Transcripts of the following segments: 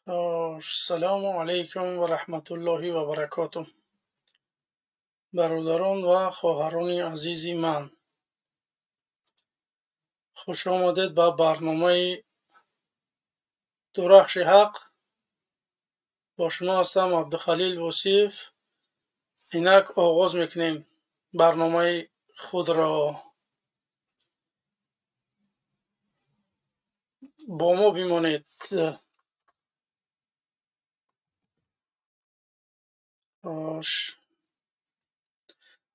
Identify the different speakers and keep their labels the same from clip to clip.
Speaker 1: سلام علیکم و رحمت الله و برکاته. برادران و خواهران عزیزی من، خوش آمدید به برنامه درخش حق. با شما هستم عبدالخلیل وصیف. اینک آغاز میکنیم برنامه خود را. با ما بمانید.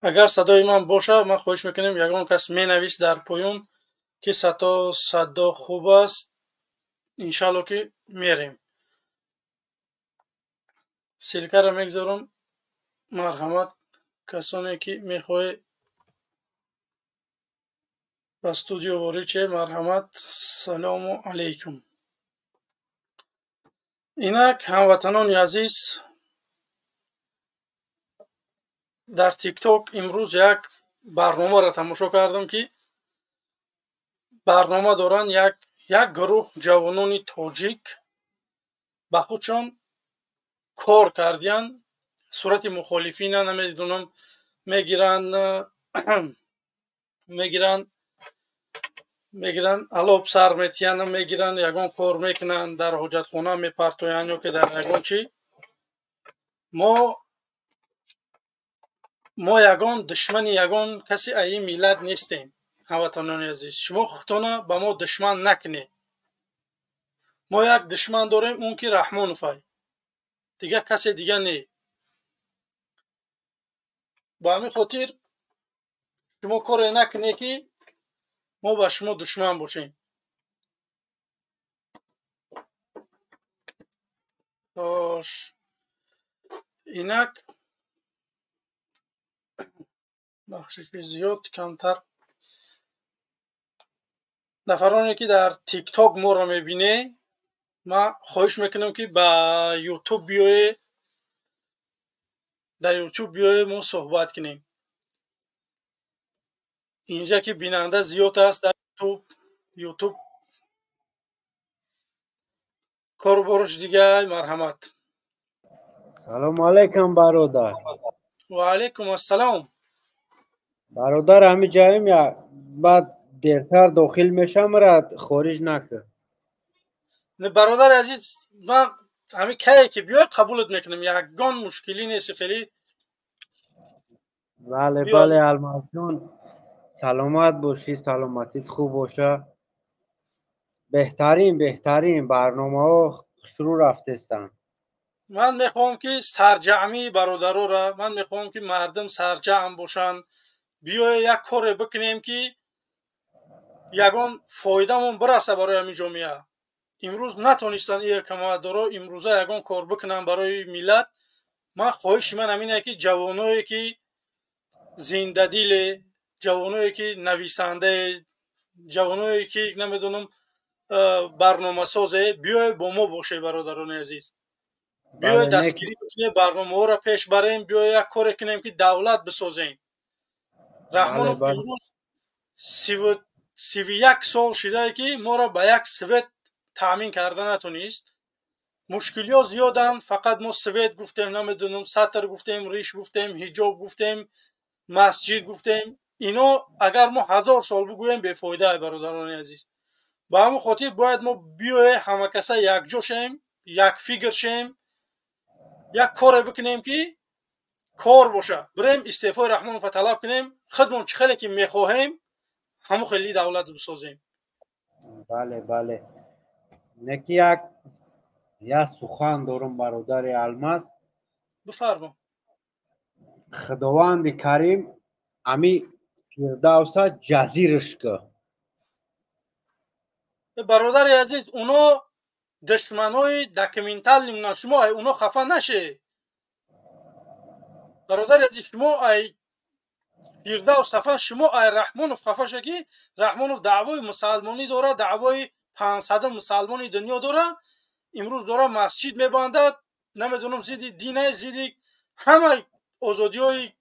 Speaker 1: اگر صدای من باشه، من خواهش میکنیم یگان کس مینویس در پایون که صدا خوب است. انشالله که میریم. سلکه را میگذارم. مرحمت کسانی که میخواه به استودیو وارد شه. مرحمت. سلام علیکم. اینک هموطنان عزیز، در تیک توک امروز یک برنامه را تماشا کردم که برنامه دارن یک گروه جوانان تاجیک به خودشان کار کردین، صورت مخالفین نمیدونم میگیرن علاب سر میتین، میگیرن یگان کار میکنن، در حاجت خونه میپرتوین یا که در یگان چی. ما یگان دشمن یگان کسی ای ملت نیستیم. هموطنان عزیز، شما خودتان به ما دشمن نکنید. ما یک دشمن داریم، اون که رحمانوفای، دیگه کسی دیگه نی. با همین خاطر شما کار نکنید که ما با شما دشمن باشیم. اینک بخشش زیاد کمتر نفرانی که در تیک تاک ما را میبینه، من خواهش میکنم که با یوتیوب بیایه، در یوتیوب بیایه ما صحبت کنیم. اینجا که بیننده زیاد است در یوتیوب کار برش دیگه. مرحمت.
Speaker 2: سلام علیکم برادر.
Speaker 1: و علیکم السلام.
Speaker 2: برادر همی جاییم یا بعد دیرتر داخل میشم را خارج نکن.
Speaker 1: نه برادر عزیز، من همین که بیای قبولت میکنم، یکگان مشکلی نیست. خیلی
Speaker 2: بله الماس جون، سلامت باشی، سلامتیت خوب باشه. بهترین برنامه ها شروع رفتستن.
Speaker 1: من میخوام که سرجمعی برادرو را، من میخوام که مردم سرجمع باشن، بیای یک کار بکنیم که یگان فایدهمون برسه برای همین جامعه. امروز نتونستن این کمادارا امروزه یگان کار بکنن برای ملت. من خواهش من همینه که جوانایی که زنده دل، جوانایی که نویسنده، جوانایی که نمیدونم برنامه سازه، بیای با ما باشه برادران عزیز. بیای دستگیری بکنیم، برنامه ها را پیش بریم، بیای یک کار کنیم که دولت بسازیم. رحمانوف امروز 31 سال شده که ما را به یک سویت تامین کرده نتونست. مشکلی ها زیادن، فقط ما سویت گفتیم، نمیدونم سطر گفتیم، ریش گفتیم، حجاب گفتیم، مسجد گفتیم. اینا اگر ما 1000 سال بگویم بیفایده برادران عزیز. با همون خاطر باید ما بیای همه کسا یک جا شیم، یک فکر شیم، یک کار بکنیم که کار باشه. بریم استعفای رحمانوف طلب کنیم، خودمون چه خیلی که میخواهیم همون خیلی دولت بسازیم.
Speaker 2: بله نکی یک سخن دارم برادر الماس.
Speaker 1: بفرما.
Speaker 2: خداوند کریم امی فردوسا جزیرش که.
Speaker 1: برادر عزیز، اونا دشمنای دکمنتال نمونن. شما اونا خفه نشه. برادر عزیز، شما ای فردوس خفه، شما ای رحمانوف خفه شه که رحمانوف دعوای مسلمانی داره، دعوای 500 مسلمانی دنیا داره. امروز داره مسجد میبندد، نمیدونم زیدی دینه، زیدی همه آزادی های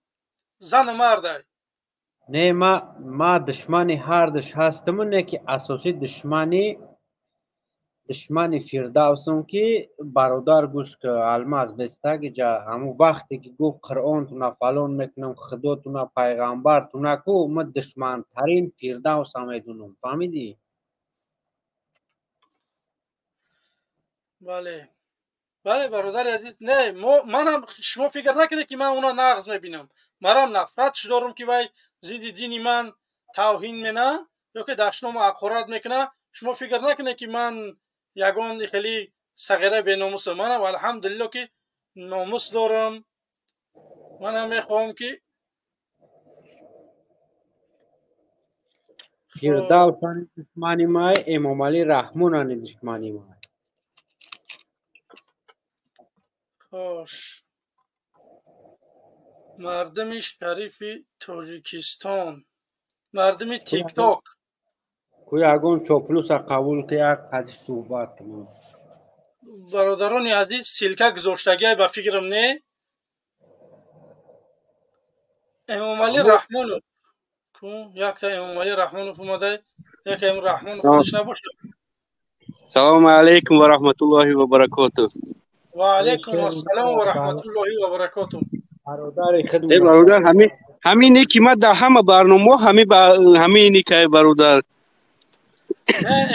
Speaker 1: زن و مرد.
Speaker 2: نه ما دشمنی هر دش هستم، نه که اساسی دشمنی دشمن فردوسم که برادر گوش که الماس بستگی جا همو وقتی که گفت قرآن تونا فلان میکنم خدا تونا پیغمبر تونا کو من دشمن ترین فردوس هم میدونم فهمیدی؟
Speaker 1: بله بله برادر عزیز، نه منم شما فکر نکنید که من اونا نقض میبینم. مرام نفرتش دارم که وای زیدی دینی من توهین منه یا که دشنام حقارت میکنه. شما فکر نکنید که من یگان خیلی صغیره بیناموس منم. الحمدلله که ناموس دارم. منم میخوام که
Speaker 2: فردوس هم دشمنی مای امام علی رحمون هم دشمنی مای
Speaker 1: خوش مردم شریف تاجیکستان، مردم تیک تاک.
Speaker 2: کوی اگون چوپلوس قبول که یک قضی صحبت کنم.
Speaker 1: برادران عزیز سیلکه گذاشتگی به فکرم نه. امام علی رحمانوف کو یک تا امام علی رحمانوف اومده، یک امام رحمانوف خودش نباشه.
Speaker 3: سلام علیکم و رحمت الله و برکاته.
Speaker 1: و علیکم السلام و رحمت الله و برکاته.
Speaker 2: برادر
Speaker 3: برادر همین که ما در همه برنامه همین که برادر
Speaker 1: نه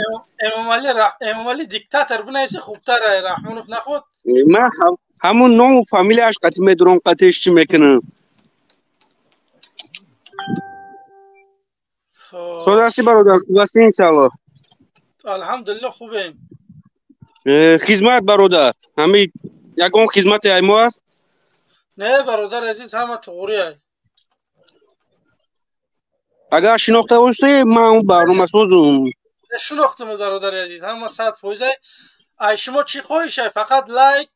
Speaker 1: امام علی دیکتاتور بنایسی خوبتر رحمانوف نخود.
Speaker 3: ما همون نام و فامیلیش قطع میدونم قطعش چی میکنم. سوداسی برادر خوبستی انشالله.
Speaker 1: الحمدلله خوبیم.
Speaker 3: خدمت برادر همین یکون خدمت ایما است.
Speaker 1: نه برادر عزیز همه توغوری های.
Speaker 3: اگر شناخته باشی من اون برنامه سازم.
Speaker 1: شناختم برادر عزیز همه 100%. ای شما چی خواهیشه؟ فقط لایک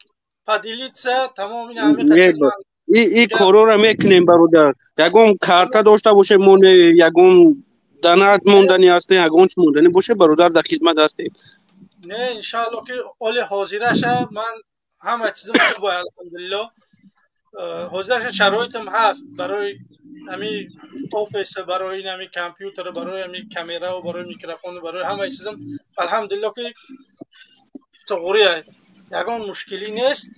Speaker 1: پدیلیتسه تمام این همه چیز من
Speaker 3: این کارا را میکنیم برادر. یکون کارتا داشته باشه مون یکون دانت موندنی هستی یکون چی موندنی باشه برادر در خدمت هستیم.
Speaker 1: نه انشالله که اول حاضرشه من همه چیزم خوبه الحمدلله. حاضرشه شرایطم هست برای همین آفیس، برای همین کامپیوتر، برای همین کامera و برای میکروفون و برای همه چیزم الحمدلله که توغوریه. یگان مشکلی نیست.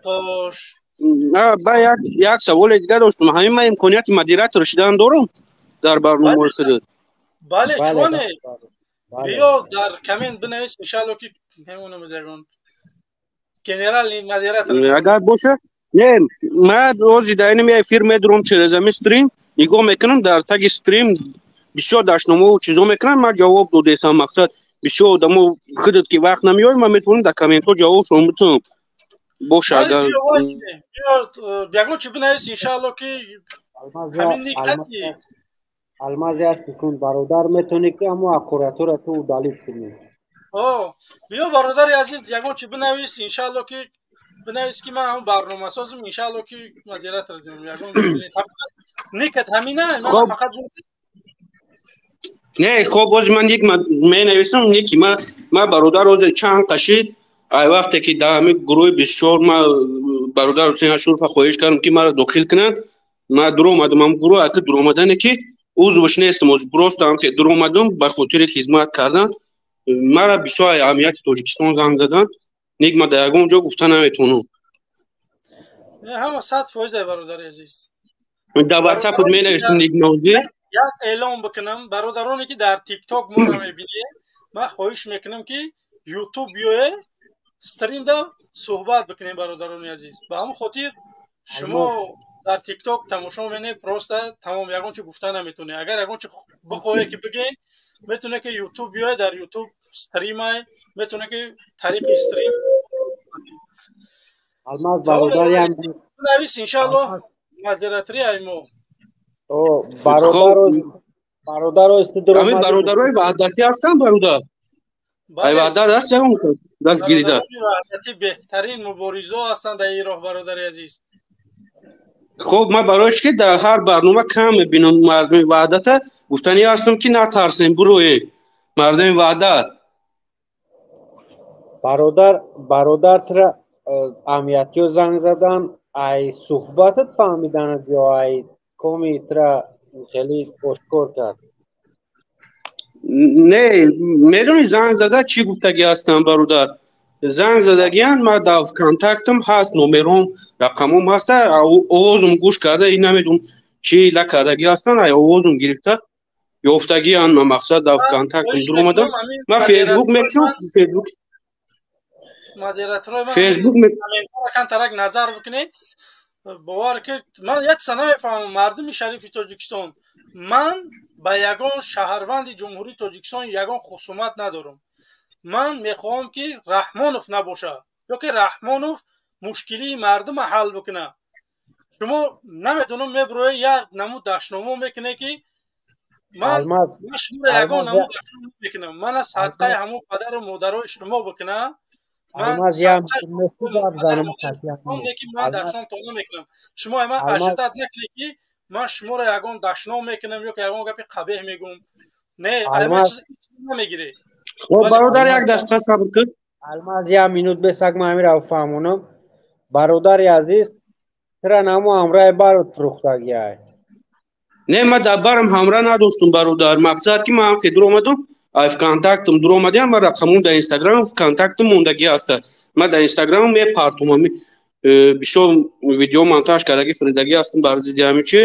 Speaker 1: خوش
Speaker 3: با یک سوال دیگه داشتم. همین من امکانیت مدیریت رشیدن دارم در برنامه خودت.
Speaker 1: بله چونه بیا در کامنت بنویس انشالله که همونو میدگم گنرال مدیریت
Speaker 3: اگر باشه نه من روزی داینم یه فیلم دارم چرا استریم نگاه میکنم در تگ استریم بسیار داشنامه و چیزا میکنم من جواب دادم. مقصد بسیار دمو خودت که وقت نمیای من میتونم در کامنت ها جواب شما بدم. باشه اگر
Speaker 1: بیاگون چی بنویس انشالله که همین نیکتی
Speaker 2: المازی هست کن برادر میتونی که اما اکوراتور تو دالیت کنی.
Speaker 1: بیا برادر عزیز یگون چی بنویس انشالله که بنویس که من هم برنامه سازم انشالله که مدیریت رو دارم. یگون مشکلی نیست. نیکت همینه من فقط
Speaker 3: نه خب باز من یک می نویسم یکی ما برادر روز چند کشید ای وقتی که در همین گروه 24 ما برادر حسین اشرف خواهش کردم که مرا داخل کنند. ما در اومدم هم گروه اگه در اومدن که عضوش نیستم از درست هم که در اومدم به خاطر خدمت کردن مرا بسیار اهمیت تاجیکستان زنگ زدن. نیک ما در اونجا گفتن نمیتونم.
Speaker 1: نه همه 100% برادر عزیز.
Speaker 3: در واتساپ می نویسم نیک موضوع
Speaker 1: یک اعلام بکنم برادرانی که در تیک تاک ما رو میبینید من خواهش میکنم که یوتیوب بیایه استریم ده صحبت بکنیم برادران عزیز. به همون خاطر شما در تیک تاک تماشا میکنید پروسته تمام یگان چی گفتن نمیتونه. اگر یگان چی بخواه که بگین میتونه که یوتیوب بیایه در یوتیوب استریم های میتونه که طریق استریم
Speaker 2: الماس برادر هم
Speaker 1: نویس انشالله مدیراتری ایمو
Speaker 2: برادر استدرام
Speaker 3: همین برادرای وحدتی هستن برادر. ای وحدت هست یا اون دست گیریده
Speaker 1: وحدتی بهترین مبارزا هستن در این راه برادر عزیز.
Speaker 3: خب من برایش که در هر برنامه کم میبینم مردم وحدت گفتنی هستم که نترسیم بروی مردم وحدت.
Speaker 2: برادر تر اهمیتی رو زنگ زدن ای صحبتت فهمیدن یا ای کمی تر خیلی اشکار کرد.
Speaker 3: نه میدونی زنگ زده چی گفتگی هستم برادر؟ زنگ زدگیان ما در کانتکتم هست، نمرم رقمم هست، آوازم گوش کرده، این نمیدونم چی لکردگی هستن، آوازم گرفته یافتگیان. ما مقصد در کانتکتم در اومدم. ما فیسبوک میکشم،
Speaker 1: مدیراتور من
Speaker 3: فیسبوک
Speaker 1: کم ترک نظر بکنی باور که من یک سنه میفهمم مردم شریف تاجیکستان، من با یگان شهروند جمهوری تاجیکستان یگان خصومت ندارم. من میخوام که رحمانوف نباشه یا که رحمانوف مشکلی مردم حل بکنه. شما نمیتونم میبروی یک نمود دشنامه میکنه که من شمور یگان نمود دشنامه میکنم، من از صدقه همون پدر و مادرای شما بکنه، من صدقه من دشنام تانه میکنم. شما من اشتت نکنی که من شما را یگان دشنام میکنم یا که یگان گپی قبیح میگم. نه ایما چیزی نمیگیری.
Speaker 3: خب برادر یک دقیقه صبر کن.
Speaker 2: الماز یک مینوت بسک من میرم فهمونم. برادر عزیز ترا نمو همراه برات فروختگی های.
Speaker 3: نه من دبرم همراه نداشتم برادر. مقصد که من که در اومدم اف کانتکتم در اومدم، من رقمم در اینستاگرام کانتکتم موندگی است. من در اینستاگرام می پارتوم بیشتر ویدیو مونتاژ کردگی فریدگی هستم بر ضد همین چی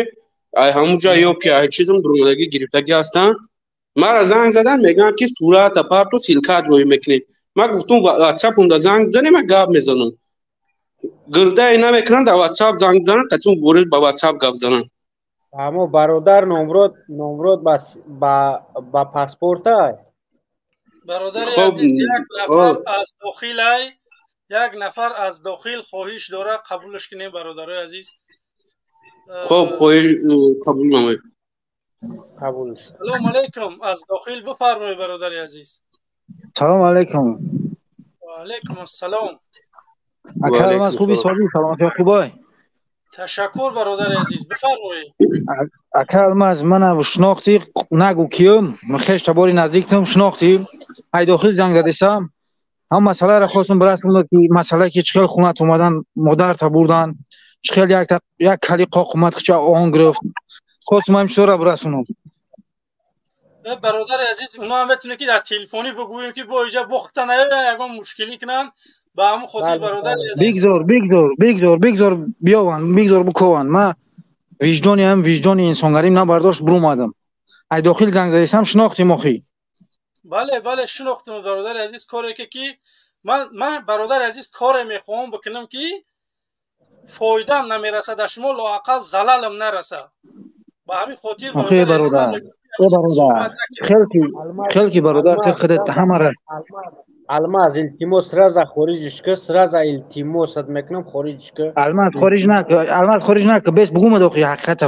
Speaker 3: ای همون جایی که ای چیزم در اومدگی گرفتگی هستن. مرا زنگ زدن میگن که صورت پارتو سیلکات روی میکنی. من گفتم واتساپ اون زنگ زنی من گپ میزنم. گرده اینا میکنن در واتساپ زنگ زنن، قطعا برید با واتساپ گپ زنن.
Speaker 2: اما برادر نمرود بس با پاسپورت های.
Speaker 1: برادر عزیز یک نفر از داخل ای، یک نفر از داخل خواهش داره قبولش کنیم برادر عزیز.
Speaker 3: خب خواهش قبول نمایید.
Speaker 2: قبول.
Speaker 1: سلام علیکم، از داخل بفرمایید برادر عزیز.
Speaker 4: سلام علیکم.
Speaker 1: و علیکم السلام.
Speaker 4: اکرم از خوبی سالی سلامتی خوبای.
Speaker 1: تشکر برادر عزیز بفرمایید.
Speaker 4: اکرم از من شناختی نگو کیم مخیش تباری نزدیکتم شناختی ای داخل زنگ زدیسم هم مسئله را خواستم برسونم که مسئله که چخیل خونت اومدن مادر تا بردن چخیل یک کلی قاق اومد خچه آن گرفت خواستم همچه را برسونم.
Speaker 1: برادر عزیز اونا هم بتونه که در تلفنی بگوییم که با ایجا بختن یا یکان مشکلی کنن با همون خاطر برادر عزیز
Speaker 4: بگذار بیاون بگذار بکوان. من وجدانی هم وجدان انسانگریم نبرداشت برو اومدم ای داخل زنگ زدیسم شناختی مخی.
Speaker 1: بله شناختم برادر عزیز. کاری که من برادر عزیز کار میخوام بکنم که فایدم نمیرسه در شما لااقل زلالم نرسه. با همین خاطر
Speaker 4: برادر خیلی برادر خودت همه را
Speaker 2: الماز التماس رازا خارجش که رازا التماس میکنم خارجش که
Speaker 4: الماز خارج نکه بس بگوم داخل حقیقت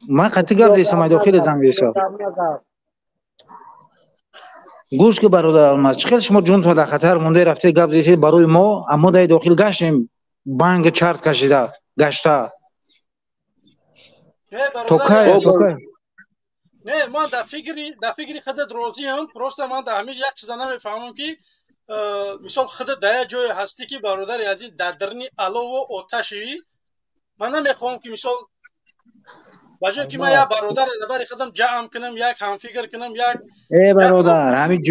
Speaker 4: من قطع گفت دیسم داخل زنگ دیسم گوش که برادر الماز خیلی شما جون تو در خطر مونده رفته گفت دیسه برای ما اما در داخل گشتیم بانگ چرت کشیده گشته تو
Speaker 1: نه من در فکری خودت راضی هم. پروست من در همین یک چیز نمیفهمم که مثال خودت در جای هستی که برادر عزیز در درنی علاوه و آتشی من نمیخوام که مثال بجای که من یک برادر برای خودم جمع کنم یک هم فکر کنم یک
Speaker 4: ای برادر همین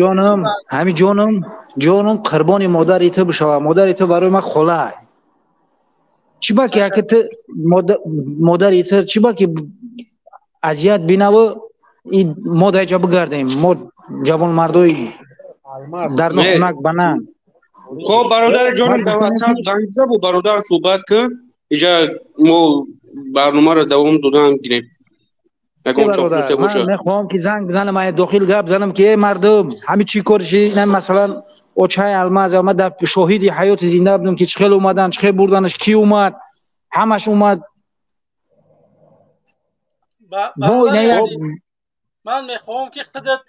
Speaker 4: جانم قربانی مادری تو بشوم. مادری تو برای من خاله چی با که مادری تو چی با که اذیت بینه این ما در اینجا بگردیم ما جوان مردای در نخونک بنن.
Speaker 3: خب برادر جانم در واتساپ زنگ زد و برادر صحبت کن اینجا ما برنامه را دوام دادن گیریم.
Speaker 4: برادر من میخوام که زنگ بزنم من داخل گپ زنم که مردم همین چی کارشی نه مثلا اوچای الماز ما در شاهدی حیات زنده بودم که چخیل اومدن چخیل بردنش کی اومد همش اومد.
Speaker 1: من میخوام که خودت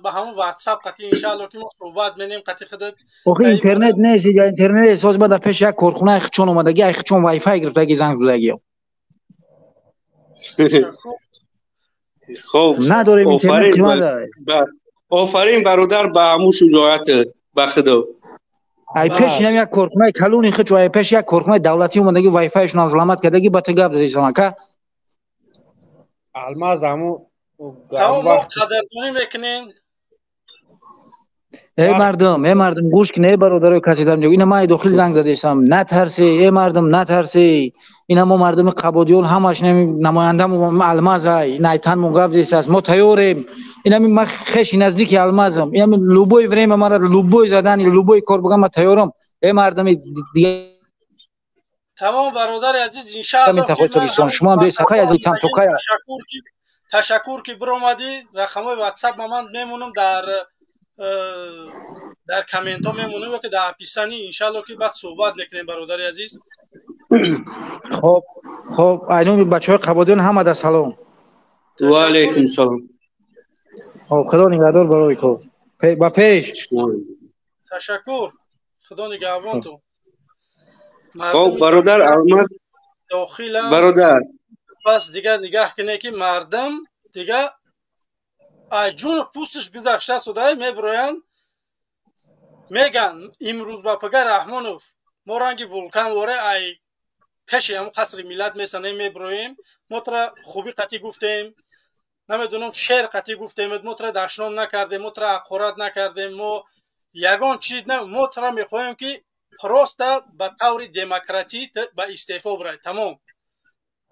Speaker 1: به همون واتساپ قطعی انشالله که ما صحبت منیم قطعی خودت
Speaker 4: اینترنت نیست یا اینترنت احساس بده پیش یک کارخونه خچون اومدگی ای خچون وای فای گرفتگی زنگ زدگی.
Speaker 3: خب
Speaker 4: نداریم اینترنت.
Speaker 3: آفرین برادر به همون شجاعت به خدا.
Speaker 4: ای پیش نم یک کارخونه کلونی خچ وای پیش یک کارخونه دولتی اومدگی وای فایش نازلامت کردگی با تو گپ زدیسم که
Speaker 2: الماز همون
Speaker 1: تمام قدردانی میکنین
Speaker 4: ای مردم گوش کن. ای برادرای کچیدم جو، اینا ما داخل زنگ زدیسم نترسی. ای مردم نترسی. اینا ما مردم قبادیون همش نماینده ما الماز های نیتن مگاب دیست ما تیاریم. اینا ما خش نزدیک المازم. اینا لوبوی وریم ما لوبوی زدن لوبوی کار بگم ما تیارم. ای مردم دیگه
Speaker 1: تمام برادر عزیز ان شاء الله
Speaker 4: که شما هم به سکای از ایتام توکای
Speaker 1: تشکر که برآمدی. رقمای واتساپ من میمونم در کامنت ها میمونم که در اپیسانی ان شاء الله که بعد صحبت میکنیم برادر عزیز.
Speaker 4: خب اینو بچهای قبادیان هم در سلام.
Speaker 3: و علیکم سلام.
Speaker 4: خب خدا نگهدار برای تو. با پیش.
Speaker 1: تشکر. خدا نگهبان تو.
Speaker 3: خب برادر الماز
Speaker 1: داخلم
Speaker 3: برادر
Speaker 1: پس دیگه نگاه کنه که مردم دیگه ای جون پوستش گذشته شده میبروین میگن امروز با پگاه رحمانوف ما رنگی ولکان واره ای پیش هم قصر ملت میسنه میبرویم ما ترا خوبی قطعی گفتیم نمیدونم شعر قطعی گفتیم ما ترا دشنام نکردیم ما ترا اقورت نکردیم ما یگان چیز نه ما ترا میخوایم که پروستا به طور دموکراتی به استعفا برای تمام.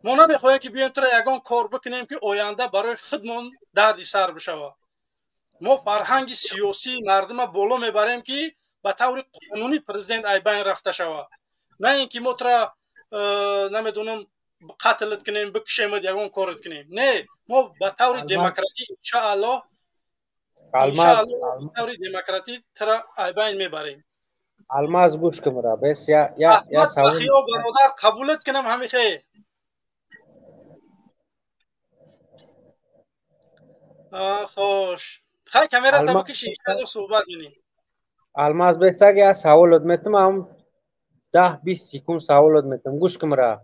Speaker 1: ما نمیخوایم که بیایم ترا یگان کار بکنیم که آینده برای خودمون دردی سر بشوه. ما فرهنگ سیاسی مردم بالا میبریم که به طور قانونی پرزیدنت ای بین رفته شوه، نه اینکه ما ترا نمیدونم قتلت کنیم بکشیم و یگان کارت کنیم. نه، ما به طور دموکراتی انشاءالله به طور دموکراتی ترا ای بین میبریم.
Speaker 2: الماز گوش کن مرا بس یا
Speaker 1: سوال خیو برادر قبولت کنم همیشه. خوش خیلی کامرا تا بکشی انشاءالله صحبت کنیم.
Speaker 2: الماز بس یا سوالت میتونم 10-20 سکند سوالت میتونم گوش کن مرا.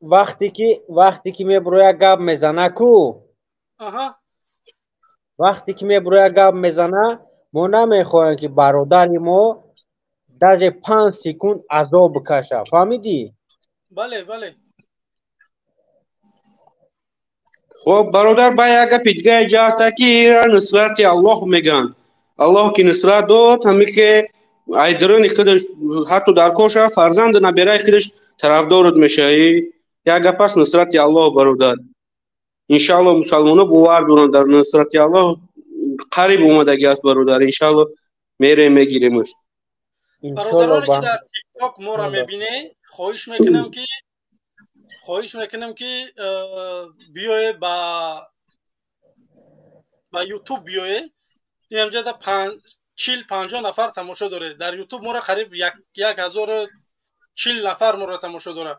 Speaker 2: وقتی که میبروی گاب میزنه کو وقتی که میبروی گاب میزنه ما نمیخوایم که برادری ما در 5 سکند عذاب بکشه. فهمیدی؟
Speaker 1: بله بله.
Speaker 3: خب برادر با یک پیدگاه جاسته که نصرت الله میگن. الله که نصرت داد همی که ایدران خودش حتی در کوشه فرزند نبیره خودش طرفدارت میشه. یک پس نصرت الله برادر. انشالله مسلمانو باور دارن در نصرت الله قریب اومدگی است برادر. انشالله میگیریمش.
Speaker 1: برادرانی که در تیک تاک ما را میبینه خواهش میکنم که بیایه با یوتیوب بیایه. این همجا در 40-50 نفر تماشا داره. در یوتیوب ما را قریب 1040 نفر ما را تماشا داره.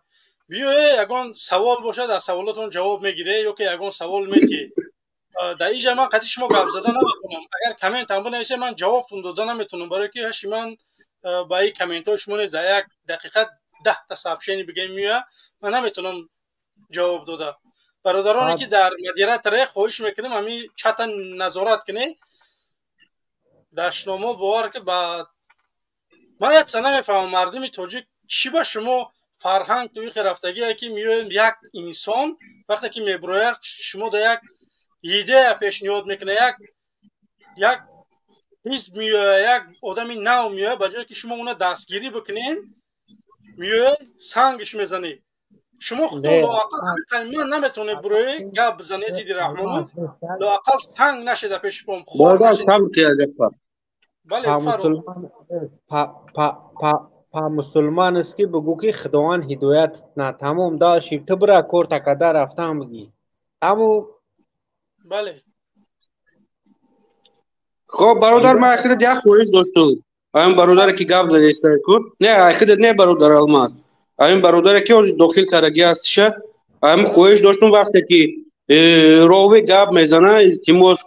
Speaker 1: بیایه یگان سوال باشه در سوالاتون جواب میگیره یا که یگان سوال میتیه. در اینجا من قدی شما گپ زدن نمیتونم. اگر کامنت هم بنویسه من جوابتون دادن نمیتونم، برای که هشی من با این کامنت های شما در یک دقیقه 10 تا سابشینی بگیم میاد من نمیتونم جواب داده. برادرانی که در مدیریت ره خواهش میکنم همین چت نظارت کنه. دشنامه باور که بعد من یک سنه میفهمم مردم تاجیک چی با شما فرهنگ توی رفتگی که میویم یک انسان وقتی که میبروید شما در یک ایده پیشنهاد میکنه یک حزب میوه یک آدمی نو میوه بجای که شما اون دستگیری بکنین میوه سنگش میزنی. شما خودتون لااقل من نمیتونه بروی گپ بزنی زیدی رحمانوف لااقل سنگ نشده پیش پام خوار نشده. بله
Speaker 2: پا مسلمان است که بگو که خداوند هدایت نه تمام داشتی تو برا کور تکده رفتم بگی تمام.
Speaker 1: بله.
Speaker 3: خب برادر ما اخیرت یک خواهش داشتم. این برادر که گپ زده است نه اخیرت نه برادر الماس این برادر که داخل کارگی است شه این خواهش داشتم وقتی که راوی گپ میزنه تیموس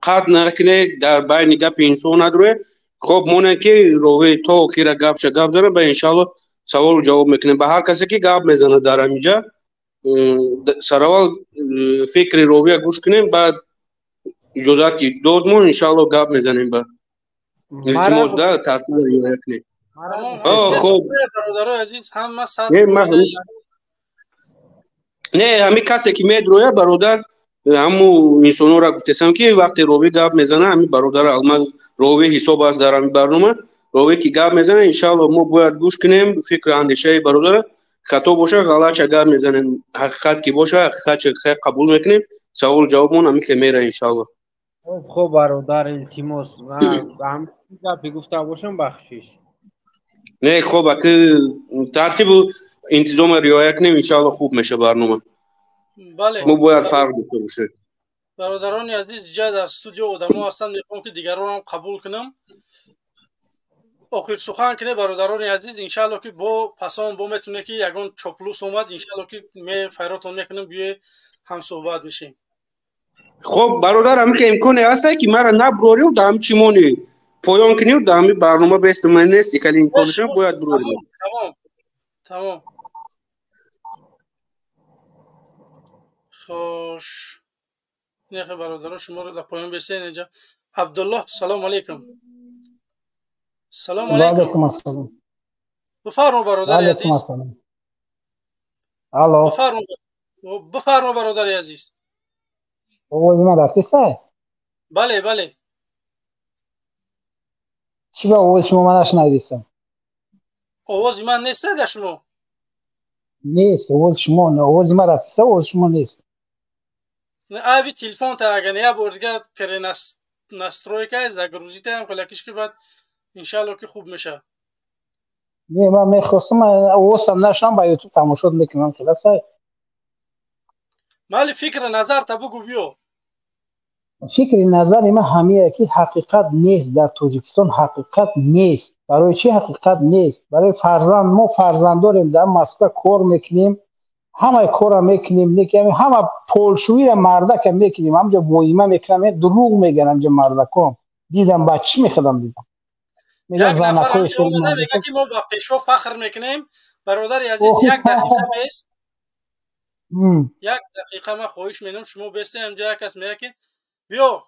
Speaker 3: قد نکنه در بین گپ انسان نداره. خب مونه که راوی تو خیره گپ شه گپ زنه به انشالله سوال جواب میکنه. به هر کسی که گپ میزنه در اینجا سرال فکر راوی گوش کنیم بعد اجازت کی دادمون انشالله گپ میزنیم. با التماس ده ترتیب رعایت کنید. خب
Speaker 1: برادرای عزیز همه
Speaker 3: نه همین کسی که میدروه برادر همو انسان‌ها را گفتم که وقتی روی گپ میزنه همین برادر الماس روی حساب است در همین برنامه روی که گپ میزنه انشالله ما باید گوش کنیم فکر اندیشه برادر خطا باشه غلط گپ میزنیم حقیقت که باشه حقیقت خیر قبول میکنیم سوال جوابمون همین که میره انشالله.
Speaker 2: خب برادر التماس هم گپی گفته باشم بخشش
Speaker 3: نه خب اگه ترتیب انتظام رعایت کنیم انشالله خوب میشه برنامه.
Speaker 1: بله
Speaker 3: ما باید فرق داشته باشه.
Speaker 1: برادران عزیز اینجا در استودیو آدما هستند میخوام که دیگران هم قبول کنم آخر سخن کنه برادران عزیز انشالله که با پسان با میتونه که یگان چاپلوس اومد انشالله که می فیراتون میکنم بیه هم صحبت میشیم.
Speaker 3: خب برادر همین که امکانی هست که مرا نبروری و دام چیمونی پایان کنی و دامی برنامه بیست من نیست خیلی امکانش باید بروری.
Speaker 1: تمام خوش نخه برادران شما رو در پایان بیستین اینجا. عبدالله سلام علیکم. سلام علیکم.
Speaker 5: السلام.
Speaker 1: بفرما برادر عزیز.
Speaker 5: السلام. الو.
Speaker 1: بفرما برادر عزیز.
Speaker 5: آواز من رسیده؟
Speaker 1: بله بله.
Speaker 5: چی با آواز شما من نشنیدم؟
Speaker 1: آواز من نیست در شما؟
Speaker 5: نیست آواز شما نه آواز من رسیده آواز شما نیست.
Speaker 1: نه ابی تلفن تا اگه نه بردگاه پر نسترویکا از اگر روزیته هم کلاکیش که بعد انشالله که خوب میشه.
Speaker 5: نه من میخواستم آواز هم نشنم با یوتیوب تماشا میکنم کلاسه.
Speaker 1: مالی فکر نظر تا بگو بیو.
Speaker 5: فکر نظر من همه که حقیقت نیست در تاجیکستان حقیقت نیست. برای چی حقیقت نیست؟ برای فرزند ما فرزند داریم در مسکو کار میکنیم همه کار میکنیم میکنیم همه پولشویی مردک میکنیم همجا وایمه میکنیم دروغ میگن همجا مردکم دیدم بچه میخدم دیدم
Speaker 1: یک نفر هم اومده میگه که ما با پیشوا فخر میکنیم برادر عزیز یک دقیقه بیست یک دقیقه من خواهش میکنم شما بیستین همجا یک کس میگه که بیو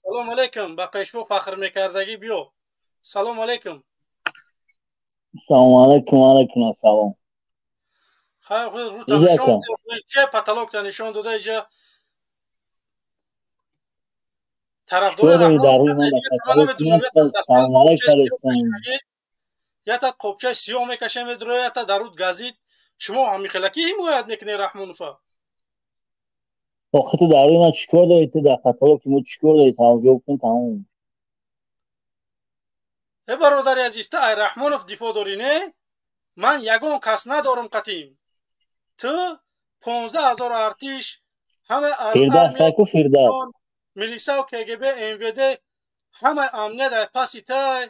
Speaker 1: سلام علیکم با پیشوا فخر میکردگی بیو سلام علیکم.
Speaker 6: سلام علیکم علیکم السلام.
Speaker 1: خیلی خود رو تنشان چه پتالوگ تنشان داده اینجا طرفدار رحمان
Speaker 6: سلام علیکم
Speaker 1: یا تا قبچه سیاه میکشه میدره یا تا درود گازید شما همی خلکی حمایت میکنی رحمانوفا
Speaker 6: آخه تو دروی من چیکار داری تو در کاتالوگ ما چیکار داری توجه کن تمام.
Speaker 1: ای برادر عزیز تا رحمانوف دفاع داری نه من یگان کس ندارم قطیم تو 15,000 ارتش همه
Speaker 6: ارمی
Speaker 1: میلیسا و کگب انویده همه امنیت در پاسی تا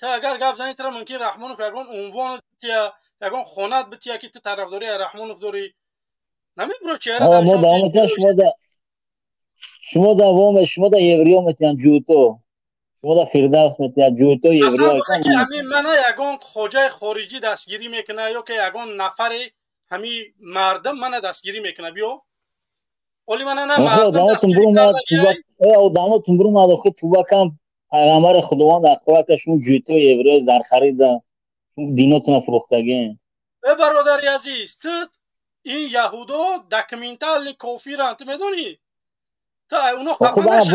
Speaker 1: اگر گپ زنی تر ممکن رحمانوف یگان عنوان تیا یگان خونت بتیا که تو طرفداری رحمانوف داری نمی برو چهره
Speaker 6: شما دوام شما در یوریو میتین جوتو شما در فردوس میتین جوتو یوریو
Speaker 1: اصلا همین من یگان خوجه خارجی دستگیری میکنه یا که یگان نفر همین مردم من دستگیری میکنه بیو ولی من نه مردم دستگیری
Speaker 6: کرده دامتون برو ما خود تو کم پیغمبر خداوند اخلاقشون جوتو یوریو زر خریدن دیناتون فروختگین.
Speaker 1: ای برادر عزیز تو این یهودا دکمنتال کافر انت میدونی تا اونو خفه نشه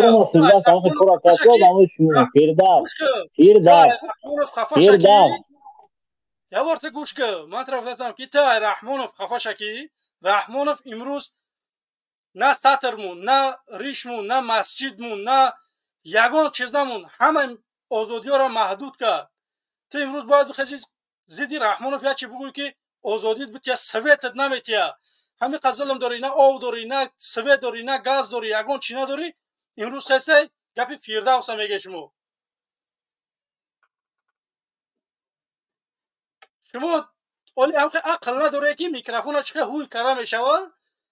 Speaker 1: یا ورته گوش که من طرف دستم که تا رحمانوف خفه شکی رحمانوف امروز نه سطرمون نه ریشمون نه مسجدمون نه یگان چیزمون همه آزادی ها را محدود کرد تو امروز باید بخواستی زیدی رحمانوف یا چی بگوی که آزادیت بتیا سویتت نمیتیا همین قزلم داری نه آب داری نه سویت داری نه گاز داری یگان چی نداری امروز خواسته گپی فیردوس میگه شما اولی هم عقل نداره که میکروفون چخه هوی کرا میشوه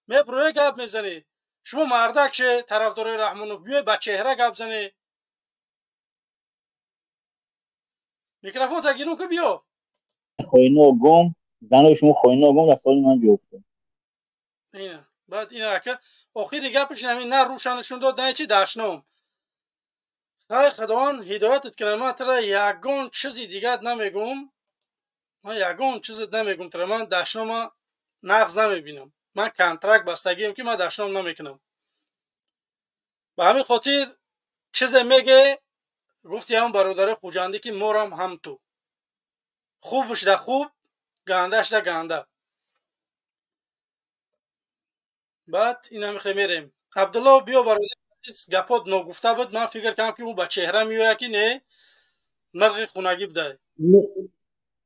Speaker 1: می بروی گپ میزنی شما مردک شه طرفدار رحمانوف بیای با چهره گپ زنی میکروفون تا گیرون که بیا
Speaker 6: خوینو گم زنو شما خوینو گم دست من جفته
Speaker 1: اینه بعد اینه که آخری گپش همین نه روشنشون داد نه چی داشنم خداوند هدایتت کنه من ترا یگان چیزی دیگه نمیگم من یگان چیز نمیگم ترا من داشنم نقض نمیبینم من کنترکت بستگیم که من دشنام نمیکنم. به همین خاطر چیز میگه گفتی هم برادر خوجندی که مورم هم تو خوبش ده خوب گندش ده گنده. بعد این هم میریم. عبدالله بیا برادر گپات نگفته بود، من فکر کنم که اون با چهره میوه که نه مرغ خونگی بده.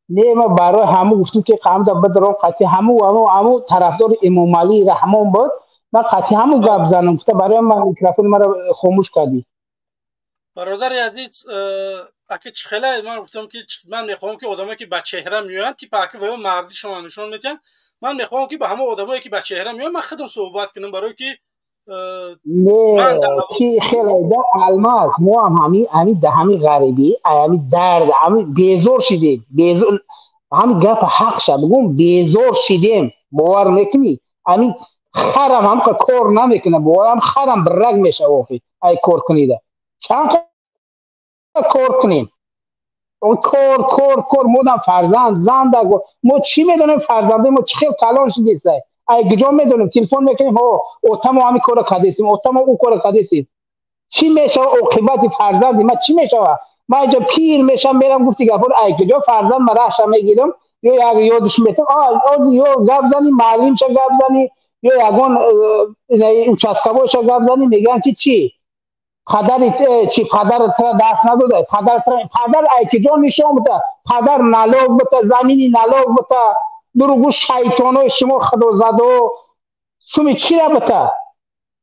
Speaker 5: نه ما برای همه گفتیم که قام دا بدرو قطعی همو طرفدار امام علی رحمان بود. من قطعی همو گپ زنم گفته برای من میکروفون مرا خاموش کردی.
Speaker 1: برادر عزیز اگه چخله من گفتم که من میخوام که آدمایی که با چهره میوین تیپ که و مردیشون نشون میدن، من میخوام که با همه آدمایی که با چهره میوین من خودم صحبت کنم برای که
Speaker 5: نه کی خیلی دا الماس مو همین ده همین غریبی همین درد همین بیزور شدیم بیزور همین گپ حق شد بگم بیزور شدیم باور نکنی همین خرم هم که کار نمیکنه باورم خرم برگ میشه وقتی ای کار کنیده چند کار کنیم کار مودم فرزند زنده ما چی میدونیم فرزنده ما چی خیلی تلاش دیسته ای کجا میدونیم تلفن میکنیم ها اوتام همین کارو کردیم اوتام او کارو کردیم چی میشه عاقبت فرزند ما چی میشه ما اینجا پیر میشم میرم گفتی گفت ای کجا فرزند مرا میگیرم یا یادش میتم از یا گپ زنی معلم شه گپ زنی یا یگان اچاسکاوش گپ زنی میگن که چی پدر چی پدر تو دست نداده پدر ای کجا نشون بده پدر نلاق بده زمینی نلاق بده دروغ شیطانو شما خدا زدو سومی چی بده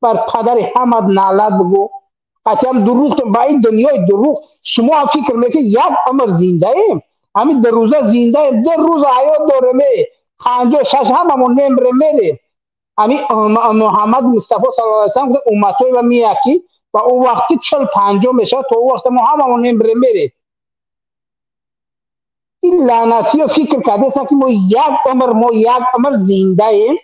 Speaker 5: بر پدر حمد نعلت بگو قطعا دروغ با این دنیای دروغ شما فکر میکنید یک عمر زنده ایم همین در روزه زنده ایم در روز حیات داریم 56 هممون نمره میریم همین محمد مصطفی صلی الله علیه و سلم امتی و میاکی و او وقتی 40-50 میشه تو او وقت ما هممون نمره میریم این لعنتی فکر کرده است که ما یک عمر زنده ایم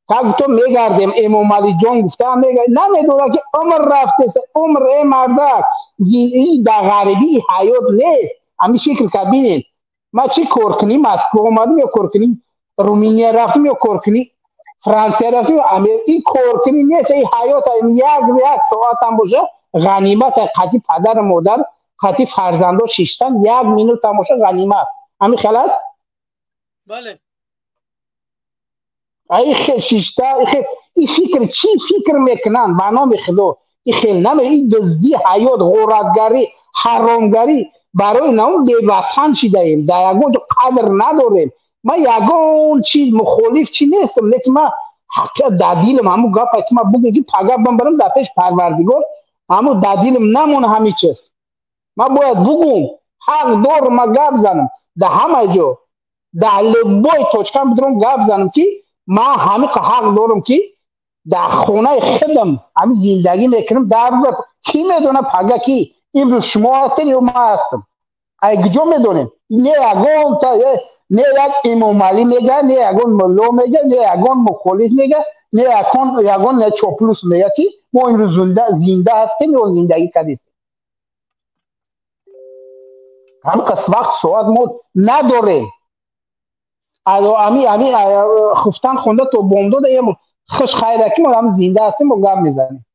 Speaker 5: تا تو میگردیم امام علی جان گفته میگه نمیدونه که عمر رفته عمر مردک زندگی در غریبی حیات نیست همین فکر کردین ما چی کار کنیم مسکو اومدیم یا کار کنیم رومانیا رفتیم یا کار کنیم فرانسه رفتیم امریکا این کار کنیم نیست این حیات یک ساعت هم باشه غنیمت قطعی پدر مادر قطعی فرزندا شیشتن 1 مینوت هم باشه غنیمت همین خلاص
Speaker 1: بله
Speaker 5: ای خیلی شیشته این فکر چی فکر میکنن به نام خدا این خیلی نمی این دزدی حیات غارتگری حرامگری برای نام بی‌وطن شده ایم در یگون قدر نداریم من یگون چی مخالف چی نیستم لیکن من حقیقت دادیلم همون گپا که من بگم که پگاه برم در پیش پروردگار همون دادیلم نمونه همین چیز من باید بگم حق دار ما گپ زنم در همه جا در لبای توشکم بدرم گپ زنم که ما همه که حق دارم که در خونه خودم همین زندگی میکنم در کی میدونه پگه کی امروز شما هستین یا ما هستم ای کجا میدونیم نه یگان تا نه یک امام علی میگه نه یگان ملا میگه نه یگان مخالف میگه نه یگان نه چاپلوس میگه که ما امروز زنده هستیم یا زندگی کردیم هم کس وقت ساعت ما نداریم امی خفتن خونده تو بومدو ده یه خوش خیره که ما هم زنده هستیم و گم میزنیم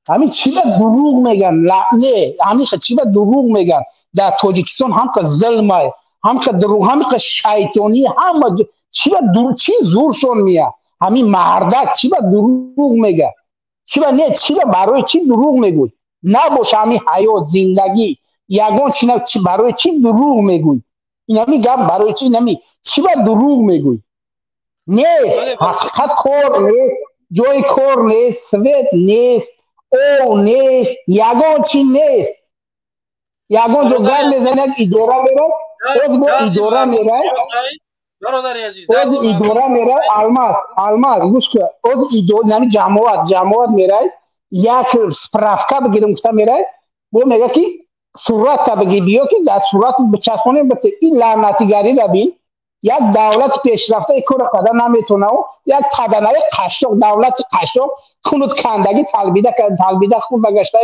Speaker 5: همین چی به دروغ میگن نه همین چی به دروغ میگن در تاجیکستان هم که ظلمه هم که دروغ هم که شیطانی هم چی به دروغ چی زورشون میه همین مردک چی به دروغ میگه چی به نه چی به برای چی دروغ میگوی نباشه همین حیات زندگی یگان چی برای چی دروغ میگوی این همین گپ برای چی نمی چی به دروغ میگوی نیست حقیقت کار نیست جای کار نیست سویت نیست او نیست یگان چی نیست یگان جو گر میزنه اداره میره از با اداره میره از اداره میره الماس گوش که از اداره یعنی جماعت میره یک سپرافکا بگیرم گفته میره بو میگه که صورت بگی بیا که در صورت بچسبونه بته این لعنتیگری رو بین یک دولت پیشرفته کار قدر نمیتونه و یک تدنه قشق دولت قشق کنود کندگی تلبیده خود بگشته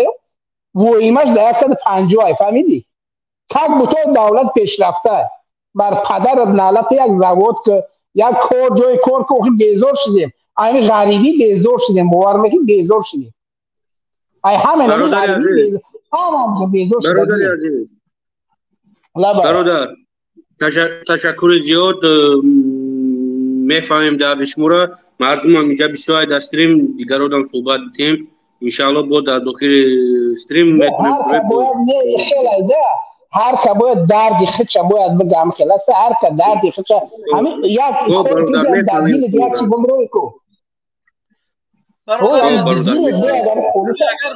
Speaker 5: و ایمش در 150 فهمیدی تک بوتا دولت پیشرفته بر پدر نالت یک زواد که یک کار جای کار که بیزار شدیم این غریبی بیزار شدیم باور میکنی بیزار شدیم ای همین غریبی بیزار شدیم
Speaker 3: برادر عزیز برادر تشکر زیاد میفهمیم درد شما را مردم هم اینجا بسیار دستریم دیگر آدم صحبت بتیم انشاءالله با در داخل استریم میتونیم
Speaker 5: هر که باید دردی خودش باید بگم خلاص هر که دردی خودش همین یک اکتر در دیل دیگه چی بمروی کو
Speaker 1: برادر اگر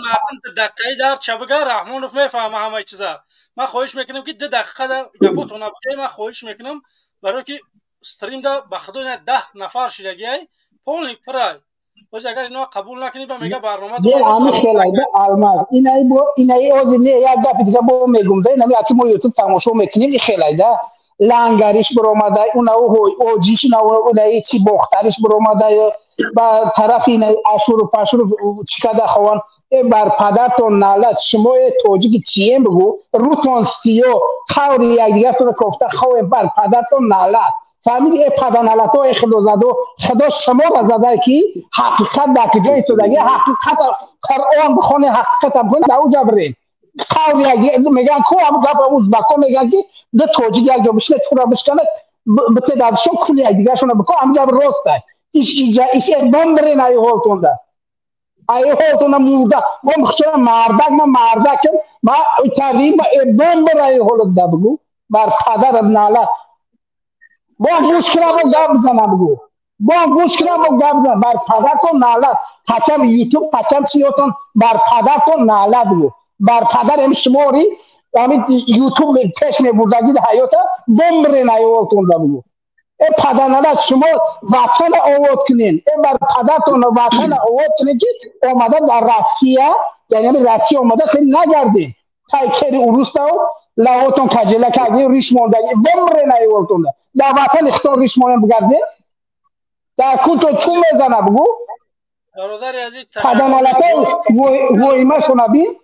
Speaker 1: مردم دقیقی درد چه بگه رحمانوف میفهمه همه چیزا من خواهش میکنم که 2 دقیقه در گپاتونه بگه من خواهش میکنم برای که استریم دا به خدای 10 نفر شدگی پولنی پرای باز اگر اینا قبول نکنی به میگه برنامه
Speaker 5: دیگه همه خیلی الماس اینای اوزی یک گپ دیگه با میگم ده نمی اتی ما یوتیوب تماشا میکنیم این خیلی ده لنگریش برآمده اون او جیش اونای چی بخترش برآمده با طرف این اشور و پشور چیکار خوان بر پدرتون نالت شما توجیه چیم بگو روتون سیو قوری یک دیگه تو گفته خواه بر پدرتون نالت فهمیدی پدر نالت ها خدا زده خدا شما را زده که حقیقت در کجای تو دیگه حقیقت قرآن بخونه حقیقت هم کنه دو جبرین قوری یک دیگه میگن کو هم گپ ازبکو میگن که ده توجیه یک جا بشنه چورا بشکنه بتداد شو کنی یک دیگه شونه بکن هم جب راسته ایش اقدام برین ای حالتون ده ای حالتون مرده ما مخشوره مردک ما مردکم ما تقریب اقدام بر ای حالت ده بگو بر پدر نالت با گوش کنم و گپ بزنم بگو با گوش کنم و گپ بزنم بر پدرتون نالت حکم یوتیوب حکم چیاتون بر پدرتون نالت بگو بر پدر این شماری همین یوتیوب پیش میبردگی ده حیاتا بم برین ای حالتون ده بگو ای پدر نالت شما وطن آواد کنین ای بر پدرتون وطن آواد کنین که آمده در روسیه یعنی روسیه آمده خیلی نگردین تایکری اروس داو لغوتون کجله کردی ریش موندگی بمره نیورتون در وطن اختار ریش موندن بگرده در کل چون میزنه بگو
Speaker 1: برادر عزیز
Speaker 5: پدر نالت ویمه شونه بین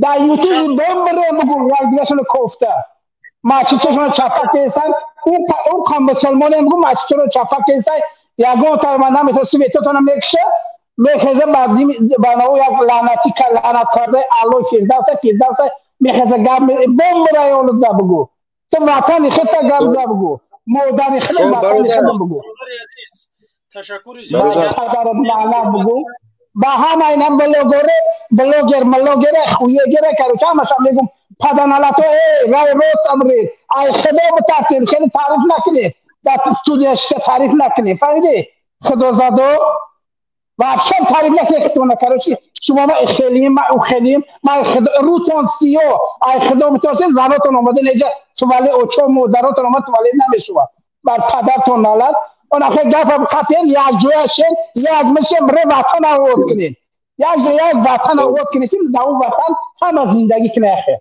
Speaker 5: در یوتیوب بمره بگو یک دیگه شونه کفته مچیتشون چپک کیسن اون کام بسلمان بگو مچیتشون چپک کیسن یگان ترمانده میتونستی میتونم میکشه میخزه بعدی بناو یک لعنتی که لعنت کرده الو فیردوسه میخزه گم بم برای اولو ده بگو تو وطن خودت گم ده بگو مودن خودت وطن خودت بگو
Speaker 1: تشکر زیاد
Speaker 5: بگو با همه اینم بلوگر خویگره کرو که همشم میگم پدر نالتو رای روست امری ای خدا بتاکید خیلی تعریف نکنی در استودیوش که تعریف نکنی فهمیدی خدا زدو و اکشن تعریف نکنی که تو نکروشی شما ما اخلیم ما روتون سیو ای خدا بتاکید زناتون آمده نیجا تولی اوچو مودراتون آمده تولی نمیشوا بر پدرتون نالت اون آخه گفت قطعا یک جویشن یک میشه بره وطن آورد کنین یک وطن آورد کنین که در اون وطن همه زندگی کنه خیر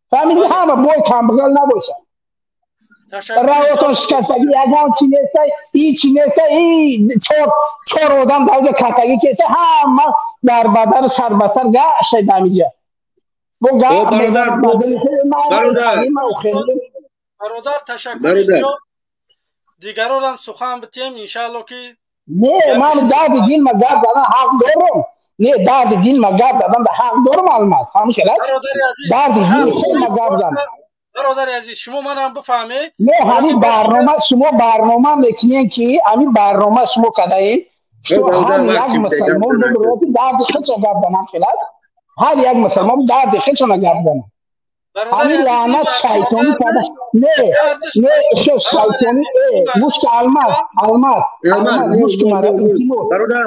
Speaker 5: فهمیدی همه بوی کم بگل نباشه رواتون شکستگی یکان چی نیسته ای چهار آدم در اونجا کتگی کسی همه در بدن سر بسر گشت دمیجه
Speaker 1: برادر تشکر زیاد دیگران هم سخن بتیم انشاءالله که
Speaker 5: نه من درد دین ما گرد دادن حق دارم نه درد دین ما گرد دادن حق دارم الماس همین درد دین ما گرد دادن
Speaker 1: برادر عزیز شما من هم بفهمه
Speaker 5: نه همین برنامه شما برنامه میکنین که همین برنامه شما کدایین تو هر یک مسلمان بروتی درد خودش گرد دادن خلاص هر یک مسلمان درد خودش گرد دادن همین لعنت شیطانی کرده نه شیطانی مشک الماس مشک مرا
Speaker 1: برادر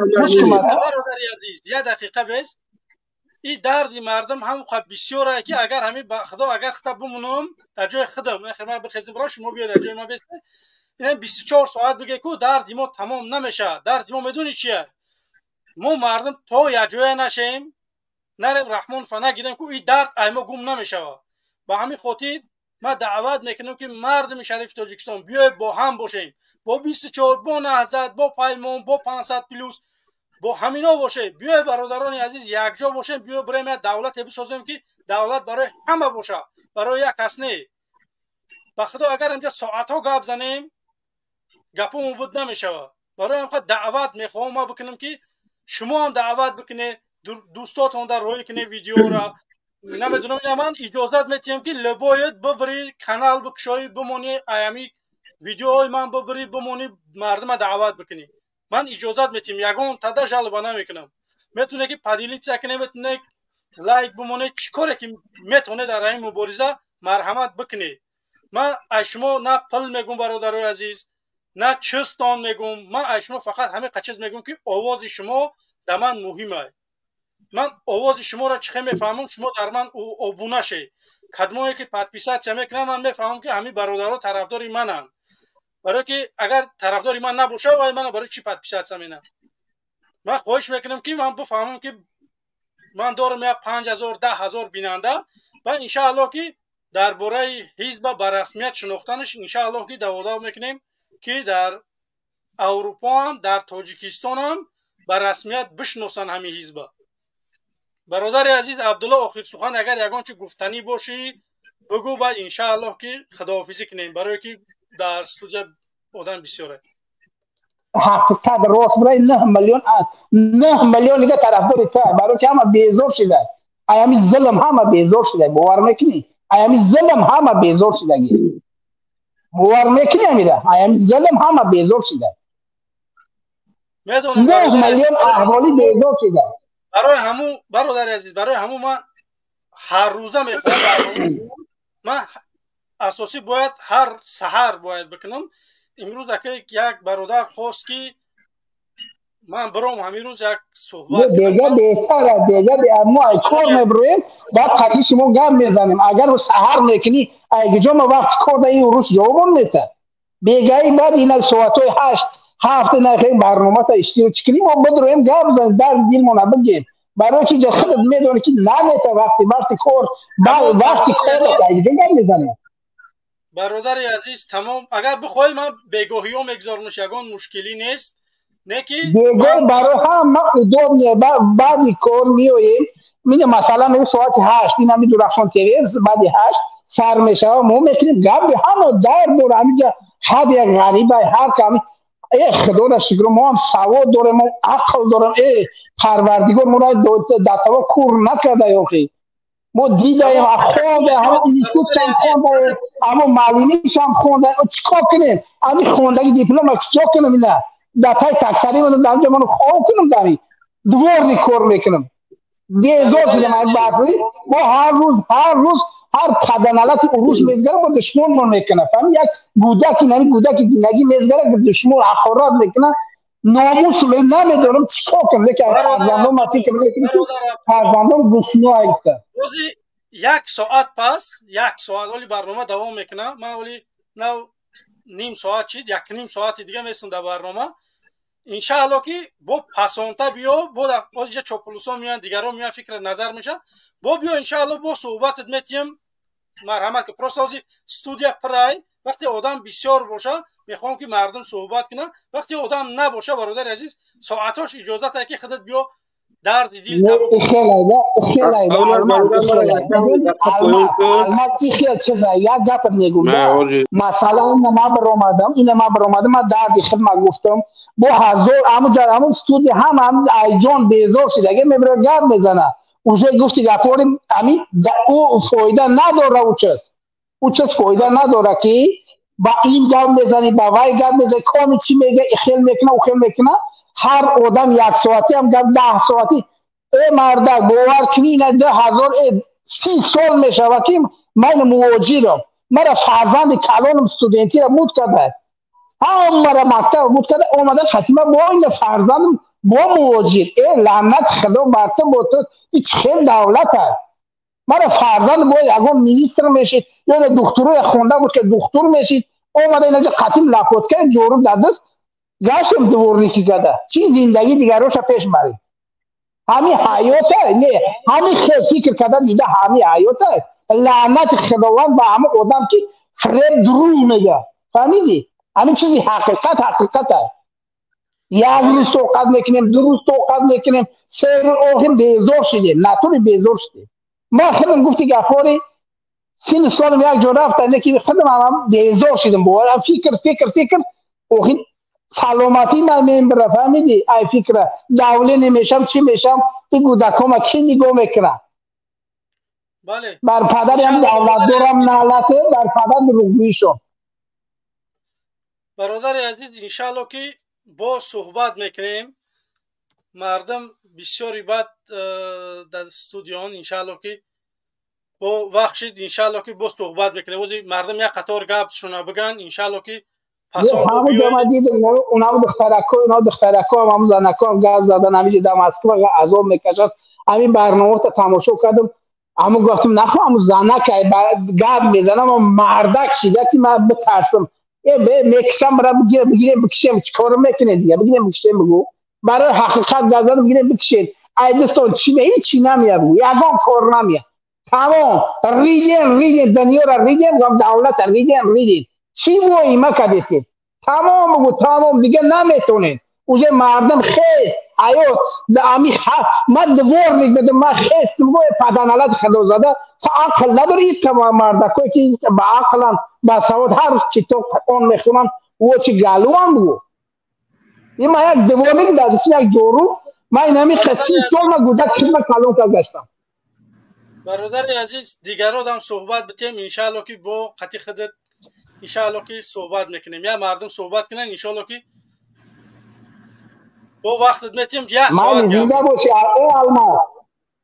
Speaker 1: عزیز یه دقیقه بس این دردی مردم هم بسیاره که اگر همین خدا اگر خطاب بمونم در جای خودم من بخیزم برای شما بیاد در جای ما بسته این 24 ساعت بگه که دردی ما تمام نمیشه دردی ما میدونی چیه ما مردم تا یه جای نشیم نریم رحمان فنا گیریم که این درد ایما گم نمیشه با همین خاطر ما دعوت میکنم که مردم شریف تاجیکستان بیای با هم باشیم با 24 با نهضت با پیمان با 500 پلوس با همینا باشه بیای برادران عزیز یک جا باشیم بیای بریم دولت بسازیم که دولت برای همه باشه برای یک کس نه به خدا اگر اینجا ساعت ها گپ زنیم گپمون بود نمیشه. برای همین دعوت میخوام ما بکنم که شما هم دعوت بکنه دوستاتون در روی کنه ویدیو را. نمیدونم من اجازت میتیم که لباید ببری کانال بکشایی بمونی ایامی ویدیوهای من ببری بمونی مردم دعوت بکنی. من اجازت میتیم یگان تدا جلب نمیکنم. میتونه که پدیلی چکنه میتونه لایک بمونه چیکاره که میتونه در این مبارزه مرحمت بکنه. من شما نه پل میگم برادرای عزیز نه چستان میگم. من شما فقط همه قچز میگم که آواز شما در من مهمه. من آواز شما را چخه میفهمم شما در من ابونه شی. کدمایی که پادپیسات چه میکنم من میفهمم که همین برادرها طرفدار منن. برای که اگر طرفدار من نباشه وای من برای چی پادپیسات سمینم. من خواهش میکنم که من بفهمم که من دارم یا 5000 10000 بیننده و ان شاء الله که درباره حزب به رسمیت شناختنش ان شاء الله که دعوا میکنیم که در اروپا هم در تاجیکستان هم به رسمیت بشناسن همین حزب. برادر عزیز عبدالله آخر سخن اگر یگان چه گفتنی باشی بگو بعد ان شاء الله که خداحافظی کنیم برای که در استودیو آدم بسیاره.
Speaker 5: حقیقت راست برای 9 میلیون دیگه طرفدار تا برای که همه بیزار شده. ایامی ظلم همه بیزار شده. باور میکنی؟ ایامی ظلم همه بیزار شده. باور میکنی امیره؟ ایامی ظلم همه بیزار شده. 9 میلیون اهالی بیزار شده.
Speaker 1: برای همون برادر عزیز برای همون من هر روزه میخوام من اساسی باید هر سحر باید بکنم. امروز که یک برادر خواست که من برام همین روز یک صحبت
Speaker 5: دیگه بهتره دیگه ما کار میبریم بعد خاطر شما گام میزنیم. اگر رو سحر میکنی اگه جمع وقت کار در این روز جواب میده دیگه بعد این ساعتای 8 نخیر برنامه تا اشتیو چکنی ما بدرویم گام بزنیم در دیل مونه بگیم برای که خودت میدونی که نمیته وقتی کار وقتی کار دیگه گام میزنیم.
Speaker 1: برادر عزیز تمام اگر بخوای من بگاهی هم اگزارمش یگان مشکلی نیست نه که
Speaker 5: بگاه برای هم ما ادوم بعدی کار میویم میگه مثلا میگه ساعت 8 اینا می درخشان تیوی بعدی 8 سر میشه ما میتونیم گپ همو در دور همینجا حد یک غریبه هر کمی ای خدا را شکر ما هم سواد داریم ما عقل داریم ای پروردگار ما را دتوا کور نکرده یاخی ما دیدیم خونده همه اینیتوت هم خونده همه معلومیش هم خونده چیکار کنیم همین خوندگی دیپلم چیکار کنیم اینا دتای تکسری منو دارم منو خواه کنم داری دوار کار میکنم بیزار شدم از بحثی ما هر روز هر قدنالت عروس میزگره با دشمن من میکنه فهم یک گودکی نمی گودکی دینگی میزگره که دشمن اخورات میکنه ناموس نمیدارم چیکار کنم لیکن فرزندم مطی که فرزندم دشمن ایسته
Speaker 1: روزی 1 ساعت پس 1 ساعت ولی برنامه دوام میکنه من ولی نو نیم ساعت چید 1.5 ساعت دیگه میستم در برنامه انشاءالله که با پسانتا بیا با اینجا چاپلوسا میان دیگران میان فکر نظر میشه با بیا انشاءالله با صحبتت میتیم مرحمت که پروسازی استودیو پرای وقتی آدم بسیار باشه میخوام که مردم صحبت کنن وقتی آدم نباشه برادر عزیز ساعتاش اجازه که خودت بیا درد دیل
Speaker 5: تبو خیلی مثلا این ما برآمدم من درد خدمت گفتم با هزار همون استودیو هم ایجان بیزار شده اگه میبره گپ میزنه اونجا گفتی گپاریم همین او فایده نداره او چیز فایده نداره که با این گپ میزنی با وای گپ میزنی کامی چی میگه خیلی میکنه او خیلی میکنه هر آدم 1 ساعتی هم گفت 10 ساعتی ای مرده باور کنی این 10,000 30 سال میشه که من مواجهم مرا فرزند کلانم استودنتی را بود کرده هم مرا مکتب بود کرده اومده خاتمه با این فرزندم با مواجه ای لعنت خدا برته با تو هیچ خیلی دولت هست مرا فرزند با یگان مینیستر میشید یا دکتر خونده بود که دکتر میشید اومده اینجا خاتم لپوت کرد جورم در دست گشتم دورنی که گده چی زندگی دیگر روش پیش بری همین حیاته نه همین خیلی که کده دیده همین حیاته لعنت خداوند با همه آدم که فریب دروغ میگه فهمیدی همین چیزی حقیقت هست یک روز توقف میکنیم 2 روز توقف میکنیم 3 روز آخر بیزار شدیم نتونی بیزار شدیم ما خیلی گفتی گفاری 30 سالم یک جا رفتم که خودم هم بیزار شدم باور فکر اوخی سلامتی من میبره فهمیدی ای فکر دوله نمیشم چی میشم این گودکام کی نگاه میکنه
Speaker 1: بله
Speaker 5: بر پدر هم
Speaker 1: انشالله
Speaker 5: دولت دارم نالته بر پدر روگیشو
Speaker 1: برادر عزیز انشالله که با صحبت میکنیم مردم بسیاری بعد در استودیوان انشالله که با وقت شد انشالله که با صحبت میکنیم ولی مردم یک قطار گپ شونه بگن انشالله که پسان با
Speaker 5: همه
Speaker 1: بیاید
Speaker 5: جمع دیدم اونا دخترکو هم زنکو هم گپ زدن همین دمسکو و عذاب میکشد همین برنامه تا تماشا کردم اما گفتم نخوام زنک گپ میزنم و مردک شده که من بترسم میکشم برای بگیریم بکشیم چیکار میکنه دیگه بگیریم بکشیم بگو برای حقیقت زدن بگیریم بکشیم ای دوستان چی نمیاد یگان کار نمیاد تمام ریدین دنیا را ریدین و دولت ریدین چی وای ما کدیسی تمام بگو تمام دیگه نمیتونین اوزه مردم خیست ایو امی من دوار نگده من خیست بگو پدنالت خدا زده تا عقل نداری که مردکوی که با عقلن با سواد هر چی تو اون میخونن و چی گلو هم بگو این ما یک دوار نگده یک جورو من این همی
Speaker 1: برادر
Speaker 5: خسی
Speaker 1: عزیز
Speaker 5: سال ما گوده خدمت کلون که گشتم
Speaker 1: برادر عزیز دیگر هم صحبت بتیم انشالله که با قطی خودت انشالله که صحبت میکنیم یا مردم صحبت کنن انشالله که با وقت میتیم یک ساعت
Speaker 5: مایلی
Speaker 1: گپ
Speaker 5: زنده
Speaker 1: زنیم
Speaker 5: باشی ای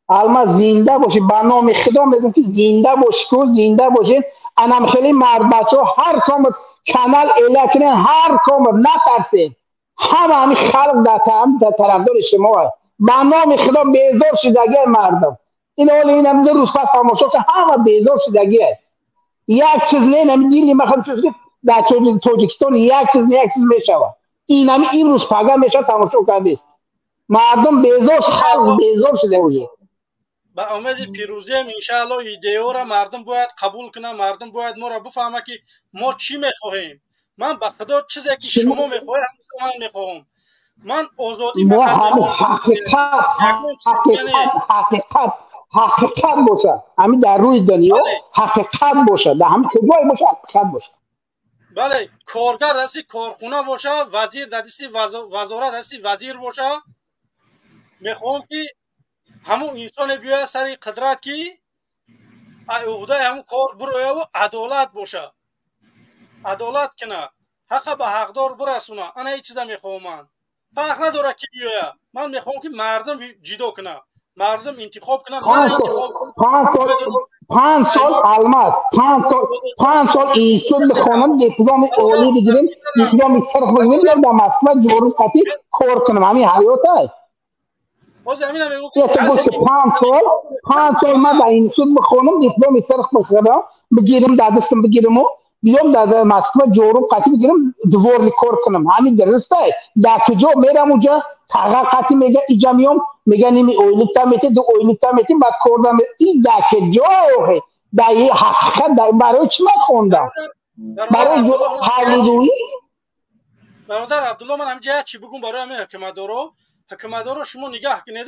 Speaker 5: alma زنده باشی برنامه خدا میگم که زنده باشی تو زنده باشی انم خیلی مرد بچه هر کام کانال اله کنین هر کام نترسین همه خلق در طرفدار شما هست برنامه خدا بیزار شدگی مردم این حال این هم روز پس تماشا که همه بیزار شدگی هست یک چیز نه دیدی مثلا چیزی که در تاجیکستان یک چیز میشود این هم این روز پگاه میشه تماشا کردید مردم بیزار خلق
Speaker 1: انشالله
Speaker 5: بیزار شده بوده
Speaker 1: با امید پیروزی هم انشالله ایده را مردم باید قبول کنه مردم باید ما را بفهمه که ما چی میخواهیم من به خدا چیزی که شما میخواهید همون من میخواهم من آزادی
Speaker 5: ما
Speaker 1: فقط
Speaker 5: هم
Speaker 1: میخواهم یگان چیز دیگه نه
Speaker 5: حقیقت باشه همین در روی دنیا
Speaker 1: بله
Speaker 5: حقیقت باشه در همین کجای باشه حقیقت باشه
Speaker 1: بله کارگر دستی کارخونه باشه وزیر دستی وزارت دستی وزیر باشه میخوام که همون انسان بیاید سر قدرت که عهده همون کار بروه و عدالت باشه عدالت کنه حق به حقدار برسونه انا هیچ چیزا میخوام من فرق نداره کی بیاید من میخوام که مردم جدا کنه مردم انتخاب کنه من
Speaker 5: پنج سال
Speaker 1: انتخاب کنه
Speaker 5: پنج سال
Speaker 1: بدون
Speaker 5: پنج سال
Speaker 1: ایمان
Speaker 5: الماس پنج سال اینستitut بخوانم دیپلم عالی بگیریم دیپلم صرف بگیریم بیام در مسکو جورو کتی کار کنم همین حیات هست
Speaker 1: باز همین میگم که
Speaker 5: یه تو گوش
Speaker 1: کسی
Speaker 5: که
Speaker 1: که
Speaker 5: پنج سال من در اینستitut بخوانم دیپلم صرف بخوانم بگیریم در دستم بگیرم و بیام در مسکو جورو کتی بگیرم دوار کار کنم همین درسته در کجا میرم اونجا تاقا کتی میگه اینجا میام میگه نیمی اویلیتا میتی دو اویلیتا میتی بعد کردم این در کجا اوه در یه حقیقت در برای چی من خوندم
Speaker 1: برادر
Speaker 5: برای
Speaker 1: عبدالله من
Speaker 5: حالی روی
Speaker 1: برادر عبدالله من همجا چی بگم برای همه حکمدارو شما نگاه کنید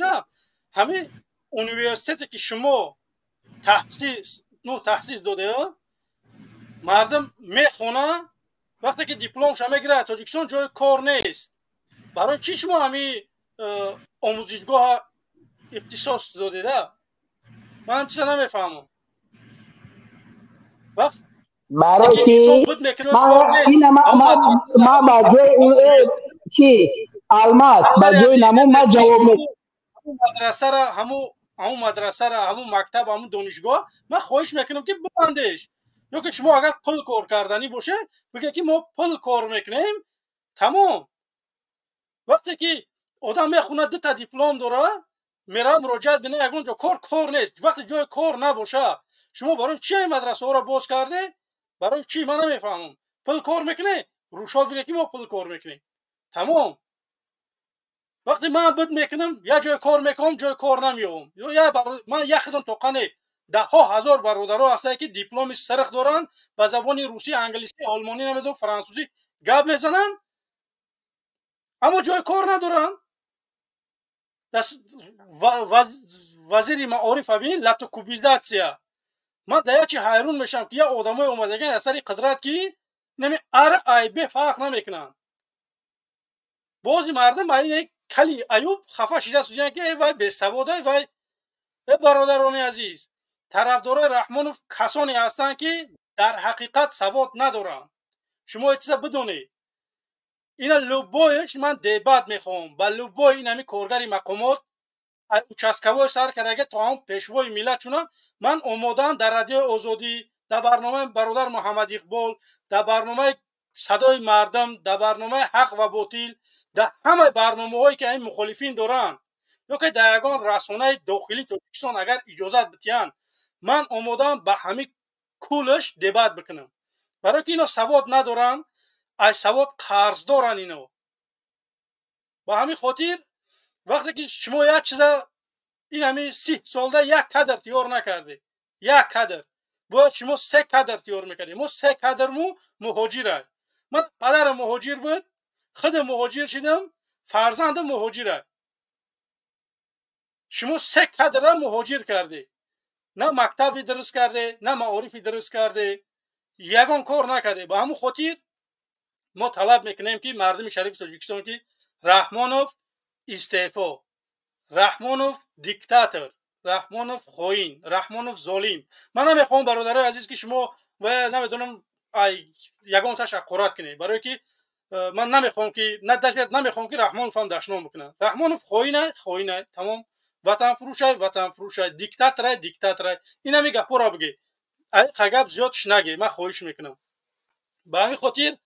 Speaker 1: همه انیورسیتی که شما تحسیس داده مردم میخونه وقتی که دیپلم شما میگیره تاجیکستان جای کار نیست برای چی شما همین آموزشگاه اختصاص دادید من هم چیزا نمیفهمم وقتی
Speaker 5: برای
Speaker 1: که انسان
Speaker 5: که
Speaker 1: بود میکنه
Speaker 5: من
Speaker 1: کار نیست
Speaker 5: این
Speaker 1: همون مدرسه
Speaker 5: ما
Speaker 1: همون
Speaker 5: با جای اون
Speaker 1: انیورسیته
Speaker 5: کی الماس با
Speaker 1: برادر
Speaker 5: جای
Speaker 1: عزیز
Speaker 5: نمو ما
Speaker 1: که
Speaker 5: جواب می
Speaker 1: همون مدرسه را همون مکتب همون دانشگاه من خواهش میکنم که ببندش یا که شما اگر پل کار کردنی باشه بگه که ما پل کار میکنیم تمام وقتی که آدم میخونه دو تا دیپلم داره میره مراجعت بینه یگان جا کار نیست وقتی جای کار نباشه شما برای چی این مدرسه ها را باز کرده برای چی من نمیفهمم پل کار میکنه روشاد بگه که ما پل کار میکنیم تمام وقتی من بد میکنم یا جای کار میکنم جای کار نمیام من یک خدم توقنه ده ها هزار برادرها هستن که دیپلم سرخ دارن به زبان روسی انگلیسی آلمانی نمیدونم فرانسوزی گپ میزنن اما جای کار ندارن وزیر معارف ببین لاتوکوبیزاسیا من دیگه چی حیرون میشم که یا آدمای اومدگن اثر قدرت که نمی ای به فرق نمیکنن. بعضی مردم با این کلی ایوب خفه شده سودن که ای وای بی سواده وای. برادران عزیز، طرفدارای رحمانوف کسانی هستند که در حقیقت سواد ندارن. شما چیزا بدونید. اینا لوبویش من دیبات میخوام با لوبوی این همی کارگری مقامات участковой سر کرده تا هم پیشوای ملت چونه من اومدن در رادیو آزادی، در برنامه برادر محمد اقبال، در برنامه صدای مردم، در برنامه حق و باطل، در همه برنامه هایی که این مخالفین دارن یا که در یگان رسانه داخلی تاجیکستان اگر اجازت بتیان من اومدم به همین کولش دیبات بکنم. برای که اینا سواد ندارن، از سواد قرض دارن اینا. با همین خاطر وقتی که شما یک چیز این همین 30 ساله یک کادر تیار نکرده، یک کادر باید شما 3 کادر تیار میکردیم. ما 3 کادر مهاجره. من پدر مهاجر بود، خود مهاجر شدم، فرزند مهاجره. شما 3 کادر مهاجر کرده، نه مکتبی درست کرده، نه معارفی درست کرده، یگان کار نکرده. با همون خاطر ما طلب میکنیم که مردم شریف تاجیکستان که رحمانوف استعفا، رحمانوف دیکتاتور، رحمانوف خائن، رحمانوف ظالم. من نمیخوام برادرای عزیز که شما و نمیدونم یگان تشکرات کنید، برای که من نمیخوام که نمیخوام که رحمانوف هم دشنام بکنه. رحمانوف خائن تمام، وطن فروش دیکتاتور. اینا میگه پورا بگی ای قگب زیادش نگی، من خواهش میکنم. به همین خاطر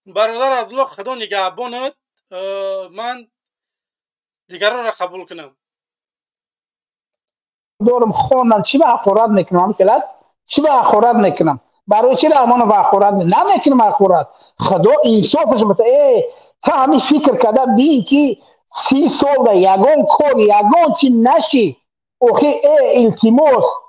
Speaker 1: برادر عبدالله خدا نگهبانت، من دیگران را قبول کنم.
Speaker 5: دورم خوندم چی به اخورات نکنم کلاس چی به اخورات نکنم برای چی رحمان به اخورات نمیکنم اخورات خدا انصافش بده. ای تا همین فکر کرده بی که 30 سال یگان کار یگان چی نشی اوخی ای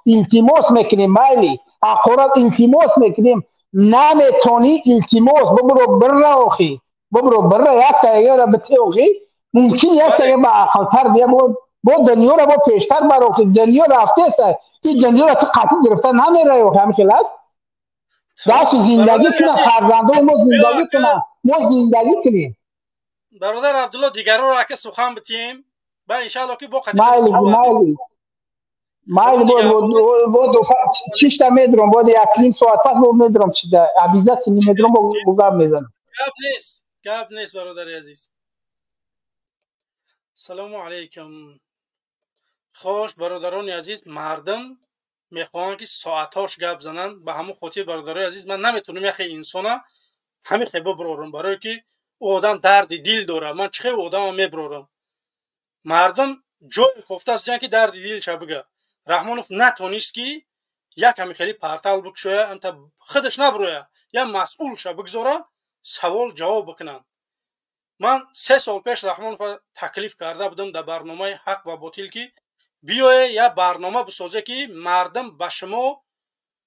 Speaker 5: التماس میکنیم مایلی اخورات التماس میکنیم نمیتونی التماس ببرو بره اوخی ببرو بره یک تا یه بته اوخی ممکن یک تا یه با اقلتر بیا با دنیا را با پیشتر برو که دنیا رفته است این دنیا را تو قطعی گرفته نمیره و همین کلاس داشت زندگی کنه فرزنده ما زندگی کنه ما زندگی کنیم.
Speaker 1: برادر عبدالله دیگران را که سخن بتیم با انشاءالله که با قطعی
Speaker 5: مایلی بود 6 تا میدرم بود یکلیم ساعت پس بود میدرم چیده عبیزت میدرم با گم میزنم.
Speaker 1: گب نیست برادر عزیز. سلام علیکم. خوش برادران عزیز، مردم میخوان که ساعتاش گپ زنن. به همون خاطر برادرای عزیز من نمیتونم یخی انسان همین خیبه برارم، برای که او آدم درد دل داره. من چه آدم میبرارم؟ مردم جای گفته است جن که درد دل شه بگه. رحمانوف نتونست که یک همین خیلی پرتال بکشه انت خودش نبروه یا مسئول شه بگذاره سوال جواب بکنن. من 3 سال پیش رحمانوف تکلیف کرده بودم در برنامه حق و باطل که بیایه یا برنامه بسازه که مردم به شما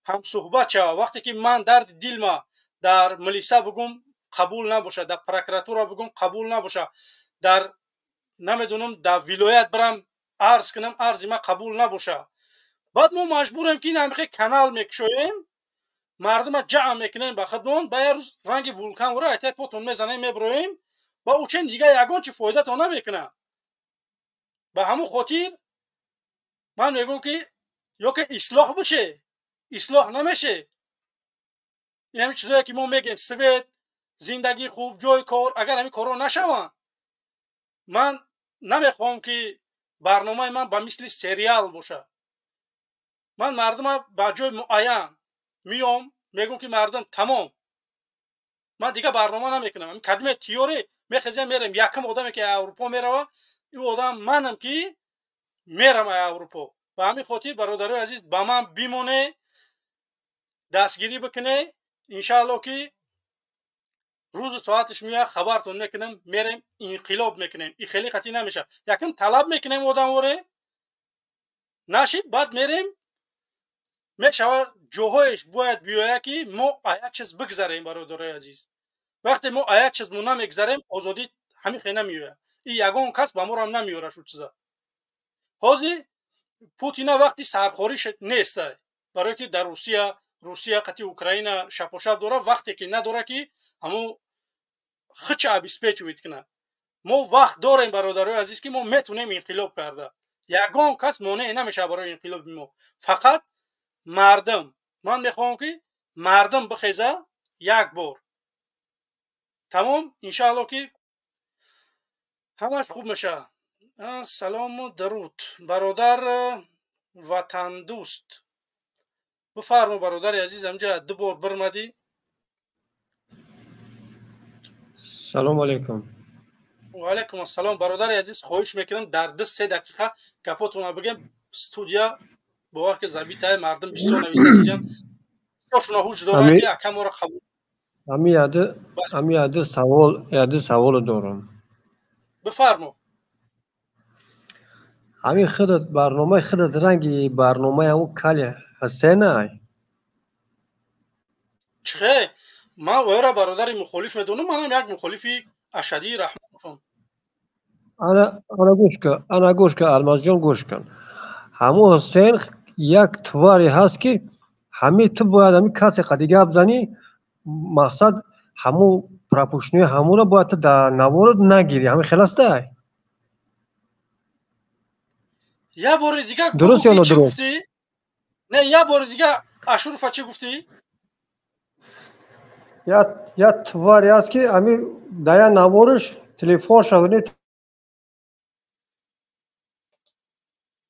Speaker 1: هم صحبت شه. وقتی که من درد دل ما در ملیسا بگم قبول نباشه، در پروکراتورا بگم قبول نباشه، در نمیدونم در ولایت برم عرض کنم عرض ما قبول نباشه، بعد ما مجبوریم که این همیخه کانال میکشویم مردم جمع میکنیم به خودمون با یه روز رنگ ولکان و را ایتای پوتون میزنیم میبرویم با اوچین دیگه یگان چی فایده تا نمیکنه. به همون خاطر من میگم که یا که اصلاح بشه، اصلاح نمیشه. این همین چیزایی که ما میگیم سویت زندگی خوب جای کار، اگر همین کارو نشوان من نمیخوام که برنامه من با مثل سریال باشه. من مردم با جای معین میام میگم که مردم تمام من دیگه برنامه نمیکنم. این کدمه تیوری میخزم میرم یکم آدمی که اروپا میره این آدم منم که میرم اروپا. و همین خاطر برادرای عزیز با من بیمونه دستگیری بکنه انشاءالله که روز ساعتش میاد خبرتون میکنم میرم انقلاب میکنیم. این خیلی قطعی نمیشه. یکم طلب میکنیم آدم وره نشید بعد میریم میشوه جوهایش باید بیاید که ما یک چیز بگذاریم برادرای عزیز. وقتی ما یک چیز مو نمیگذاریم آزادی همین خیلی نمیوه. این یگان کس با ما رو هم نمیوره شد چیزا. حاضی پوتینا وقتی سرخوریش نیسته برای که در روسیه قطعی اوکراین شپوشپ داره وقتی که نداره که همون خچ ابیسپیچ وید کنه. ما وقت داریم برادرای عزیز که ما میتونیم انقلاب کرده. یگان کس مانع نمیشه برای انقلاب ما. فقط مردم. من میخوام که مردم بخیزه یک بار. تمام انشاءالله که همش خوب میشه. سلام و درود برادر وطن دوست. بفرما برادر عزیز امجا دو بار برمدی.
Speaker 7: سلام علیکم.
Speaker 1: و علیکم السلام برادر عزیز. خواهش میکنم در 2-3 دقیقه گپاتون بگم. استودیا باور که زبیت های مردم بسیار نویسه استودیان شما هوش داره که اکم را قبول.
Speaker 7: امی یاد سوال دارم.
Speaker 1: بفرما.
Speaker 7: امی خودت برنامه خودت رنگی برنامه اون کلی حسین ای.
Speaker 1: چه؟ من او را برادر مخالف میدونم. منم یک مخالفی اشدی رحمتم.
Speaker 7: انا گوش کن الماس جان گوش کن. همون حسین یک تواری هست که همین تو باید همین کسی قدیگه بزنی مقصد همون پراپوشنی همون را باید در نوارد نگیری. همین خلاص ده.
Speaker 1: یه بار دیگه
Speaker 7: درست یا
Speaker 1: چی
Speaker 7: درست؟
Speaker 1: گفتی؟ نه یه بار دیگه اشرف چی گفتی؟
Speaker 7: یا تواری هست که همین در نوارش تلفن شدنی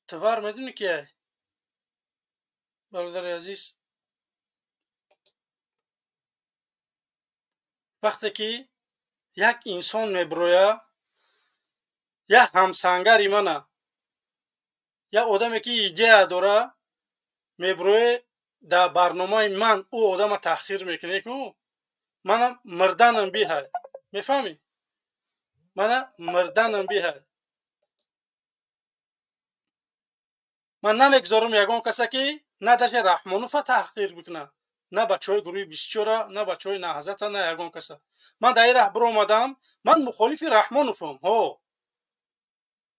Speaker 1: توار میدونی که برادر عزیز وقتی که یک انسان میبرویه یا همسنگری منه یا آدمی که ایده داره میبروی در برنامه من او آدم تحقیر میکنه که منم مردنم بیه. میفهمی؟ منم مردنم بیه. من نمیگذارم یگان کسی که نه در رحمانوف تحقیر بکنه نه بچه های گروه 24 نه بچه های نهضت نه یگان کسی. من در این راه برو آمدم. من مخالف رحمانوفم ها.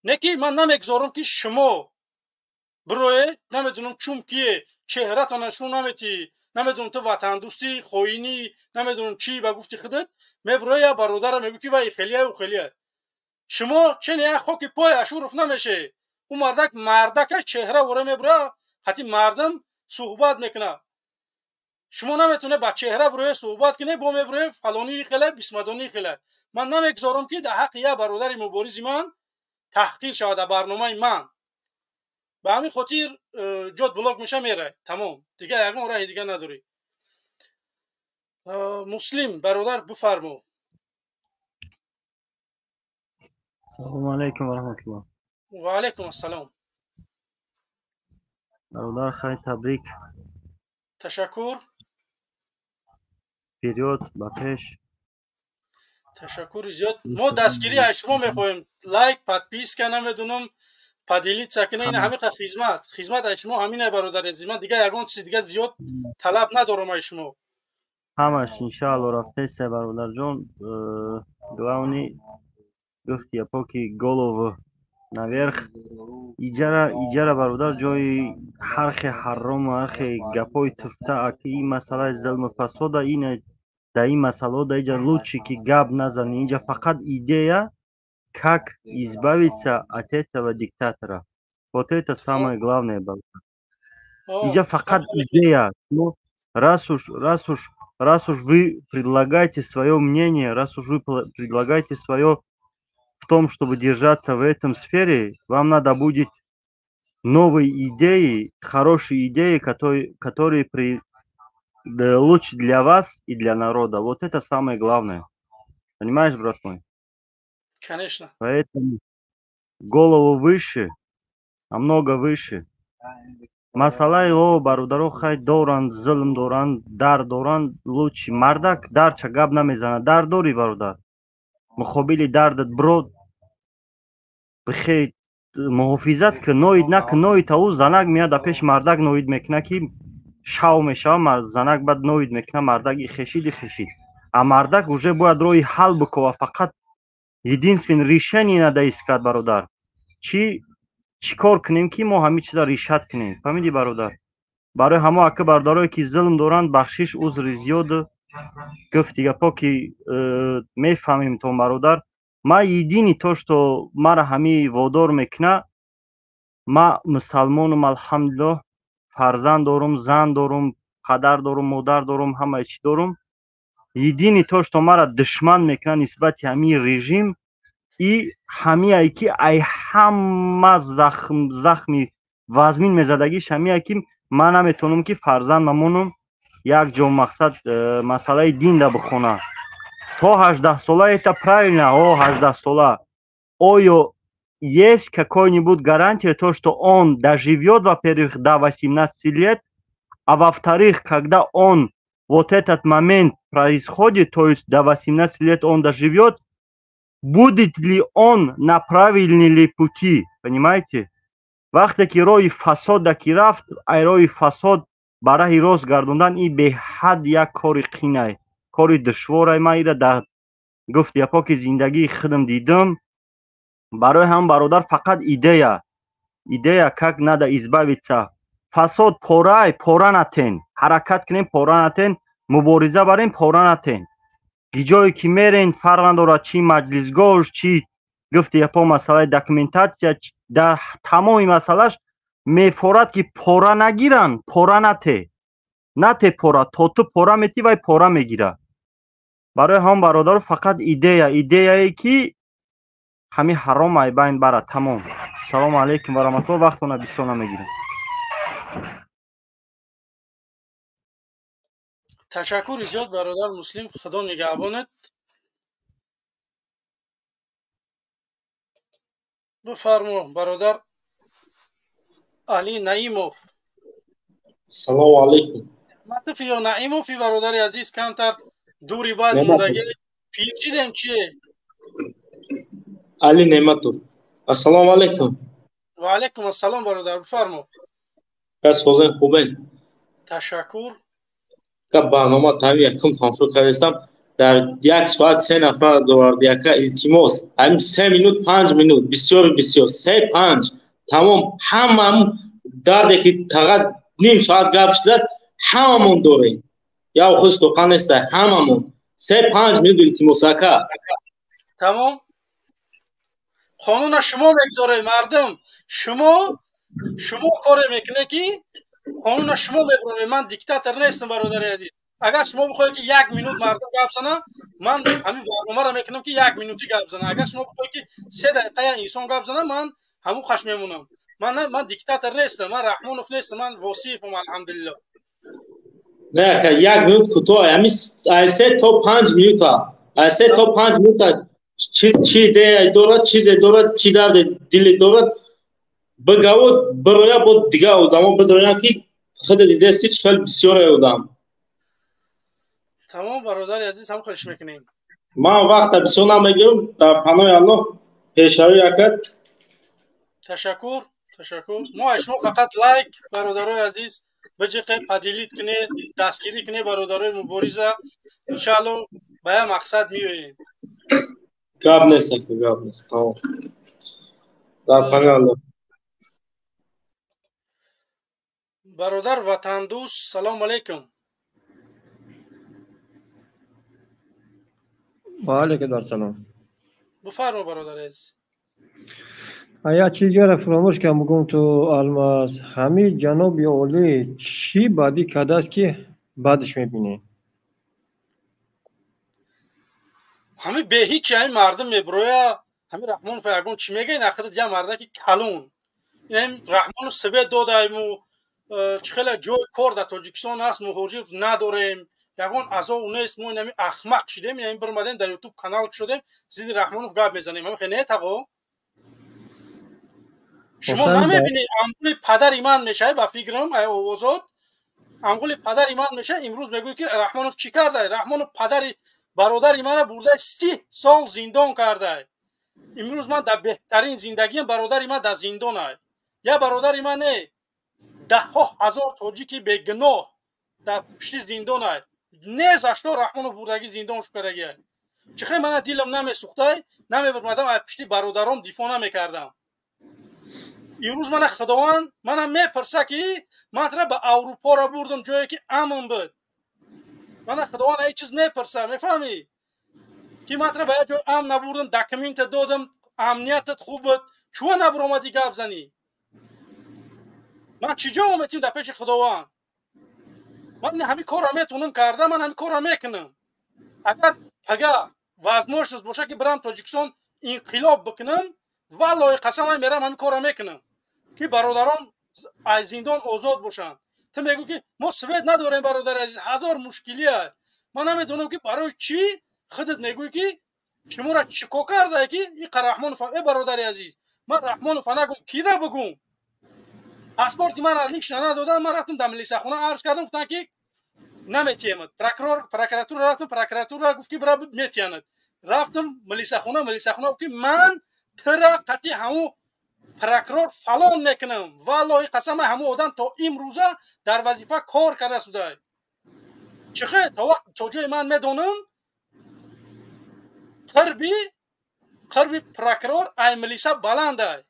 Speaker 1: نه که من نمیگذارم که شما بروی نمیدونم چوم کیه چهره تا نشون نمیتی نمیدونم تو وطن دوستی خوینی نمیدونم چی با گفتی خودت میبروی برادر میگو که وای خیلیه و خیلیه. شما چنین یک خاک پای اشرف نمیشه. اون مردک چهره وره میبره حتی مردم صحبت میکنه. شما نمیتونه با چهره بروی صحبت کنه با میبره فلانی خیله بسمدانی خیله. من نمیگذارم که در حق یه برادر مبارز من تحقیر شود در برنامه من. به همین خاطر جد بلاک میشه میره. تمام دیگه یکم راه دیگه نداری. مسلم برادر بفرمو.
Speaker 8: سلام علیکم و رحمت الله.
Speaker 1: و علیکم السلام.
Speaker 8: برادر خیلی تبریک.
Speaker 1: تشکر.
Speaker 8: پیریود با پیش.
Speaker 1: تشکر زیاد. ما دستگیری از شما میخوایم. لایک پادپیس که نمیدونم پادیلیت سکنه این همه خدمت از شما همینه برادر عزیز. من دیگه یگان چیز دیگه زیاد طلب ندارم از شما.
Speaker 8: همش انشاءالله رفته است برادر جان. دوانی گفتی پاکی گلو наверх иҷара бародар ҷои ҳархе ҳаррому ҳархе гапҳои туфта ки ин масъалаи зулму фасода ина да ин масъалаҳо да инҷа лучше ки гап назани инҷа фақат идея как избавиться от этого диктатора. Вот это самое главное бародар. Инҷа фақат идея. Раз уж вы предлагаете свое мнение, раз уж вы предлагаете свое в том, чтобы держаться в этом сфере, вам надо будет новые идеи, хорошие идеи, которые лучше для вас и для народа. Вот это самое главное. Понимаешь, брат мой?
Speaker 1: Конечно.
Speaker 8: Поэтому голову выше, намного выше. Масалай о бародаро хай доран, зулм доран, дар доран, лучше. Мардак дар чагаб намезана. Дар дори бародар. مقابل دردت برو بخیر محافظت که نوید نک نوید تا او زنک میاد پیش مردک نوید میکنه که شاو میشه زنک بعد نوید میکنه مردک خشید а мардак уже باید روی حل بکنه فقط единственное решение надо искать برادر چی کار کنیم که ما همه چیزا ریشت کنیم فهمیدی برادر барои ҳамо ака бардорое ки зулм доранд бахшиш узри зиёд гуфти гапо ки мефаҳмем то бародар. ма едини то што мара ҳами водор мекуна, ма мусалмонам алҳамдулиллоҳ, фарзанд дорум, зан дорум, падар дорум, модар дорум, ҳамаи чӣ дорум. едини то што мара душман мекуна нисбати ҳамин режим и ҳамие ки ай ҳама захми вазмин мезадагиш ҳамие ки ман наметонам ки фарзанд мамонам як ҷо мақсад масъалаи дин да бихона. То 18 сола это правильно, 18 сола. Оё есть какой-нибудь гарантия то, что он доживет, во-первых, до 18 лет, а во-вторых, когда он вот этот момент происходит, то есть до 18 лет он доживет, будет ли он на правильной ли пути, понимаете? Вақте ки рои фасод даки рафт, ай рои фасод бараи рост гардондан и беҳад як кори қинай, кори душворай. ман ира дар гуфти япо ки зиндагии худам дидам. барои ҳам бародар фақат идея как надо избавиться. Фасод пора натен, ҳаракат кунем, пора натен, мубориза барем, пора натен. Гиҷое ки мерен фарқ надорад чи маҷлисгоҳ, чи гуфти япо масъалаи документатсия, дар тамоми масъалаш мефорад ки пора нагиранд, пора нате пора, то ту пора метӣ вай пора мегира. барои ҳам бародаро фақат идеяе ки ҳами ҳаром ай байн бара тамом. салому алайкум ва раҳматуллоҳ. вақтона бисёр намегирам.
Speaker 1: ташаккури зиёд бародар Муслим, худо нигаҳбонед. бифармо бародар Али Наимов.
Speaker 9: Салому алейкум.
Speaker 1: Матуфи ё Наимофи бародари азиз, камтар дури баъд мондаги пирчидем чие?
Speaker 9: Али Неъматов. Ассалому алейкум.
Speaker 1: Ва алейкум ассалом бародар, бифармо.
Speaker 9: Кас ҳозин хубен?
Speaker 1: Ташаккур.
Speaker 9: Ка барнома тами якум тамошо кардам. Дар 1 соат 3 нафар дорад яка илтимос. Ҳамин 3 минут 5 минут бисёр 3-5 тамом ҳамам дарде ки тағат ним соат гап шуд ҳамамон дорем. Я худ тоқан нест ҳамамон 3-5 минут илтимос ака.
Speaker 1: Тамом. қонуна шумо мегзоред мардум. Шумо коре мекунед ки қонуна шумо мебаред. Ман диктатор нестам бародари азиз. Агар шумо бихоед ки 1 минут мардум гап зана, ман ҳамин барномаро мекунам ки 1 минути гап зана. Агар шумо бихоед ки 3 дақиқа инсон гап зана, ман ҳамун хаш мемонам. Ман диктатор нестам, ман Раҳмонов нестам, ман Восифам алҳамдулиллоҳ.
Speaker 9: Не ака 1 минут кӯтоҳ, ҳамин 3 то 5 минута. 3 то 5 минута чи идея дорад, чизе дорад, чи дарди дили дорад. Бигавод бироя бо дига одамо бидоям ки худ дидасти чи хел бисёре одам.
Speaker 1: Тамом бародари азиз, ҳам хӯш мекунем.
Speaker 9: Ман вақта бисёр намегирам, дар паноҳи Аллоҳ пешравӣ акад.
Speaker 1: Ташаккур. Мо шумо фақат лайк бародарои азиз биҷиқе падилит кунед, дастгирӣ кунед бародарои мубориза. Иншааллоҳ ба як мақсад меоем.
Speaker 9: Гап нест ака, гап нест. Тамом. Дар паноҳи Аллоҳ.
Speaker 1: бародар ватандӯст, салому алайкум.
Speaker 7: ва алайкум ассалом.
Speaker 1: бифармо бародари азиз.
Speaker 7: Я чизеро фаромӯш кардам бигӯм ту Алмаз, ҳамин ҷаноби олӣ чӣ бадӣ кардааст ки бадш мебинӣ?
Speaker 1: ҳамин беҳичи ҳамин мардум мебироя, ҳамин Раҳмонов ягон чӣ мега ин ақида ҷа мардаки калон. ин Раҳмонов совет додаиму чӣ хеле ҷои кор дар Тоҷикистон аст, муҳоҷир надорем. Ягон азов нест, мо ин ахмақ шудем, ин бирмадем дар YouTube канал шудем, зидди Раҳмонов гап мезанем. ҳамин хеле не таго. шумо намебинед анғули падари ман мешавад ба фикрам ай овозот. анғули падари ман мешавад, имрӯз мегӯяд ки Раҳмонов чӣ карда? Раҳмонов падари бародари мана бурда 30 сол зиндон карда. имрӯз ман дар беҳтарин зиндагиам, бародари ман дар зиндон аст. я бародари ман не, даҳҳо ҳазор тоҷики бегуноҳ дар пишти зиндон аст. не за што Раҳмонов бурдаги зиндон шукадаги аст. чӣ хеле мана дилам намесӯхта, намебурмадам аз пишти бародаром дифоъ намекардам. امروز من خداوند منم میپرسه که من ترا به اروپا را بردم جایی که امن بود. من خداوند این چیز میپرسه، میفهمی که من ترا به جای امن نبردم، داکومنت دادم، امنیتت خوب بود، چون نبرامدی گپ زنی؟ من چجا اومدیم در پیش خداوند؟ من همین کار را میتونم کردم، من همین کار را میکنم. اگر وزموش باشه که برم تاجیکستان انقلاب بکنم، والله قسم میرم همین کار را میکنم که برادران از زندان آزاد باشن. تو میگو که ما سوید نداریم برادر عزیز، هزار مشکلیه. من نمیدونم که برای چی خودت میگوی که شما را چیکار کرده که این رحمان ای برادر عزیز، من رحمان فنگم کی را بگم؟ پاسپورت که من لیکش ندادم، من رفتم در ملیسه خونه عرض کردم، گفتن که نمیتیمد. پروکراتور رفتم، پروکراتور را گفت که برای میتیاند. رفتم ملیسه خونه گفت که من ترا قطعی همو پروکرور فلان نکنم. والله قسم همو آدم تا امروزه در وظیفه کار کرده شده. چخه تا وقت تا جای من میدونم قربی پروکرور ای ملیسه بلنده.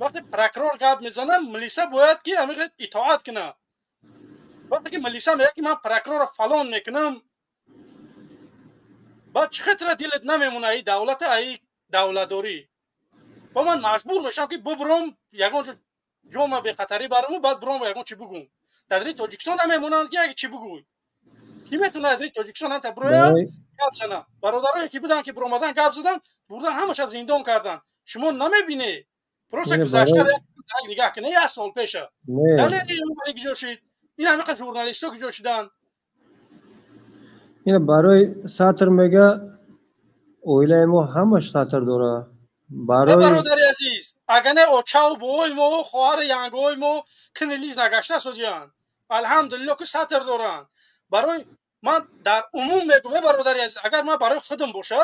Speaker 1: وقتی پروکرور گپ میزنه ملیسه باید که همین اطاعت کنه. وقتی که ملیسه میگه که من پروکرور فلان میکنم، بعد چه خطر دلت نمیمونه ای دولت ای دولتداری؟ با من مجبور میشم که ببرم یگان جوم به خطری برام، بعد برام یگان چی بگم؟ در تاجیکستان نمیمونن که چی بگوی؟ کی میتونه در تاجیکستان انت برای گپ زنه؟ برادرایی که بودن که برآمدن گپ زدن، بردن همش از زندان کردن. شما نمیبینی؟ پروسه گذشته را نگاه کنی، یه سال پیشه دلیلی اومدی که جوشید این همه ژورنالیستا که جوشیدن.
Speaker 7: این برای ساتر میگه اویلای ما همش ساتر داره. برای
Speaker 1: برادر عزیز اگه اوچاو بوی مو خواهر ینگوی مو کنلیج نگشته سودیان الحمدلله که ساتر دارن. برای من در عموم میگم برادر عزیز، اگر من برای خودم باشه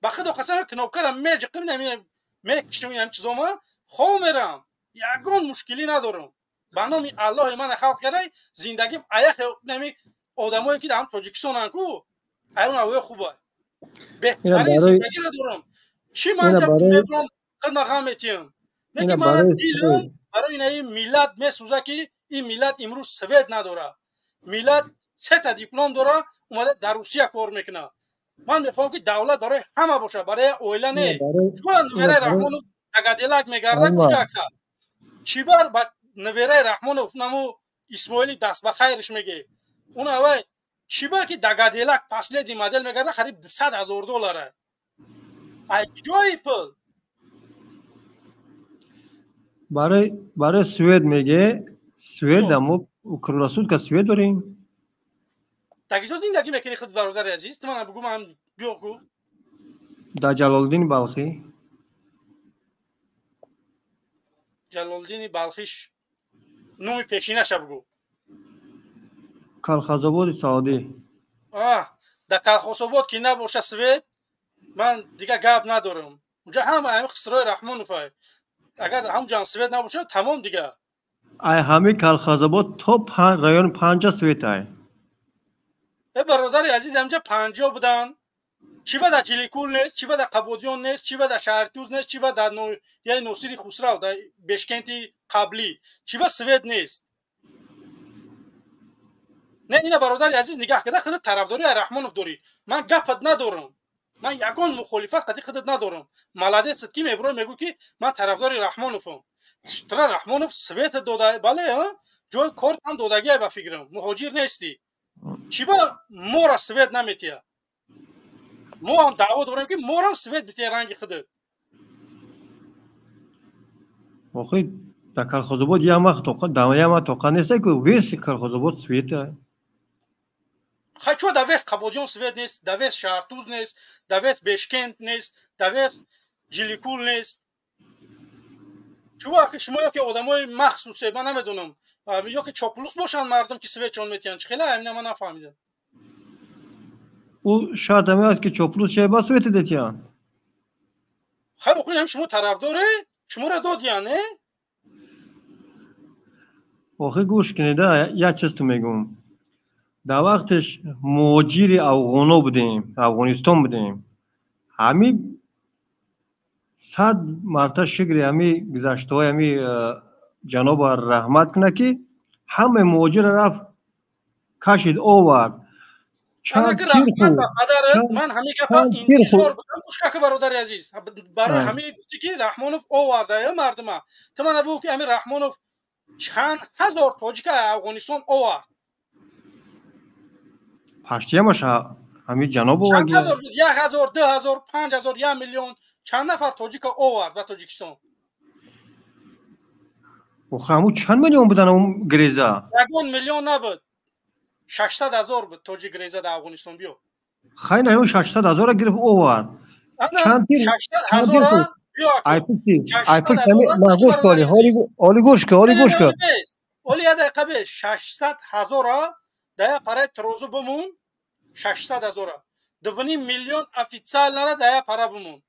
Speaker 1: با خدا قسم کنوکرم میجقم میکشم این چیزا خو میرم، یگان مشکلی ندارم. به نام الله من خلق کرده زندگیم ایخ نمی آدمایی که در تاجیکستان کو اون اوه خوبه بهترین زندگی ندارم. چی من جب میبرم خدمت میتیم نگه من دیلم برای این ملت میسوزه که این ملت امروز سوید نداره. ملت 3 تا دیپلم داره، اومده در روسیه کار میکنه. من میخوام که دولت برای همه باشه، برای اویله نه. چون نویره رحمانو اگدیلک میگرده کشکه چی بر با نویره رحمانو نمو اسماعیلی دست بخیرش میگه اون اوه چی بر که دگدیلک پسله دی مدل میگرده خریب $100,000 ای جای پل.
Speaker 7: برای سوید میگه سوید همو کرولاسود که سوید داریم
Speaker 1: تاکیجا زندگی میکنی خود برادر عزیز؟ تو من بگو من بیاکو
Speaker 7: در جلالدین بلخی.
Speaker 1: جلالدین بلخیش نومی پیشینش بگو.
Speaker 7: کالخازآباد سعودی.
Speaker 1: در کالخازآباد که نباشه سوید من دیگه گپ ندارم. اونجا همه خسرای رحمانوفه. اگر همونجا هم سوید نباشه تمام دیگه.
Speaker 7: همه کالخازآباد تا رایون 50 سوید های.
Speaker 1: برادر عزیز همجا 50 بودن. چی با در جلیکول نیست، چی با در قبودیون نیست، چی با در شهرتوز نیست، چی با در یعنی نوسیری خسرو در بشکنتی قبلی، چی با سوید نیست. نه اینا برادر عزیز نگاه کده خودت طرفداری رحمانوف داری. من گپت ندارم. من یگان مخالفت قطعی خودت ندارم. ملاده صدقی میبرای میگو که من طرفدار رحمانوفم. ترا رحمانوف سوید داده بله ها جای کارت هم دادگی با فکرم مهاجر نیستی. چی با ما را سوید نمیتیه؟ ما هم دعوا داریم که ما هم سوید بتیه رنگ خودت.
Speaker 7: آخه در کالخازآباد یه ما توقع نیسته که ویست کالخازآباد سویده.
Speaker 1: خیلی چون در ویست قبودیون سوید نیست، در ویست شهرتوز نیست، در ویست بشکنت نیست، در ویست جلیکول نیست. چون شما یا که آدم های مخصوصه من نمیدونم یا که چاپلوس باشن مردم که سوید چون میتین خیلی همینه من نفهمیدم.
Speaker 7: او شرط همه هست که چاپلوس شه با سوید دیتیان.
Speaker 1: خیلی خوبی هم شما طرف داره شما را دادیان نه؟
Speaker 7: آخه گوش کنیده یک چیز تو میگم. در وقتش مهاجر افغانا بودیم، افغانستان بودیم. همین 100 مرتبه شکر همین گذشته های همین جناب رحمت کنه که همه مهاجر رفت کشید آورد
Speaker 1: انا
Speaker 7: چند
Speaker 1: که
Speaker 7: تیر
Speaker 1: رحمت
Speaker 7: خود
Speaker 1: به پدرت من همین گپا انتظار بودم گوش که برادر عزیز برای همین گفتی که رحمانوف آورده یا مردمه تو من بگو که همین رحمانوف چند هزار تاجیک افغانستان آورد
Speaker 7: پشتیه باشه همین جناب
Speaker 1: چند
Speaker 7: آورد
Speaker 1: هزار بود 1000 2000 5000 1 میلیون چند نفر تاجیک آورد به تاجیکستان
Speaker 7: و همون چند میلیون بودن اون گریزه
Speaker 1: 1 میلیون نبود 600,000 بود تاجیک گریزه در افغانستان بیو
Speaker 7: خیلی همون 600,000 گرفت آورد
Speaker 1: انا
Speaker 7: چند تیر
Speaker 1: 600,000 بیو
Speaker 7: ایپک نگوش کاری حالی گوش که
Speaker 1: اولی یه دقیقه به 600,000 ده پره تروزو بمون 600,000 2 میلیون افیتسال نره ده پره بمون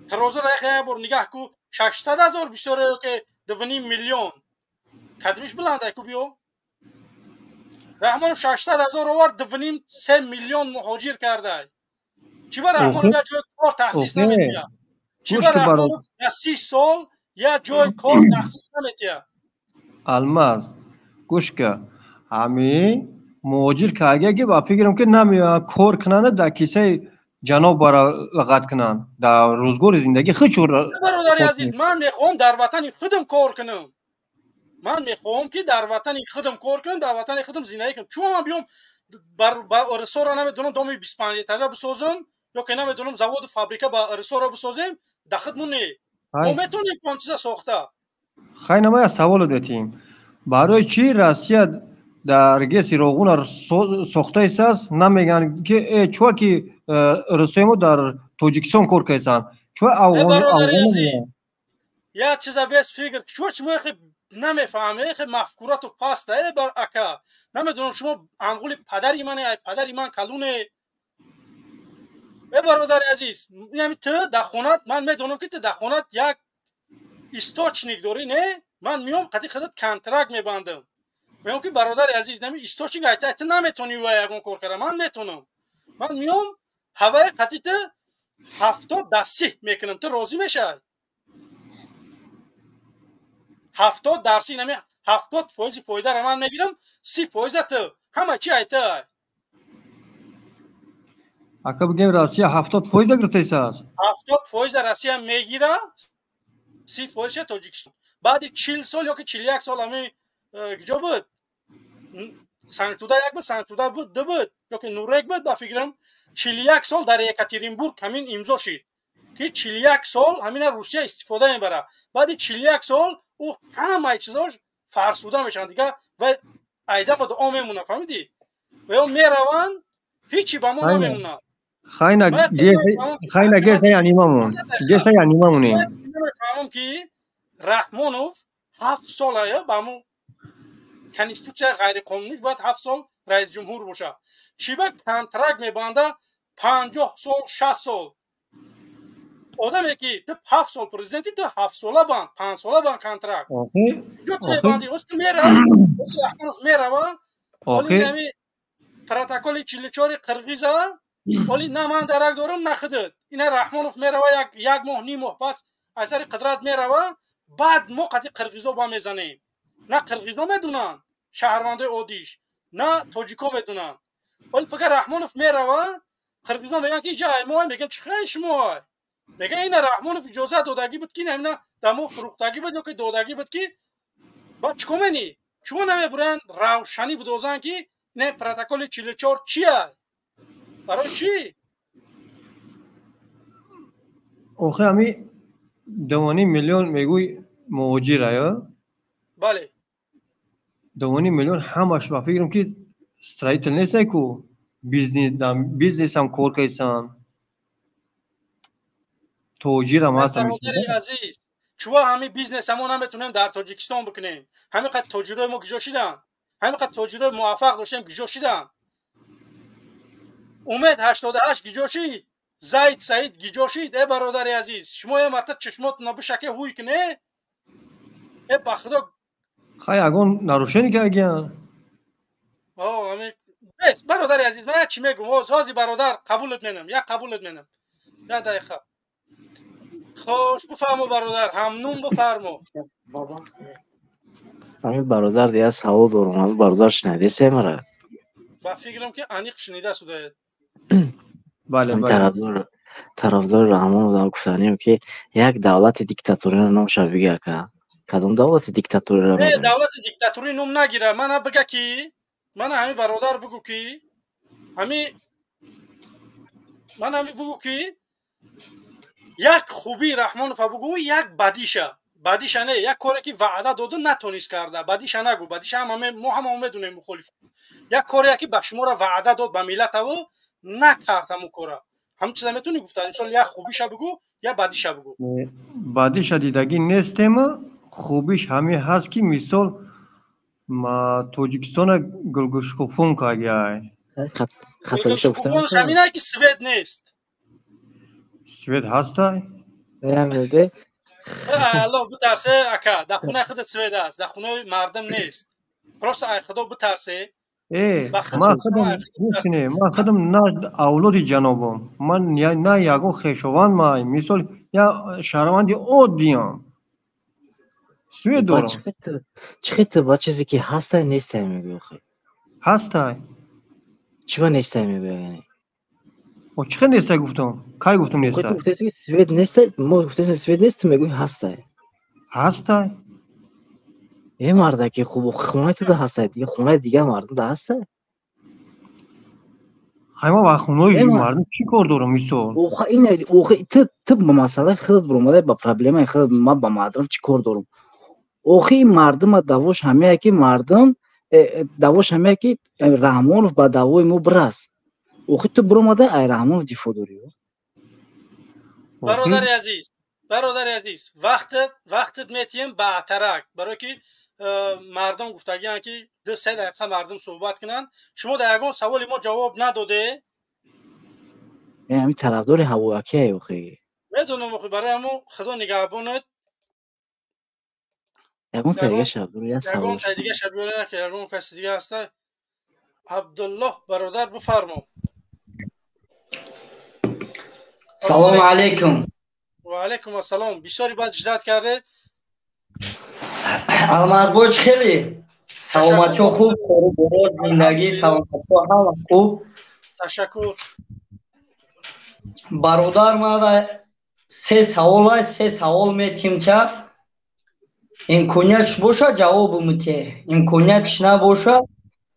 Speaker 1: تروزو دقیقه بر نگاه کو 600,000 بسیاره که 2 میلیون کدمیش بلنده کو بیو رحمان 600,000 آورد 2.3 میلیون مهاجر کرده چی بر رحمان یا جای کار تحسیس نمیتیه چی بر رحمان 30 سال یا جای کار تحسیس نمیتیه
Speaker 7: الماس گوش که همین مهاجر که اگه با فکرم که نمیاد کار کنن در کیسه جناب برا لغت کنن در روزگار زندگی خیلی
Speaker 1: برادری عزیز من میخوام در وطن خودم کار کنم من میخوام که در وطن خودم کار کنم در وطن خودم زندگی کنم چون من بیام با رستوران نمیدونم دامی 25 اتاجه بسازم یا که نمیدونم زواد و فابریکه با رستوران بسازیم دخلمون نه ما میتونیم کام چیزا ساخته
Speaker 7: خیلی ما سوال دادیم برای چی روسیه در گس روغون ساخته است نمیگن که چوا که روسیه در تاجیکستان کار کردن چوا افغان
Speaker 1: یا چیزا بس فکر چوا شما نمیفهمه خیلی مفکورات و پاسته بر اکا نمیدونم شما انقول پدری منه پدری من کلونه برادر عزیز یعنی تو در خونت من میدونم که تو در خونت یک استوچنیک داری نه من میام قطعی خودت کنترکت میبندم میام که برادر عزیز نمی استوچنیک ایتا تو نمیتونی و یکون کار کنم من میتونم من میام هوای قطعی تو 70 دستی میکنم تو راضی میشه 70% نمی 70% فایده را من میگیرم 30% تو همه چی ایتا
Speaker 7: اگه بگیم روسیه 70% گرفته است
Speaker 1: 70% روسیه میگیره 30% تاجیکستان بعد 40 سال یا که 41 سال همین کجا بود سنگتوده یک بود سنگتوده بود دو بود یا که نورک بود با فکرم 41 سال در یکاترینبورگ همین امضا شد که 41 سال همین روسیه استفاده میبره بعد 41 سال او همه چیزاش فرسوده میشن دیگه و ایده با دعا میمونه فهمیدی و یا میروند هیچی با ما نمیمونه
Speaker 7: خیلی گیسه یعنی مامون گیسه یعنی مامونی
Speaker 1: میفهمم که رحمانوف 7 ساله با مو کنستیتوسیا غیر قانونی باید 7 سال رئیس جمهور باشه چی با کنترکت میبنده 50 سال 60 سال آدمی که تو 7 سال پرزیدنتی تو 7 ساله بند 5 ساله بند کنترکت جو تو میبندی واسه میره واسه رحمانوف میره ولی نمی پروتکل 44 قرقیزه ولی نه من درک دارم نخدد اینا رحمانوف میره یک ماه نیم ماه پس از سر قدرت میره بعد ما قطعی قرقیزا با میزنیم نه قرقیزا میدونن شهرونده عادیش نه تاجیکا میدونن ولی پکر رحمانوف میره قرقیزا میگن که جای ما میگن چه شما میگن این رحمانوف اجازه دادگی بود که نه دمو فروختگی بود که دادگی بود که با چکومنی چون نمیبرن روشنی بدوزن که نه پروتکل 44 چیه برای چی
Speaker 7: اوخه همی 2.5 میلیون میگوی مهاجره یا
Speaker 1: بله
Speaker 7: 2.5 میلیون همش با فکرم که استرایتل نیست که بیزنس هم کار کردن توجیر هم هست
Speaker 1: برادر عزیز چوا همین بیزنس همون نمیتونیم در تاجیکستان بکنیم همین قد تاجرای ما کجا شدن همین قد تاجرای موفق داشتیم کجا شدن امید 88 کجا شد زید سعید کجا شد ای برادر عزیز شما یه مرتبه چشمات نبشکه هوی کنه ای بخدا
Speaker 7: خیلی اگون نروشنی که اگیان
Speaker 1: همین بس برادر عزیز من چی میگم سازی برادر قبولت منم یا قبولت منم یا دقیقه خوش بفرمو برادر، ممنون بفرمو.
Speaker 10: همین برادر دیگه سوال دارم. همین برادر شنیده سیمره
Speaker 1: با فکرم که انیق شنیده شده.
Speaker 7: بله
Speaker 10: همین
Speaker 7: بله
Speaker 10: طرفدار رحمان بودم گفتنیم که یک دولت دیکتاتوری نامش بگه که کدوم دولت دیکتاتوری را
Speaker 1: نه
Speaker 10: میگه؟
Speaker 1: دولت دیکتاتوری نوم نگیره. من بگه کی؟ من همین برادر بگو کی؟ من همین بگو کی؟ یک خوبی رحمانوف بگو، یک بدیشه نه. یک کاری که وعده داده نتونست کرده، بدیشه نگو. بدیشه هم میدونیم مخالف. یک کاری که به شما را وعده داد به ملت و نکرد همون کارا. هم چیزا میتونی گفتن مثلا یک خوبیشه بگو یا بدیشه بگو.
Speaker 7: بعدیش دیدگی نیستیم، خوبیش همین هست که مثال ما توجیکستان گلگوشکوفون که اگه
Speaker 10: خطرش گفتم
Speaker 1: گلگوشکوفونش همین که سوید نیست.
Speaker 7: سوید هسته؟
Speaker 10: نمیده
Speaker 1: الله بترسه اکا در خونه خودت سوید است، در خونه مردم نیست. پروست ای خدا بترسه.
Speaker 7: ما خودم نه اولاد جنابم، من نه یکو خیشوان ما مثال یا شهروند عادیم سوید دارم.
Speaker 10: چقدر با چیزی که هسته نیسته میگه خیلی
Speaker 7: هسته
Speaker 10: چی با نیسته میگه یعنی
Speaker 7: و چقدر نیسته گفتم؟ کی گفتم نیسته؟
Speaker 10: گفتی سوید نیسته، ما گفتیم سوید نیست میگوی هسته یه مرده که خوب خونه تو ده هسته دیگه خونه دیگه مردم ده هسته
Speaker 7: خیلی با خونه مردم چی کار دارم مثال؟
Speaker 10: اوخه تو با مسئله خودت برموده با پرابلم خودت ما با مردم چی کار دارم؟ اوخه این مردم دواش همه که مردم دواش همه که رحمانوف با دوای مو برس اوخه تو برموده ای رحمانوف دیفو داری
Speaker 1: برادر عزیز وقتت میتیم با ترک برای که مردم گفتگیان که 2-3 دقیقه مردم صحبت کنن. شما در یگان سوال ما جواب نداده.
Speaker 10: همین طرفدار هواکی اوخه
Speaker 1: میدونم اوخه برای همون خدا نگهبانت
Speaker 10: یگان تریگه شب یا
Speaker 1: یگان تریگه شب یا که یگان کسی دیگه هسته. عبدالله برادر بفرما.
Speaker 11: سلام علیکم.
Speaker 1: و علیکم السلام. بسیاری باید اجداد کرده.
Speaker 11: المازبوچ خیلی سلامتی خوب، زندگی سلامتی هم خوب.
Speaker 1: تشکر.
Speaker 11: برادر ما 3 سوال میتیم که امکانیتش باشه جواب میده، امکانیتش نباشه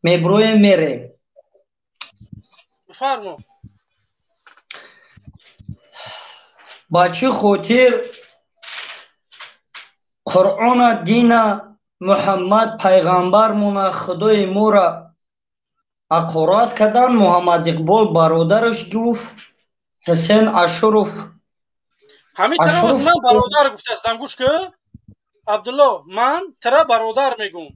Speaker 11: میبرویم میره.
Speaker 1: بفرما.
Speaker 11: با چه خاطر قرآن دین محمد پیغمبرمون خدای ما را حقارت کردن؟ محمد اقبال برادرش گفت حسین اشرف
Speaker 1: همین طرف من برادر گفته استم. گوش که عبدالله من ترا برادر میگم.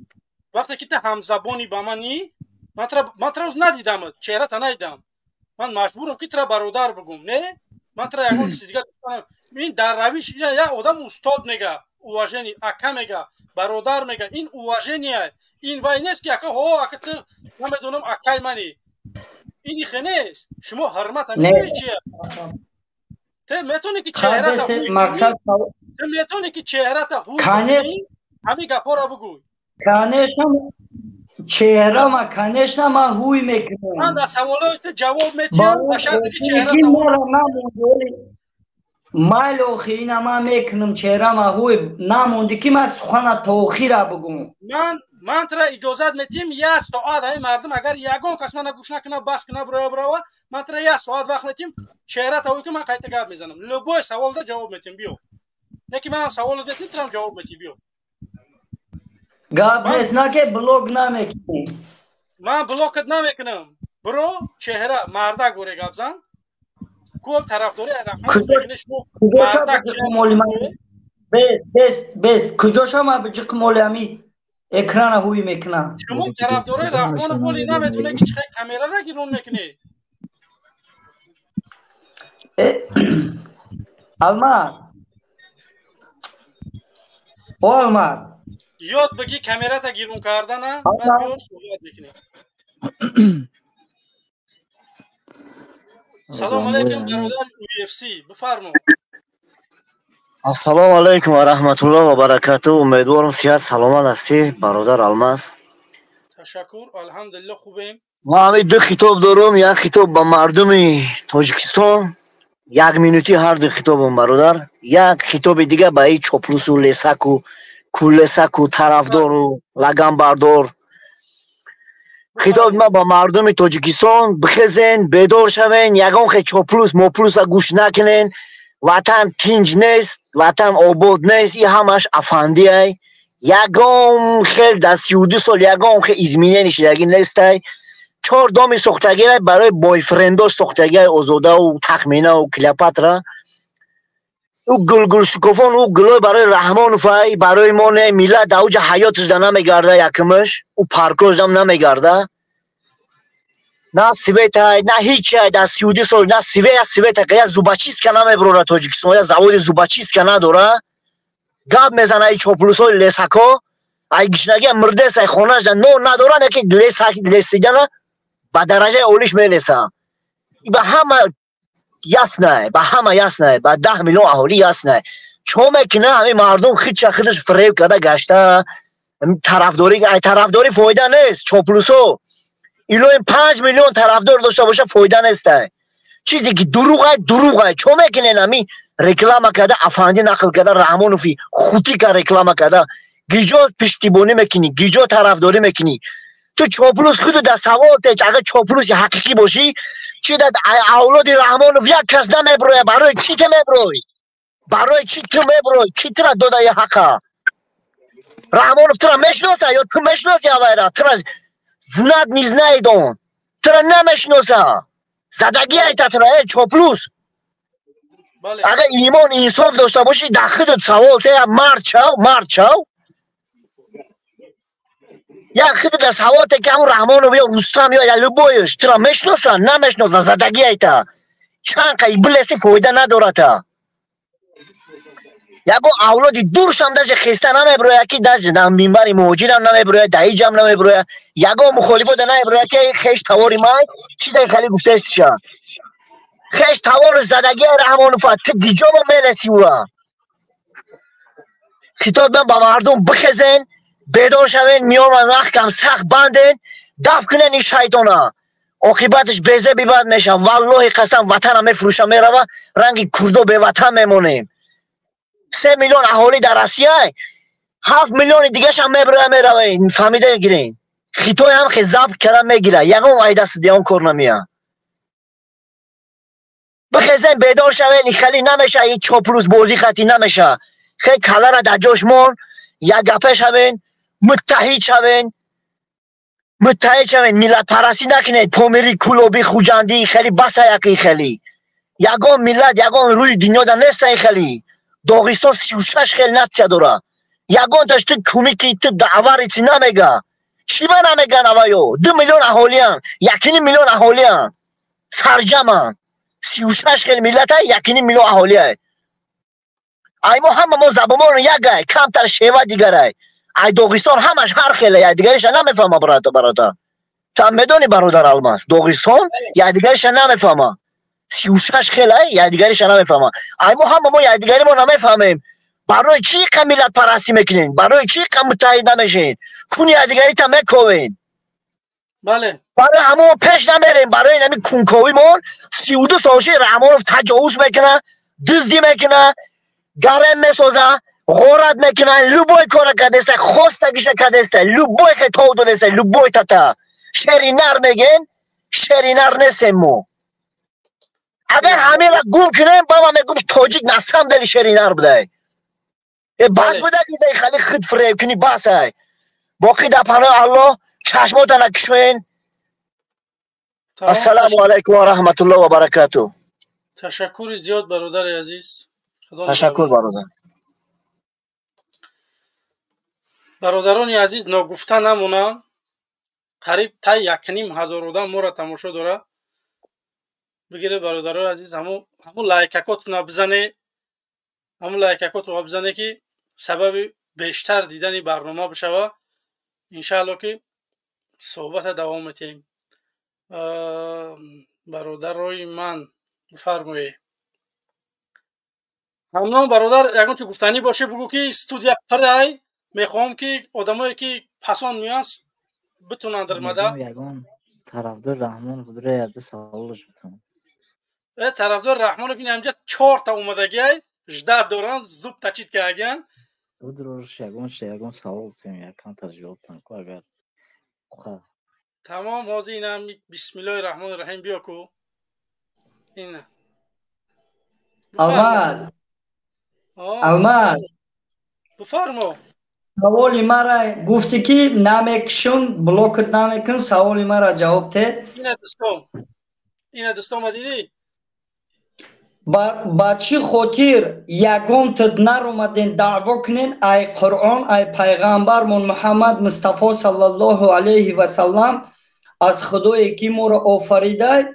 Speaker 1: وقتی که تو همزبانی با منی من ترا ندیدم، چهره تا ندیدم، من مجبورم که ترا برادر بگم. نه من ترا یگان چیز دیگه گفتم. این در روش یا آدم استاد میگه اواژنی، اکا میگه برادر میگه، این اواژنیه. این وای نیست که اکا اکا تو نمیدونم اکای منی. این خیلی نیست. شما حرمت میگی چیه؟ تو میتونی که چهره تا هوی
Speaker 11: مقصد
Speaker 1: تو میتونی که چهره تا هوی بکنی همین گپا را بگوی.
Speaker 11: کنشم چهره ما کنشم ما هوی میکنم.
Speaker 1: من در سوالای تو جواب میتیم به شرطی که چهره تا هوی
Speaker 11: مالو خیلی ما میکنم چهره ما هوی نمونده که من سخن تاخیر بگم.
Speaker 1: من ترا اجازت میتیم 1 ساعت های مردم اگر یگان کس من گوش نکنه بس کنه برو من ترا 1 ساعت وقت میتیم چهره تا هوی که من قیت گپ میزنم. لبای سوال دا جواب میتیم. بیو یکی منم سوال میتیم ترا جواب میتیم. بیو
Speaker 11: گپ نیست نه که بلوگ نمیکنی.
Speaker 1: من بلوکت نمیکنم. برو چهره مرده گوره گپ زن. کل طرفداری رحمان فکرش مو مرده
Speaker 11: بس کجاش ما بجک مولامی اکران هوی میکنه.
Speaker 1: شما طرفداری رحمان پولی نمیتونه که چه کامera را گیرون میکنه.
Speaker 11: الماس
Speaker 1: یاد بگی کامera تا گیرون کردن بعد بیور صحبت میکنی. سلام علیکم برادر UFC بفرما.
Speaker 12: ассалому алайкум ва раҳматуллоҳи ва баракатуҳ. умедворам сиҳат саломат ҳастӣ бародар Алмаз.
Speaker 1: ташаккур, алҳамдулиллаҳ хубем.
Speaker 12: ма ҳамин ду хитоб дорам. як хитоб ба мардуми Тоҷикистон, 1 минутӣ ҳар ду хитобам бародар. як хитоби дига ба ин чоплусу лесаку кулесаку тарафдору лаганбардор. хитоби ма ба мардуми Тоҷикистон: бихезен, бедор шавен, ягон хе чоплус моплуса гӯш накунен. ватан тинҷ нест, ватан обод нест. ин ҳамаш афандиай. ягон хел дар 32 сол ягон хел изменияни шидагӣ нестай. 4 доми сохтагирай барои бойфрендош сохтагирай Озодаву Тахминаву Клеопатра. ӯ гулгулшукофон, ӯ гулой барои Раҳмоновай, барои мо не миллат дар оҷа ҳаёташ да намегарда, якумаш ӯ паркош дам намегарда. на светай, на ҳичай дар 32 сол, на света я зубочистка намеброра Тоҷикистон, я заводи зубочистка надора. гап мезана ин чоплусои лесако. ай гишнагия мурдесай хонаш да нон надора, яке лесидана ба дараҷаи олиш мелеса. ба ҳама яснай, ба ҳама яснай, ба 10 миллион аҳолӣ яснай. чоме ки на ҳамин мардум хидша хидаш фиреб карда гашта тарафдорӣ фоида нест. чоплусо илои 5 миллион тарафдор дошта боша фоида нестай. чизе ки дуруғай дуруғай. чоме ки не нами реклама карда афанди нақл карда Раҳмонови хутика реклама карда гиҷо пиштибонӣ мекунӣ, гиҷо тарафдорӣ мекунӣ. ту чоплус худу дар савол теч, агар чоплуси ҳақиқӣ бошӣ, чи дар авлоди Раҳмонов як кас намеброя. барои чи ту меброй? барои чи ту меброй? ки тура дода ин ҳаққа? Раҳмонов тура мешиноса ё ту мешиноси авайра? тура знат низнаидон, тура намешиноса. задагӣ айта тура чоплус. агар имон инсоф дошта бошӣ, дар худут савол тея. мард шав. як худут дар савол те ки ҳамун Раҳмонов ё Рустам ё Любоевич тура мешиноса? намешиноса. задагӣ айта. чанқа иблеси фоида надората. ягон авлоди дуршам даже хеста намеброя, ки даже дар минбари муҳоҷирам намеброя, дар иҷам намеброя, ягон мухолифо да намеброя ки хеш тавори май чидай хали гуфтаистиша. хеш тавори задагии Раҳмонова ту гиҷомо мелеси ура. хитоб мен ба мардум: бихезен, бедор шавен, миёна нахкам сахт банден, дафт кунен ин шайтона. оқибаташ безеби бад мешав. валлоҳи қасам ватана мефурӯша мерава, ранги курдо беватан мемонем. 3 миллион аҳолӣ дар Россия, 7 миллиони дигашам меброя меравен. фаҳмида гирен. хитои ҳам хе забт карда мегира. ягон айдаст ягон кор намея. бихезен, бедор шавен, ин хали намеша, ин чоплус бозӣ хати намеша. хе калара дар ҷош мон, як гапе шавен, муттаҳид шавен. миллатпарастӣ накунед. помирӣ, кулобӣ, хуҷандӣ хеле баса яки хеле. ягон миллат, ягон рӯи дунёда неста ин хеле. Догистон 36 хел натсия дора. ягон таш ту кумики ту аварици намега. чима намеган аваё? 2 миллион аҳолиян, 1 миллион аҳолиян. сарҷаман. 36 хел миллата, 1 миллион аҳолияй. ай мо ҳама мо забонмон якай, камтар шева дигарай. ай Догистон ҳамаш ҳар хеле, я дигариша намефаҳма бародар. ту медони бародар Алмаз, Догистон я дигариша намефаҳма. 36 хелай, я дигариша намефаҳма. ай мо ҳама мо я дигари мо намефаҳмем. барои чӣ қа миллатпарастӣ мекунен? барои чӣ қа муттаҳид намешен? куни якдигарита мековен.
Speaker 1: бале.
Speaker 12: барои ҳамон пеш намерем. барои нами кунковимон 32 солши Раҳмонов таҷовуз мекуна, дуздӣ мекуна, гарем месоза, ғорат мекуна, любой кора кардеста, хостагиша кардеста, любой хетов додеста, любой тата. шери нар меген, шери нар нестем мо. агар ҳамеро гум кунем, ба ма мегум тоҷик на самом деле шери нар будай. бас буда гизай хали худ фиреб кунӣ басай. боқӣ дар паноҳи Аллоҳ чашмотана кушоен. ассалому алайкум ва раҳматуллоҳи ва баракатуҳ.
Speaker 1: ташаккури зиёд бародари азиз.
Speaker 12: ташаккур бародар.
Speaker 1: бародарони азиз, ногуфта намонам. қариб та 1500 одам моро тамошо дора. бигире бародарони азиз, ҳамун лайкакотуна бизане, ҳамун лайкакотуна бизане ки сабаби бештар дидани барнома бишава. иншаалло ки суҳбата давом метем. бародарои ман фармоед. ممنون برادر. یگان چه گفتنی باشه بگو که استودیا پرای میخوام که آدمایی که پسان نیاز بتونن در مده.
Speaker 10: یگان طرفدار رحمان بود رو یاد سوالش بتونم.
Speaker 1: طرفدار رحمان فین همجا 4 تا اومدگی 18 دوران زوب تچید که اگن
Speaker 10: بود روش یگان سوال بتونم یکان ترجمه کنم که اگر
Speaker 1: تمام حاضر اینم بسم الله الرحمن الرحیم بیا کو اینه
Speaker 11: الماس
Speaker 1: بفرمو.
Speaker 11: سوالی مرا گفتی که نمیکشون بلوکت نمیکن سوالی مرا جواب ده.
Speaker 1: اینه دستم دیدی؟
Speaker 11: با چی خاطر یگان تد نرومدین دعوا کنین ای قرآن ای پیغمبرمون محمد مصطفی صلی الله علیه و سلم از خدایی که ما را آفریده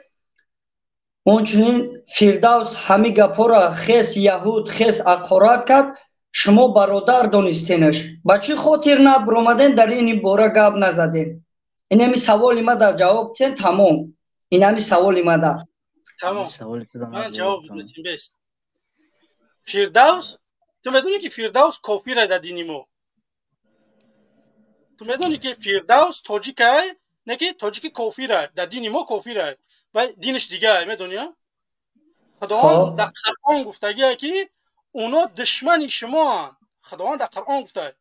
Speaker 11: اونچنین فردوس همه گپا را خیس یهود خیس اقارت کرد شما برادر دونستینش با چی خاطر نبرومدین در این باره گپ نزدین. این همی سوالی ما در جواب تین تمام. این همی سوالی ما در
Speaker 1: تمام. من جواب بدونستیم بیست. فردوس تو میدونی که فردوس کافره در دینی ما. تو میدونی که فردوس تاجیکه نه که تاجیک کافره در دینی ما کافره و دینش دیگه میدونی؟ خداوند در قرآن گفتگیه که اونا دشمنی شما. خداوند در قرآن گفته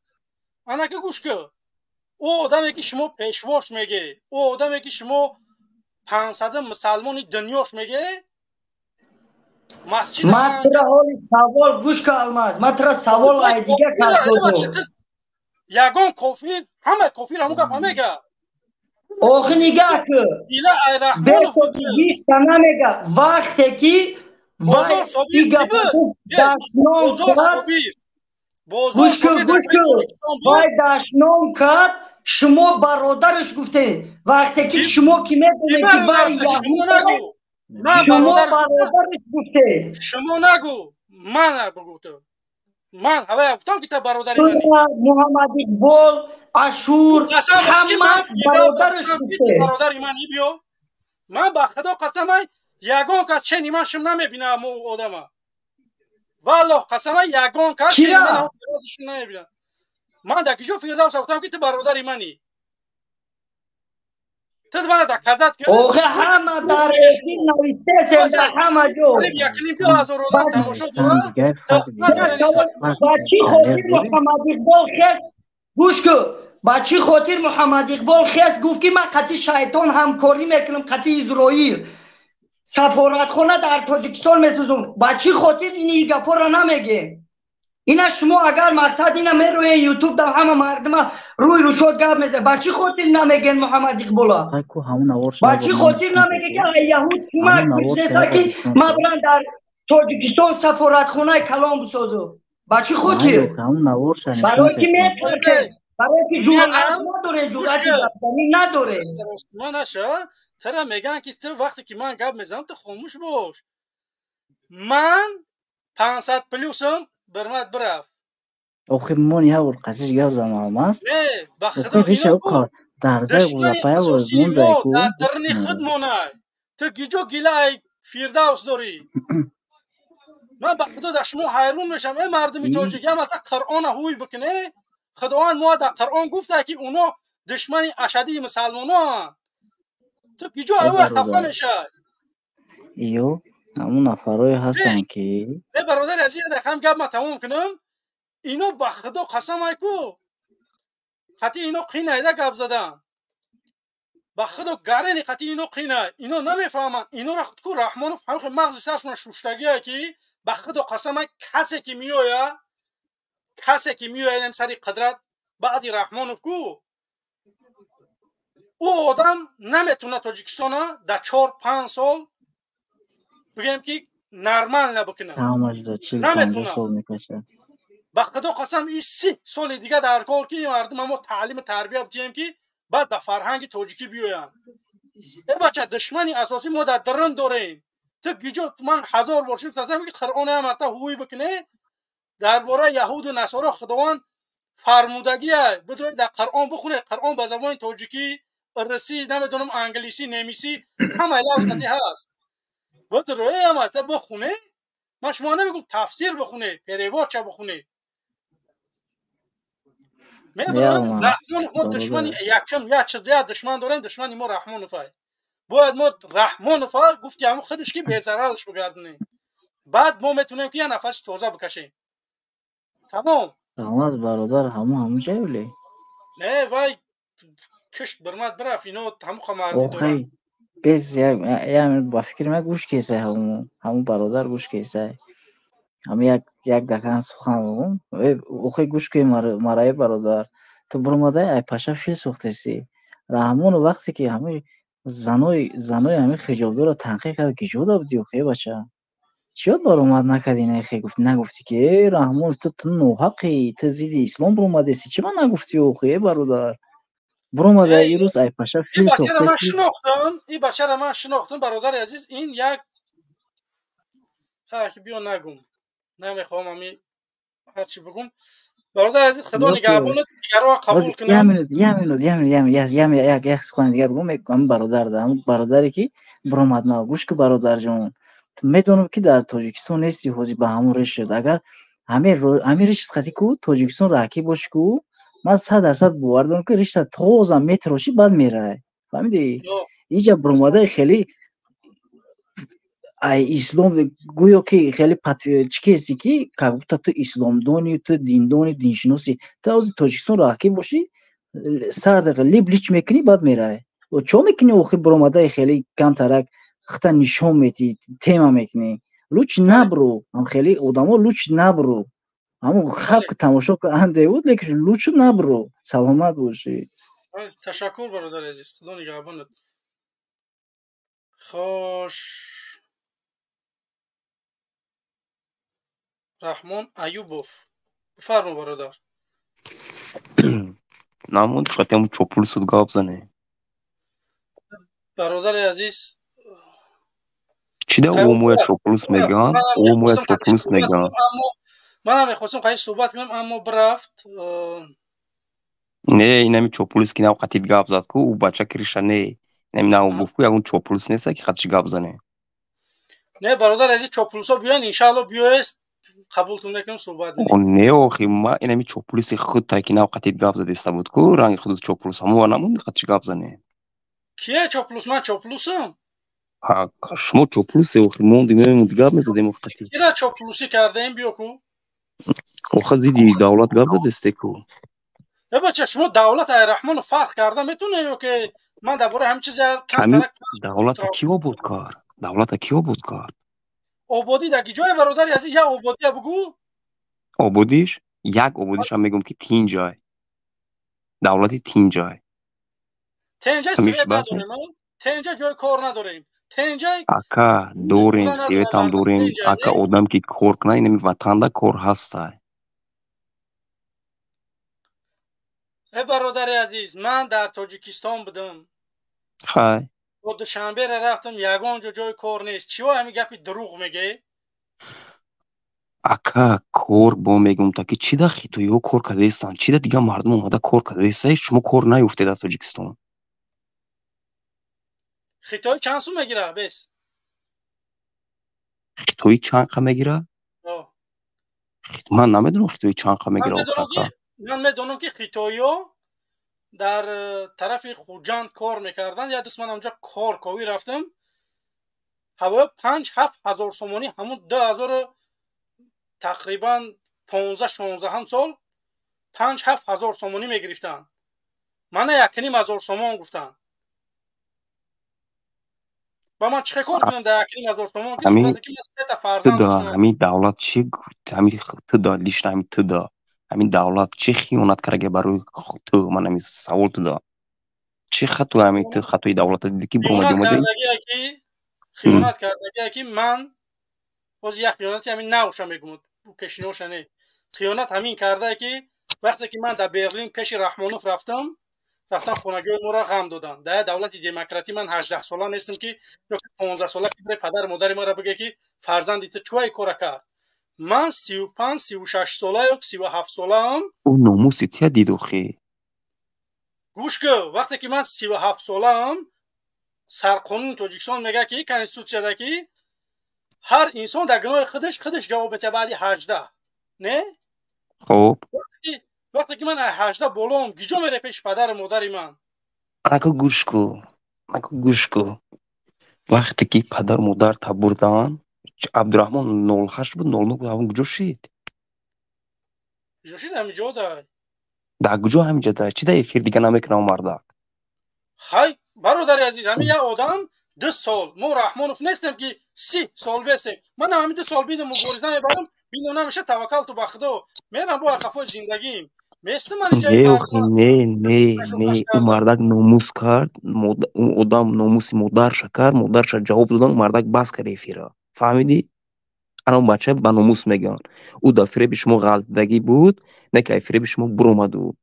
Speaker 1: انا که گوش که او آدمی که شما پیشواش میگه او آدمی که شما 500 مسلمان دنیاش میگه مسجد
Speaker 11: من ترا حالی سوال گوش که الماس من ترا سوال ای دیگه کرد
Speaker 1: یگان کافر همه کافر همون گفت همه گه
Speaker 11: آخه نگاه که
Speaker 1: ایلا ای رحمان و فکر
Speaker 11: نمیگه وقتی که
Speaker 1: بازار صابیر
Speaker 11: دشنام کرد شما برادرش گفته وقتی که شما که میدونه که بر یهود شما برادرش گفته
Speaker 1: شما نگو من بگو تو من هوا گفتم که تا برادری منی
Speaker 11: محمد اقبال اشور همه برادرش گفته
Speaker 1: برادری منی بیو من با خدا قسم یگان کس چنین من شم نمیبینم او آدم والله قسم یگان کس چنین من فردوسش نمیبینم من در کجا فردوس گفتم که تو برادری منی تو من در کذت که
Speaker 11: اوه همه در این نویسته در همه جو
Speaker 1: یکنیم بیا از آدم تماشا دورا
Speaker 11: با چی خاطر محمد اقبال خیست گوش که با چی خاطر محمد اقبال خیست گفت که من قطعی شیطان همکاری میکنم قطعی اسرائیل سفارتخانه در تاجیکستان میسوزم با چی خاطر این گپا را نمیگه اینا شما اگر مقصد اینا میروی یوتیوب در همه مردم روی روشاد گپ میزه با چی خاطر نمیگن محمد اقبالا با چی خاطر نمیگه که یهود کمک میشه که ما برن در تاجیکستان سفارتخانه کلام بسازو با چی خاطر برای که میترکه برای که جوان نداره جوان نداره
Speaker 1: ترا میگن که تو وقتی که من گپ میزنم تو خاموش باش من 500 پلوسم برمت برف
Speaker 10: آخه من یه ور قصیش گپ زنم است
Speaker 1: نه بخدا اینو کو
Speaker 10: دشمنی
Speaker 1: اساسی ما در درنی خودمونه تو گیجو گیلای فردوس داری من بخدا در شما حیرون میشم ای مردمی تاجیک هم تا قرآن هوی بکنه خداوند ما در قرآن گفته که اونا دشمنی اشدی مسلمانان تو گیجو اوه خفه میشه
Speaker 10: ایو همون نفرای هستن که
Speaker 1: ای برادر عزیز دقیقم گپ ما تمام کنم اینو بخدا قسم ای کو قطعی اینو قینه ایده گپ زدن بخدا گرنی قطعی اینو قینه اینو نمیفهمن اینو را کو رحمان فهم مغز سرشون شوشتگیه که بخدا قسم ای کسی که میوه اینم سری قدرت بعدی رحمان کو او آدم نمیتونه تاجیکستان در 4-5 سال بگیم که نرمال نبکنه نمیتونه به خدا قسم این 30 سال دیگه در کار که مردم ما تعلیم تربیه بدیم که بعد به فرهنگ تاجیکی بیایم ای بچه دشمنی اساسی ما در درن داریم تو گیجو من 1000 بار شد سازم که قرآن امرته هوی بکنه درباره یهود و نصارا خداوند فرمودگیه بدون در قرآن بخونه قرآن به زبان تاجیکی روسی نمیدونم انگلیسی نمیسی همه لفظی هست بود روی امرته بخونه من شما نمیگم تفسیر بخونه، پریوات چه بخونه. میبرم رحمان ما دشمنی یکم یا چه زیاد دشمن داریم، دشمنی ما رحمان فای. باید ما رحمان فای گفتی همون خودش که بی‌ضررش بگردونیم. بعد ما میتونیم که یه نفس تازه بکشیم. تمام.
Speaker 10: رحمت برادر همون جای ولی.
Speaker 1: نه وای کشت برمت برف اینا همون خمردی دارن.
Speaker 10: بس یا با فکر من گوش کیسه همون برادر گوش کیسه. هم یک دقیقه سخن بگم. اوخی گوش که مرای برادر. تو برماده ای پاشا فیل سوختسی. رحمان وقتی که همه زنای همه خجالت رو تنقیح کرد که جدا بودی اوخی بچه. چیات برآمد نکردی نه خیلی نگفتی که رحمان تو نوحقی تو زیدی اسلام برآمده سی چی من نگفتی اوخی برادر برآمده این روز ای پاشا فیل سوخته
Speaker 1: این بچه را من شناختم برادر عزیز. این یک خاکی بیا نگم نمیخوام همی هرچی بگم. برادر عزیز خدا نگهبانت دیگر رو قبول کنم.
Speaker 10: یک سخن دیگه بگم برادر دارم برادری که برآمد نه گوش که برادر جان میدونم که در تاجیکستان نیستی حوزی به همون رشت شد. اگر همه رشت خطی کو تاجیکستان راکی باش کو من 100% باور دارم که رشت تازه میتراشی بعد میره فهمیدی اینجا برآمده خیلی ای اسلام گویا که خیلی چیزی که تو اسلام دانی تو دین دانی دین شناسی تو از تاجیکستان راکی باشی سر دقیقه لیچ میکنی بعد میره و چون میکنی اوخی برآمده خیلی کم ترک خطا نشون میدی تیما میکنی لوچ نبرو هم خیلی آدما لوچ نبرو همون خب که تماشا کننده بود لیکن لوچ نبرو سلامت باشی.
Speaker 1: تشکر برادر عزیز خدا نگهبانت. خوش رحمان ایوبوف بفرما برادر.
Speaker 13: نموند خاطر همون چوپول سود گاب زنه
Speaker 1: برادر عزیز
Speaker 13: چی ده اوموی چوپولوس میگن اوموی چوپولوس میگن
Speaker 1: من هم میخواستم خیلی صحبت کنم اما برفت
Speaker 13: نه اینمی چوپولوس که نو قطید گاب زد که او بچه کریشن نه نمی نو گفت که اون چوپولوس نیست که خطش گاب زنه.
Speaker 1: نه برادر عزیز چوپولوس ها بیان انشالله بیایست قبولتون نکنم صحبت
Speaker 13: نیم نه آخی ما اینمی چوپولوسی خود تا که نو قطید گاب زد است بود که رنگ خود چوپولوس همو نموند خطش گاب زنه.
Speaker 1: کیه چوپولوس؟ من چوپولوسم.
Speaker 13: ها شما چوپولوسی آخی موندی میموند گاب میزدیم وقتی
Speaker 1: کیرا چوپولوسی کرده این بیو کو
Speaker 13: آخه زیدی دولت گاب زد است کو
Speaker 1: یا بچه شما دولت ای رحمان فرق کرده میتونه یا که من درباره همین چیز
Speaker 13: کم دولت کیو بود کار دولت کیو بود کار
Speaker 1: آبادی در جای برادر عزیز یا آبادی بگو
Speaker 13: آبادیش یک آبادیش هم میگم که تین جای دولتی تین جای
Speaker 1: تنجای سویت نداریم تنجای جای کار نداریم تنجای
Speaker 13: اکا دوریم سویت هم دوریم اکا آدم که کار کنه اینمی وطنده کار هسته.
Speaker 1: ای برادر عزیز من در تاجیکستان بودم
Speaker 13: خای
Speaker 1: با دوشنبه رفتم یگان جای کار نیست چیوا همین گپی دروغ میگه
Speaker 13: اکا کار با میگم تا که چی ده خیتویو کار کرده ایستن چی ده دیگه مردم اومده کار کرده ایسته شما کار نیفته در تاجیکستان
Speaker 1: خیتوی چند سو میگیره بس
Speaker 13: خیتوی چند قه میگیره من نمیدونم خیتوی چند قه میگیره
Speaker 1: من میدونم که خیتویو در طرف خوجند کار میکردن یا دست من اونجا کار کوی رفتم هوا 5-7 هزار سومانی همون 2000 تقریبا 15-16 هم سال 5-7 هزار سومانی میگرفتن من 1.5 هزار سومان گفتن با من چه کار کنم در 1.5 هزار سومان که صورتی که من 3 تا فرزند داشتم
Speaker 13: همین دولت چی همین تو لیش همین تو همین دولت چه خیانت کرده برای تو من همین سوال تو دا چه خطو همین تو خطوی دولت دیدی که برام
Speaker 1: خیانت کرده که من باز یک خیانتی همین نوشا میگم پیشینوش نه خیانت همین کرده که وقتی که من در برلین پیش رحمانوف رفتم خونگی ما را غم دادن در دولت دموکراتی من 18 ساله نیستم که یا 15 ساله که پدر مادر ما را بگه که فرزندی تو چوی کار کرد من 35-36 ساله یا 37 ساله هم
Speaker 13: اون ناموسی تیا دیدو خی
Speaker 1: گوش که وقتی که من 37 ساله هم سرقانون تاجیکستان میگه که کنستیتوسیه ده که هر انسان در گناه خودش جواب بده بعدی 18 نه
Speaker 13: خب
Speaker 1: وقتی که من 18 بالام گیجا میره پیش پدر مادر من
Speaker 13: اگه گوش کو وقتی که پدر مادر تا بردن عبدالرحمن 08 بود 09 بود همون کجا شد
Speaker 1: جوشید همینجا ده
Speaker 13: در کجا همینجا ده چی ده فیر دیگه نمیکنه مردک
Speaker 1: خی برادر عزیز همین یه آدم 2 سال ما رحمانوف نیستم که 30 سال بیستیم من همین 2 سال بیدم مبارزه میبرم بینو نمیشه توکل تو به خدا میرم با خفای زندگیم میستم من جای
Speaker 13: نه
Speaker 1: مردم
Speaker 13: نه او مردک ناموس کرد اون آدم ناموسی مادرش کرد مادرش جواب دادن مردک بس کرد فیرا فهمیدی الان بچه به ناموس میگن او در فریب شما غلطگی بود نه که فریب شما برآمد او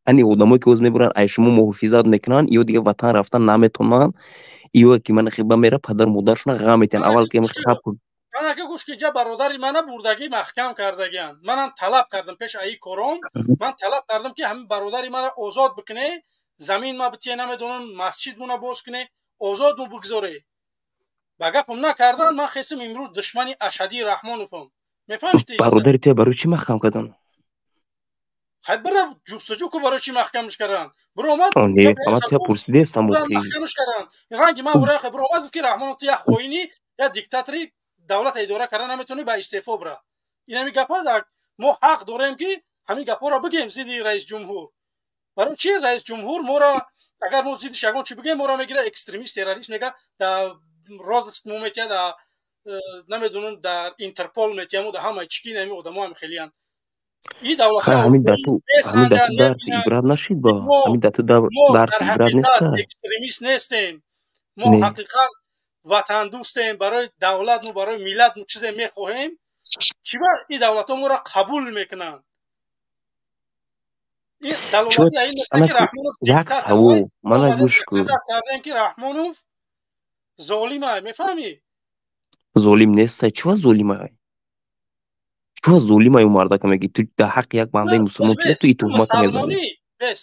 Speaker 13: انی آدمایی که از میبرن ای شما محافظت میکنن یا دیگه وطن رفتن نمیتونن یا که من خیبه میره پدر مادرشون غم میتن اول که خب
Speaker 1: من که گوش که جا برادری من بردگی محکم کردگیان منم طلب کردم پیش ای کورم من طلب کردم که همین برادری من آزاد بکنه زمین ما بتیه نمیدونن مسجد مون باز کنه آزاد مو بگذاره با گپم نکردن من خیسم امروز دشمنی اشدی رحمانوفم میفهمید
Speaker 13: برادری تو برای چی محکم کردن
Speaker 1: خیلی برای جستجو که برای چی محکمش کردن برو اومد
Speaker 13: نه اما تو پرسیده هستم بخی
Speaker 1: محکمش کردن رنگی من برای برو اومد گفت که رحمانوف تو یا خوینی یا دیکتاتوری دولت اداره کردن نمیتونی با استعفا بره اینا میگه در ما حق داریم که همین گپا را بگیم زیدی رئیس جمهور برای چی رئیس جمهور ما را اگر ما زیدی شگون چی بگیم ما را میگیره اکستریمیست تروریست میگه در راز مومتیا در نمیدونم در اینترپول میتیامو در همه چیکی نمی آدم‌ها هم خیلیان این دولت
Speaker 13: همین دتو درس عبرت نشید با همین دتو درس عبرت نیست
Speaker 1: اکستریمیست نیستیم ما حقیقت وطن دوستیم برای دولت و برای ملت و چیزی میخواهیم چی بر این دولت ها ما را قبول میکنن این دولتی این مثل که رحمانوف دیکتاتور
Speaker 13: من گوش کن
Speaker 1: کردیم که رحمانوف ظالمه میفهمی
Speaker 13: ظالم نیست چی ظالمه تو ظالمه اون مردا که میگی تو در حق یک بنده مسلمان تو این تهمت میزنی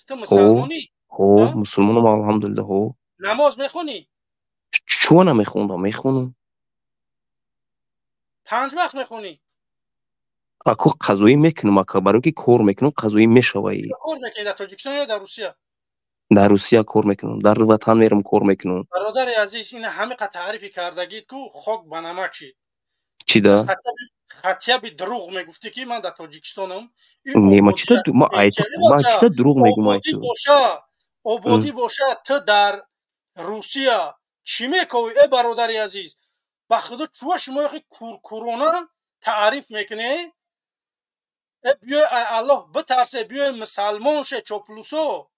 Speaker 1: تو مسلمانی
Speaker 13: هو مسلمانم الحمدلله هو
Speaker 1: نماز میخونی
Speaker 13: چون میخونم
Speaker 1: 5 وقت میخونی
Speaker 13: اكو قضایی میکنم اکا برای که کار میکنم قضایی میشوی
Speaker 1: کار میکنی در تاجیکستان یا در روسیه
Speaker 13: در روسیه کار میکنم در وطن میرم کار میکنم
Speaker 1: برادر عزیز این همه تعریف کردگید که خاک به نمک شید
Speaker 13: چی ده
Speaker 1: خطیه به دروغ میگفتی که من در تاجیکستانم
Speaker 13: نه ما چی تا دروغ میگم
Speaker 1: آبادی باشه تو در روسیه چی میکنی ای برادر عزیز با خدا چوه شما کرونا تعریف میکنه بیای الله بترسه بیای مسلمان شه چاپلوسو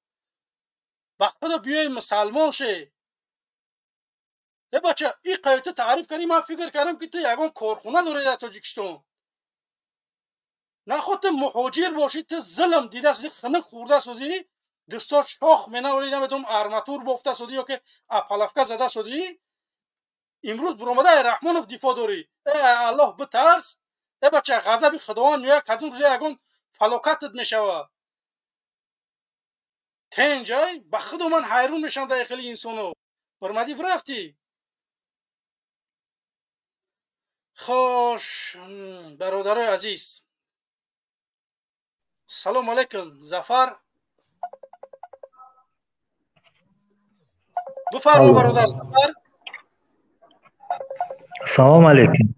Speaker 1: با خدا بیای مسلمان شه ای بچه این قیده تعریف کنی من فکر کردم که تو یکان کارخونه داری در تاجیکستان نه خودت مهاجر باشی تو ظلم دیده سودی خنک خورده سودی دستات شاخ منه ولی نمیدونم ارماتور بافته سودی یا که اپلافکا زده سودی امروز برآمده رحمانوف دفاع داری ای الله بترس ای بچه غضب خداوند میاد کدوم روز یگان فلاکتت میشوه تنجای به خدا من حیرون میشم داخل انسانو برمدی برفتی خوش برادرای عزیز سلام علیکم ظفر بفرما برادر ظفر
Speaker 14: سلام علیکم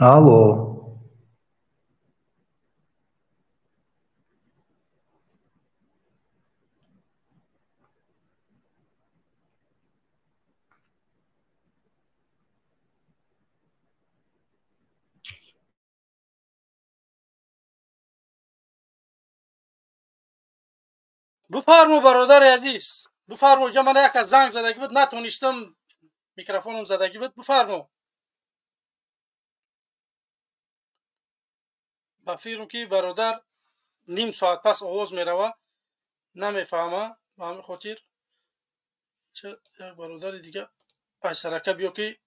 Speaker 14: الو
Speaker 1: بفرما برادر عزیز بفرما که من یک زنگ زدگی بود نتونستم میکروفونم زدگی بود بفرما بفیرم که برادر نیم ساعت پس آواز میروه نمیفهمه به همین خاطر چه یک برادر دیگه ایسرکه بیا که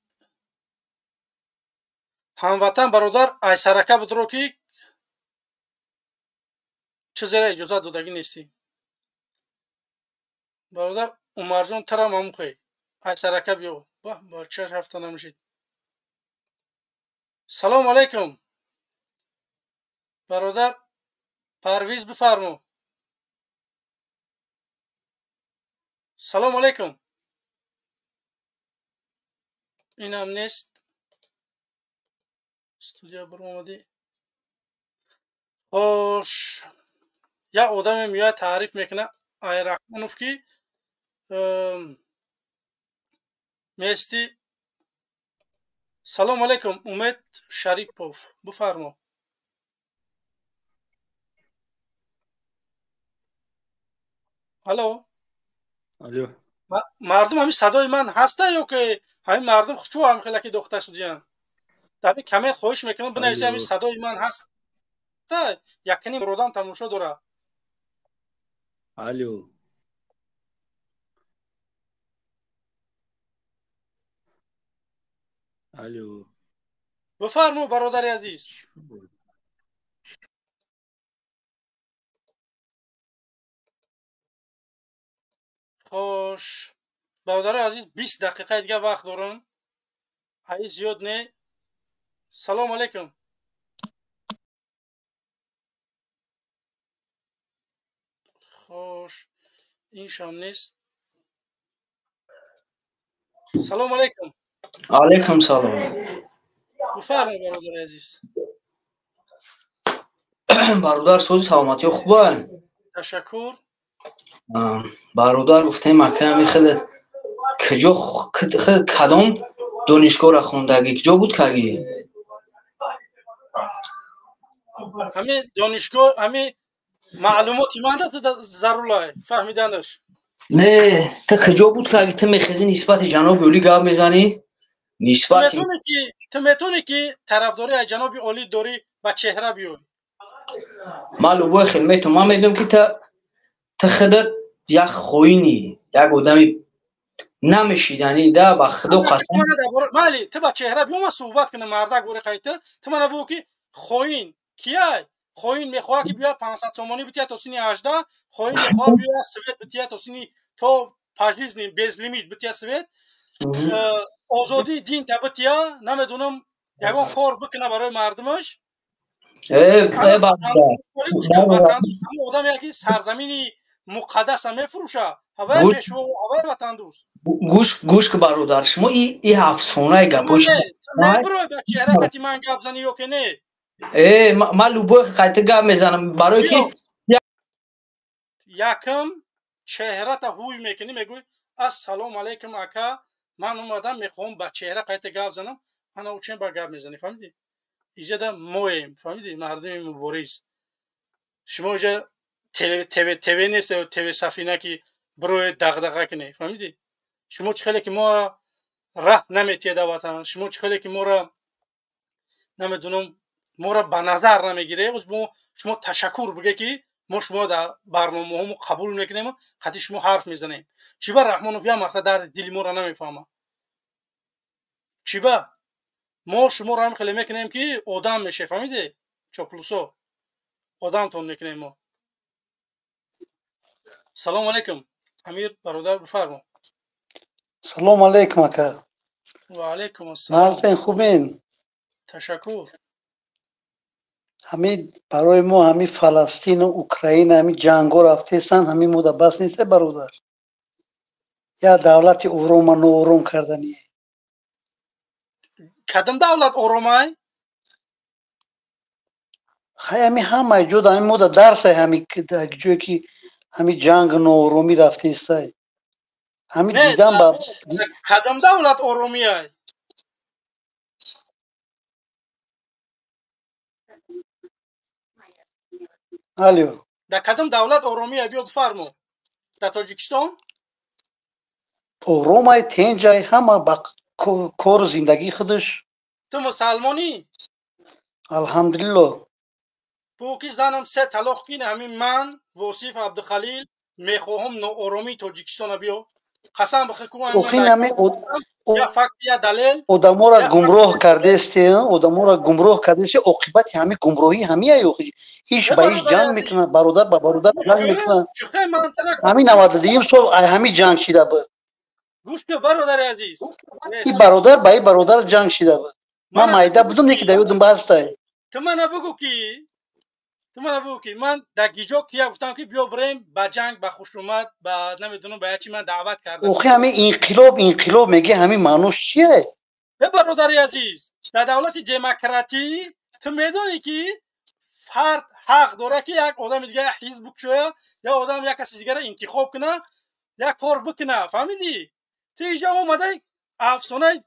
Speaker 1: هموطن برادر ایسرکه بدرو که چه زیر اجازه دادگی نیستی برادر عمر جان ترم هم خوی ای سرکه بیو با چه هفته نمیشید. سلام علیکم برادر پرویز بفرمو. سلام علیکم. اینم نیست استودیو برو اومدی. خوش یا آدم میاد تعریف میکنه ای رحمانوف کی میستی. سلام علیکم امید شریپوف بفرما. الو
Speaker 15: الو
Speaker 1: مردم همین صدای من هسته یا که همین مردم چو هم خیلی که دختر شدیان دبی کمی خواهش میکنم بنویسی همین صدای من هست یکنی برودان تماشا داره.
Speaker 15: الو الو
Speaker 1: بفرمو برادر عزیز. خوش برادر عزیز 20 دقیقه دیگه وقت دارم ای زیاد نه. سلام علیکم. خوش این شام نیست. سلام علیکم.
Speaker 16: علیکم سلام.
Speaker 1: بفرمایید برادر عزیز.
Speaker 16: برادر سوز سلامتی خوبه؟
Speaker 1: تشکر.
Speaker 16: برادر گفتم مکه خودت کجا خودت کدام دانشگاه را خوندگی کجا بود کگی؟
Speaker 1: همین دانشگاه همین معلوماتی من ضروره فهمیدنش.
Speaker 16: نه تا کجا بود که تو میخوای نسبت جناب اولی گپ میزنی؟ نسبت
Speaker 1: تو میتونی که طرفداری از جناب اولی داری با چهره بیاری.
Speaker 16: من لوبای خیلی تو من میدونم که تو خودت یک خوینی یک آدمی نمیشیدنی ده با خدا قسم.
Speaker 1: مالی تو با چهره بیام صحبت کنه مردا گوره قایته تو من بگو که خوین کیای خوین میخواد که بیا 500 تومانی بتیا تو سینی 18 خوین میخواد بیا سویت بتیا تو سینی تو پاجیز نیم بیز لیمیت بتیا سویت آزادی دین تبتیا نمیدونم یگان کار بکنه برای مردمش. آدم یکی سرزمینی مقدس میفروشه هوای پیشوا و هوای وطن دوست.
Speaker 16: گوش که برادر شما این افسانه گپاش
Speaker 1: برو بچه حرکتی من گپ زنی یا که نه
Speaker 16: من لوبای قایته گپ میزنم برای که
Speaker 1: یکم چهره تا هوی میکنی میگوی السلام علیکم اکا من اومدم میخوام با چهره قایته گپ زنم من اوچین با گپ میزنی فهمیدی اینجا ده مویم فهمیدی مردم مبارز شما اینجا تیوی نیست یا تیوی سفینه که بروی دغدغه کنی فهمیدی شما چخیلی که ما را راه نمیتیده وطن شما چخیلی که ما را نمیدونم ما را به نظر نمیگیره شما تشکر بگه که ما شما در برنامه همو قبول میکنیم قطعی شما حرف میزنیم چی با رحمانوف یا مرتا در دل ما را نمیفهمه چی با ما شما را هم خیلی میکنیم که آدم میشه فهمیده چاپلوسا آدم تون میکنیم ما. سلام علیکم امیر برادر بفرما.
Speaker 17: سلام علیکم اکا.
Speaker 1: و علیکم السلام.
Speaker 17: نازنین خوبین؟
Speaker 1: تشکر.
Speaker 17: همین برای ما همین فلسطین و اوکراین همین جنگا رفتیستن همین مده بس نیست برادر یا دولت اوروم نو اوروم کردنی
Speaker 1: کدام دولت اورومای
Speaker 17: همین همه جود همین مده درس همین جوی که همین جنگ نو اورومی رفتیسته همین دیدم با
Speaker 1: کدام دولت اورومیای
Speaker 17: الو
Speaker 1: در کدام دولت اورومیای بیا بفرمو در تاجیکستان
Speaker 17: اورومای تنجای همه با کار زندگی خودش.
Speaker 1: تو مسلمانی؟
Speaker 17: الحمدلله.
Speaker 1: بوکی زنم 3 طلاق کنه همین من وصیف عبدالخلیل میخواهم نو اورومی تاجیکستان بیا قسم بخیر یا فقط یا دلیل
Speaker 17: одаморо гумроҳ кардесте, одаморо гумроҳ кардесте, оқибати ҳами гумроҳӣ ҳамияё. иш ба иш ҷанг мекунад, бародар ба бародар ҷанг мекунад. ҳамин 92 сол ҳамин ҷанг шида буд.
Speaker 1: гӯш кӯ бародари азиз,
Speaker 17: ин бародар ба ин бародар ҷанг шида буд. ман майда будам, неки да ёдам бастай.
Speaker 1: ту мана бигӯ ки ман дар гиҷо кия гуфтам ки биё бирем ба ҷанг, ба хушумат, ба намедонам ба ячи ман даъват кардам.
Speaker 17: охи ҳамин инқилоб меги, ҳамин маънош чие?
Speaker 1: бародари азиз, дар давлати демократӣ ту медонӣ ки фард ҳақ дора ки як одами дигар ҳизб бикушоя, я одам як каси дигара интихоб куна, як кор бикуна. фаҳмидӣ? ту инҷа омадай афсонаи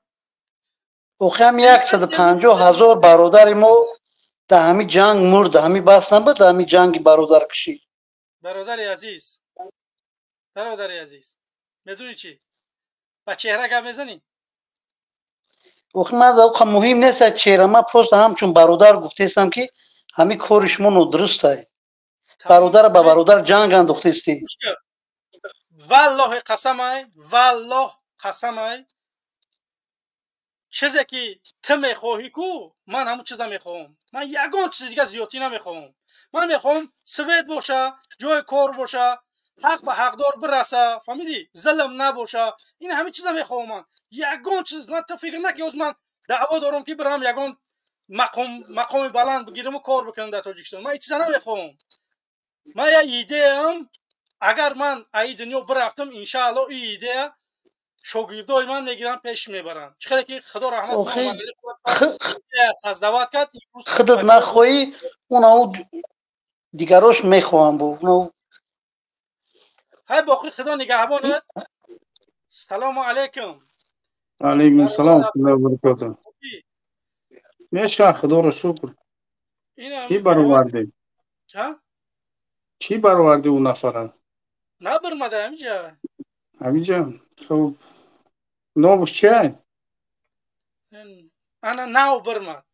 Speaker 17: охи ҳамин 150,000 бародари мо дар ҳамин ҷанг мурд, ҳамин бас набуд, дар ҳамин ҷанги бародар кишид.
Speaker 1: бародари азиз, медонӣ чӣ? ба чеҳра гап мезанӣ?
Speaker 17: охи ман муҳим нест чеҳра, ман просто ҳамчун бародар гуфтестам ки ҳамин кори шумо нодуруст аст. бародар ба бародар ҷанг андохтестӣ.
Speaker 1: валлоҳи қасамай чизе ки ту мехоҳӣ ку ман ҳамун чиза мехоҳам. ман ягон чизи дигар зиёдтӣ намехоҳам. ман мехоҳам свет боша, ҷои кор боша, ҳақ ба ҳақдор бираса, фаҳмидӣ? зулм набоша. ин ҳамин чиза мехоҳам ман. ягон чиз ман ту фикр накӣ ҳозир ман даъво дорам ки бирам ягон мақоми баланд бигирему кор бикунам дар Тоҷикистон. ман ин чиза намехоҳам. ман я идеям, агар ман аи дунё бирафтам, иншаалло ин идея шогирдои ман мегирам пеш мебарам. чӣ қадar ки худо раҳмат саздават кард.
Speaker 17: худат нахоҳӣ, унау дигарош мехоҳам бу.
Speaker 1: ҳай боқӣ худо нигаҳбонат. салому алайкум.
Speaker 15: алайкум салом ва баракату. мешавад, худоро шукр. чӣ баровардӣ? чӣ баровардӣ у нафара?
Speaker 1: набирмада ҳамиҷа.
Speaker 15: ҳамиҷа. хуб. номуш чиай?
Speaker 1: ана нав бирмад.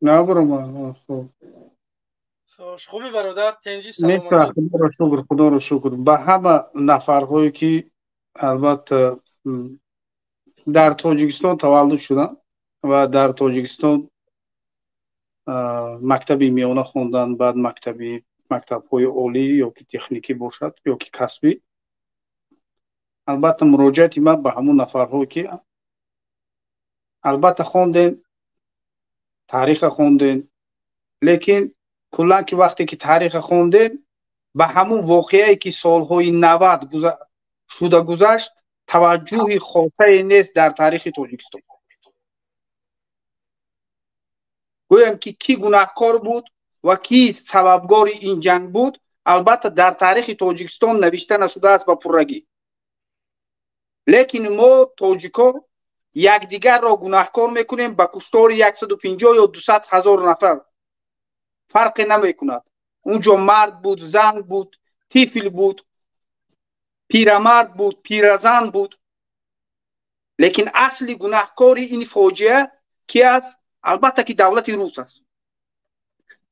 Speaker 15: нав бирмад. хуб.
Speaker 1: хош, хубӣ бародар, тинҷӣ саломатӣ.
Speaker 15: мешавад, худоро шукр. ба ҳама нафарҳое ки албатта дар Тоҷикистон таваллуд шуданд ва дар Тоҷикистон мактаби миёна хонданд, баъд мактабҳои олӣ ёки техникӣ бошад ёки касбӣ. албатта муроҷиати ман ба ҳамон нафарҳое ки албатта хонден, таъриха хонден, лекин куллан ки вақте ки таъриха хонден, ба ҳамон воқеае ки солҳои 90 шуда гузашт, таваҷҷӯҳи хосае нест дар таърихи Тоҷикистон. гӯям ки кӣ гунаҳкор буд ва кӣ сабабгори ин ҷанг буд, албатта дар таърихи Тоҷикистон навишта нашудааст ба пуррагӣ. лекин мо тоҷико якдигарро гунаҳкор мекунем ба куштори 150 ё 200 ҳазор нафар. фарқе намекунад. унҷо мард буд, зан буд, тифл буд, пирамард буд, пиразан буд. лекин асли гунаҳкори ин фоҷиа ки аст? албатта ки давлати рус аст.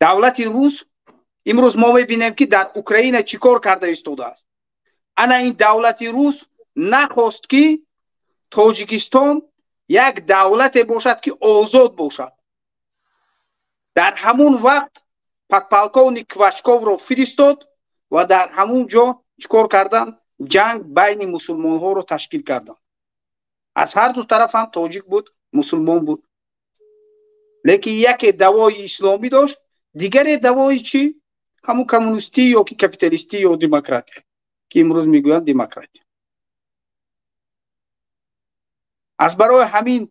Speaker 15: давлати рус имрӯз мо мебинем ки дар Украина чӣ кор карда истодааст. ана ин давлати рус нахост ки Тоҷикистон як давлате бошад ки озод бошад. дар ҳамун вақт подполковник Квачковро фиристод ва дар ҳамун ҷо чикор карданд? ҷанг байни мусулмонҳоро ташкил карданд. аз ҳар ду тараф ҳам тоҷик буд, мусулмон буд. лекин яке давои исломӣ дошт, дигаре давои чӣ? ҳамун коммунистӣ ёки капиталистӣ ё демократия, ки имрӯз мегӯянд демократия. аз барои ҳамин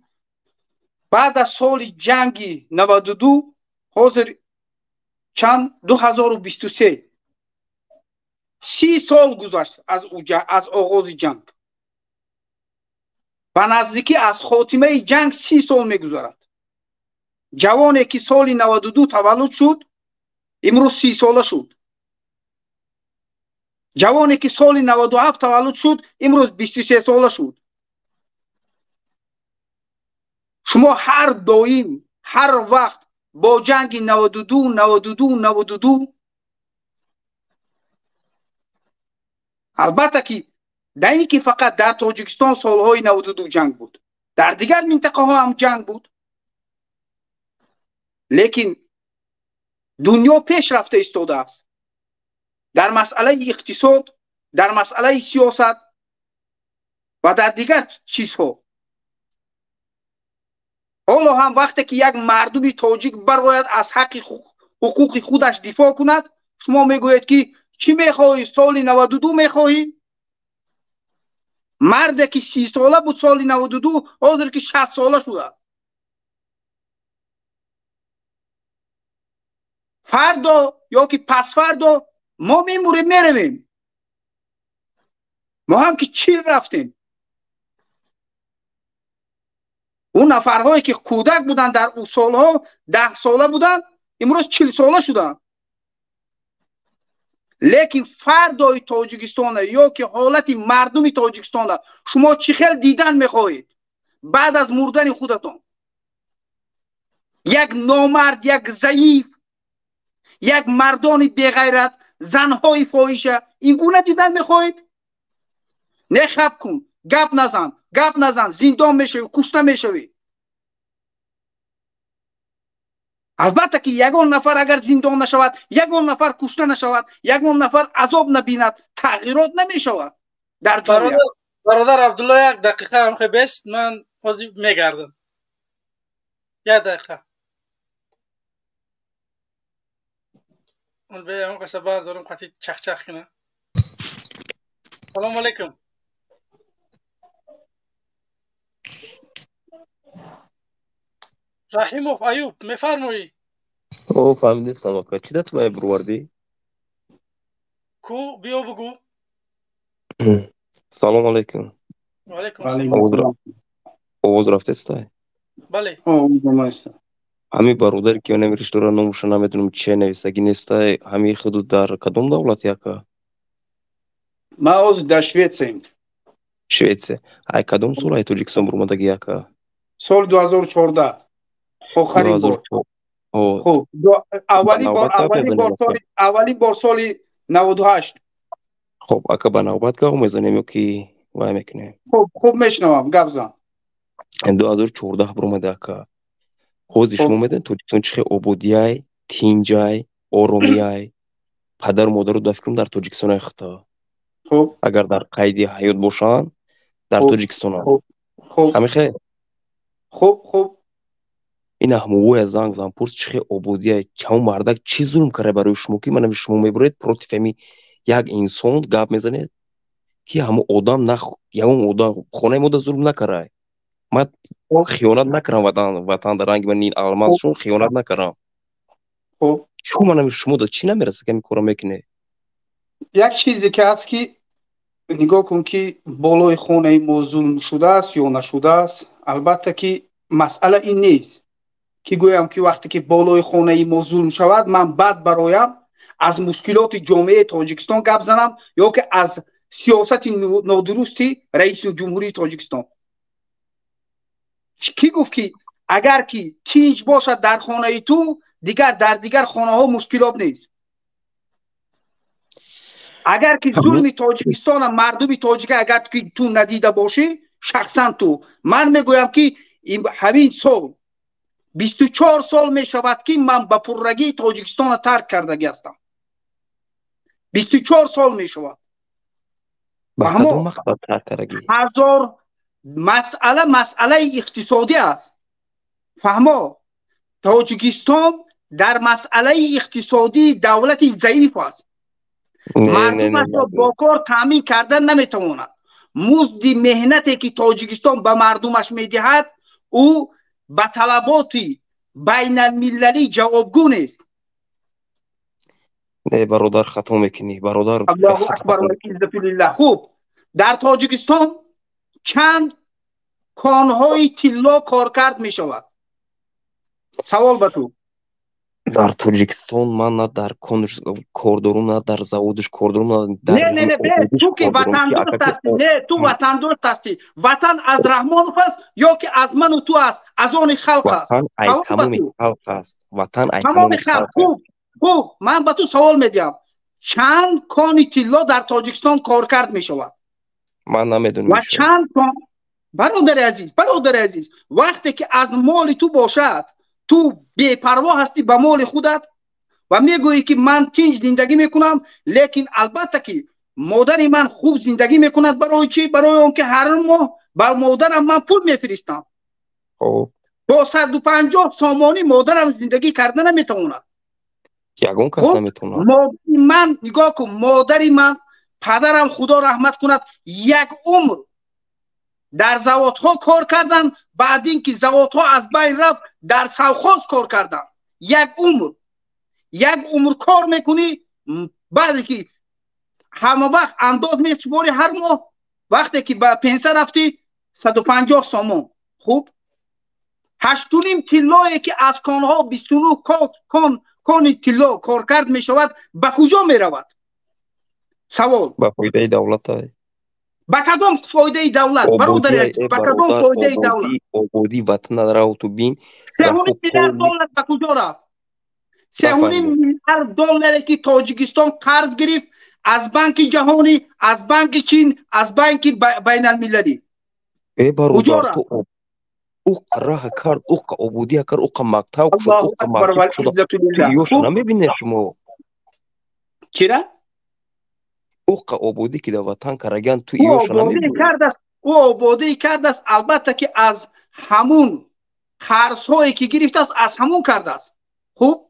Speaker 15: баъд аз соли ҷанги 92 ҳозир чанд 2023 30 сол гузашт аз оғози ҷанг. ба наздикӣ аз хотимаи ҷанг 30 сол мегузарад. ҷавоне ки соли 92 таваллуд шуд, имрӯз 30 сола шуд. ҷавоне ки соли 97 таваллуд шуд, имрӯз 23 сола шуд. шумо ҳар доим, ҳар вақт бо ҷанги 92 албатта ки در این که فقط در تاجیکستان سالهای 92 جنگ بود، در دیگر منطقه ها هم جنگ بود، لیکن دنیا پیش رفته ایستاده است در مسئله اقتصاد، در مسئله سیاست و در دیگر چیزها. حالا هم وقتی که یک مردم تاجیک برآید از حق حقوق خودش دفاع کند، شما میگویید که چی میخواهی؟ سال 92 میخواهی؟ مرد که 30 ساله بود سال 92 حاضر که 60 ساله شده. فردا یا که پس فردا ما میرویم. ما هم که چیل رفتیم. اون نفرهایی که کودک بودن در اون سالها 10 ساله بودن امروز 40 ساله شدن. لیکن فردای تاجیکستان یا که حالت مردم تاجیکستان شما چی خیل دیدن میخواهید بعد از مردن خودتون؟ یک نامرد، یک ضعیف، یک مردان بیغیرت، زنهای فاحشه این گونه دیدن میخواهید؟ نه خف کن، گپ نزن، زندان میشوی، کشته میشوی. البته که یگان نفر اگر زندان نشود، یگان نفر کشته نشود، یگان نفر عذاب نبیند، تغییرات نمیشود در جامعه.
Speaker 1: برادر عبدالله یک دقیقه هم خیلی بست، من میگردم. یک دقیقه اون به اون کسا بردارم قطعی چخ کنه. سلام علیکم. رحیموف ایوب میفرمایی؟
Speaker 13: او فهمیدی سماکا چی دت باید بروردی؟
Speaker 1: کو بیو بگو.
Speaker 13: سلام علیکم.
Speaker 1: و علیکم سلام.
Speaker 13: آواز رفته استای؟
Speaker 1: بله.
Speaker 13: همی برادر که نمیرشته را نموش نمیدونم چه نویسگی نیسته، همی خودت در کدوم دولت یکا؟
Speaker 15: ما از در شویتسیم.
Speaker 13: شویتسه. ای کدوم سال ای تاجیکستان برمدگی یکا؟
Speaker 15: سال 2014 آخرین بار. خب اولین بار سال 98.
Speaker 13: خب اکا به نوبت که میزنیم که وای میکنه.
Speaker 15: خب میشنوم گپ زن.
Speaker 13: 2014 برمده اکا. حوزش مومدن تاجیکستان چه عبودیای، تینجای، آرومیای، پدر مادر رو دفکرم در تاجیکستان اختا.
Speaker 15: خب
Speaker 13: اگر در قید حیات باشن در تاجیکستان.
Speaker 15: خب
Speaker 13: همه خیر.
Speaker 15: خب
Speaker 13: این هموی زنگ پرس چه عبودیای چه مردک چی ظلم کرده برای شما که منم شما میبرید پروت فهمی یک انسان گپ میزنه که همو آدم نخ یا اون آدم خونه مود ظلم نکره. من خیانت نکردم وطن در رنگ من این الماسشون خیانت نکردم.
Speaker 15: خب
Speaker 13: چون منم شما دا چی نمیرسه که این کارو میکنه؟
Speaker 15: یک چیزی که هست که نگاه کن که بالای خونه ما ظلم شده است یا نشده است. البته که مسئله این نیست که گویم که وقتی که بالای خونه ما ظلم شود من بعد برایم از مشکلات جامعه تاجیکستان گپ زنم یا که از سیاست نادرستی رئیس جمهوری تاجیکستان. کی گفت که اگر که تینج باشد در خانه تو دیگر در دیگر خانه ها مشکلات نیست؟ اگر که ظلم تاجیکستان مردم تاجیک اگر که تو ندیده باشی شخصا تو، من میگویم که همین سال 24 سال می شود که من به پررگی تاجیکستان ترک کردگی هستم. 24 سال می شود.
Speaker 13: با کدوم مقصد ترک کردگی؟
Speaker 15: هزار مسئله اقتصادی است. فهمو تاجیکستان در مسئله اقتصادی دولت ضعیف است. مردمش را با کار تامین کردن نمیتواند. مزد مهنتی که تاجیکستان به مردمش میدهد او به طلبات بین المللی جوابگو نیست.
Speaker 13: نه برادر خطا میکنی برادر.
Speaker 15: الله اکبر و عزت الله. خوب در تاجیکستان چند کانهای طلا کارکرد می شود؟ سوال به تو.
Speaker 13: در تاجیکستان من نه در کاردارم نه در زودش کاردارم
Speaker 15: نه تو که وطن دوست هستی. نه تو وطن دوست هستی. وطن از رحمانوف است یا که از من و تو است، از آن خلق است.
Speaker 13: وطن ای تمام خلق است. وطن ای
Speaker 15: تمام خلق. خوب من به تو سوال میدم چند کانی طلا در تاجیکستان کارکرد می شود؟
Speaker 13: من نمیدونم
Speaker 15: و
Speaker 13: میشه
Speaker 15: چند تا برادر عزیز وقتی که از مال تو باشد تو بی‌پروا هستی به مال خودت و میگویی که من تیج زندگی میکنم، لیکن البته که مادر من خوب زندگی میکند. برای چی؟ برای اون که هر ماه بر مادرم من پول میفرستم.
Speaker 13: خب
Speaker 15: با 150 سامانی مادرم زندگی کردن نمیتواند.
Speaker 13: یگون کس نمیتونه.
Speaker 15: من نگاه کن، مادری من، پدرم خدا رحمت کند، یک عمر در زوادها کار کردن. بعد اینکه زوادها از بین رفت در سوخاز کار کردن. یک عمر کار میکنی، بعد که همه وقت انداز میسپاری هر ماه، وقتی که به پنسه رفتی 150 سامان. خوب 8.5 تیلایی که از کانها 29 کان تیلا کار کرد میشود، به کجا میرود؟ سوال.
Speaker 13: به فایده دولت های.
Speaker 15: به کدام فایده دولت؟ برادر، به کدام فایده دولت؟
Speaker 13: آبادی وطن نداره و تو بین
Speaker 15: 3.5 میلیارد دلار به کجا رفت؟ 3.5 میلیارد دلاری که تاجیکستان قرض گرفت از بانک جهانی، از بانک چین، از بانک بین المللی.
Speaker 13: کجا رفت؟ او راه کرد، او آبادی کرد، او مکتب شد، او مکتب شد. یوش نمیبینه شما؟
Speaker 15: چرا؟
Speaker 13: او آبادی که در وطن کرگان تو یوش نمیبینه؟
Speaker 15: او آبادی کرده است، البته که از همون خرص هایی که گرفته است از همون کرده است. خوب؟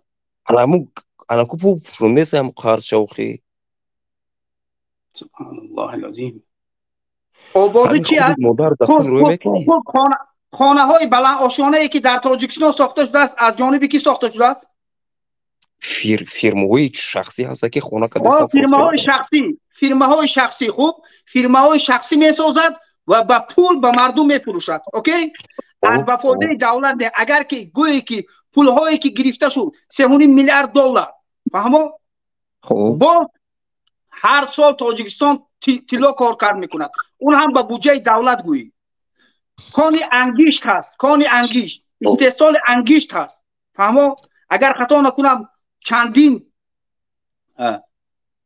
Speaker 13: انا کوپو شونده سه هم خرص شوخی.
Speaker 15: سبحان الله العظیم. آبادی چی است؟ خانه های بلند آشیانه ای که در تاجیکستان ساخته شده است از جانب کی ساخته شده است؟
Speaker 13: فیرمه‌های شخصی هست که خونه کده
Speaker 15: فیرمه‌های شخصی. خوب، فیرمه‌های شخصی میسازد و با پول به مردم میفروشد. اوکی؟ از به فایده دولت نه. اگر که گویی که پول هایی که گرفته شد 3.5 میلیارد دلار، فهمو؟ با هر سال تاجیکستان طلا کار کار میکند، اون هم به بودجه دولت گویی. کانی انگیشت هست، کانی انگیشت، استحصال انگیشت هست. فهمو؟ اگر خطا نکنم چندین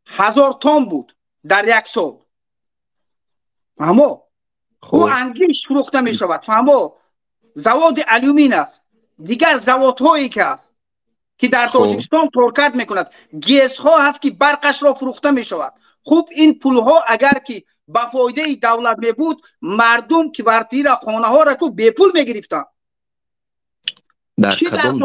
Speaker 15: هزار تن بود در یک سال. فهمو؟ او انگیشت فروخته می شود. فهمو؟ زواد الومین است. دیگر زوادهایی که است که در تاجیکستان کار میکند، گیس ها هست که برقش را فروخته می شود. خوب این پول ها اگر که به فایده دولت می بود، مردم که ورتی را خانه ها را که به پول می گرفتن.
Speaker 13: در کدام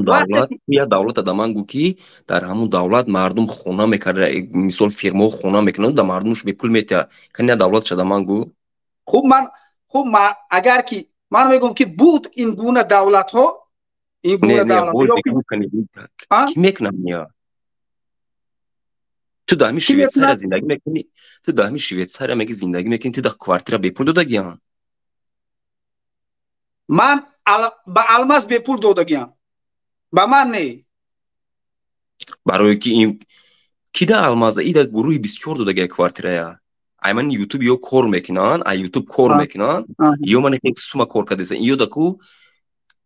Speaker 13: دولت یا دولت دمانگو کی در همون دولت مردم خونه میکرده، مثال فیرما خونه میکنه در مردمش به پول میته کنه دولت شده مانگو.
Speaker 15: خوب من اگر که من میگم که بود این گونه دولت ها، این گونه دولت ها
Speaker 13: کی میکنه نیا تو دامی شویتسار زندگی میکنی، تو دامی شویتسار میگی زندگی میکنی، تو در کوارتر به پول دادگیان.
Speaker 15: من با الماس به پول دادگیم، با من نه.
Speaker 13: برای که این کی در الماس ایده گروهی 24 دادگی کوارتره. ایمن یوتیوب یو کور میکنن، یوتیوب کور میکنن، یو من یک سوما کور کردیسن. یو دکو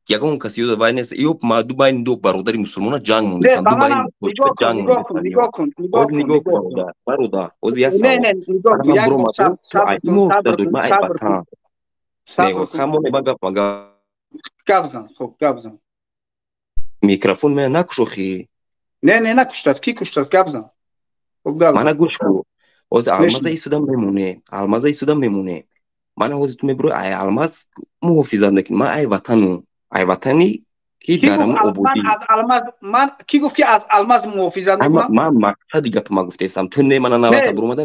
Speaker 13: یکون کسی یو دوای نیست. یو ما دو باین دو برادری مسلمان جنگ موندیسن. دو باین
Speaker 15: نگاه کن.
Speaker 13: برادر. نه خامون مگا
Speaker 15: گابزن. خب گابزن
Speaker 13: میکروفون من نکشوخی.
Speaker 15: نه نکشت است. کی کشت است؟ گابزن. خب گابزن
Speaker 13: من گوش کو. از الماس ایستادم میمونه. من از تو میبرو ای الماس محافظت نکنی. من ای وطنی کی دارم عبودی.
Speaker 15: من کی گفت که از الماس محافظت میکنم؟
Speaker 13: من مقصد دیگه تو ما گفتم. تو نه من نوات برو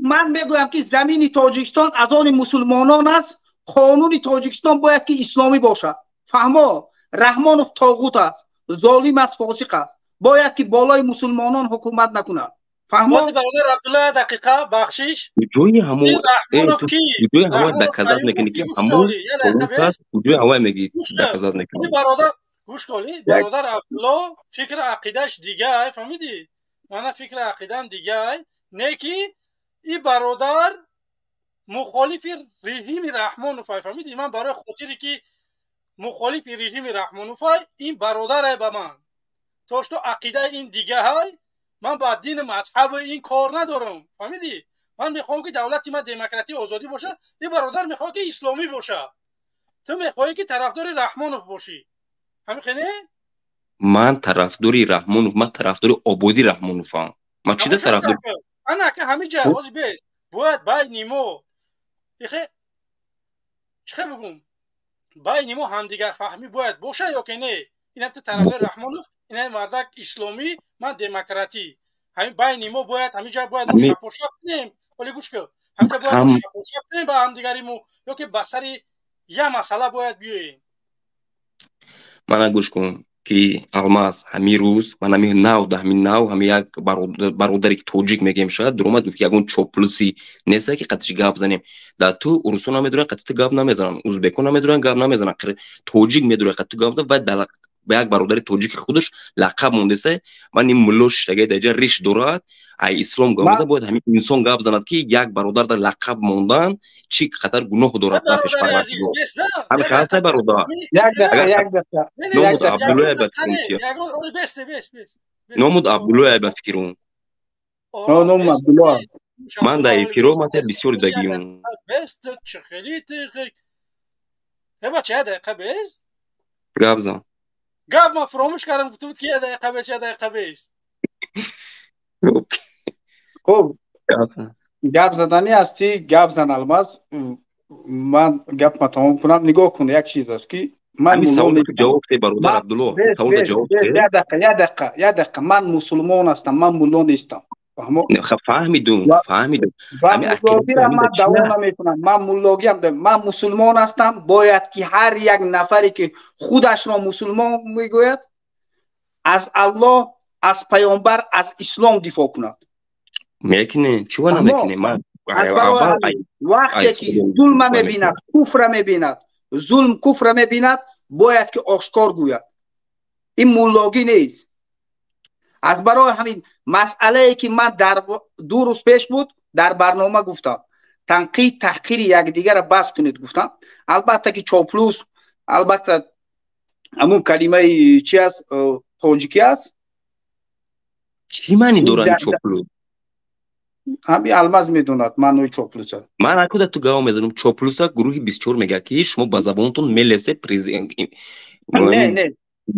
Speaker 15: من میگویم که زمین تاجیکستان از آن مسلمانان است. قانون تاجیکستان باید که اسلامی باشد. فهمو؟ رحمانوف طاغوت است، ظالم است، فاسق است. باید که بالای مسلمانان حکومت نکند. فهمو؟
Speaker 1: باز برادر عبدالله دقیقه بخشش
Speaker 13: جوی همون
Speaker 1: رحمانوف کی
Speaker 13: جوی هوا دکازات نکنی که همون طاغوت جوی هوا میگی دکازات نکنی.
Speaker 1: برادر گوش کن، برادر عبدالله فکر عقیدهش دیگه، فهمیدی؟ من فکر عقیدم دیگه نه که این برادر مخالف رژیم رحمانوف، فهمیدی؟ من برای خاطری که مخالف رژیم رحمانوف این برادر به من توش تو عقیده این دیگه های، من با دین مذهب این کار ندارم، فهمیدی؟ من میخوام که دولت ما دموکراتی آزادی باشه، این برادر میخواد که اسلامی باشه، تو میخوای که طرفدار رحمانوف باشی. همین
Speaker 13: من طرفداری رحمانوف، من طرفدار آبادی رحمانوفم. من چیده طرفدار
Speaker 1: انا که همه جا از بیس باید بای نیمو چه بگم بای نیمو هم دیگر فهمی باید باشه یا که نه. اینم تو طرفدار رحمانوف، اینم مردک اسلامی، من دموکراتی. همین بای نیمو باید همه جا باید ما شپوشپ کنیم. ولی گوش کن، همه جا باید ما شپوشپ کنیم با هم دیگریمو، یا که بسر یه مسئله باید بیاییم.
Speaker 13: من گوش کن که الماس همین روز من همین ناو ده همین ناو همین یک برادری که توجیک میگیم شاید درومد گفت که اون چوپلوسی نیست که قطعی گاب زنیم. در تو روسون هم میدونن قطعی گاب نمیزنن، ازبکان هم میدونن گاب نمیزنن، توجیک میدونه قطعی گاب زنن. بعد به یک برادر توجیک خودش لقب مونده سه من این ملوش دیگه دیگه ریش دورات ای اسلام گفته بود همین انسان گاب زند که یک برادر در لقب موندن چی خطر گناه دارد نفش فرمایید. همین خاطر برادر نمود عبدالله نمود عبدالله به فکرون
Speaker 15: نمود عبدالله
Speaker 13: من در پیرو مت بسیار دگیون
Speaker 1: بست چه خیلی تخ هبا چه دقیقه بیس
Speaker 13: گاب زن
Speaker 1: گاب ما فراموش کردم گفتم که یه دقیقه بیس یه دقیقه بیس.
Speaker 15: خب گاب زدنی هستی گاب زن الماس. من گپ ما تمام کنم. نگاه کن یک چیز است که من
Speaker 13: سوال جواب ته برادر عبدالله سوال جواب
Speaker 15: یه دقیقه من مسلمان هستم، من مولو نیستم.
Speaker 13: فهمیدم
Speaker 15: مولوگی را من دوام نمیکنم. من مولوگی هم دارم. من مسلمان هستم. باید که هر یک نفری که خودش را مسلمان میگوید از الله، از پیامبر، از اسلام دفاع کند.
Speaker 13: میکنه چی ونا میکنه؟ من
Speaker 15: وقتی که ظلم میبیند، کفر میبیند، ظلم کفر میبیند، باید که آشکار گوید. این مولوگی نیست. از برای همین مسئله ای که من در 2 روز پیش بود در برنامه گفتم تنقید تحقیر یکدیگر را بس کنید گفتم. البته که چاپلوس، البته همون کلمه چی است تاجیکی است.
Speaker 13: چی معنی دارن چاپلوس؟
Speaker 15: همین الماس میدوند من اوی چاپلوس.
Speaker 13: من اکو تو گاو میزنم چاپلوس گروهی 24 میگه که شما با زبانتون ملسه پرزیدنت.
Speaker 15: نه نه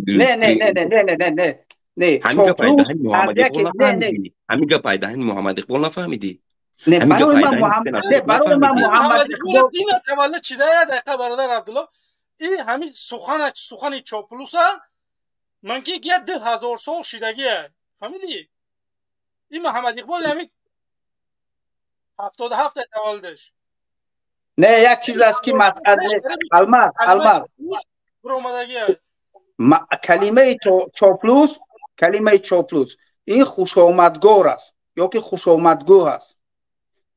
Speaker 15: نه نه نه نه نه نه نه
Speaker 13: همین پایدهن محمد اقبال نفهمیدی؟ همین پایدهن محمد اقبال نفهمیدی؟
Speaker 15: نه برای من محمد
Speaker 1: اقبال دین تولد چیده یه دقیقه برادر عبدالله. این همین سخن چاپلوس من که یه 2000 سال شدگیه. فهمیدی؟ این محمد اقبال همین 77 تولدش.
Speaker 15: نه یک چیز است که مسئله الماس کلمه چاپلوس این خوشامدگار است یا که خوشامدگو است.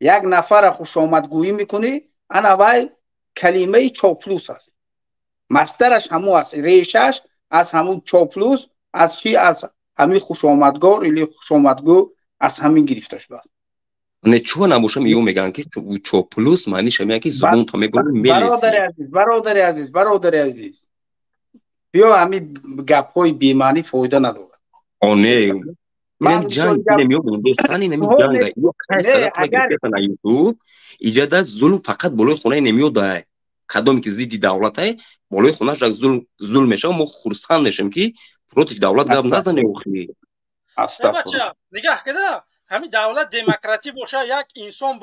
Speaker 15: یک نفر خوشامدگویی میکنی انا وای کلمه چاپلوس است. مصدرش همون است، ریشش از همون چاپلوس از چی؟ از همین خوشامدگار یا خوشامدگو از همین گرفته شده است.
Speaker 13: نه چون نباشم یو میگن که چاپلوس معنیش میگه که زبون تا میگه
Speaker 15: برادر عزیز بیا همین گپ های بی‌معنی فایده نداره.
Speaker 13: نه من جنگ نمیگم دوستانی نمیگن یو کار طرف یوتیوب ایجاد ظلم فقط بالای خونه نمیاد. کدومی که زیدی دولت های بالای خونهش ظلم میشه و ما خرسند میشیم که پروتیک دولت گپ نزنه اوخی.
Speaker 1: بچه نگاه کده همین دولت دموکراتی باشه یک انسان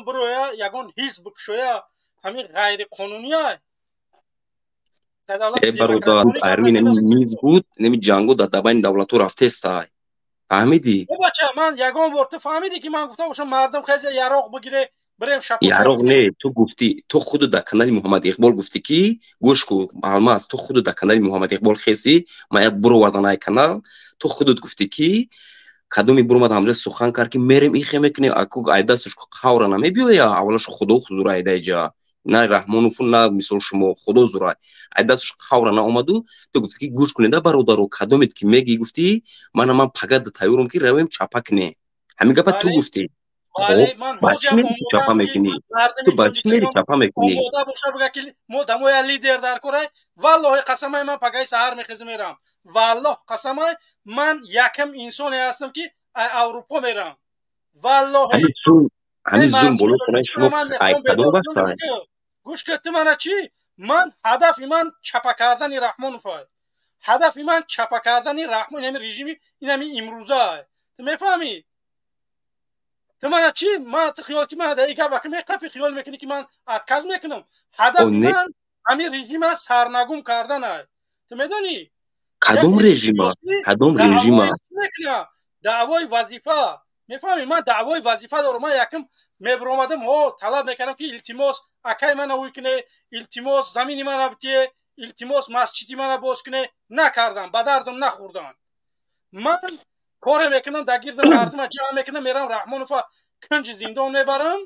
Speaker 1: برویا یگان حزب بکشویا همین غیر قانونی های
Speaker 13: برادر ارمین نیز بود نمی جنگو در دبین دولتو رفته استای. فهمیدی؟
Speaker 1: بچه من یگان بار فهمیدی که من گفتم باشم مردم خیلی یراق بگیره بریم شپوشپ.
Speaker 13: یراق نه تو گفتی، تو خود در کانال محمد اقبال گفتی که گوش کو الماس تو خود در کانال محمد اقبال خیسی ما برو وردنای کانال تو خودت گفتی که کدومی برو همجا سخن کرد که میریم این خیمه کنیم اکو ایداستش خاور نمیبیو یا اولش خدا خزور ایده جا نه رحمانوف نه مثل شما خدا زورای ایداستش خاور اومدو تو گفتی که گوش کنید برادر کدومیت که میگی گفتی من پگد تایورم که رویم چاپک نه همین گپ تو گفتی.
Speaker 1: بله من
Speaker 13: هوجم چاپا میکنی تو باید میری چاپا میکنی
Speaker 1: مودا باشه بگه که مودموی لیدر در کره والله قسمای من پگای سحر میخیز میرم والله قسمای من یکم انسانی هستم که اروپا میرم والله
Speaker 13: همین زون بولو کنه شما
Speaker 1: من
Speaker 13: ای
Speaker 1: میخوام
Speaker 13: کدوم
Speaker 1: بدون
Speaker 13: بستن
Speaker 1: گوش که تو من چی من هدف من چپا کردن رحمان فای هدف من چپا کردن رحمان همین رژیمی این همین امروزه تو میفهمی تو من چی من تو خیال که من دیگه وقتی میقفی خیال میکنی که من اتکاز میکنم هدف من همین رژیم سرنگون کردن است تو میدونی
Speaker 13: کدوم رژیم
Speaker 1: دعوای وظیفه میفهمی من دعوای وظیفه دارم من یکم میبرومدم طلب میکنم که التماس اکای من اوی کنه التماس زمینی من بتیه التماس مسجدی من باز کنه نکردم به دردم نخوردن من کار میکنم دگیرد مردم جمع میکنم میرم رحمانوفا کنج زندان میبرم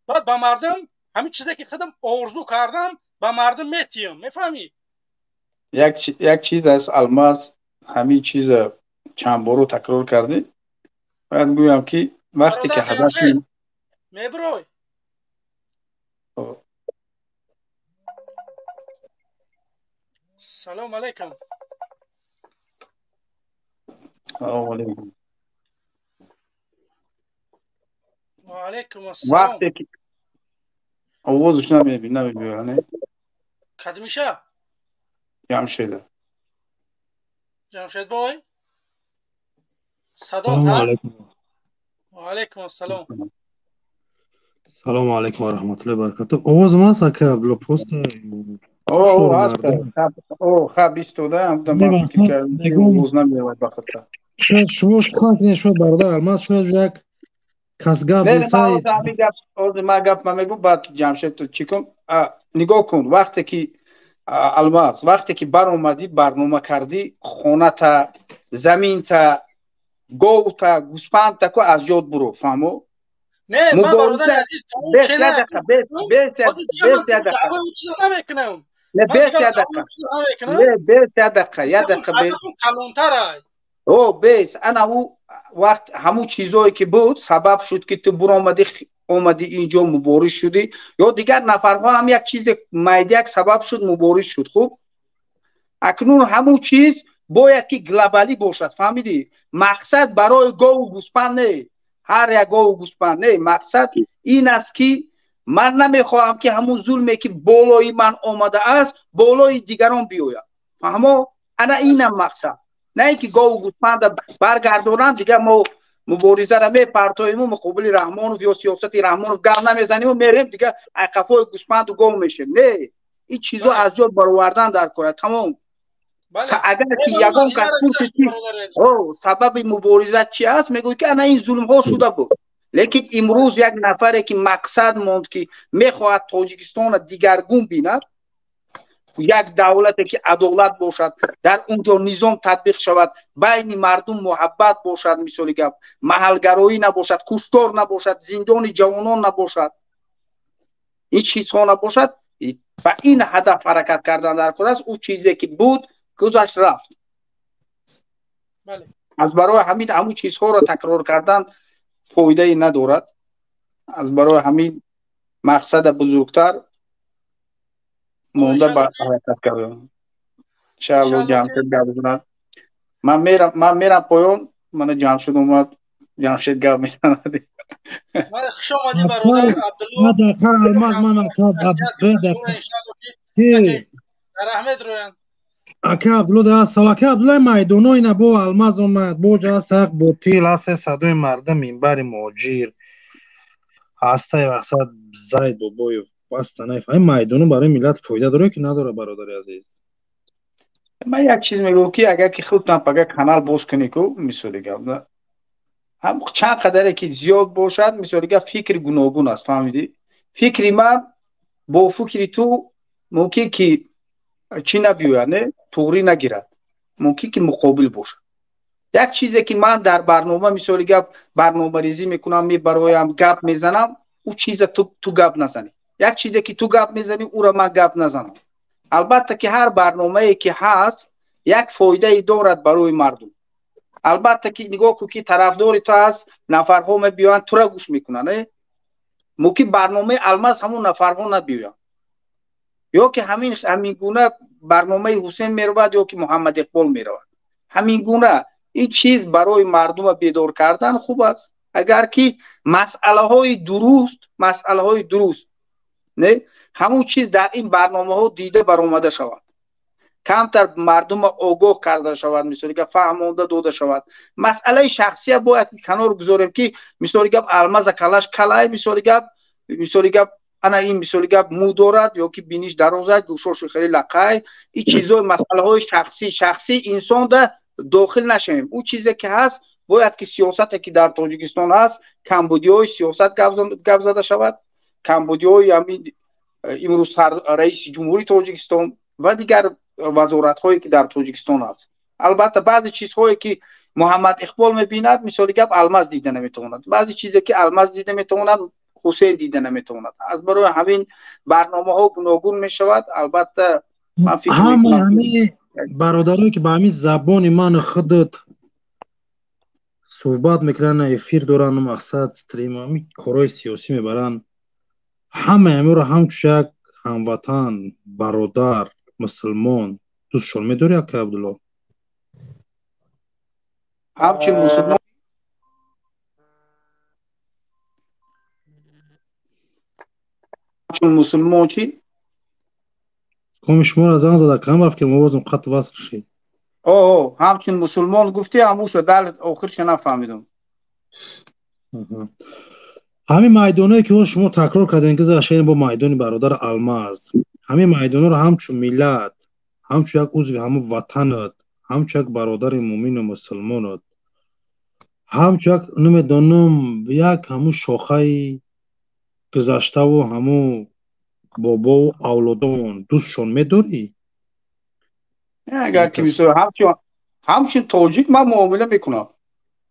Speaker 1: بعد به مردم همین چیزی که خودم آرزو کردم به مردم میتیم میفهمی
Speaker 15: یک چیز از الماس همین چیز چند بارو تکرار کردی باید گویم که وقتی که هدف
Speaker 1: میبروی سلام علیکم
Speaker 15: سلام علیکم
Speaker 1: و علیکم السلام
Speaker 15: وقتی که آوازش نمیبینه
Speaker 1: کد میشه
Speaker 15: جمشید
Speaker 1: بای صدا
Speaker 18: سلام علیکم
Speaker 1: و علیکم السلام
Speaker 18: سلام علیکم و رحمت الله و برکاته آواز ما هست که بلو پست
Speaker 15: خب ایستاده هم ما فکر کردم آواز نمیاد بخاطر
Speaker 18: شاید شما خاک شاید برادر الماس شاید یک کس گپ
Speaker 15: نه ما گپ میگم بعد جمشید تو چی کن نگاه کن وقتی که الماس وقتی که بر اومدی برنامه کردی خونه تا زمین تا گو تا گوسپند تا کو از یاد برو فهمو
Speaker 1: نه من برادر عزیز تو چه نه
Speaker 15: بیس انا او وقت همون چیزایی که بود سبب شد که تو برو اومدی اینجا مبارز شدی یا دیگر نفرها هم یک چیز یک سبب شد مبارز شد خوب اکنون همون چیز باید که گلوبالی باشد فهمیدی مقصد برای گو و گوسپند نه هر یک گو و گوسپند نه مقصد این است که من نمیخواهم که همون ظلمی که بالای من آمده است بالای دیگران بیاید فهمو انا اینم مقصد نه که گو و گوسپند برگردونن دیگه ما مبارزه را میپرتاییم و مقابل رحمانوف یا سیاست رحمانوف گام نمیزنیم و میریم دیگه قفای گوسپند و گو میشیم نه این چیزا از جا برآوردن در کار تمام اگر که یگان کس سبب مبارزه چی است میگوی که انا این ظلم ها شده بود لیکن امروز یک نفره که مقصد موند که میخواهد تاجیکستان دیگرگون بیند یک دولتی که عدالت باشد در اونجا نظام تطبیق شود بین مردم محبت باشد مثالی گپ محلگرایی نباشد کشتار نباشد زندان جوانان نباشد این چیزها نباشد و این هدف حرکت کردن در کار است او چیزی که بود گذشت رفت از برای همین چیزها را تکرار کردن فایده ای ندارد از برای همین مقصد بزرگتر مونده با حرکت کردن انشاءالله جمشید گپ بزند من میرم پایان من جمشید اومد جمشید گپ میزند
Speaker 1: خوش آمدی برادر عبدالله
Speaker 18: دقیقا الماس من
Speaker 1: رحمت رویان
Speaker 18: اکه عبدالله ده سال اکه عبدالله مایدونوی نبو الماس اومد بوج هست حق بوتیل هست صدای مردم منبر مهاجر هسته مقصد زاید بابای بسته نیف این مایدونو برای ملت فایده داره که نداره برادر عزیز
Speaker 15: من یک چیز میگم که اگر که خودتان پگه کانال باز کنی که مثالی گپ هم چند قدره که زیاد باشد مثالی گپ فکر گوناگون است فهمیدی فکری من با فکری تو ممکن که چی نبیوید نه توری نگیرد ممکن که مقابل باشد یک چیزی که من در برنامه مثالی گپ برنامه ریزی میکنم میبرایم گپ میزنم او چیز تو گپ نزنی یک چیزی که تو گپ میزنی او را من گپ نزنم البته که هر برنامه‌ای که هست یک فایده ای دارد برای مردم البته که نگاه کو که طرفدار تو هست نفرها میبیان تو را گوش میکنن ممکن برنامه الماس همون نفرها نبیان یا که همین گونه برنامه حسین میرود یا که محمد اقبال میرود همین گونه این چیز برای مردم بیدار کردن خوب است اگر که مسئله های درست نه همون چیز در این برنامه ها دیده برآمده شود، کمتر مردم آگاه کرده شود، مثلا که فهمانده داده شود. مسئله شخصی باید کنار بگذاریم که مثلا که الماس کلاش کلای، مثلا که انا این مثلا که مو دارد یا که بینیش درازه گوشش خیلی لقای، این چیزا مسئله های شخصی انسان ده داخل نشیم. اون چیزی که هست باید که سیاست که در تاجیکستان هست، کمبودیای سیاست گپ زده شود، کمبودیای همین امروز رئیس جمهوری تاجیکستان و دیگر وزارت هایی که در تاجیکستان هست. البته بعضی چیزهایی که محمد اقبال میبیند مثالی که الماس دیده نمیتواند، بعضی چیزی که الماس دیده میتواند حسین دیده نمیتواند. از برای همین برنامه ها گوناگون میشود. البته من فکر میکنم
Speaker 18: همه برادرایی که با همین زبان من خودت صحبت میکنن، افیر دارن، مقصد استریم همین کارهای سیاسی میبرن، همه امور همچوشک هموطن برادر مسلمان دوستشون میداری اکا عبدالله؟
Speaker 15: همچین مسلمان چی؟
Speaker 18: کمی شما را زنگ زده کم بفکر موازم خط وصل شید.
Speaker 15: همچین مسلمان گفتی همون شد در آخرش نفهمیدم.
Speaker 18: همین میدانه که شما تکرار کردین که زشین با میدان برادر الماس، همین میدانه رو همچون ملت، همچون یک عضو همون وطنت، همچون یک برادر مومن و مسلمانت، همچون یک نمیدانم یک همون شاخه گذشته و همون بابا و اولادان دوستشون میداری؟
Speaker 15: اگر که میشه همچون تاجیک من معامله میکنم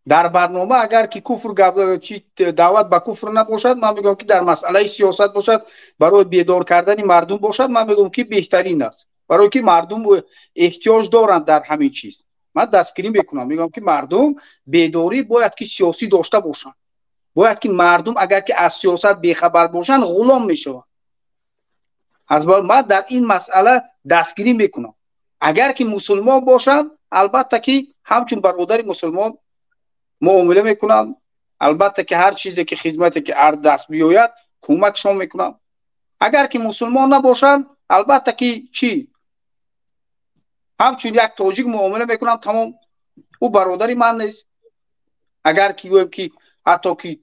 Speaker 15: در برنامه. اگر که کفر چی دعوت به کفر نباشد، من میگم که در مسئله سیاست باشد، برای بیدار کردن مردم باشد، من میگم که بهترین است، برای که مردم احتیاج دارند در همین چیز. من دستگیری میکنم، میگم که مردم بیداری باید که سیاسی داشته باشند، باید که مردم اگر که از سیاست بیخبر باشند غلام میشوند. از من در این مسئله دستگیری میکنم. اگر که مسلمان باشم البته که همچون برادر مسلمان معامله میکنم، البته که هر چیزی که خدمتی که هر دست بیاید کمکشون میکنم. اگر که مسلمان نباشن البته که چی همچون یک تاجیک معامله میکنم، تمام او برادری من نیست. اگر که گویم که حتی که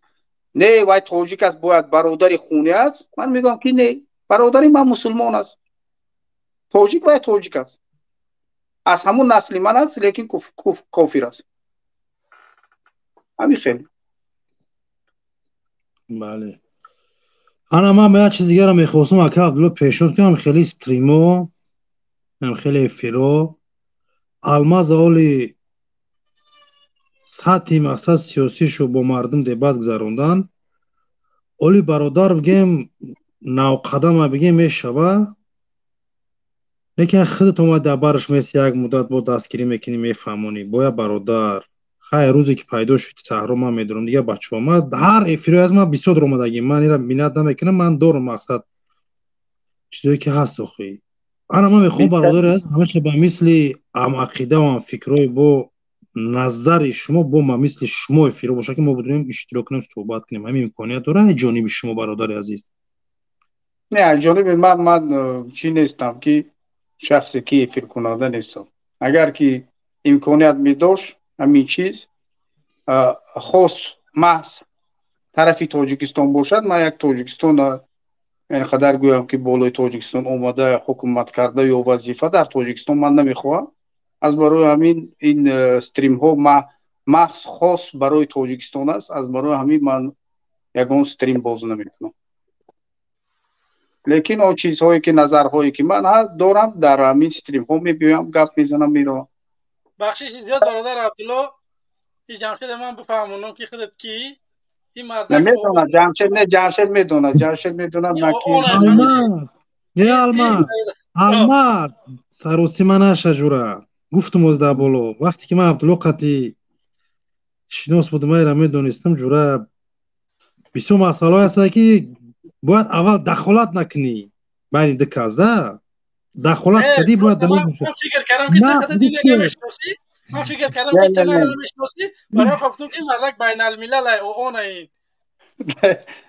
Speaker 15: نه وای تاجیک است باید برادری خونی است، من میگم که نه، برادری من مسلمان است، تاجیک وای تاجیک است، از همون نسل من است، لیکن کافر است. همین خیلی.
Speaker 18: بله. من به یک چیز دیگر رو میخواستم اکا عبدالله پیشنهاد کنم، خیلی استریمو هم خیلی افیرو الماس اولی سطحی مقصد سیاسی شو با مردم دیبات گذروندن، اولی برادر بگیم نو قدم بگیم میشوه، لیکن خودت اومد در برش میسی یک مدت با دستگیری میکنی میفهمونی باید برادر خیلی روزی که پیدا شد صحرا من میدونم دیگه بچه ما هر افیرو از من بسیار رومدگی من اینا بینت نمیکنم، من دارم مقصد چیزایی که هست خوی من میخوام برادر از همه به مثل ام عقیده و ام فکرهای با نظر شما با ما مثل شما افیرو باشه که ما بدونیم اشتراک کنیم صحبت کنیم. همین امکانیت داره جانب شما برادر عزیز؟
Speaker 15: نه جانب من چی نیستم که شخصی که افیر کننده نیستم. اگر که امکانیت می داشت همین چیز خاص محض طرفی تاجیکستان باشد، من یک تاجیکستان اینقدر گویم که بالای تاجیکستان اومده حکومت کرده یا وظیفه در تاجیکستان من نمیخواهم. از برای همین این استریم ها محض خاص برای تاجیکستان است، از برای همین من یگان استریم باز نمیکنم. لیکن آن چیزهایی که نظرهایی که من دارم در همین استریم ها میبیم گپ میزنم میرم.
Speaker 1: بخشش زیاد برادر عبدالله این جمشید من بفهمونم که خودت کی این مردک
Speaker 15: نمیدونه جمشید میدونه
Speaker 18: الماس سروسی من شجوره گفتم از ده بالا وقتی که من عبدالله قطعی شناس بودم ایره میدونستم جوره بسیار مسئله هست که باید اول دخالت نکنی بین دکازده دخالت کردی باید دلیل میشه.
Speaker 1: من فکر کردم که من فکر کردم این کنار رو میشناسی برای گفتم این مردک بین الملل او اون این.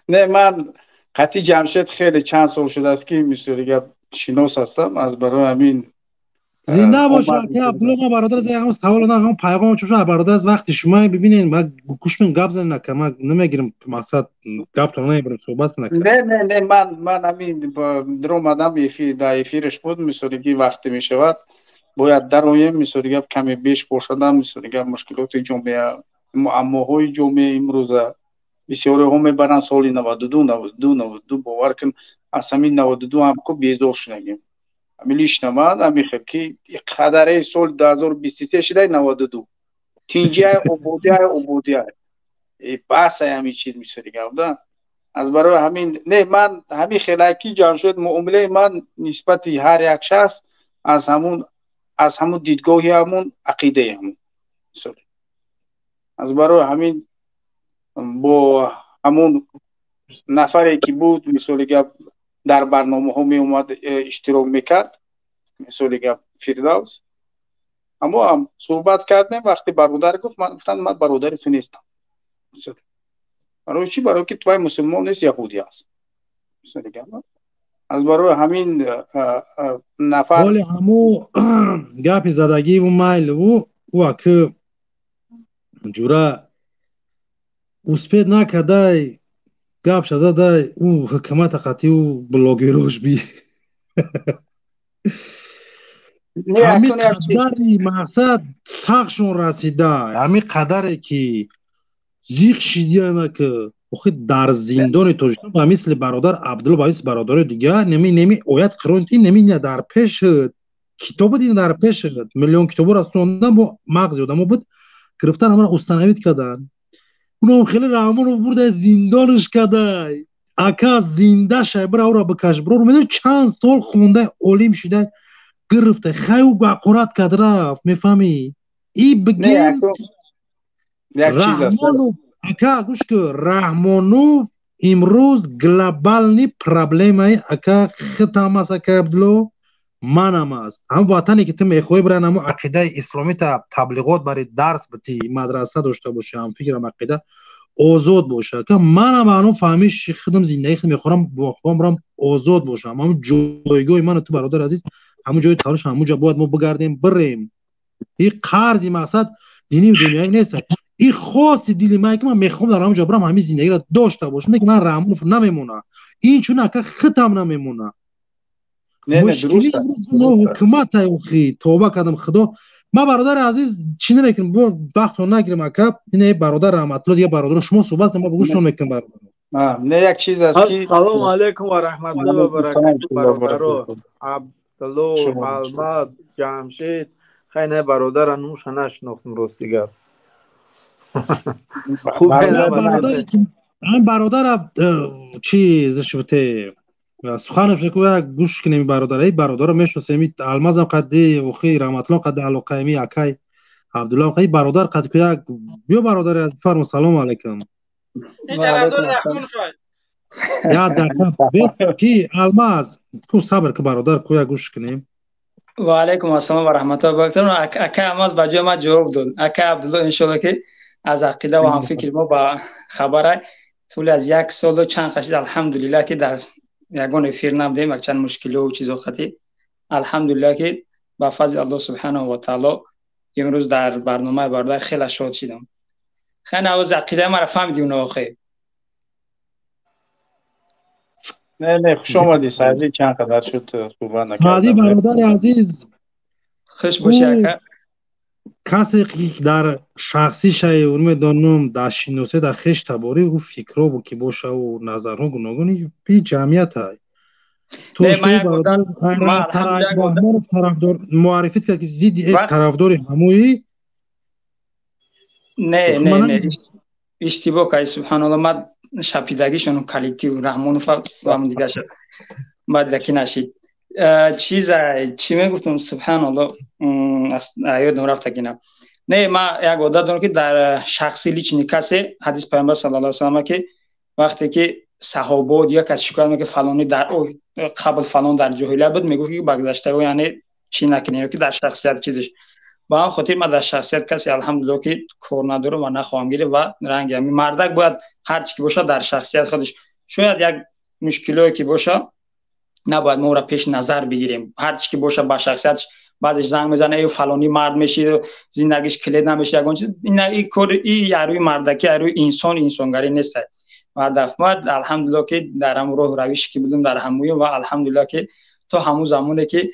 Speaker 15: نه من قطعی جمشید خیلی چند سال شده است که میسوری شناس هستم از برای همین
Speaker 18: زنده باشه که عبدالله. ما برادر از همون سوال نه پیغام چون برادر از وقتی شما ببینین ما گوش من گپ زن نکنم نمیگیرم مقصد گپ تو نمیبرم صحبت نکنم.
Speaker 15: نه من همین در اومدم افیرش بود میسوری وقتی میشود باید در اویم میسوری کمی بیش باشدم میسوری مشکلات جامعه معماهای جامعه امروز بسیاری هم میبرن سالی 92 باور کن از همین 92 هم که بیزار شنگیم امیلیش نماد امیخه که قدره سال 2023 شده 92 تینجه عبودی بحث همین چیز میشه دیگه از برای همین نه من همین خیلی جان شد معامله من نسبتی هر یک شخص از همون دیدگاهی همون عقیده همون از برای همین با همون نفری که بود مثلا در برنامه ها می اومد اشتراک میکرد مثلا فردوس اما هم صحبت کردیم وقتی برادر گفت من برادر تو نیستم برای چی؟ برای که توی مسلمان نیست یهودی هست از برای همین نفر
Speaker 18: ولی همو گپی زدگی و مایل و که جورا اسپید نکدای گپ شده دای او حکمت قطعی و بلاگیروش بی همین قدری مقصد ساقشون رسیده همین قدری که زیق شیدیانه که خود در زندان تاجیکستان با مثل برادر عبدالله با مثل برادر دیگه نمی اویت قرانتی نمی در پیش کتاب دین در پیش میلیون کتاب را خوندن با مغز آدمو بود گرفتن همون استانویت کردن اونم خیلی رحمان رو برده زندانش کرده اکا زنده شه برا او را بکش برا رو میده چند سال خونده علیم شده گرفته خیلی بقورت کرد رفت میفهمی ای بگیم رحمانوف اکا گوش که رحمانوف امروز گلوبال نی پرابلم های اکا ختم است اکا عبدالله منم است هم وطنی که تو میخوای برن همون عقیده اسلامی تا تبلیغات برای درس بتی مدرسه داشته باشه هم فکرم عقیده آزاد باشه که منم الان فهمیش خودم زندگی خودم میخورم با خودم برم آزاد باشم همون جایگاه من تو برادر عزیز همون جای تلاش همون جا باید ما بگردیم بریم این قرضی مقصد دینی و دنیایی نیست این خاص دیلی من که من میخوام در همون جا برم همین زندگی را داشته باشم که من رحمون نمیمونه این چون که ختم نمیمونه مشکلی امروز حکومت های توبه کردم خدا ما برادر عزیز چی نمیکنم با وقت رو نگیرم اکب این برادر رحمت الله دیگه برادر شما صحبت کنم ما بگوش نمیکنم برادر
Speaker 15: نه یک چیز است که
Speaker 19: السلام علیکم و رحمت الله و برکاته برادر عبدالله الماس جمشید خیلی برادر نوش نشناختم راستیگر
Speaker 18: خوب این برادر چیز شوته سخنش که گوش کنیم برادر میشناسیم الماس هم قدی و خیر رحمت الله قد علاقه می اکای عبدالله قدی برادر قد که بیا برادر از فرم سلام علیکم
Speaker 1: این طرفدار رحمان فای
Speaker 18: یا دقیقا بس کی الماس کو صبر که برادر کو گوش کنیم
Speaker 20: و علیکم السلام و رحمت الله و برکاته اکا الماس بجای ما جواب داد اکا عبدالله ان شاء الله که از عقیده و هم فکر ما با خبره طول از یک سال و چند خشید الحمدلله که در یگان افیر نبودیم چند مشکلی و چیزا خطی الحمدلله که با فضل الله سبحانه و تعالی امروز در برنامه برادر خیلی شاد شدم خیلی از عقیده ما را فهمیدیم آخه
Speaker 15: نه خوش آمدی سعدی چند قدر شد خوبان
Speaker 18: سعدی برادر عزیز
Speaker 20: خوش باشه
Speaker 18: کسی که در شخصی شای اون میدانم در شناسه در خش تباری او فکرها بود که باشه و نظرها گوناگونی بی جمعیت های توشتوی برادر طرفدار معرفیت کرد که زید یک طرفدار هموی
Speaker 20: نه اشتباه که سبحان الله ما شپیدگیشون کلیکتیو رحمان و فهم دیگه شد ما دکی نشید چی میگفتم سبحان الله یادم رفت که نه ما یک عادت دارم که در شخصی لیچنی کسی حدیث پیامبر صلی الله علیه و سلم که وقتی که صحابه یا کسی شکایت میگه فلانی در قبل فلان در جاهلیت بود میگه که بگذشته و یعنی چی نکنه که در شخصیت چیزش با هم خاطر ما در شخصیت کسی الحمدلله که کور ندارم و نخواهم گیره و رنگ همین مردک باید هر چی که باشه در شخصیت خودش. شاید یک مشکلی که باشه نباید ما را پیش نظر بگیریم، هر چی که باشه با شخصیتش بعدش زنگ میزنه ای فلانی مرد میشه زندگیش کلید نمیشه یگان چیز این کار این یاروی مردکی یاروی انسانگری نیست و هدف ما الحمدلله که در هم راه روشی که بودیم در هموی و الحمدلله که تا همون زمانه که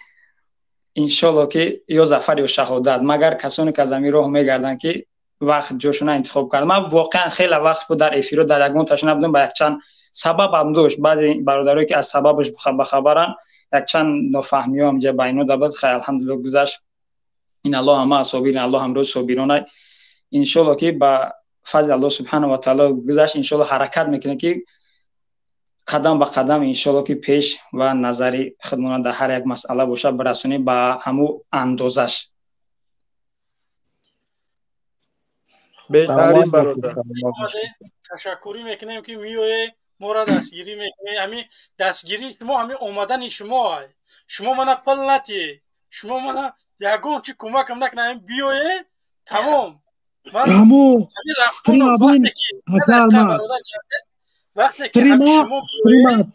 Speaker 20: انشالله که یا ظفر یا شهادت مگر کسانی که از همین راه میگردن که وقت جوشون انتخاب کردن. من واقعا خیلی وقت بود در افیرو در یگان تشنه بودم با یک چند سبب هم داشت، بعضی برادرایی که از سببش بخبرن یک چند نفهمی هم جا بینو دابد خیلی الحمدلله گذشت. این الله همه صابرین، الله هم روز صابرانه انشالله که با فضل الله سبحانه و تعالی گذشت. انشالله حرکت میکنه که قدم به قدم انشالله که پیش و نظری خودمون در هر یک مسئله باشه برسونی با همو اندازش.
Speaker 19: بهترین برادر
Speaker 1: تشکری میکنیم که میوه ما را دستگیری میکنه. همین دستگیری شما همین اومدن شما منو پل نتی، شما منو یگون چی کمکم نکنه بیوه تمام من
Speaker 18: همو ستریم ستریم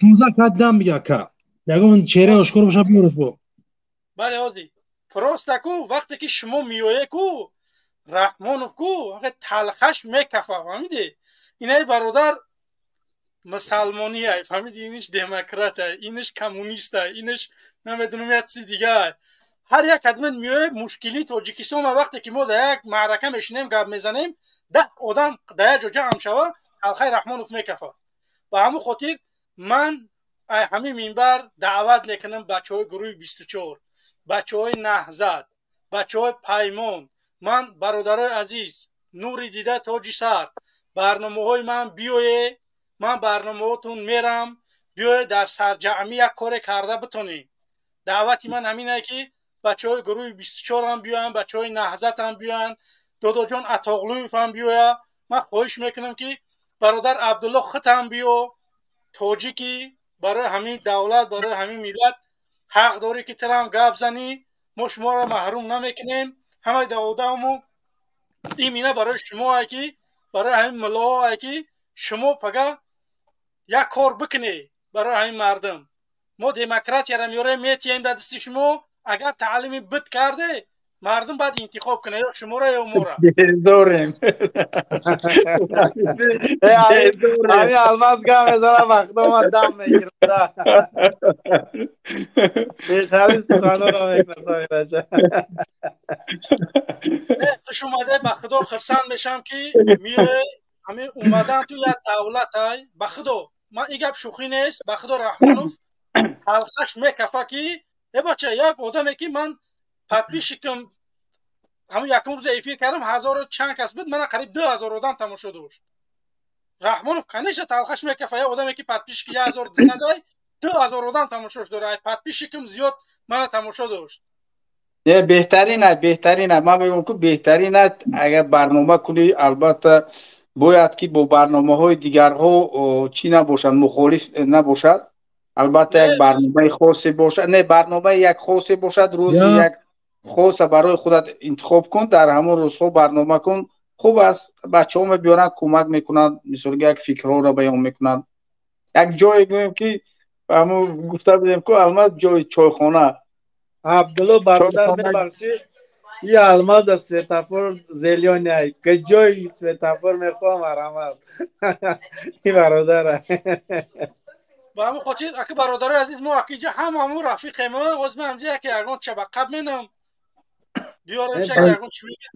Speaker 18: توزا کدام بیا که یگون چهره اشکر باشه بیورش بو.
Speaker 1: بله آزی پروسته کو وقتی که شما میوه کو رحمانو کو تلخش میکفه فهمیدی؟ اینای برادر مسلمانی های فهمیدی؟ اینش دموکرات های، اینش کمونیست های، اینش نمیدونم یه چیز دیگه های. هر یک ادمین میوه مشکلی تاجیکستان وقتی که ما در یک معرکه میشینیم گپ میزنیم 10 آدم در یک جمع شوه تلخی رحمانوف میکفه. با همون خاطر من همین منبر دعوت میکنم بچه های گروه 24 بچه های نهضت بچه های پیمان من برادرای عزیز نوری دیده تاجی سر برنامه های من بیوی من برنامه هاتون میرم بیوی در سرجمعی یک کار کرده بتونیم. دعوتی من همینه که بچه های گروه 24 هم بیان بچه های نهضت هم بیان دادا جان عطاقلویف هم بیاید. من خواهش میکنم که برادر عبدالله خط هم بیو تاجیکی برای همین دولت برای همین ملت حق داری که ترم گپ زنی ما شما را محروم نمیکنیم. همه دعوتمو ایمینه برای شما که برای همین ملا که شما پگه یک کار بکنی برای همین مردم. ما دموکرات را میاره میتیم در دست شما. اگر تعلیمی بد کرده مردم باید انتخاب کنه یا شما را یا ما را.
Speaker 19: دوریم همین الماس گم میزنه وقتا ما دم میگیرم بهترین سخنان را میکنم رجا.
Speaker 1: خوش اومده به خدا خرسند میشم که میه همین اومدن تو یک دولت های به خدا من این گپ شوخی نیست به خدا رحمانوف حلقش میکفه که ای بچه یک آدمی که من پتبیشی کم همون یکم روز ایفیر کردم 1000 چند کس بود من قریب 2000 آدم تماشا داشت. رحمانوف کنیش تلخش میکفه یا آدمی که پتبیش که 1200 های 2000 آدم تماشاش داره پتبیشی کم زیاد من تماشا داشت.
Speaker 15: نه بهترینه من میگم که بهترینه اگر برنامه کنی البته باید که با برنامه های دیگر ها چی نباشد مخالف نباشد. البته یک برنامه خاصی باشد نه برنامه یک خاصی باشد روزی یک خاص برای خودت انتخاب کن در همون روزها برنامه کن. خوب است بچه ها بیارن کمک میکنن مثل یک فکرها را بیان میکنن. یک جایی گویم که همون گفته بودیم که الماس جای چایخانه
Speaker 19: عبدالله برادر ببخشید یه الماس از سویتافور زیلیون نهی که جای سویتافور میخوام رحمت این برادره
Speaker 1: با همون خاطر اگه برادر عزیز ما اکیجا همون رفیق ما از من همجا که اگران چه بقب مینم بیارم چه اگران چی میگه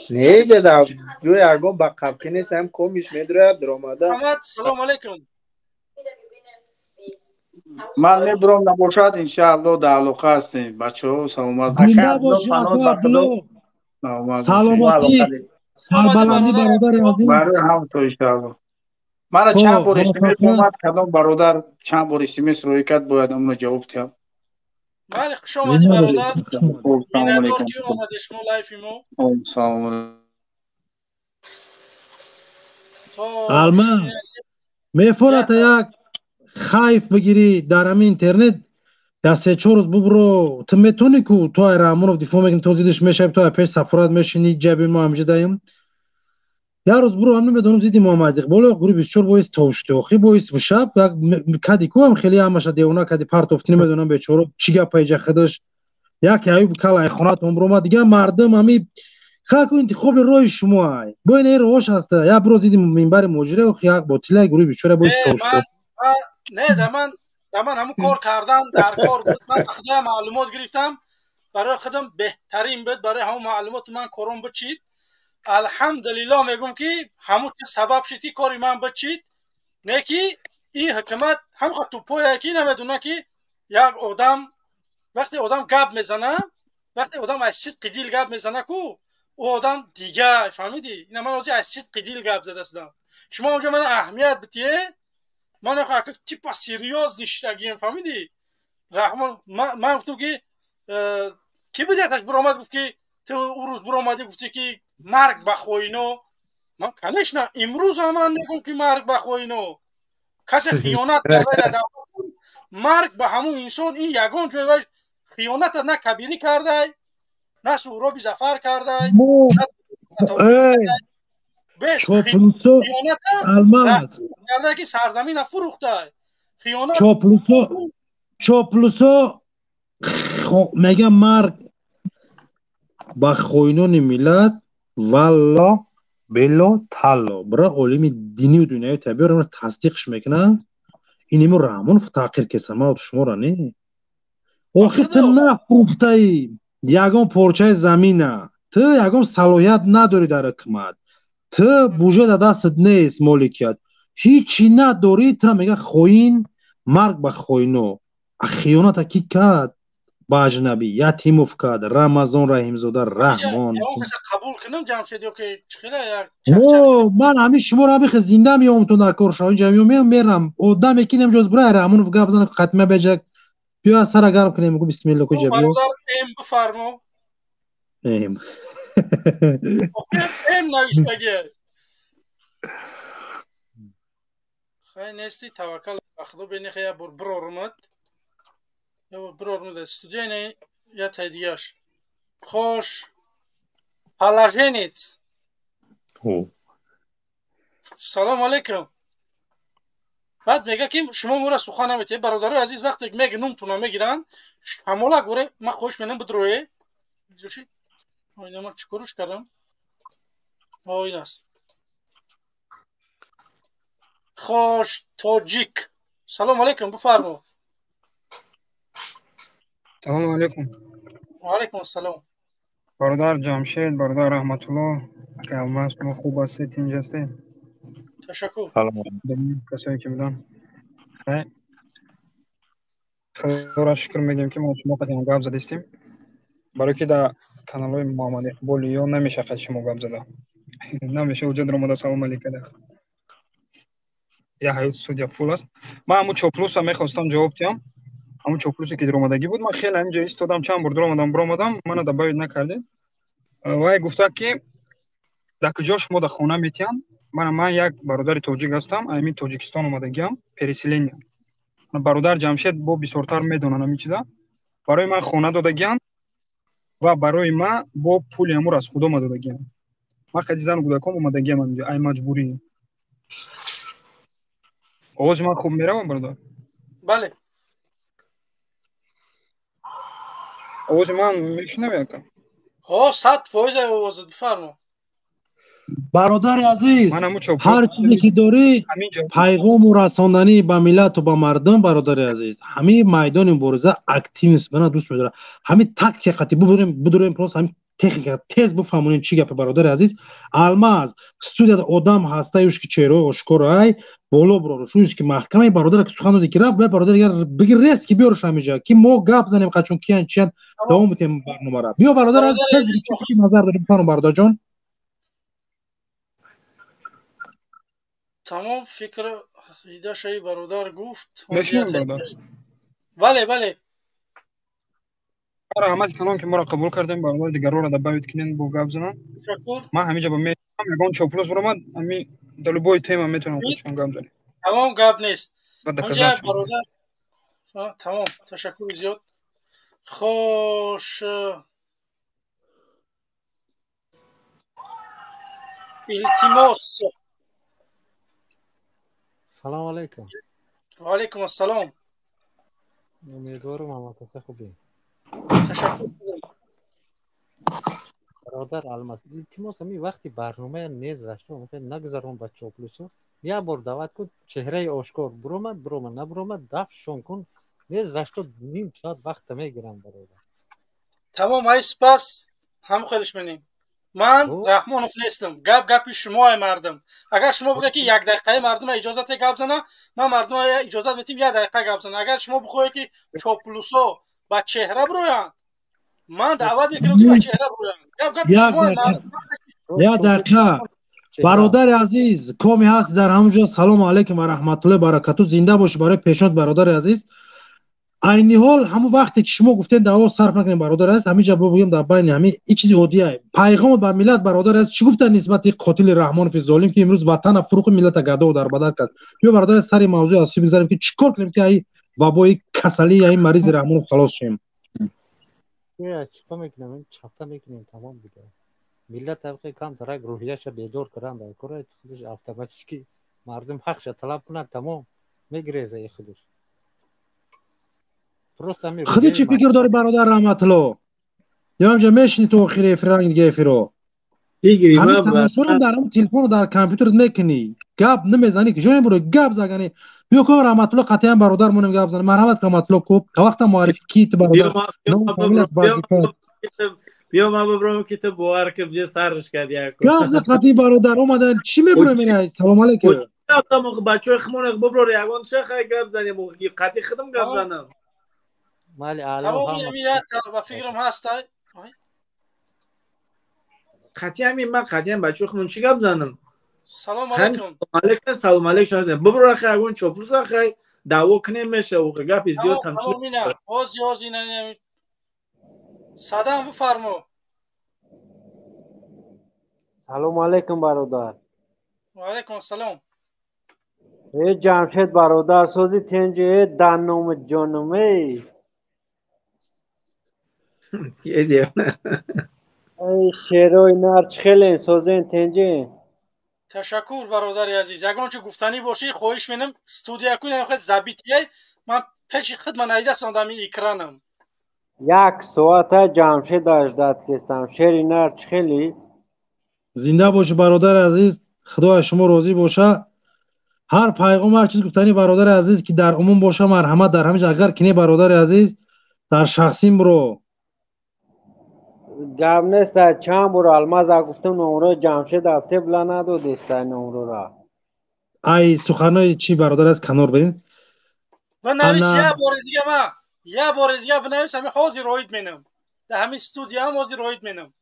Speaker 19: نه جدا جوی اگران بقب که نیست هم کمیش میدره دراماده
Speaker 1: محمد سلام علیکم
Speaker 15: من میبرم نباشد انشاءالله در علاقه هستیم بچه ها سلامت
Speaker 18: زنده باشی اکو عبدالله سلامتی سربلندی برادر عزیز
Speaker 15: برای همونطور انشاءالله مرا چند بار اسمیس اومد کردم برادر چند بار اسمیس روی کرد باید اونو جواب تیم.
Speaker 1: بله خوش آمدی برادر اینه دار که اومد اسمو لایفی مو
Speaker 15: سلام علیکم
Speaker 18: علمان میفونه تا یک خایف بگیری در همین اینترنت یا 3-4 روز ببرو تو میتونی کو تو رامونو دفاع میکنی تو زیدش میشه تو پیش سفرات میشینی جبین ما همجا دایم یا روز برو هم نمیدونم زیدی محمد اقبال گروه 24 بویس توشته خی بویس بشاب یک کدی کو هم خیلی همش دیونا کدی پارت افت نمیدونم بیچاره چیگا پیجا خدش یک ایوب کلا خونات عمرو ما دیگه مردم همی خاکو انتخاب روی شما بوین این روش هست یا برو زیدی منبر مجری و خیاق باطله گروه 24 بویس توشته
Speaker 1: نه من همون کار کردم در کار بود من خدا معلومات گرفتم برای خودم بهترین بود برای همون معلومات من کارم بچید الحمدلله میگم که همون سبب شدی کاری من بچید نه که این حکومت هم تو پویا کی نمیدونه که یک آدم وقتی آدم گپ میزنه وقتی آدم از صدق دیل گپ میزنه کو او آدم دیگه فهمیدی اینا من از صدق دیل گپ زده استم شما اونجا من اهمیت بتیه من خاطر تیپ سریوز نشتگیم فهمیدی رحمان من گفتم که کی بدیتش برآمد گفت که تو اون روز برآمدی گفتی که مرگ بخوینو من کنش نه امروز هم من نگم که مرگ بخوینو کسی خیانت کرده مرگ به همون انسان این یگان جای وش خیانت نه کبیری کرده نه سهرابی ظفر کرده
Speaker 18: چاپلوسو الماس
Speaker 1: کرده که سرزمین فروخته خیانت
Speaker 18: چاپلوسو میگه مرگ با خوینون ملت والله بلا تالا برای علم دینی و دنیای طبیعی رو تصدیقش میکنه اینیمو رحمان تحقیر کسه ما شما را نه آخه تو نفروخته یگان پرچه زمینه تو یگان صلاحیت نداری در حکومت تو بوجه در دستت نیست مالکیت هیچی نداری تو میگه خوین مرگ به خوینو خیانت کی کرد با اجنبی یتیم افتاد رمضان رحیم زاده رحمان
Speaker 1: قبول کنم جمشید که
Speaker 18: من همین شما را بخ زنده میام تو در کار شاین جمعی میرم آدم یکینم جز برای رحمان گپ بزنه ختمه بجک بیا سر گرم کنیم میگو بسم الله کجا بیا
Speaker 1: ام بفرما
Speaker 18: ام
Speaker 1: نوشتگی خیلی نیستی توکل خدا بینی خیلی برورمد یا برورمد استودیو نه یا تایدیاش خوش پالاژنیت سلام علیکم بعد میگه که شما مورا سخن نمیتی برادر عزیز وقتی میگه نومتون میگیرن همولا گوره من خوش منم بدروی جوشی اینا من چیکارش کردم ایناست خوش تاجیک سلام علیکم بفرما
Speaker 21: سلام علیکم
Speaker 1: و علیکم السلام
Speaker 21: برادر جمشید برادر رحمت الله که الماس شما خوب هستید اینجا هستید
Speaker 1: تشکر
Speaker 21: کسایی که میدن خیلی خدا را شکر میگیم که ما شما قطعا گپ زده استیم برای که در کانال های محمد اقبال یا نمیشه قطع شما گپ زده نمیشه وجود رمضان سلام علیکم یا حیوت سودیا فول است من همون چوپلوس هم میخواستم جواب تیم همون چوپلوسی که در اومدگی بود من خیلی همینجا ایستادم چند بار در اومدم منو در باید نکرده و گفته که در کجا شما در خونه میتیم من یک برادر تاجیک هستم همین تاجیکستان اومدگیم پریسیلینیا برادر جمشید با بسیارتر میدونن همین چیزا برای من خونه دادگیم و برای من با پول امور از خدا دادگیم من خیلی زن بودکم اومدگیم همینجا ای مجبوری آواز من خوب میروم برادر
Speaker 1: بله
Speaker 21: آواز من میشنوی یکم
Speaker 1: 100% آواز بفرما
Speaker 18: برادر عزیز هر چیزی که داری پیغام و رساندنی به ملت و به مردم برادر عزیز همین میدان مبارزه اکتیو است من دوست می‌دارم همین تک خطی بدوریم پروس همین تکنیک تیز بفهمونین چی گپ برادر عزیز الماس استودیو آدم هستایش که چهره آشکارای بالا برو شوش که محکمه برادر که سخن دیگه رفت برادر دیگه بگیر ریس که بیارش همینجا که ما گپ زنیم قچون کیان چیان دوام میتیم برنامه را بیا برادر عزیز چی نظر داریم بفرما برادر جان
Speaker 1: تمام فکر ایده شایی برادر گفت
Speaker 21: بله
Speaker 1: بله
Speaker 21: رحمت کنم که ما را قبول کردیم برادر دیگر رو را دباوید کنین با گپ زنن من همینجا با میتونم یگان چوپلوس برآمد همین دلو بوی تیم میتونم خودشون گپ زنم
Speaker 1: تمام گپ نیست اونجا برادر تمام تشکر زیاد. خوش التماس.
Speaker 4: سلام علیکم.
Speaker 1: و علیکم السلام.
Speaker 4: امیدوارم همه خوبی.
Speaker 1: تشکر.
Speaker 4: برادر الماس التماس می وقتی برنامه نیز داشتم ممکن نگذارم بچه اپلوسو یا بار دعوت کن چهره آشکار برومد نبرومد دفشون کن نیز داشتم نیم ساعت وقت میگیرم برادر.
Speaker 1: تمام های سپاس هم خیلیش منیم. من رحمانوف نیستم. گپ شما مردم. اگر شما بگه که 1 دقیقه مردم اجازت گپ زنه من مردم اجازت میتیم 1 دقیقه گپ زنه. اگر شما بخواید که چاپلوسو با چهره برویان من دعوت میکنم که با چهره برویان. گپ شما مردم.
Speaker 18: 1 دقیقه برادر عزیز کامی هست در همونجا. سلام علیکم و رحمت الله برکاته. زنده باش برای پیشنهاد برادر عزیز. عینی حال همون وقتی که شما گفتین دعوا صرف نکنیم برادر عزیز همینجا بگم در بین همین این چیز عادیه. پیغام به ملت برادر عزیز چی گفتن نسبت قاتل رحمانوف ظالم که امروز وطن فروخ ملت گدا و در بدر کرد. بیا برادر سر موضوع اصلی بگذاریم که چیکار کنیم که این وبای کسلی این مریض رحمانوف خلاص شیم.
Speaker 4: چیکار میکنیم؟ چاپتا میکنیم تمام دیگه. ملت طبقه کم ترک روحیه‌اش بیدار کردن در کار خودش اتوماتیکی مردم حقش طلب کنن تمام میگریزه خودش.
Speaker 18: خودت چی فکر داری برادر رحمت الله؟ یا همجا میشنی تو آخر فرنگ دیگه فرو همین تماشورم در همون تلفن و در کامپیوترت میکنی گپ نمیزنی که جایی برو گپ زگنی. بیا که رحمت الله قطعا برادر مونم گپ زنه. مرحمت رحمت الله کوب که وقت معرفی کیت برادر نام فامیلت وظیفه
Speaker 19: بیا ما ببرم که تو باور که بیا سرش کردی
Speaker 18: گپ ز قطعی برادر اومدن چی میبره میره. سلام علیکم
Speaker 19: بچه خمون ببرو یگان چه خیلی گپ زنی موقعی قطعی خودم گپ زنم.
Speaker 4: مالی اعلی
Speaker 1: تمام نمیاد و فکرم هست.
Speaker 19: قطعی همین من قطعی هم بچه خمون چی گپ زنم.
Speaker 1: سلام علیکم.
Speaker 19: سلام علیکم. ببرو خیلی اگون چوپلوس خیلی دعوا کنیم میشه و گپ زیاد تمشید.
Speaker 1: تمام اینا باز اینا صدام بفرمو.
Speaker 2: سلام علیکم برادر.
Speaker 1: و علیکم السلام.
Speaker 2: ای جمشید برادر سوزی تنجه دانوم جانومی ای شیروی نرچ خیلی سوزین تنجه.
Speaker 1: تشکر برادر عزیز. اگر چه گفتنی باشی خواهش می‌کنم استودیو کنیم خود زبیتیه من پیش خدمت نیده ساندم اکرانم.
Speaker 2: 1 ساعت جمشید داشت کستم شیری نرچ خیلی.
Speaker 18: زنده باشه برادر عزیز. خدا شما راضی باشه. هر پیغام هر چیز گفتنی برادر عزیز که در عموم باشه مرحمت در همینجا اگر کنی برادر عزیز در شخصیم برو
Speaker 2: گم نیست. چند برو الماز گفتم نمره جمشید هفته بلا ندو دیسته نمره را
Speaker 18: ای سخنای چی برادر از کنار برین
Speaker 1: بنویس یه بار دیگه بنویس همین حاضر روید مینم در همین استودیو هم حاضر روید مینم.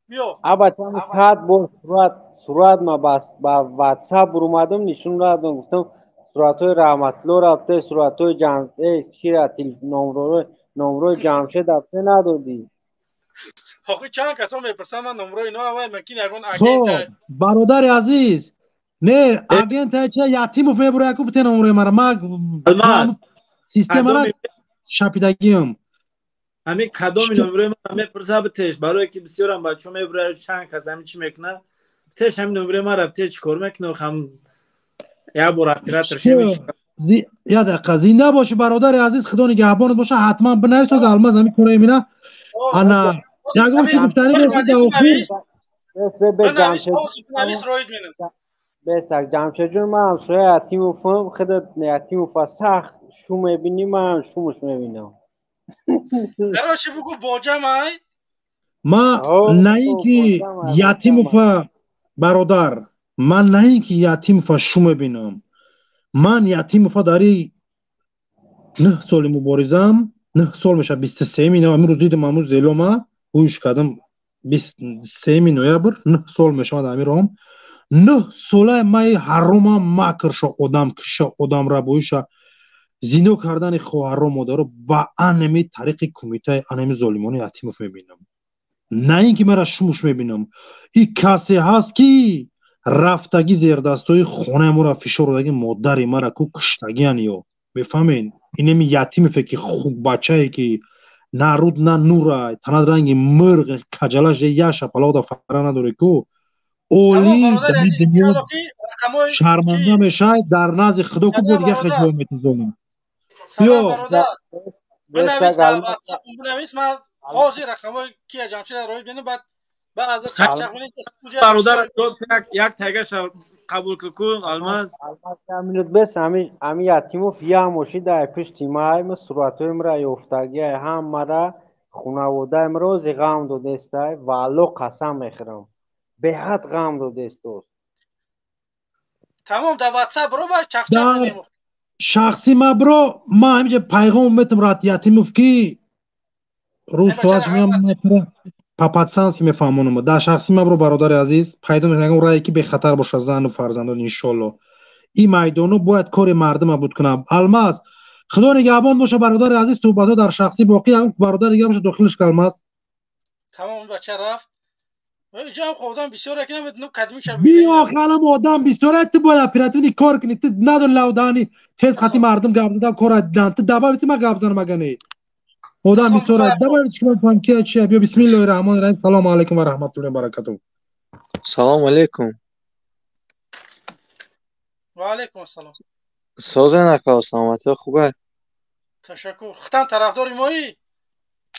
Speaker 1: بیا
Speaker 2: ابا چند ساعت بر صورت ما بس با واتساپ بر اومدم نشون دادم گفتم صورتای رحمت الله رفته صورتای جمشید چی نمره جمشید هفته ندادی.
Speaker 1: آخه چند کسا میپرسن من نمره اینا هم ممکن یکون اگنت
Speaker 18: برادر عزیز نه اگنت چه یتیمو میبره یکو بته نمره مرا ما سیستم را شپیدگیم
Speaker 19: همین کدام نمره من میپرسه بتش برای که بسیار هم بچه میبره چند کس همین چی میکنه تش همین نمره ما رفته چی کار میکنه هم یا برا پیراترش میشه.
Speaker 18: یا دقیقه زنده باشه برادر عزیز خدا نگهبانت باشه حتما بنویس از الماس همین کارای میره انا یگام چی گفتنی باشه داخل
Speaker 2: بسر جمشید جون من هم سوی یتیم فهم خودت یتیم و فسخ شو میبینی من شومش میبینم.
Speaker 1: برای چی بگو باجم های؟
Speaker 18: ما نه اینکه یتیم و برادر من نه اینکه یتیم و شو میبینم من یتیم و داری 9 سال مبارزم 9 سال میشه 23 مینه امروز دیدم امروز زیلوما گوش کردم 23 نویبر 9 سال میشه من امیرم 9 ساله من حرام مکرش آدم کش آدم را بویش زینو کردن خواهر مادر رو با انمی طریق کمیته انمی ظالمانه یتیموف میبینم نه اینکه مرا شموش میبینم این کسی هست که رفتگی زیر دستای خونه مرا فشار دادگی مادری مرا کو کشتگی انیو میفهمین اینمی یتیم فکر خوب بچه‌ای که نه رود نه نور تند رنگ مرغ کجلاش یاش پلاو دا فرا نداره کو اولی در دنیا شرمنده میشه در نزد خدا کو بود دیگه خجالت میزنم
Speaker 1: سلام برادر بنویس در واتساپ بنویس من حاضر رقمای کی جمشید روی ببینم بعد از چقچقونی
Speaker 19: برادر یک تگش قبول کن الماس
Speaker 2: minut بس همی یتیمو فیا موشی در پشتی مای ما صورتوی مرا یفتگی هم مرا خانواده امروز غم داده است والله قسم میخورم به حد غم داده است
Speaker 1: تمام در واتساپ برو با چقچق کنیم
Speaker 18: شخصی ما برو ما همینجا پیغام میتم رات یتیمو کی روز توش میام پاپاتسانس میفهمونم در شخصی ما برو برادر عزیز پیدا میکنم رای کی به خطر باشه زن و فرزندان ان شاء الله این میدانو باید کار مردم بود کنم الماس خدا نگهبان باشه برادر عزیز صحبت‌ها در شخصی باقی هم برادر دیگه باشه داخلش کلماس
Speaker 1: تمام بچه رفت اینجا خودم بسیار کنم نو قدمی شب
Speaker 18: بیا خالم آدم بسیار تو باید اپراتیوی کار کنی تو ندار لودانی تز خاطی مردم گپ زدن کار دادن تو دبا بیت ما گپ زنم مگنی آدم بسیار دبا بیت چیکار کنم که چی بیا بسم الله الرحمن الرحیم سلام علیکم و رحمت الله و برکاته
Speaker 6: سلام علیکم
Speaker 1: و علیکم السلام
Speaker 6: سازن اکا سلامتی خوبه
Speaker 1: تشکر ختم طرفدار مایی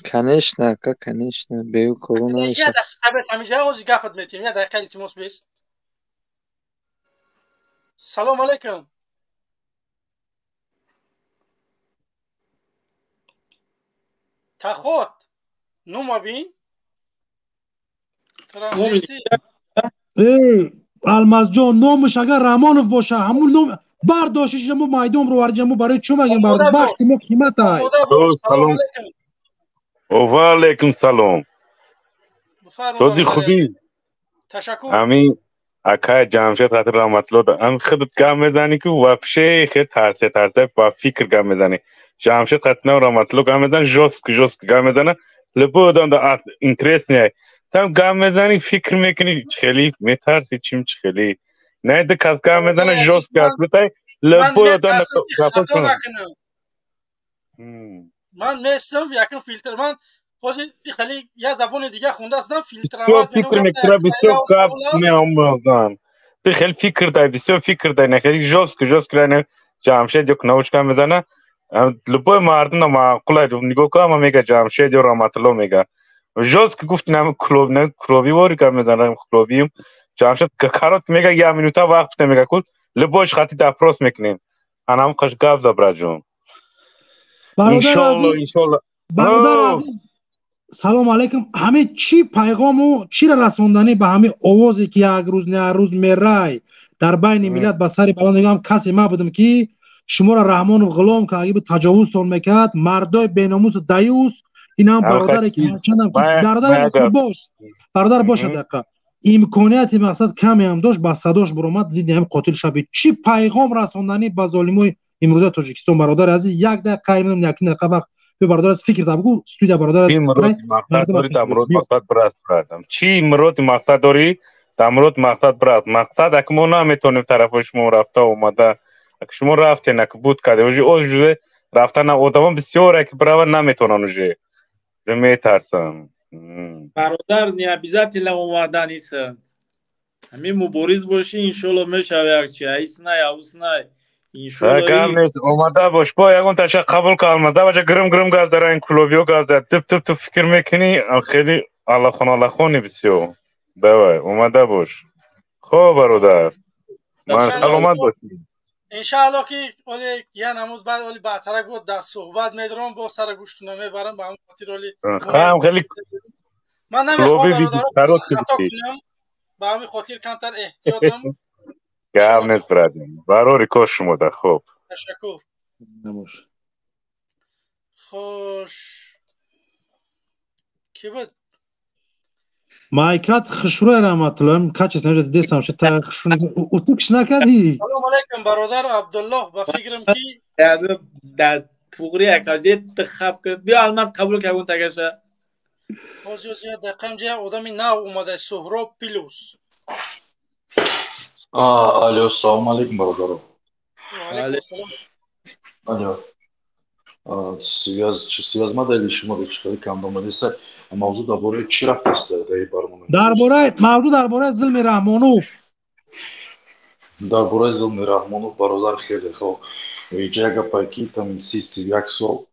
Speaker 6: کنش نه که کنش نه بیو کرونا
Speaker 1: یه
Speaker 6: میشه
Speaker 1: دقیقه همیشه اوزی گفت میتیم یه دقیقه التماس بیس سلام علیکم تخوت نوم بین
Speaker 18: الماس جان نامش اگر رحمانوف باشه همون نام برداشتش ما میدون رو ورجمو برای چه میگیم برای وقتی ما قیمت های
Speaker 22: سلام و علیکم سلام سازی خوبی
Speaker 1: تشکر
Speaker 22: امین اکای جمشید خاطر رحمت الله ام خودت گام میزنی که وابشه خیلی ترسه با فکر گام میزنی جمشید خاطر رحمت الله گام میزنه جوست گام میزنه لبو دام دا اینترست نه تام گام میزنی فکر میکنی خیلی میترسی چیم خیلی نه دکاس گام میزنه جوست گام میزنه لبو دام
Speaker 1: خطا نکنم من میستم یکم فیلتر من خوشی خیلی یه زبان دیگه خونده هستم فیلترات
Speaker 22: فکر میکنم بسیار کار میاموزم تو خیلی فکر دای بسیار فکر دای نه خیلی جوست کنه جمشید یک نوش کم میزنه لبای مردم معقوله نگاه کنم میگه جمشید یا رحمت الله میگه جوست گفت نام کلوب نه کلوبی واری کم میزنه کلوبیم جمشید کارات میگه یه منوت وقت میگه کل لباش خاطی دپروس میکنیم انام قش گاف دبرجون ان شاء الله
Speaker 18: برادر عزیز سلام علیکم همه چی پیغام و چی را رساندنی به همه آوازی که یک روز نه روز میرای در بین ملت به سر بلند نگم کسی ما بودم که شما را رحمان و غلام که اگه به تجاوز تون میکرد مردای بیناموس و دیوس این هم برادری که هرچندم که برادر باشه دقیقه امکانیتی مقصد کمی هم داشت با صداش برآمد زید هم قاتل شبی چی پیغام رساندنی به ظالمای امروزه تاجیکستان برادر عزیز یک دقیقه قایمم یک دقیقه وقت به برادر از فکر تا بگو استودیو برادر از
Speaker 22: مقصد داری دامروت مقصد برات بردم چی امروز مقصد داری دامروت مقصد برات مقصد اکمون نمیتونیم طرف شما رفته اومده اگه شما رفته نکبود کرده اوج رفتن آدم بسیار که برای نمیتونن اوجه میترسم
Speaker 19: برادر نیابیزت لم اومده نیست همین مبارز باشی انشالله میشه یک چی ایس نه اوس نه
Speaker 22: کام نیست اومده باش با یکون تشه قبول که آمده باشه گرم گاز داره این کلوبیو گاز داره تو فکر میکنی خیلی الله خونی بسیار دوای اومده باش خوب برادر من سلامت باشی
Speaker 1: انشاءالله که ولی یه نموز بعد ولی بعدتر بود در صحبت میدارم با سر گوشتونه میبرم به همون خاطر ولی
Speaker 22: خیلی
Speaker 1: من نمیخوام برادر خطا کنم به همین خاطر کمتر احتیاطم
Speaker 22: گرم نیست برادر برای کاش شما ده خوب
Speaker 1: تشکر
Speaker 18: نموش
Speaker 1: خوش کی بود
Speaker 18: مایکات خشروی رحمت الله کچس نمیشه دیستم شد تا خشرونی او تو کش نکدی
Speaker 1: سلام علیکم برادر عبدالله با فکرم کی
Speaker 19: در توغری اکاجیت خب کرد بیا الماس قبول که اون تگشه
Speaker 1: بازیوزی دقیقم جه آدمی نو اومده سهراب پیلوس
Speaker 23: الو سلام علیکم برادر
Speaker 1: و علیکم السلام
Speaker 3: алло, связма дали шумо бечтори камдомадеса мавзу дар бораи чӣ рафтаста дар ин барнома?
Speaker 18: мавзу дар бораи зулми Раҳмонов.
Speaker 3: дар бораи зулми Раҳмонов бародар хеле хоб иҷа гапае ки там 31 сол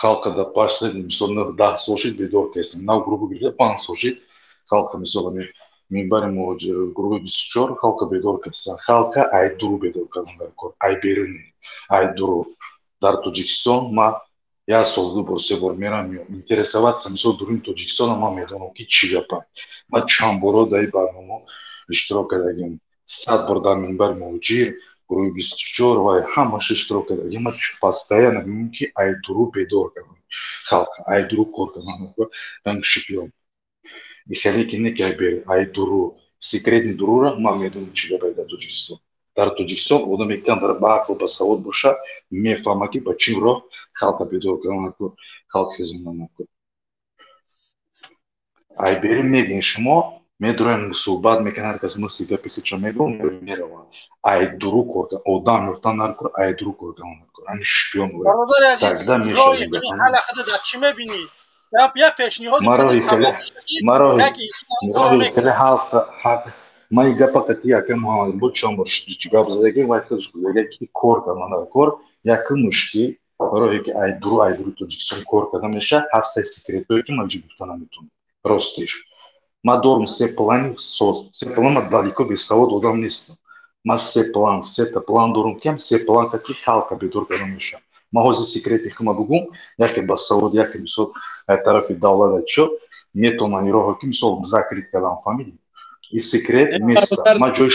Speaker 3: халқа дар 5 сал мисол 10 сол шид бедор кастем нав группа гирифта 5 сол шид халқа мисол минбари муҳоҷир группа 24 халқа бедор кастан халқа ай дуру бедор кардан дар кор ай берун ай дуру дар Тоҷикистон ма як сол 2 бор 3 бор мерам интересоваться мисол дуруни Тоҷикистон ма медонам ки чӣ гапа ма чанд боро дар ин барнома иштирок кардагим 100 бор дар минбари муҳоҷир группа 24 ва ҳамаш иштирок кардагим ма постоянно мебинам ки ай дуру бедор кардам халқа ай дуру кор кардам ранг шипиён ихеле ки не ки ай бер ай дуру секретни дурура ма медонам чӣ гапа дар Тоҷикистон дар Тоҷикистон одаме ки дар баақл ба савод боша мефаҳма ки ба чӣ роҳ халқа бедор кардан халқ хизмат накун ай берим мегин шумо медурем суҳбат мекунад ҳар кас мисли гапи худша мегӯяд меравад ай дуру кор кардан одам ёфтан накор ай дуру кор кардан накор ани шпиён
Speaker 1: бародари азиз роҳи ҳала худа дар чӣ мебинӣ я пешниҳоди
Speaker 3: ма ин гапа қати якам бо чанд бор гап задагим ва худш гӯяд ки кор кардан дар кор якум мушки роҳе ки ай дуру Тоҷикистон кор кардан меша ҳастаи секретое ки ма ҷо гуфта наметавонам ростиш ма дорум се плани ма далеко бесавод одам нестам ма сета план дорум киам се план ки халқа бедор кардан меша ма ҳозир секрети худма бугум яке ба савод яке мисол тарафи давлат чо метавонам ин роҳо ки мисол закрит кардан фамилия ин секрет неста ма ҷои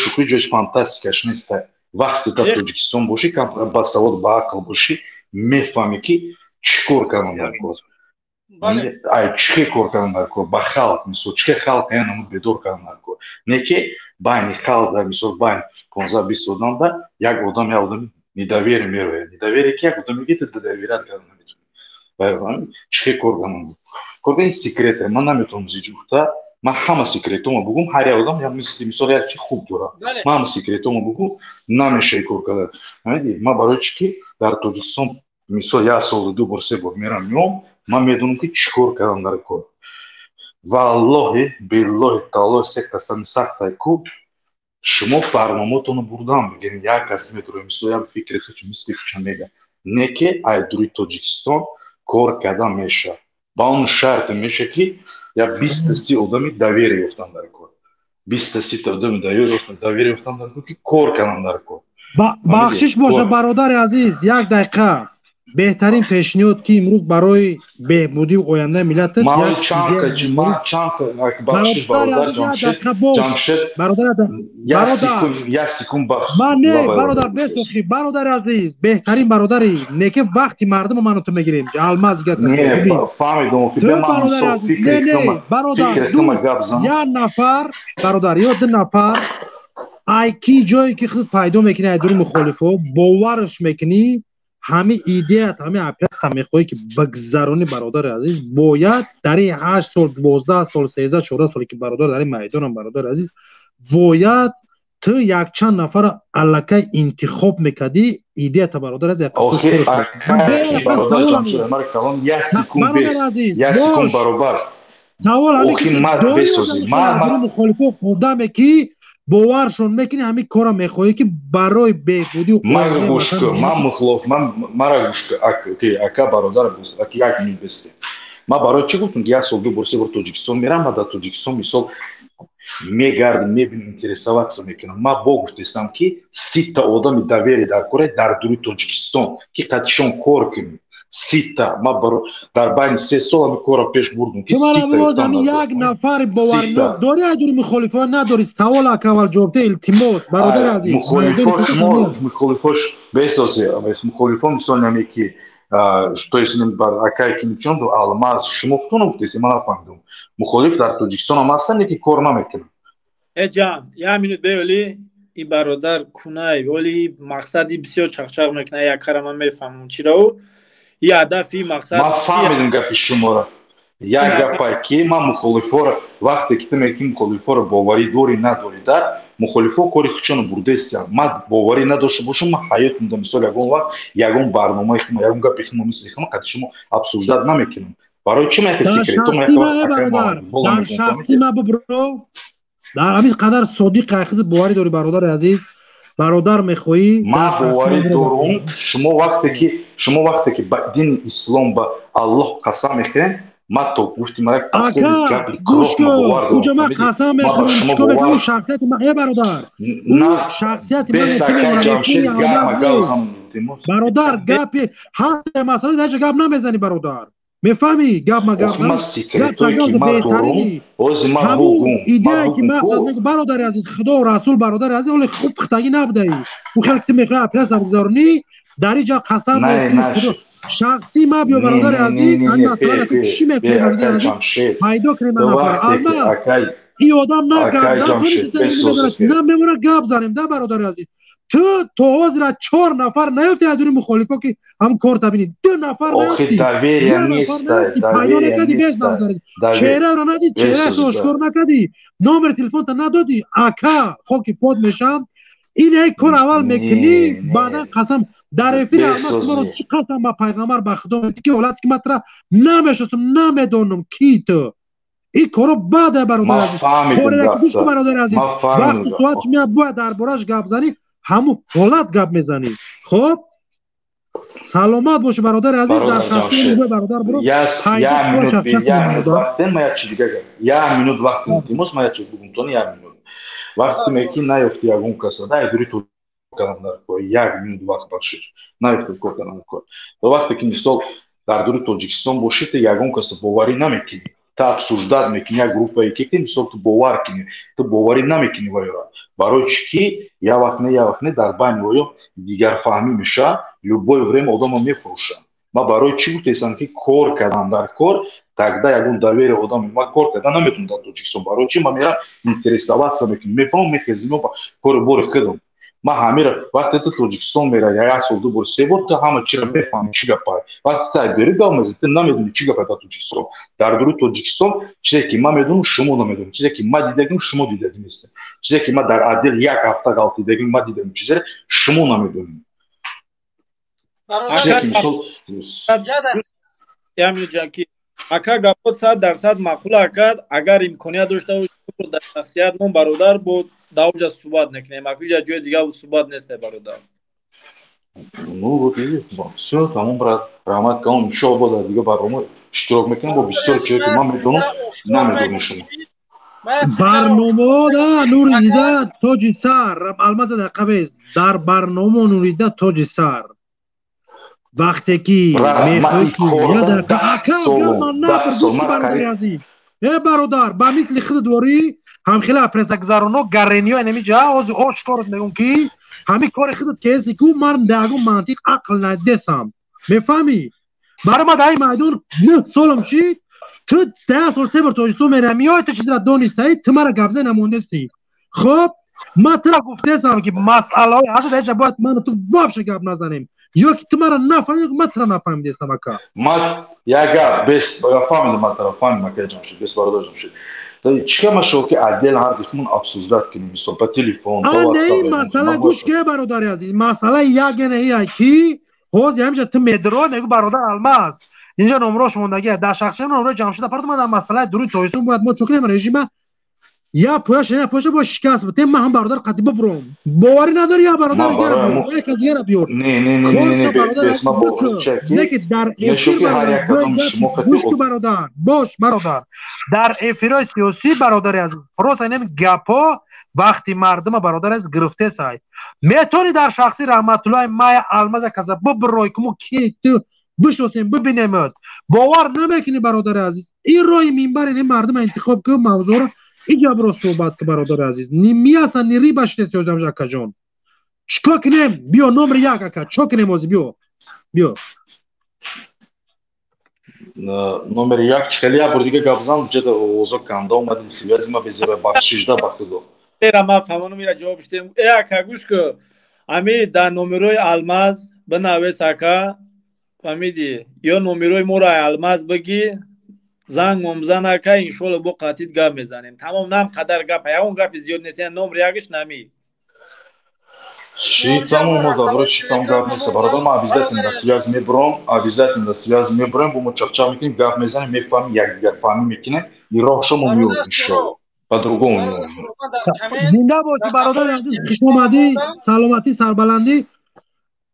Speaker 3: шӯхӣ ҷои фантастикаш неста вақте дар Тоҷикистон бошӣ ба савод ба ақл бошӣ мефаҳмӣ ки чӣ кор кардан дар кор ай чӣ кор кардан дар кор ба халқ мисол чӣ халқ янамуд бедор кардан дар кор не ки байни халқ мисол байни 15-20 одамда як одами недоверие мерояд недоверие ки як одам мегӯяд доверият кардан наметавонӣ чӣ кор кардан кор ин секрете ман наметавонам зиҷ гуфта ман ҳама секретома бугум ҳар як одам як мисол як чӣ хуб дорад ман ҳама секретома бугум намешавад кор кардан ман барои чӣ ки дар Тоҷикистон мисол як сол 2 бор 3 бор мерам меом ман медонам ки чӣ кор кардан дар кор валлоҳи биллоҳи таллоҳи се қасами сахтае ку шумо барномаатонро бурдан бигиред як кас метавонад мисол як фикри худш мисли худша мегӯяд не ки ай дуруи Тоҷикистон кор кардан меша ба он шарте меша ки як 20-30 одами доверие ёфтан дар кор 20-30 одами доверие ёфтан дар кор ки кор кардан дар кор
Speaker 18: бахшиш боша бародари азиз як дақиқа беҳтарин пешниҳод ки имрӯз барои беҳбудии ояндаи миллатат бародар бесохӣ бародари азиз беҳтарин бародари не ки вақти мардумо ману ту мегирем алмаз як нафар бародар ё 2 нафар ай ки ҷое ки худ пайдо мекунӣ ай дуруи мухолифо боварш мекунӣ ҳамин идеят ҳамин апяста мехоҳӣ ки бигзаронӣ бародари азиз бояд дар ин 8 сол 12 сол 13 14 соле ки бародар дар ин майдонам бародари азиз бояд ту якчанд нафара аллакай интихоб мекардӣ идеята бародар азиз савол мухолифо одаме ки боваршон мекунӣ ҳамин кора мехоҳӣ ки барои беҳбудӣ
Speaker 3: мара гӯш ака бародар як минут бесте ман барои чӣ гуфтам ки як сол 2 бор 3 бор Тоҷикистон мерам ва дар Тоҷикистон мисол мегардим мебинам интересоваться мекунам ман бо гуфтестам ки 30 та одами доверие дар кора дар дуруи Тоҷикистон ки қатишон кор кунӣ 30 та ман дар байни 3 сол ҳамин кора пеш бурдам ки 30 та
Speaker 18: як нафари боварнок дори ай дури мухолифон надори савол акавал ҷавобта илтимос бародари азиз
Speaker 3: мухолифош бесозе мухолифо мисол наме ки то есть бар акай ки ничон до алмаз шумо худтон гуфтеси ман нафаҳмидам мухолиф дар Тоҷикистон ҳам ҳастан не ки кор намекунанд
Speaker 19: ҷан як минут беёли ин бародар кунай оли мақсади бисёр чақчақ мекунад якара ман мефаҳмам чиро ин ҳадафи мақсад
Speaker 3: ман фаҳмидам гапи шуморо як гапае ки ман мухолифоро вақте ки ту меки мухолифоро боварӣ дори надори дар мухолифо кори хучоно бурда истям ман боварӣ надошта бошам ман ҳаётимда мисол ягон вақт ягон барномаи хима ягон гапи хима мисли хима қати шумо обсуждат намекунам барои чӣ маяке секретом
Speaker 18: дар шахси ма бубро дар ҳамин қадар содиқ ақида боварӣ дори бародари азиз бародар мехоҳӣ
Speaker 3: ман боварӣ дорум шумо вақте ки ба дини ислом ба аллоҳ қасам мехӯрем ман то гуфти мара
Speaker 18: гӯш кӯ куҷа ман қасам мехӯрам чико мекунам шахсияти ман бародар шахсияти ман бародар гапи ҳасте масъала даҷа гап намезани бародар мефаҳмӣ гапма ҳамун идея ки мақсад мегӯ бародари азиз худо расул бародари азиз оли хуб пухтагӣ набудаӣ ӯ хеле ки ту мехоҳӣ апляса бигзаронӣ дар ин ҷо қасам худо шахси ма биё бародари азиз ҳамин масъалада ту чӣ мекунӣ бародари азиз пайдо кунем нафар ин одам на мемона гап занем да бародари азиз ту то ҳозира 4 нафар наёфти аз дуни мухолифо ки ҳам кор табини 2 нафар наёфти пайдо накади без бародари чеҳраро нади чеҳраашро ошкор накади номери телефонта надоди ака хоки под мешам ин як кор аввал мекунӣ баъдан қасам дар эфири амаро чӣ қасам ба пайғамбар ба худо ки ҳолат ки ман тра намешиносам намедонам ки ту ин коро баъда бародари азиз корераки гӯш кун бародари азиз вақти соат чӣ меяд бояд дар бораш гап занӣ ҳамун ҳолат гап мезанӣ хоб саломат боши бародари азиз дар шахси бародар буро
Speaker 3: минут вақт интимос ма як чиз бугум тони 1 минут вақте меки наёфти ягон каса да айдури ту канам дар кор 1 минут вақт бахшиш наёфти кор канам кор то вақте ки мисол дар дури тоҷикистон бошед ягон каса боварӣ намекунӣ та обсуждат мекунӣ як группае ки мисол ту бовар кунӣ ту боварӣ намекунӣ ваёра барои чӣ ки як вақт не дар байни оё дигарфаҳмӣ меша любое время одамро мефурӯшанд ма барои чӣ гуфтесам ки кор кардам дар кор тогда ягон доверие одам ма кор карда наметунам дар тоҷикистон барои чӣ ма мерам интересоваться мекунам мефаҳмам мехезим кори бори худам ма ҳамира вақте ту тоҷикистон мера 1 сол 2 бор 3 бор ту ҳама чиро мефаҳмӣ чӣ гапа вақте ту бери гап мезанӣ ту намедонӣ чӣ гапа дар тоҷикистон дар дури тоҷикистон чизе ки ман медонам шумо намедонед чизе ки ман дидагим шумо дидаги нестед чизе ки ман дар адил 1 ҳафта гал дидагим ман дидагим чизеро шумо намедонед
Speaker 19: ака гапот 100% маъқул акад агар имконият дошта бошад дар шахсият мон бародар буд давҷа суҳбат мекунем акиҷа ҷои дигар суҳбат нест бародар
Speaker 3: ну вот видишь всё тамом брат раҳмат калом иншоалло дига барнома иштирок мекунем бо бисёр чизе ки ман медонам намедонед шумо
Speaker 18: барномаода нурида тоҷи сар алмаза дақавез дар барнома нурида тоҷи сар вақте ки бародар ба мисли худ дорӣ ҳамхела пресагзароно гарениё намиҷа ози ошкорот мегӯм ки ҳамин кори худат кеси ку ман ягон мантиқ ақл надесам мефаҳмӣ барои ман дар ин майдон 9 солам шид ту 13 сол 3 бор тоҷикистон мерам меои ту чизра донистаӣ ту мара гапза намондастӣ хоб ман тура гуфтесам ки масъалаҳои ҳашт даҷа бояд ману ту вообще гап назанем ё ки ту мара нафаҳмӣ ё ки ман тура нафаҳмидестам ака
Speaker 3: ман як гап без фаҳмидам ман тура фаҳмидам ака ҷамшид без бародар ҷамшид чика машо ки отдельно ҳар дихмон обсуждат кунем мисол по телефон
Speaker 18: ин масъала гӯш ки бародари азиз масъала ягене ия ки ҳозир ҳамиҷа ту медирой мегӯ бародар алмаз инҷа номрош мондагия дар шахсия номрои ҷамшида парто ман дар масъалаи дуруи тоҷикистон бояд мо чӯкнем режима я пояша бо шикаст бутем ман ҳам бародар қати бубуром боварӣ надори я бародар дигара биёр як аз дигара биёр неки дар эфир бародар бош бародар дар эфирҳои сиёсӣ бародари азиз просто инами гапо вақти мардума бародар азиз гирифтесай метавонӣ дар шахси раҳматуллои мая алмаза каза бубурой кумо ки ту бишосем бибинемад бовар намекунӣ бародари азиз ин роҳи минбари не мардума интихоб ку мавзӯъро иҷа биро суҳбат ки бародари азиз ми асан ни риба шидест ёзамж акаҷон чико кунем биё номери 1 ака чико кунем ҳозир биё
Speaker 3: номери 1 хеле як бор дига гап зан ҷада овозо канда омади связи ма безеба бахшишда ба худо
Speaker 19: ера ма фаҳмонам ира ҷавоб шидем ака гӯш ку ами дар номерои алмаз бинавес ака фаҳмидӣ ё номерои моро алмаз бигӣ زنگ ممزنه که انشالله با قطید گپ میزنیم. تمام نم قدر گپ اون گپ زیاد نیست نمر یکش нами.
Speaker 3: Шитаму мы добро шитам гап меса бародар мы обязательно связь мебром бу чарча мекунем гап мезанем мефами якдигар фами мекунем и роҳшомо меёбем иншалло по-другому меёбем.
Speaker 18: зинда боши бародари азиз, хушомадӣ, саломатӣ, сарбаландӣ.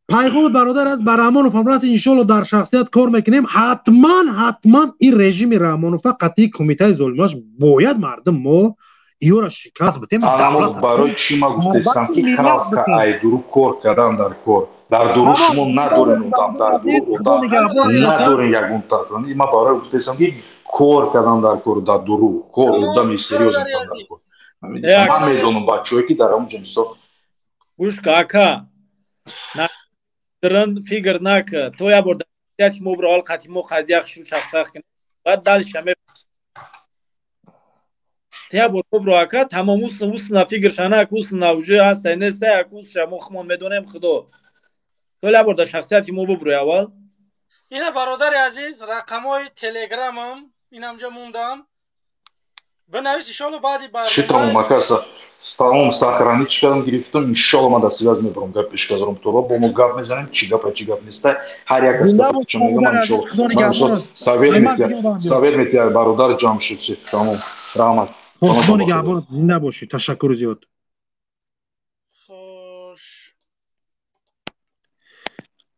Speaker 18: пайғоми бародар аст ба Раҳмонов амрас иншалло дар шахсият кор мекунем. ҳатман ин режими Раҳмонова қатъи кумитаи золимаш бояд мардум мо иёра шикаст битем.
Speaker 3: Анамо барои чӣ ма гуфтестам ки халқqa айдуру кор кардан дар кор дар дуру шумо надорен одам дар дуру одам надорен ягон тарафдорӣ. Ма барои гуфтестам ки кор кардан дар кор дар дуру кор одами сериёз кардан дар кор. Ман медонам бачаҳое ки дар ҳамонҷо мисол
Speaker 19: гӯш ка ака дырын фикр нака то я бор дар мо бир ҳол қатъи мо қад яхшу шахшах кунем баъд далиша ме я бор бро ака тамом усна фикр шана усна уже аста неста як усша мо хмон медонем худо то я бор дар шахсияти мо бро аввал
Speaker 1: ина бародари азиз рақамои телеграмам инамҷа мондам бинавис иншалло баъди
Speaker 3: шитаму макаса тамом сохранить кардам гирифтам иншалло ман дар связь мебарам гап пешказарам то бо мо гап мезанем чӣ гапа чӣ гап неста ҳар як астафачо мегам ман иншалло савет метиҳад бародар ҷамшид тамом раҳмат
Speaker 18: خدا نگهبانت زنده باشی. تشکر زیاد.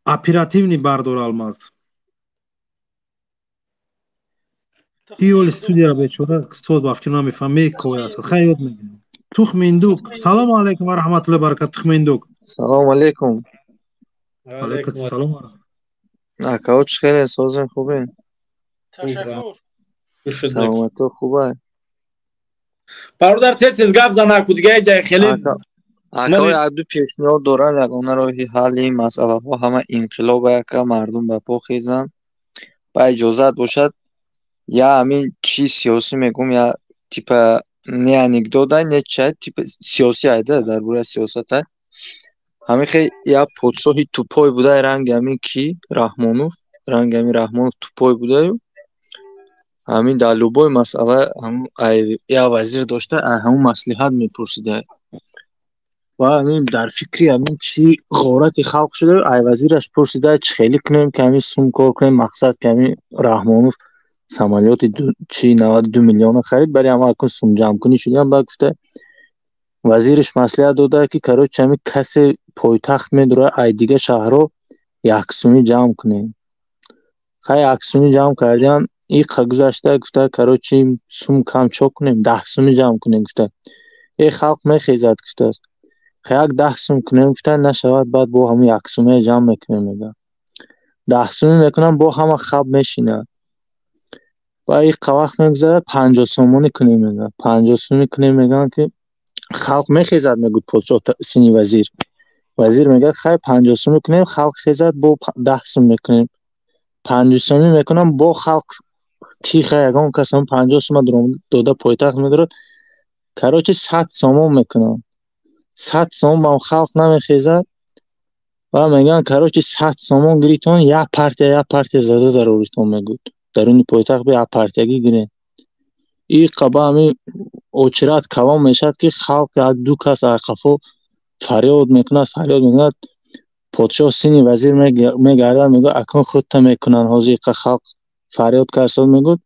Speaker 18: Оперативный Бардор Алмаз. Иоли студия бечора ксод бафки нами фами кой аст. Хайот мегирем. Тухминдук. Салом алейкум ва рахматуллоҳи ва баракатуҳ. Тухминдук.
Speaker 6: Салом алейкум.
Speaker 18: Алейкум салом.
Speaker 6: Акао чхеле созен хубе?
Speaker 1: Ташаккур.
Speaker 6: Саломато хубе?
Speaker 19: бародар тез гап зана ку дига ҷай хеле
Speaker 6: акао як ду пешниҳод дорам ягона роҳи ҳалли ин масъалаҳо ҳама инқилоба яка мардум ба по хезанд ба иҷозат бошад я ҳамин чӣ сиёсӣ мегӯм я типа не анекдота не чай типа сиёсӣ айда дар бораи сиёсата ҳамин хе я подшоҳи тупой будае ранги ҳамин ки Раҳмонов ранги ҳамин Раҳмонов тупой будаю ҳамин дар лубои масъала я вазир дошта ҳамун маслиҳат мепурсида ва ҳамин дар фикри ҳамин чӣ ғорати халқ шуда ай вазираш пурсида чӣ хеле кунем ки ҳамин сум кор кунем мақсад ки ҳамин Раҳмонов самолёти чӣ 92 миллиона харид барои ҳама акун сум ҷамъкунӣ шудам ба гуфта вазириш маслиҳат дода ки короче ҳамин касе пойтахт медура ай дига шаҳрҳо яксумӣ ҷамъ кунем хай яксумӣ ҷамъ кардиан иқа гузашта гуфта короче сум камчо кунем 10 сумӣ ҷамъ кунем гуфта халқ мехезад гуфтааст як 10 сум кунем гуфта нашавад баъд бо ҳамин яксумия ҷамъ мекунем мега 10 сумӣ мекунам бо ҳама хаб мешинад ва иқа вақт мегузарад 50 сомонӣ кунем мега 50 сумӣ кунем мегӯям ки халқ мехезад мегӯд подшоҳ сини вазир мегӯяд хай 50 сумӣ кунем халқ хезад бо 10 сум мекунем 50 сумӣ мекунам бо халқ тиха ягон кас 50 сума дода пойтахт медорад короче 100 сомон мекунам 100 сомон ба халқ намехезад ва мегӯям короче 100 сомон гиритон як партия зада дар оритон мегӯд даруни пойтахт бо як партиягӣ гирем иқа ба ҳамин очират калон мешавад ки халқ як ду кас айқафо фарёд мекунад подшоҳ сини вазир мегардад мегӯяд акун худта мекунанд ҳозир иқа халқ фарёд карсод мегӯд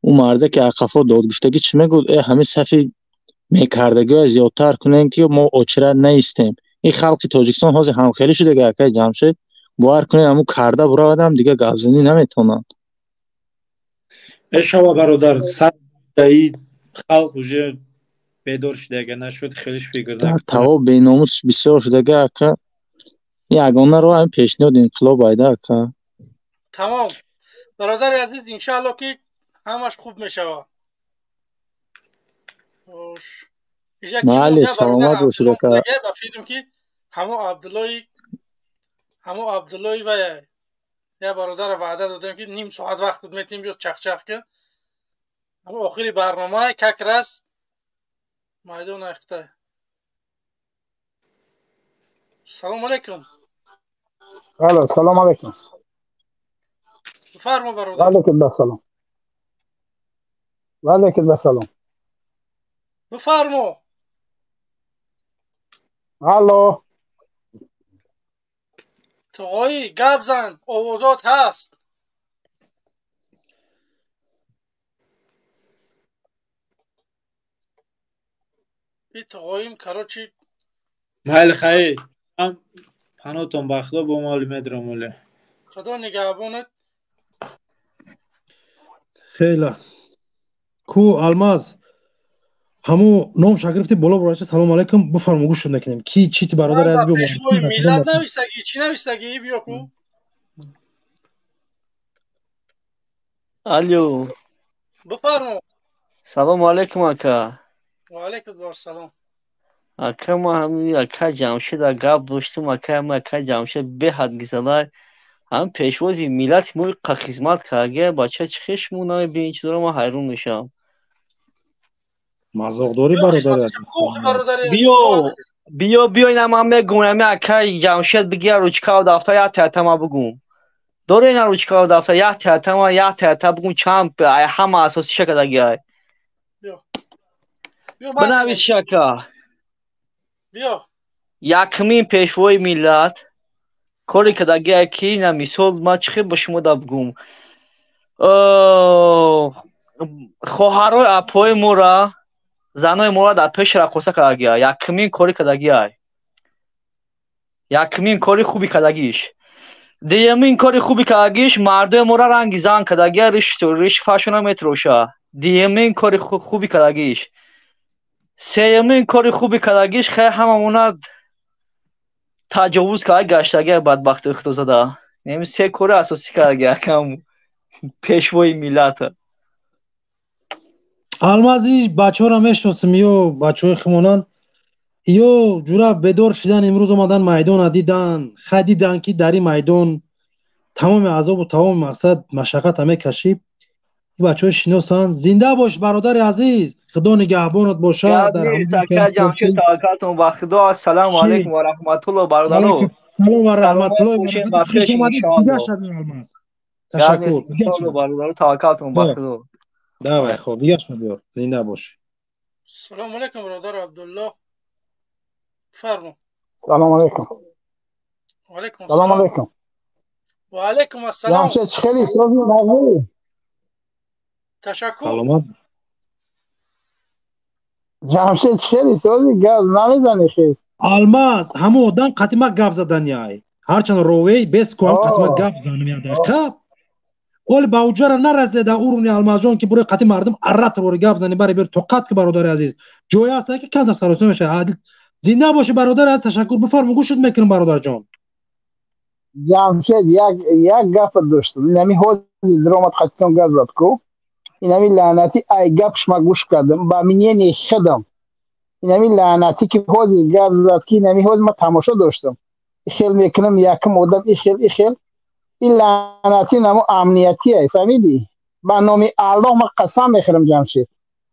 Speaker 6: ӯ марда ки айқафо додгуфтагӣ чӣ мегӯд ҳамин сафи мекардагиҳо зиёдтар кунем ки мо очират наистем ин халқи Тоҷикистон ҳозир ҳамхелӣ шудага акай ҷамшед бовар кунед ҳамун карда буравадам дига гапзанӣ наметавонанд
Speaker 19: мешава бародар садаи халқ уже бедор шудага нашуд хелиш фикр
Speaker 6: дар тавоб беномус бисёр шудага ака ягона роҳ ҳамин пешниҳод инқилоб айда ака
Speaker 1: тамом бародари азиз иншаалло ки ҳамаш хуб мешавад
Speaker 6: маҳалли саломат бошед ака
Speaker 1: ба фикрам ки ҳамо Абдуллои ва я бародар ваъда додем ки ним соат вақт метим биёд чахчах ки ҳамо охири барнома как раз майдон ахта салом алейкум
Speaker 5: ало салом алейкум
Speaker 1: бифармо бародар
Speaker 5: алейкум асалом وعلیکم السلام.
Speaker 1: بفرما.
Speaker 5: الو.
Speaker 1: تقایی گپ زن، آوازات هست. این تقاییم کراچی.
Speaker 19: مال خیر. هم پناتون بخدا با مال مدرموله.
Speaker 1: خدا نگهبانت.
Speaker 18: خیلی کو الماز همو نام شگرفتی بالا براچه سلام علیکم بفرما گوش نکنیم کی چیت برادر از بیو
Speaker 1: پیشوای میلاد نویسگی چی نویسگی بیا کو.
Speaker 8: الو
Speaker 1: بفرما.
Speaker 8: سلام علیکم اکا.
Speaker 1: و علیکم السلام.
Speaker 8: اکا ما همین اکا جمشید گپ داشتیم اکا جمشید به حد گزلای هم پیشوازی میلاد موی خدمت کرده بچه چخش مونای به این چیزا ما حیرون میشم.
Speaker 18: مزاق داری برادر
Speaker 8: بیا اینا من میگم اکا جمشید بگی روچکا و دفتر یا تاتما بگم. دوره اینا روچکا و دفتر یا تاتا بگم چند همه اساسی شکل دیگه. بنویس شکا.
Speaker 1: بیا.
Speaker 8: یکمین پیشوای میلاد کاری که دیگه کی نمیسول ما چخی به شما دبگم. خواهرای اپای مورا زنای مورا در پیش رقصه کردگی. یکمین کاری کردگی. یکمین کاری خوبی کردگیش. دیمین کاری خوبی کردگیش مردای مورا رنگی زن کردگی ریش فاشون متروشا. دیمین کاری خوبی کردگیش. سیمین کاری خوبی کردگیش خیلی همموند تجاوز که گشتگی بدبخت اختزاده. نمی سه کار اساسی کردگی کم پیشوای میلاد.
Speaker 18: المازی بچه ها را میشناسم یا بچه های خمانان یا جورا بدور شدن امروز اومدن میدان دیدن خدیدن که در این میدان تمام عذاب و تمام مقصد مشقت همه کشید. بچه های شناسن. زنده باش برادر عزیز. خدا نگهبانت باشه. در
Speaker 8: همون جمشید توکلتون به خدا. السلام علیکم و رحمت الله برادرو.
Speaker 18: سلام و رحمت الله و برکاته. خوش آمدید دیگه شبیر الماس. تشکر.
Speaker 8: برادرو توکلتون به خدا.
Speaker 18: دعوی خوب دیگه شبیر. زنده باش.
Speaker 1: سلام علیکم برادر عبدالله. فرمو.
Speaker 5: سلام علیکم.
Speaker 1: و علیکم
Speaker 5: سلام
Speaker 1: السلام.
Speaker 5: علیکم.
Speaker 1: و علیکم السلام.
Speaker 5: جمشید خیلی سوزی نظری.
Speaker 1: تشکر.
Speaker 18: سلامت.
Speaker 5: جمشید خیلی سوزی گاز نمیزنی خیلی.
Speaker 18: الماس همو آدم قطیمه گپ زدن یای. هرچند روی بیست که هم قطیمه گپ زنم یا دقیقه. قول باوجه را نرسیده اورونی الماس جان که برای قطیم مردم ارات رو گپ زنی برای بیر توقت که برادر عزیز. جوی هست که کم در سراسه میشه. عادل زنده باشه برادر عزیز. تشکر بفرمو گوشت میکنم برادر جان.
Speaker 5: جمشید یک گپ داشتم. نمی حوزی درامت قطیم گپ زد کو. اینمی لعنتی ای گپش ما گوش کردم با منیه نیخدم. اینمی لعنتی که حوزی گپ زد که اینمی حوز ما تماشا داشتم. خیل میکنم یکم آدم ایخیل این لعنتی نمو امنیتی ای فهمیدی؟ با نامی الله ما قسم میخورم جمشید.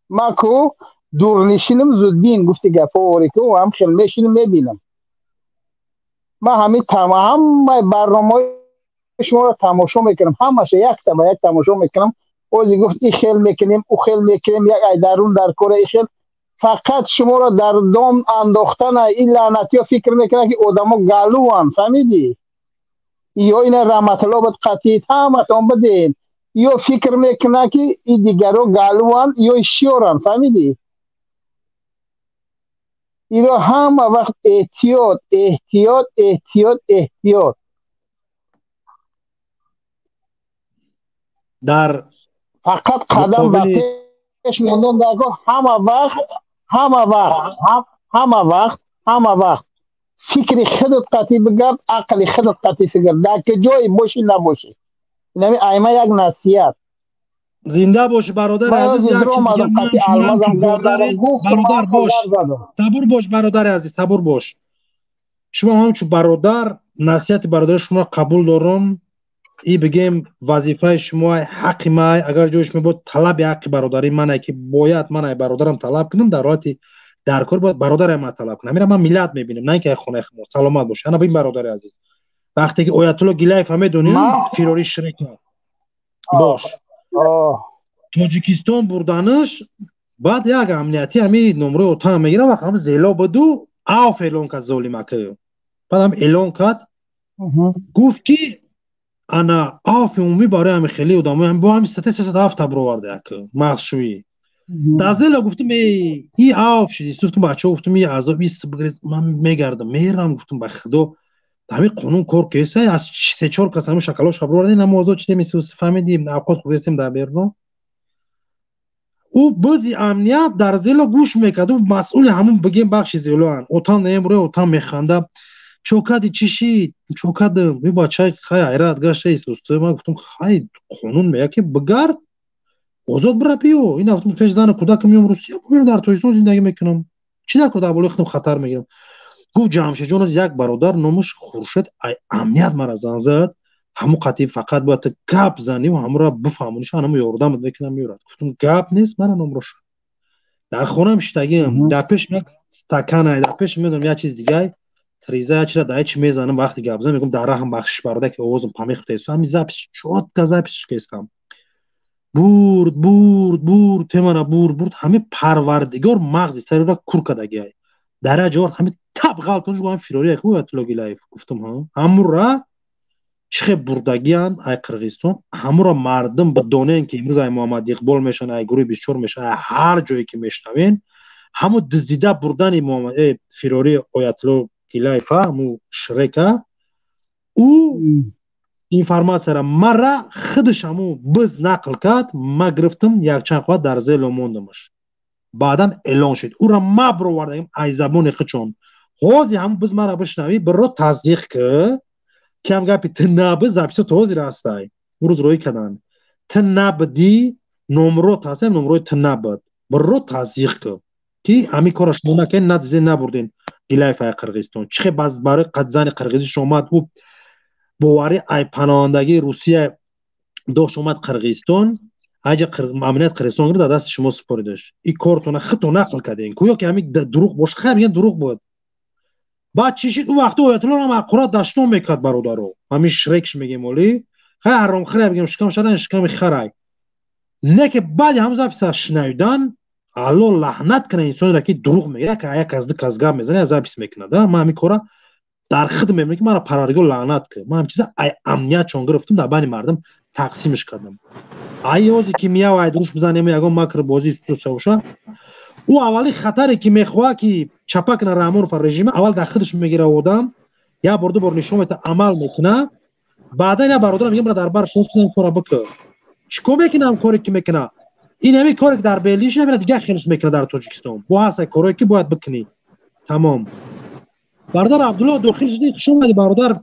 Speaker 5: ما کو دور نشینم زودبین گفتی گپا واری کو هم خیل میشینم میبینم. ما همین تمام برنامه شما رو تماشا میکنم. همش یک تماشا میکنم. اوزی گفت این خیل میکنیم او خیل میکنیم یک ای درون در کره ای خیل فقط شما رو در دام انداختن این لعنتی ها فکر میکنن که آدما گالو هم فهمیدی یا این رحمت الله بد قطعیت همتون بدین یا فکر میکنن که این دیگرو گالو هم یا شیور هم فهمیدی اینا همه وقت احتیاط احتیاط احتیاط احتیاط
Speaker 18: در
Speaker 5: فقط قدم به پیش موندن درگاه همه وقت فکر خودت قطعی بگرد عقل خودت قطعی فکر در که جایی باشی نباشی نمی ایمه یک نصیحت
Speaker 18: زنده باش برادر عزیز. یک چیز دیگه برادر باش صبور باش برادر عزیز صبور باش. شما همچون برادر نصیحت برادر شما قبول دارم. ای بگیم وظیفه شما حق ما اگر جوش می بود طلب حق برادری منه که باید من برادرم طلب کنم در حالت در کار باید برادر ما طلب کنم. میرم من ملت میبینم نه اینکه خونه خمو سلامت باشه. انا ببین برادر عزیز وقتی که آیت الله گیلای فهمه دنیا فیروری شرک باش توجیکستان بردنش بعد یک امنیتی همی نمره اوتا میگیره و هم زیلا بدو آف اعلان کرد ظالمکه بعد هم اعلان کرد گفت که انا آف عمومی برای همه خیلی ادامه هم با هم 307 برآورده که مغز شویی در زیلا گفتیم ای آف شدی صورتون بچه ها گفتم ای عذاب ایست بگرید من میگردم میرم گفتم به خدا همین قانون کار کیسه از 3-4 کس همون شکلاش برآورده این موضوع چیزی میشه فهمیدیم اوقات خود رسیم در بیرون او بازی امنیت در زیلا گوش میکرد و مسئول همون بگیم بخش زیلا هن اوتان نمیره اوتان میخنده چوکادی چیشی چوکاد بی بچه خیلی حیرت گشته ایست من گفتم خیلی قانون میگه که بگرد آزاد برا بیو این هفتم پیش زن کودک میام روسیه ببینم در تویستان زندگی میکنم چی در کودک بالا خودم خطر میگیرم گفت جمشید جان یک برادر نامش خورشید امنیت مرا زنگ زد همو قطعی فقط باید گپ زنی و همو را بفهمونیش همو یاردمت میکنم میورد گفتم گپ نیست من نمره شد در خونم شتگیم در پیش یک استکانه در پیش میدونم یه چیز دیگه تریزه چرا دایچ میزنم وقتی گپ زنم میگم در راه بخش برده که آوازم پامیخ تیسو همین زپش شد گزپش کیسم برد تمنا برد همه پروردگار مغزی سری را کور کدگی در جوار همه تاب غلطونش گفتم فیروری کو اتلوگی لایف گفتم ها همورا چه بردگیان ای قرغیزستان همورا مردم به دونه که امروز ای محمد اقبال میشن ای گروه 24 میشن هر جایی که میشنوین همو دزدیده بردن محمد فیروری آیتلو گیلایف همو شرکه او اینفرماسیا را مرا خودش همو بز نقل کرد ما گرفتم یک چند خواهد در زیل موندمش بعدا اعلان شد او را ما برآوردیم ای زبان خچون حوزی همو بز مرا بشنوی برو تصدیق که هم گپی تنابه زبیسه توزی راستای او روز روی کدن تنابدی نمرو تاسم نمروی تنابد برو تصدیق که همی کارش مونه که ندزه نبردین گیلای فای قرغیزستان چه باز برای قدزن قرغیزی شماد او بواری ای پناهندگی روسیه داشت اومد قرغیزستان اجا امنیت قرغیزستان رو دست شما سپردش این کارتونه خطو نقل کردین کویا که همین دروغ باشه خیلی میگن دروغ بود بعد چی شد اون وقت آیت‌الله هم اقرا داشتم میکرد برادرو همین شرکش میگیم ولی خیلی حرام خره بگیم شکم شدن شکم خرای نه که بعد هم زاپس شنیدن الله لعنت کنه انسان را که دروغ میگه که یک از کزگاب میزنه از زاپس میکنه ده ما همین کارا در خدمت میگم مرا پروردگار لعنت کنه ما هم چیزا امنیت چون گرفتم در بین مردم تقسیمش کردم ایوزی که میاو ای دروش بزنیم یگان مکر بازی تو سوشا او اولی خطری که میخواه که چپک نرامون فر رژیم اول در خودش میگیره آدم یا برده بر نشون میده عمل میکنه بعدا اینا برادر میگم در بر شوز بزن کارا بکن چیکار میکنه هم کاری که میکنه این همین کاری که در بیلیش نمیره دیگه خیلیش میکنه در تاجیکستان با هست کاری که باید بکنی تمام برادر عبدالله داخل شدی شما برادر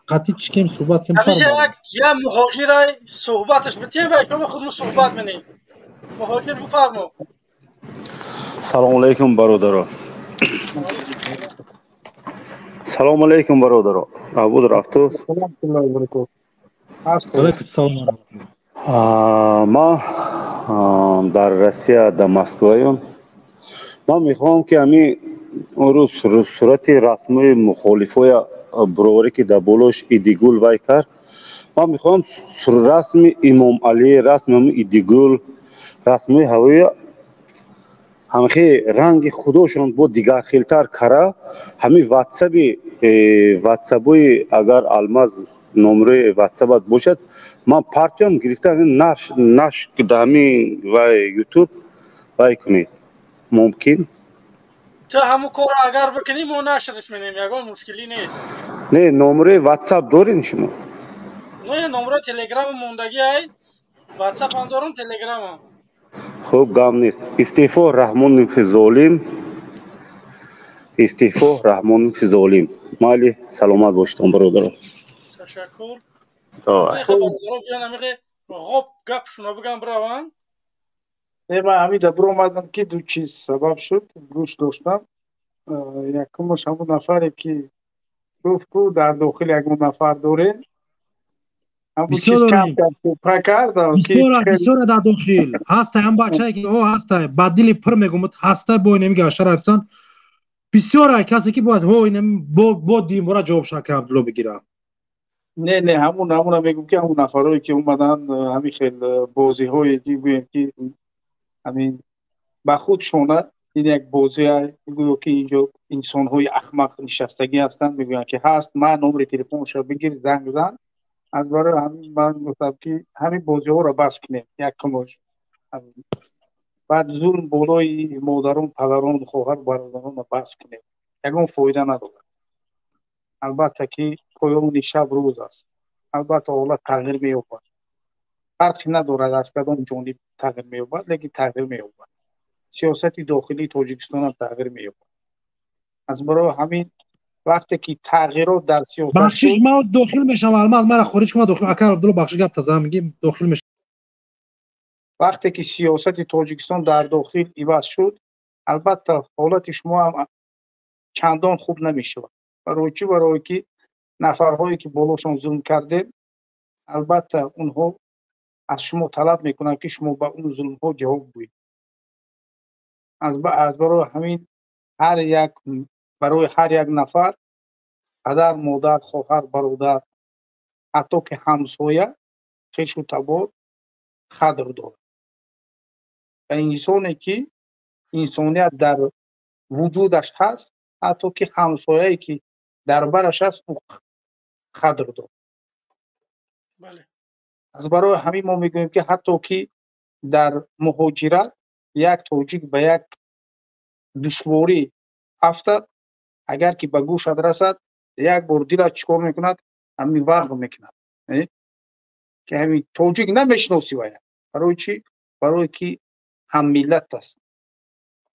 Speaker 18: قطعی چیکیم صحبت کنیم
Speaker 1: همیشه یک مهاجر صحبتش بتیم و شما خودمون صحبت منیم مهاجر بفرمو
Speaker 7: سلام علیکم برادران سلام علیکم برادران عبود رفتوس ما در روسیه در مسکویم ما میخوام که همین روز صورت رسمی مخالفای بروری که در بولوش ایدیگول وای کرد ما میخوام رسمی امام علی رسمی ایدیگول رسمی هوایی همخی رنگ خودشون بود دیگر خیلتر کرده همین واتسابی اگر الماز نمره واتساب باشد من پارتیم گرفته نش دامی و یوتیوب وای کنید ممکن
Speaker 1: تو همو کار اگر بکنی ما نشرش منیم یگان مشکلی نیست
Speaker 7: نه نمره واتساپ دارین شما
Speaker 1: نه نمره تلگرام موندگی های واتساپ هم دارم تلگرام هم
Speaker 7: خوب گام نیست استعفا رحمان فضولیم مالی سلامت باشتم برادران
Speaker 1: تشکر
Speaker 7: برادران
Speaker 1: بیان همیقه غب گپ شما بگم براوان
Speaker 15: من همیده برو اومدم که دو چیز سبب شد گوش داشتم یکمش همون نفری که گفت که در داخل یکمون نفر داره همون چیز کم کرد
Speaker 18: بسیار در داخل هسته هم بچه که هسته بدیلی پر میگم هسته با نمیگه اشتر افسان بسیار کسی که باید با دیمورا جواب شکر عبدالله بگیرم
Speaker 15: نه همون میگم که همون نفرایی که اومدن همین خیلی بازی های دیگه که همین با خودشونه این یک بازی میگویم که اینجا انسان های احمق نشستگی هستن میگویم که هست من نمره تلفنش رو بگیر زنگ زن از برای همین من گفتم که همین بازی ها رو بس کنیم یک کمش بعد ظلم بالای مادران پدران خواهر برادران رو بس کنیم یکم فایده نداره البته که پایان شب روز است البته حالت تغییر می‌یابد فرقی ندارد از کدام جانب تغییر می‌یابد لیکن تغییر می‌یابد سیاست داخلی تاجیکستان هم تغییر می‌یابد از برای همین وقتی که تغییرات در سیاست
Speaker 18: بخشش ما داخل میشم الماس مرا خارج کنم داخل اکر عبدالله بخش گپ تازه میگیم داخل میشم
Speaker 15: وقتی که سیاست تاجیکستان در داخل عوض شد البته حالت شما هم چندان خوب نمی‌شود برای چی برای که نفرهایی که بالاشون ظلم کردید البته اونها از شما طلب میکنن که شما با اون ظلم ها جواب بدید از برای همین برای هر یک نفر پدر مادر خواهر برادر حتی که همسایه خویش و تبار قدر دارد و انسانی که انسانیت در وجودش هست حتی که همسایه‌ای که در برش هست او قدر دارد
Speaker 1: بله
Speaker 15: از برای همین ما میگوییم که حتی که در مهاجرت یک تاجیک به یک دشواری افتاد اگر که به گوشت رسد یک بار دلش چیکار میکند همین وقت میکند که همین تاجیک نمیشناسی باید برای چی برای که هم ملت است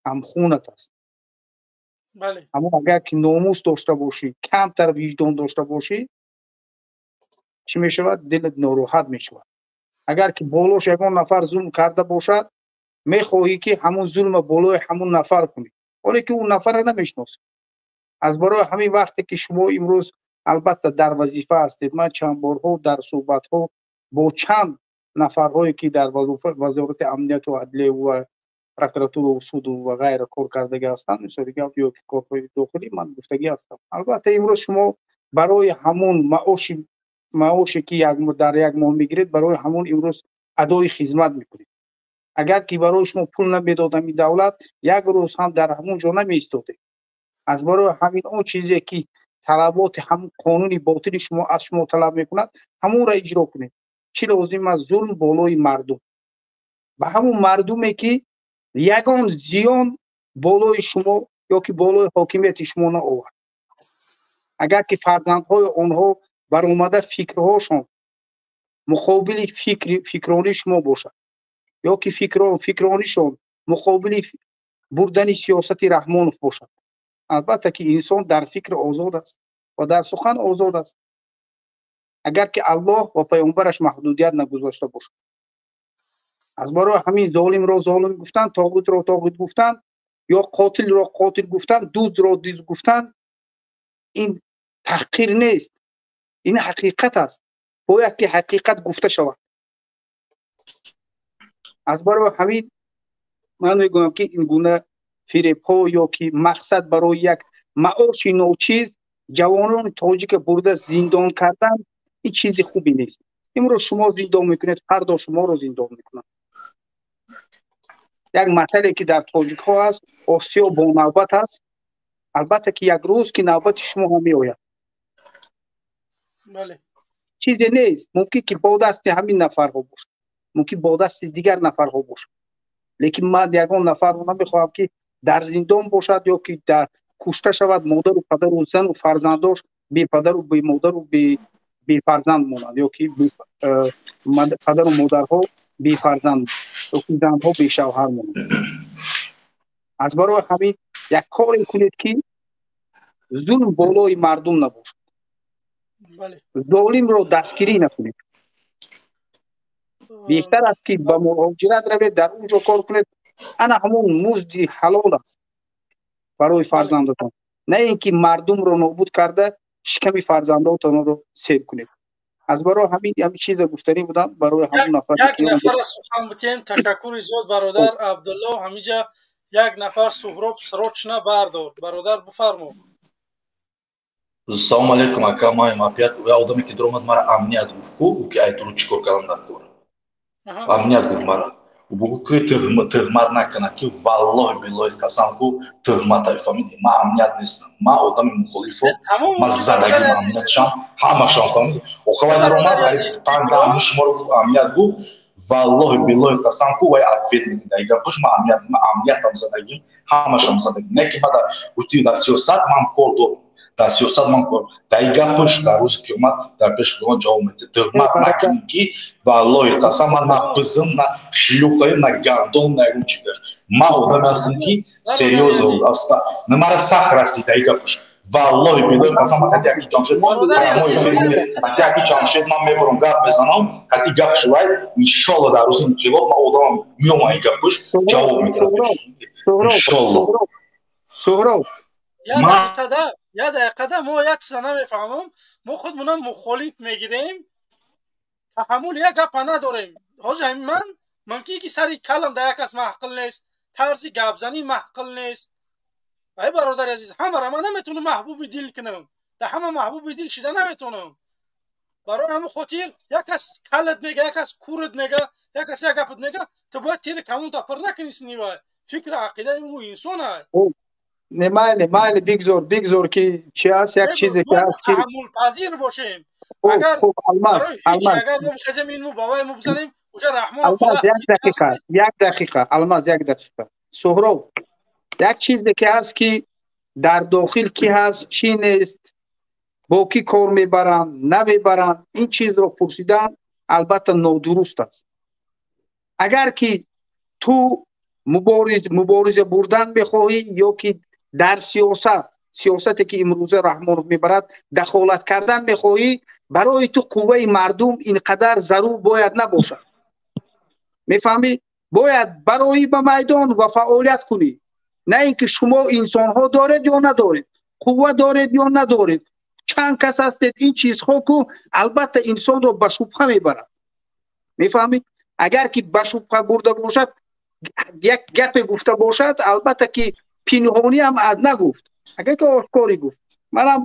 Speaker 15: هم خونت است
Speaker 1: بله
Speaker 15: اما اگر که ناموس داشته باشی کمتر وجدان داشته باشی چی میشود دلت ناراحت میشود اگر که بالاش یگان نفر ظلم کرده باشد میخواهی که همون ظلم بالای همون نفر کنی ولی که اون نفر را نمیشناسی از برای همین وقتی که شما امروز البته در وظیفه هستید من چند بارها در صحبت ها با چند نفرهایی که در وزارت امنیت و عدلیه و پروکراتور و سود و غیره کار کردگی هستند مثل دیگه یا که کارهای داخلی من گفتگی هستم البته امروز شما برای همون معاشی که در یک ماه میگیرید برای همون امروز ادای خدمت میکنید اگر که برای شما پول نمیدادم این دولت یک روز هم در همون جا نمیایستادید از برای همین اون چیزی که طلبات هم قانونی باطلی شما از شما طلب میکند همون را اجرا کنید چی لازم است ظلم بالای مردم به همون مردمی که یگان زیان بالای شما یا که بالای حاکمیت شما نآورد اگر که فرزندهای آنها بر اومده فکرهاشون مقابل فکرانی شما باشد یا که فکرانیشون مقابل بردن سیاست رحمانوف باشد البته که انسان در فکر آزاد است و در سخن آزاد است اگر که الله و پیامبرش محدودیت نگذاشته باشد از برای همین ظالم را ظالم گفتن طاغوت را طاغوت گفتن یا قاتل را قاتل گفتن دوز را دوز گفتن این تحقیر نیست این حقیقت است باید که حقیقت گفته شود از برای همین من میگویم که این گونه فریب‌ها یا که مقصد برای یک معاش ناچیز جوانان تاجیک برده زندان کردن این چیز خوبی نیست امروز شما زندان میکنید فردا شما رو زندان میکنند یک مطلبی که در تاجیک ها است آسیا با نوبت است البته که یک روز که نوبت شما هم میآید
Speaker 1: بله
Speaker 15: چیزی نیست ممکن که با دست همین نفرها باشه ممکن با دست دیگر نفرها باشه لیکن من یگان نفر رو نمیخواهم که در زندان باشد یا که در کشته شود مادر و پدر و زن و فرزنداش بی پدر و بی مادر و بی فرزند مانند یا که پدر و مادرها بی فرزند یا که زنها بی شوهر مانند از برای همین یک کاری کنید که ظلم بالای مردم نباشد
Speaker 1: بله
Speaker 15: ظالم رو دستگیری نکنید بهتر است که با مهاجرت روید در اونجا کار کنید انا همون مزد حلال است برای فرزندتان نه اینکه مردم رو نابود کرده شکم فرزنداتان رو سیر کنید از برای همین چیز گفتنی بودم برای همون نفر
Speaker 1: یک نفر سخن بتین تشکر زیاد برادر عبدالله همینجا یک نفر سهراب سروچ نه بردار برادر بفرمو
Speaker 3: Салом алейкум, ака, маем опять. Я одами ки дромад мара амният гуфку, ки ай туру чикор каландар кор. Амният гуф мара. Бугу ки тыгмат накана ки валлоhi billahi qasam ku tыгмат ай фамилия. Ма амният нестам. Ма одами мухолифо, ма задаги амният шам, ҳама шам фамилия. Охавай дромад ай панда амни шумор амният гуф, валлоhi billahi qasam ku вай ответ мегин. Дайга пуш ма амният ам задагим, ҳама шам задагим. Не ки бада гуфти дар сиёсат ман кор дорам. Дар сиёсат ман кор. Дай гапш дар рӯзи қиёмат дар пеши Худованд ҷавоб медиҳад. Тӯҳмат накунӣ ки валлоҳи қасам ман на бизм, на шлюхаем, на гардон, на ягон чигар. Ман одаме ҳастам ки серьёзно аста. Мара сахт расид дай гапш. Валлоҳи билоҳи қасам ман қати яки ҷамшед қати яки ҷамшед ман мебарам гап мезанам. Қати гапш вай иншолло дар рӯзи инқилоб ман одамам меомам ин гапш ҷавоб медиҳад. Иншолло.
Speaker 15: Суҳроб
Speaker 1: Я дақиқада мо як чиза намефаҳмам. Мо худмонам мухолиф мегирем. таҳаммули як гапа надорем. ҳозир ҳамин ман мумкин ки сари калам дар як кас маҳқил нест, тарзи гапзанӣ маҳқил нест. ай бародари азиз, ҳамаро ман наметавонам маҳбуби дил кунам. дар ҳама маҳбуби дил шида наметавонам. барои ҳамин хотир як кас калат мега, як кас курат мега, як кас як гапат мега, ту бояд тири камунта пир накунӣ синива. фикри ақидаи ӯ инсон ай.
Speaker 15: Не майли бигзор ки чи аст як чизе ки аст ки
Speaker 1: таҳаммулпазир бошем.
Speaker 15: Хуб алмаз
Speaker 1: агар мо бихезем ин мо бавай мо бизанем уҷа раҳмон
Speaker 15: як дақиқа алмаз як дақиқа. Суҳроб як чизе ки аст ки дар дохил ки ҳаст чи нест, бо ки кор мебаранд намебаранд, ин чизро пурсидан албатта нодуруст аст. агар ки ту мубориза бурдан мехоҳӣ ё ки дар сиёсате ки имрӯза Раҳмонов мебарад дахолат кардан мехоҳӣ, барои ту қувваи мардум инқадар зарур бояд набошад. мефаҳмӣ? бояд барои ба майдон ва фаъолият кунӣ. на ин ки шумо инсонҳо доред ё надоред, қувва доред ё надоред, чанд кас ҳастед, ин чизҳо ку албатта инсонро ба шубҳа мебарад. мефаҳмӣ? агар ки ба шубҳа бурда бошад, як гапе гуфта бошад, албатта ки пинҳонӣ ҳам аз нагуфт. агар ки ошкорӣ гуфт, манам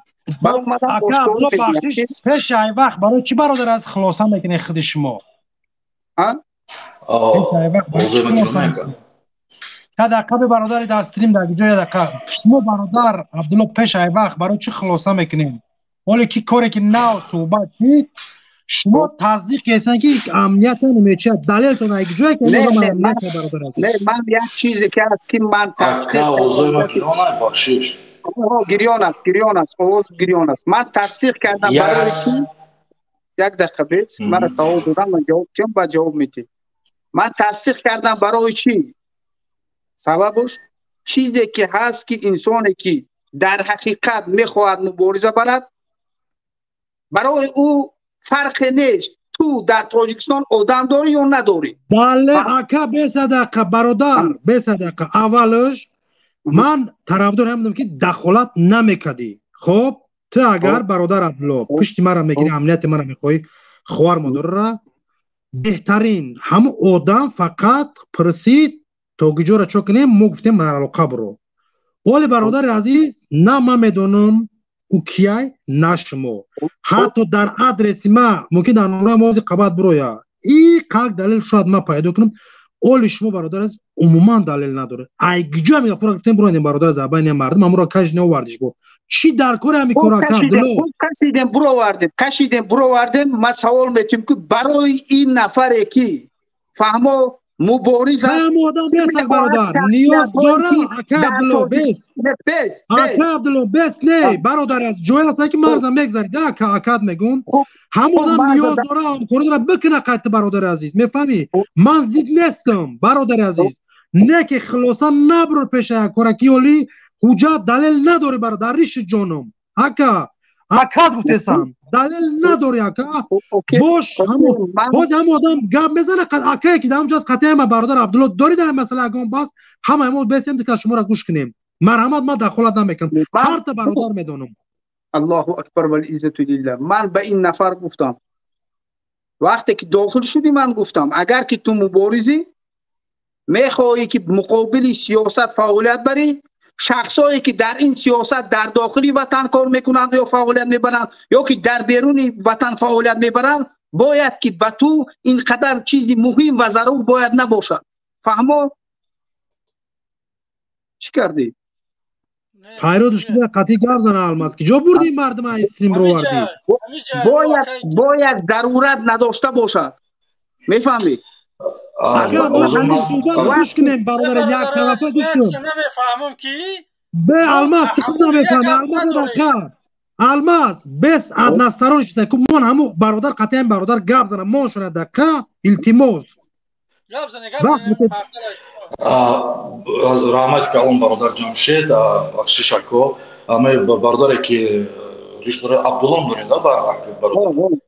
Speaker 18: пеши ай вақт барои чӣ бародар аз хулоса мекунед худи шумо? дақа бародари дастрим дар ҷоя дақа шумо бародар Абдулло пеши ай вақт барои чӣ хулоса мекунед? ҳоле ки коре ки нав суҳбат шид, шумо таздиқ кесен ки амният намечиад, далелтон ай ҷоя ки амният бародар аст.
Speaker 15: не ман як чизе ки аст ки ман гирён аст, овоз гирён аст. ман тасдиқ кардам барои чӣ? як дақиқа бес, мара савол додам, ман ҷавоб диҳам, баъд ҷавоб медиҳ. ман тасдиқ кардам барои чӣ? сабабуш чизе ки ҳаст ки инсоне ки дар ҳақиқат мехоҳад мубориза барад, барои ӯ фарқе нест ту дар Тоҷикистон одам дорӣ ё надорӣ.
Speaker 18: бале ака бесадақа бародар, бесадақа аввалш ман тарафдори ҳам будам ки дахолат намекардӣ. хоб ту агар бародар Абдулло пишти мара мегирӣ, амнияти мара мехоҳӣ, ховар модорра беҳтарин ҳамун одам фақат пурсид тогиҷора чо кунем, мо гуфтем маралоқа буро. оли бародари азиз, на ман медонам ӯ кияй, на шумо. ҳатто дар адреси ма мумкин дар номраи мози қабат буроя. ин как далел шояд ман пайдо кунам. оли шумо бародар азиз умуман далел надорад. ай гиҷо ҳамига пура гуфтем буродем бародар аз абайни мардум амуро каш неовардиш бо. чӣ дар кори ҳами кора кардило?
Speaker 15: кашидем буровардем. ман савол метим ки барои ин нафаре ки фаҳмо мубориза
Speaker 18: одам бесак бародар ниёз дора. ака Абдулло бес, ака Абдулло бес не бародар аз ҷой аст ки марза мегзарид. ака акад мегун ҳам одам ниёз дора, ҳамкорӣ дора бикуна. қайти бародари азиз, мефаҳмӣ? ман зид нестам бародари азиз. не ки хулоса набурор пеша як кора ки оли ҳуҷҷат далел надори бародар риши ҷоном. ака акад гуфтесам далел надори ака. бош боз ҳам одам гап мезана акае ки дар ҳамҷоаст қатъиян ма бародар Абдулло дори дар масъала ягон бас ҳама мо бесем ки шуморо гӯш кунем. марҳамат, ман дахолат намекунам. ҳар та бародар медонам.
Speaker 15: аллоҳу акбар вал иззату лилlah. ман ба ин нафар гуфтам, вақте ки дохил шудӣ, ман гуфтам агар ки ту муборизӣ мехоҳӣ ки муқобили сиёсат фаъолият барӣ, شخصایی که در این سیاست در داخلی وطن کار میکنند یا فعالیت میبرند یا که در بیرون وطن فعالیت میبرند باید که به تو اینقدر چیزی مهم و ضرور باید نباشد. فهمو؟ چی کردی؟
Speaker 18: خیرات شده قطعی گفت زنه الماس که جا بردی مردم استریم رو وردی
Speaker 15: باید ضرورت نداشته باشد. میفهمی؟
Speaker 18: اگه همین صحبت گوش کنیم برادر یک طرفه گوش کن
Speaker 1: نمیفهمم کی
Speaker 18: به الماس که خود نمیفهمه الماس دکر الماس بس از نستران شده که من همو برادر قطعی برادر گفت زنه ما شده دکر التماس
Speaker 1: گفت زنه
Speaker 3: رحمت کلام برادر جمشید بخشی شکو اما برادری که ریش داره عبدالله داره برادر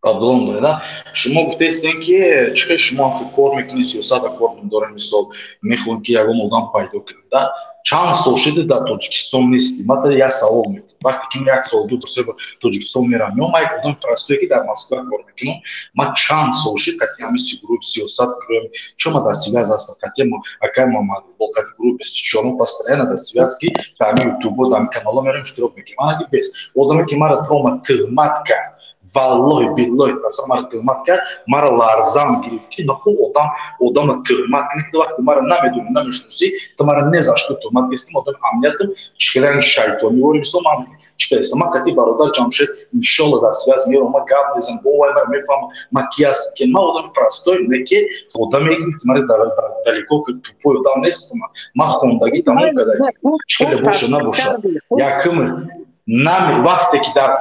Speaker 3: عبدالله داره شما گفتین که چه شما فکر میکنید سیاست کار دارن مثال میخوان که یگان آدم پیدا کنید چند سال شده در تاجیکستان نیستی من یک سوال میکنم وقتی که یک سال دو سه تاجیکستان میرم یا من یک آدم پرستویی که در مسکو کار میکنم من چند سال شده قطعی همین گروه سیاست گروه شما در سیاست هست قطعی ما اگر ما با قطعی گروه بسیار پاسترانه در سیاست که در یوتیوب در کانال میرم اشتراک میکنم من اگه بس آدمی که مرا تروما تهمت کرد والله بالله اصلا مرا تهمت کرد مرا لرزم گرفت که نه خوب آدم تهمت کنه که وقتی مرا نمیدونی نمیشناسی تو مرا نذاشت تو تهمت کسی آدم امنیتم چیکار شیطانی و مثلا من چیکار من قطعی برادر جمشید ان شاء الله در سیاست میرم ما گپ میزنم با من میفهم ما کی است که ما آدم پرستوی نه که آدمی که مرا در دلیکو که تو پای آدم نیست ما خوندگی تمام کرده چیکار باشه نباشه یکم نمی وقتی که در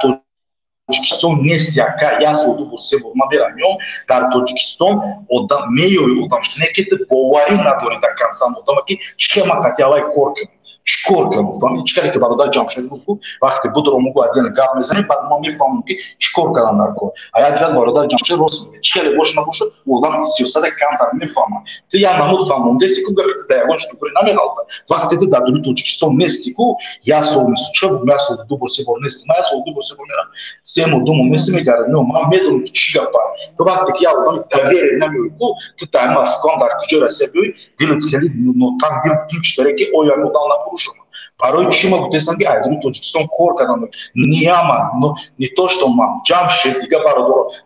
Speaker 3: تاجیکستان نیست یا سودو برسه با ما بیرمیام در تاجیکستان آدم میوی آدم نه که باوری نداری در کنسان آدم که چه ما کاتیالای کار کنیم چیکار کنیم فهمی چیکاری که برادر جمشید گفت وقتی بود رو میگو ادین گپ میزنیم بعد ما میفهمیم که چیکار کردن در کار اگر برادر جمشید راست میگه چیکاری باشه نباشه آدم سیاست کم در میفهمه تو یا نمود فهمونده سی که گفت دیگانش تو کاری نمیغلط وقتی تو در تاجیکستان نیستی کو یا سال نیست چه یا سال دو برسه بر نیست ما سال دو برسه بر میرم سه ماه دو ماه نیست میگردم نه من میدونم چی گپ تو وقتی که آدم دویر نمیوی کو تو تایم اسکان در کجا رسیدی دلت خیلی نوتان دل کیچ داره که اویا نودان برای چی ما گفتیم که ایدرو تاجیکستان کار کردن نیاما не то что мам جمشید دیگه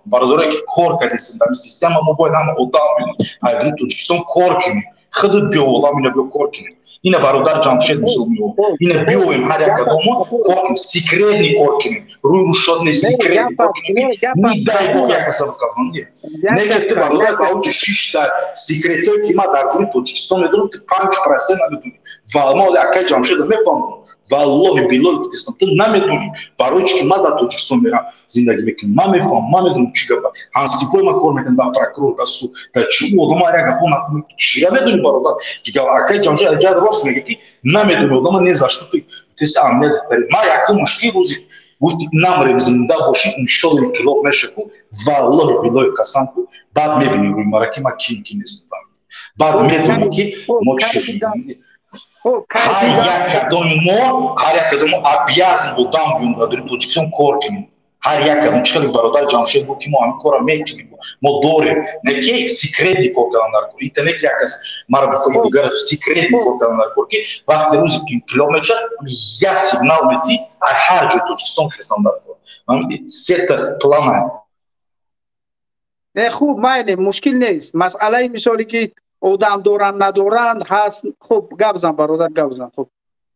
Speaker 3: برادری که کار کردن در سیستم ما باید هم آدم ایدرو تاجیکستان کار کنیم خود بیو آدم اینا بیو کار کنیم اینا برادر جمشید مسلمیو اینا بیویم هر یک آدمو کار سیکرتنی کار کنیم روی شد نه سیکرتنی کار کنیم نی دای بو یک حساب کنیم نه که برادر باوچ 6 تا سیکرتری که ما در تاجیکستان میدونم که 5% ندونیم والله اکای جمشید میفهمم والله بالله گفتم تو نمیدونی برای چی ما در تاجیکستان میرم زندگی میکنم ما میفهمم ما میدونم چی گپ هانسیپوی ما کار میکنم در پروکرور دستو تا چی آدم هر یک اون چی نمیدونی برادر دیگه اکای جمشید اجازه راست میگه که نمیدونی آدم نذاشت تو تست امنیت داری ما یک مشکل روزی گفت نمریم زنده باشی ان شاء الله کلوب نشه کو والله بالله قسم کو بعد میبینی روی مرکی ما کی نیست بعد میدونی که ما چی هر یک کدوم обязан بودم بیون در تاجیکستان کار کنیم هر یک کدوم چقدر برادر جمشید بود که ما همین کارا میکنیم ما داریم نه که سیکرتی کار کردن در کار اینترنت یک از مرا بخواد دیگر سیکرتی کار کردن در کار که وقتی روزی کیلومتر یا سیگنال میدی هر جا تاجیکستان خستان در کار من ست پلان
Speaker 15: خوب مایل مشکل نیست مسئله مثالی که آدم دوران ندورند هست خب گبزن برادر گبزن خب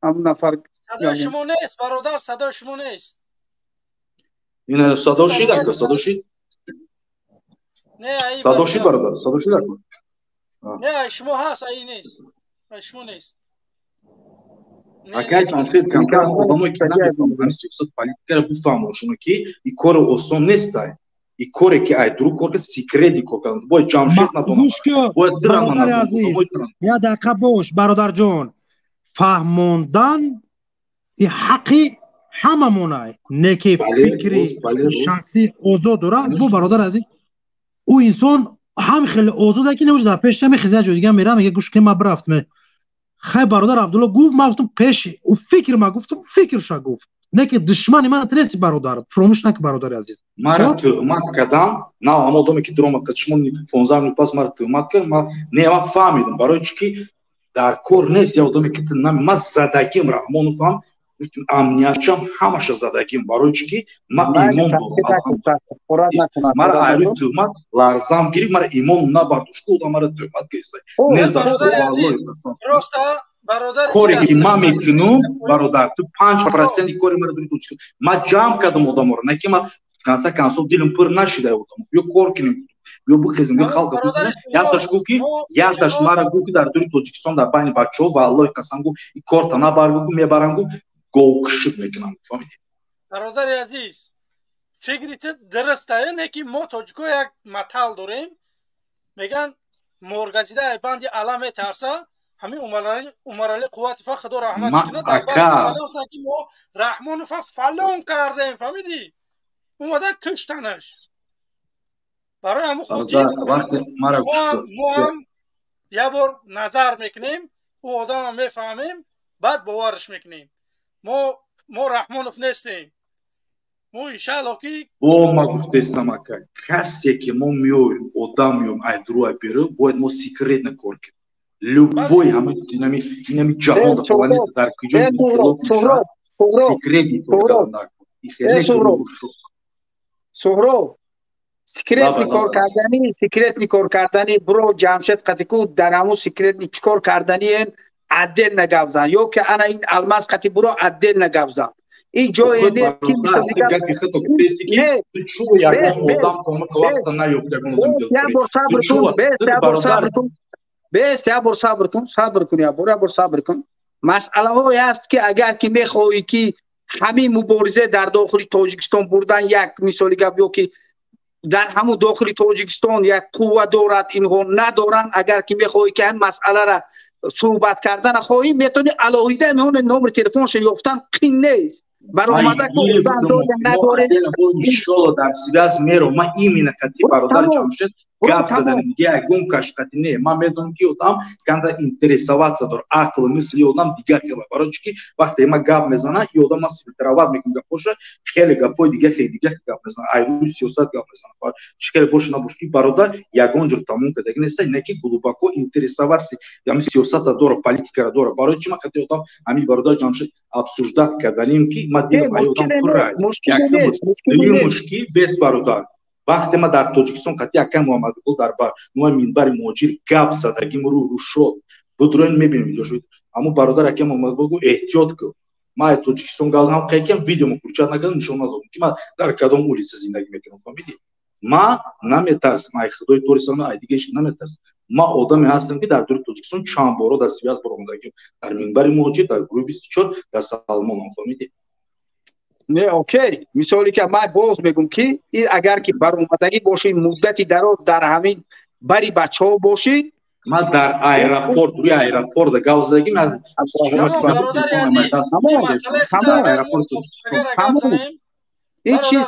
Speaker 15: همون نفر
Speaker 1: صدای شما نیست برادر صدای شما نیست
Speaker 3: این صدا شید که صدا شید
Speaker 1: نه
Speaker 3: صدا شید برادر صدا شید
Speaker 1: نه شما هست ای نیست شما نیست
Speaker 3: اگر جمشید کم کم آدمایی که نمیفهمن سیاست پالیتیکا رو بفهمون شما که این کار آسان نیست این کاری که ایدرو کار سیکرتی کار کردن باید جمشید ندونم
Speaker 18: باید برادر عزیز یا دقیقه باش برادر جان فهموندن این حقی هممونه نه که فکری شخصی آزاد داره بو برادر عزیز او انسان هم خیلی آزاده که نمیشه در پیش همه خیزه جا دیگه میرم میگه گوش که ما برفتم خیلی برادر عبدالله گفت ما گفتم پیش او فکر ما گفتم فکرش گفت نه که دشمن من تنسی برادر فراموش نکن برادر عزیز
Speaker 3: مرا تهمت کردن نه هم آدمی که درام قدشمون 15 پس مرا تهمت کرد ما نه فهمیدم برای چی در کار نیست یا آدمی که من زدگیم رحمانوفم امنیتشم همش زدگیم برای چی من ایمان دارم مرا ایرو تهمت لرزم گیری مرا ایمان نبردوش که مرا تهمت گیسته نزد کاری که من میکنم برادر تو 5% کاری مرا داری توچ من جمع کردم آدم رو نه که من کنسل دیلم پر نشده بودم یا کار کنیم یا بخیزم یا خلق بودم یادش گو که یادش مرا گو که در دوری تاجیکستان در بین بچه ها و الله قسم گو این کار تا نبرگو میبرم گو گوکشت میکنم فهمیدی
Speaker 1: برادر عزیز فکریت درسته اینه که ما تاجیکو یک متل داریم میگن مرغزیده بندی علم ترسه همین عمرالی قوت فا خدا رحمت کنه در بعد اومده که ما رحمان فا فلان کردیم فهمیدی اومده کشتنش برای همون خودی ما هم یه بار نظر میکنیم او آدم هم میفهمیم بعد باورش میکنیم ما رحمانوف نیستیم ما انشاءالله که
Speaker 3: ما گفتستم اکا کسی که ما میویم آدم میویم ای درو ای بیره باید ما سیکرت نکار کنیم любой همه اینمی جهان در پلانیت در کجا انقلاب میشه سیکرتی کار نکن
Speaker 15: سهرو سیکرت نیکار کردنی برو جمشید قطیکو در همون سیکرت نیکار کردنی این عدل نگوزن یا که انا این الماس قطی برو عدل نگوزن این جای نیست که صبر کن مسئله های است که اگر که میخوایی که همین مبارزه در داخل تاجیکستان بردن یک مثالی گفت که در همون داخل تاجیکستان یک قوه دارد اینها ندارن اگر که میخوایی که هم مسئله را صحبت کردن خواهی میتونی علاویده میون نمبر تلفنش یافتن قین نیست برای اومده که نداره
Speaker 3: انشالله در سیداز میرو من ایمینه کتی برادر جمشید گپ زدن دیگه گم کش کتی نه من میدونم که آدم کنده اینترسواتسا داره عقل مثل آدم دیگه خیلی برای چی وقتی ما گپ میزنه ی آدم از فیلتروات میکنه گپوشه خیلی گپای دیگه گپ میزنه ایروز سیاست گپ میزنه چیکار باشه نباشه برادر یگان جور تموم کده نیست نه که глубоко اینترسواتسی یعنی سیاست داره پالیتیکا داره برای چی ما کتی آدم همین برادر جمشید ابسوردات کردنیم که ما دیدیم آدم پره مشکل بس برادر وقتی ما در تاجیکستان قطعی اکم محمد گل در نوع منبر مهاجر گپ زدگیم رو شد بدرون میبینیم اینجا شد اما برادر اکم محمد گل احتیاط کن ما تاجیکستان گل هم قیکم ویدیو مکرچات نکردم نشون ندادم که ما در کدام اولیس زندگی میکنم فهمیدی ما نمیترسم ای خدای توریستان ای دیگه نمیترسم ما آدمی هستم که در دور تاجیکستان چند بار در سیاست برآمدگیم در منبر مهاجر در گروه 24 در سالمان فهمیدی
Speaker 15: نه اوکی مثالی که من باز میگم که این اگر که برآمدگی باشه مدتی دراز در همین بری بچه ها باشه
Speaker 3: ما در ایرپورت روی ایرپورت گاو زدگیم از
Speaker 15: این چیز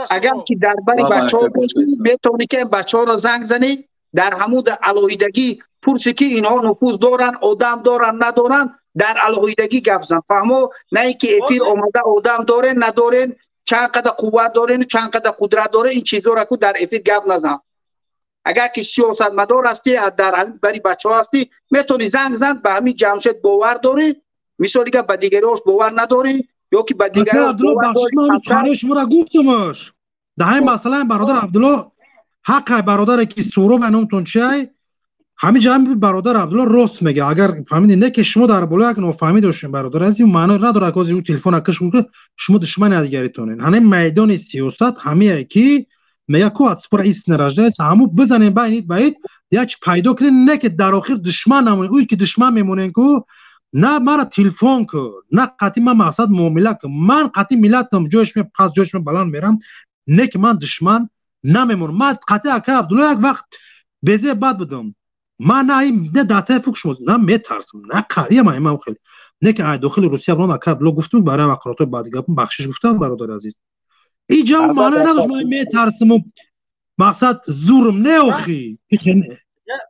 Speaker 15: اگر که در بری بچه ها باشه میتونی که بچه ها را زنگ زنید در همون علایدگی پرسی که اینها نفوذ دارن آدم دارن ندارن در علایدگی گپ زن فهمو نه اینکه افیر اومده آدم داره ندارن چند قدر قوت دارن چند قدر قدرت داره این چیزا را که در افیر گپ نزن اگر که سیاستمدار هستی در بری بچه ها هستی میتونی زنگ زن به همین جمشید باور داری مثالی که به دیگراش باور نداری یا که به دیگراش باور داری
Speaker 18: خانش مرا گفتمش ده همین مثلا برادر عبدالله حق برادر که سورو بنامتون چه همین جمع برادر عبدالله راست میگه اگر فهمیدین نه که شما در بالا یک نفهمی داشتین برادر از این معنا نداره که از اون تلفن اکش که شما دشمن دیگریتونین همین میدان سیاست همه کی میگه کو از پر ایست نرجده همو بزنین باید یک پیدا کنین نه که در آخر دشمن نمونه اوی که دشمن میمونن کو نه مرا تلفن کو نه قطعی من مقصد معامله که من قطعی ملتم جوش می پس جوش می بلند میرم نه که من دشمن نمیمونم من قطعی که عبدالله یک وقت بیزه بد بودم من نه داتا فوق شد نه میترسم نه کاری ما خیلی نه که داخل روسیه برام کابل گفتم برای مقالات بعد گفتم بخشش گفتم برادر عزیز اینجا معنی نداشت من میترسم مقصد زورم نه اخی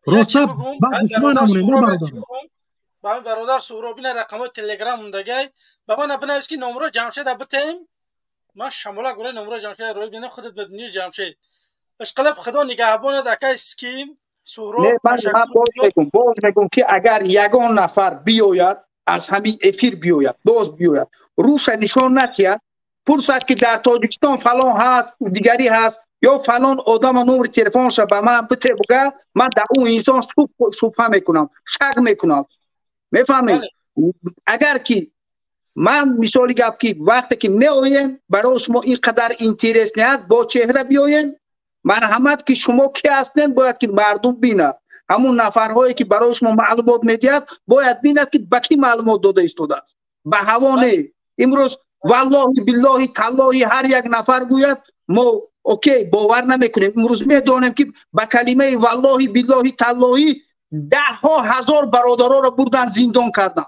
Speaker 18: روسا بعد دشمنمونه نه برادر
Speaker 1: با برادر سهرابی نه رقم تلگرام موندگی با من بنویس که نمره جمشید بتیم ما شمولا گره نمره جمشید روی ببینم خودت به دنیا جمشید اشقلب خدا نگهبان دکای سکیم
Speaker 15: نه من باز میگم که اگر یگان نفر بیاید از همین افیر بیاید باز بیاید روش نشان نتید پرسد که در تاجیکستان فلان هست دیگری هست یا فلان آدم نمر تلفنش به من بده بگه من در اون انسان شبهه میکنم شک میکنم میفهمید اگر که من مثالی گپ که وقتی که میآیین برای شما اینقدر اینترس نیست با چهره بیاین مرحمت که شما کی هستین باید که مردم بینه همون نفرهایی که برای شما معلومات میدید باید بیند که به کی معلومات داده ایستاده است به هوا نه امروز والله بالله تالله هر یک نفر گوید ما اوکی باور نمیکنیم امروز میدونیم که با کلمه والله بالله تالله ده ها هزار برادرها را بردن زندان کردن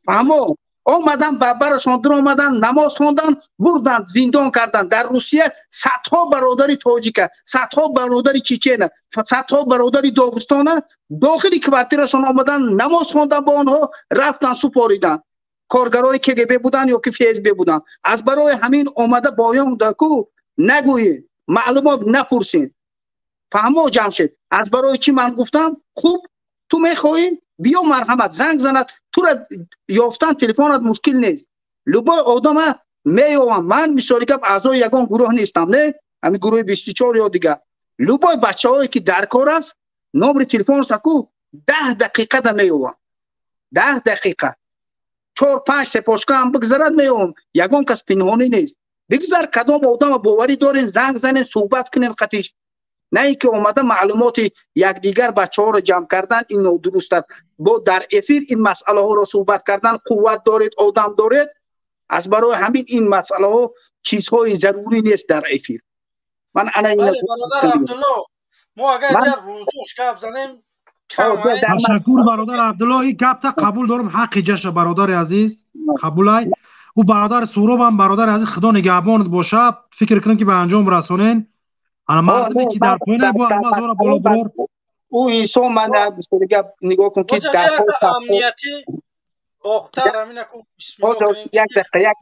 Speaker 15: اما آمدن برشان در آمدن نماز خواندن بردن زندان کردن در روسیه صدها برادر تاجیک صدها برادر چچن صدها برادر داغستان داخل کوارترشان آمدن نماز خواندن با آنها رفتن سپاریدن کارگرای کگب بودن یا که فیزب بودن از برای همین آمده بایان دکو نگویید معلومات نپرسین فهمو جمشید از برای چی من گفتم خوب تو میخوایی بیا مرحمت زنگ زند تو را یافتن تلفنت مشکل نیست لبای آدم میوام من مثالی که اعضای یگان گروه نیستم نه همین گروه 24 یا دیگه لبای بچه‌هایی که در کار است نمبر تلفنش کو 10 دقیقه ده میوام 10 دقیقه 4 5 سپاسکا هم بگذرد میوام یگان کس پنهانی نیست بگذار کدام آدم باوری دارین زنگ زنین صحبت کنین قطیش نه اینکه اومده معلومات یکدیگر بچه‌ها رو جمع کردن این نادرست است با در افیر این مسئله ها رو صحبت کردن قوت دارید آدم دارید از برای همین این مسئله ها چیزهای ضروری نیست در افیر من انا این
Speaker 1: برادر عبدالله ما اگر جر روزوش گپ زنیم
Speaker 18: تشکر برادر عبدالله این گپ تا قبول دارم حق جش برادر عزیز قبولای او برادر سوراب هم برادر عزیز خدا نگهبانت باشه فکر کنم که به انجام رسونین انا مردمی که در پایین با الماس را بالا برور
Speaker 15: او انسان من نگاه کن که در
Speaker 1: امنیتی باختر همین
Speaker 15: یک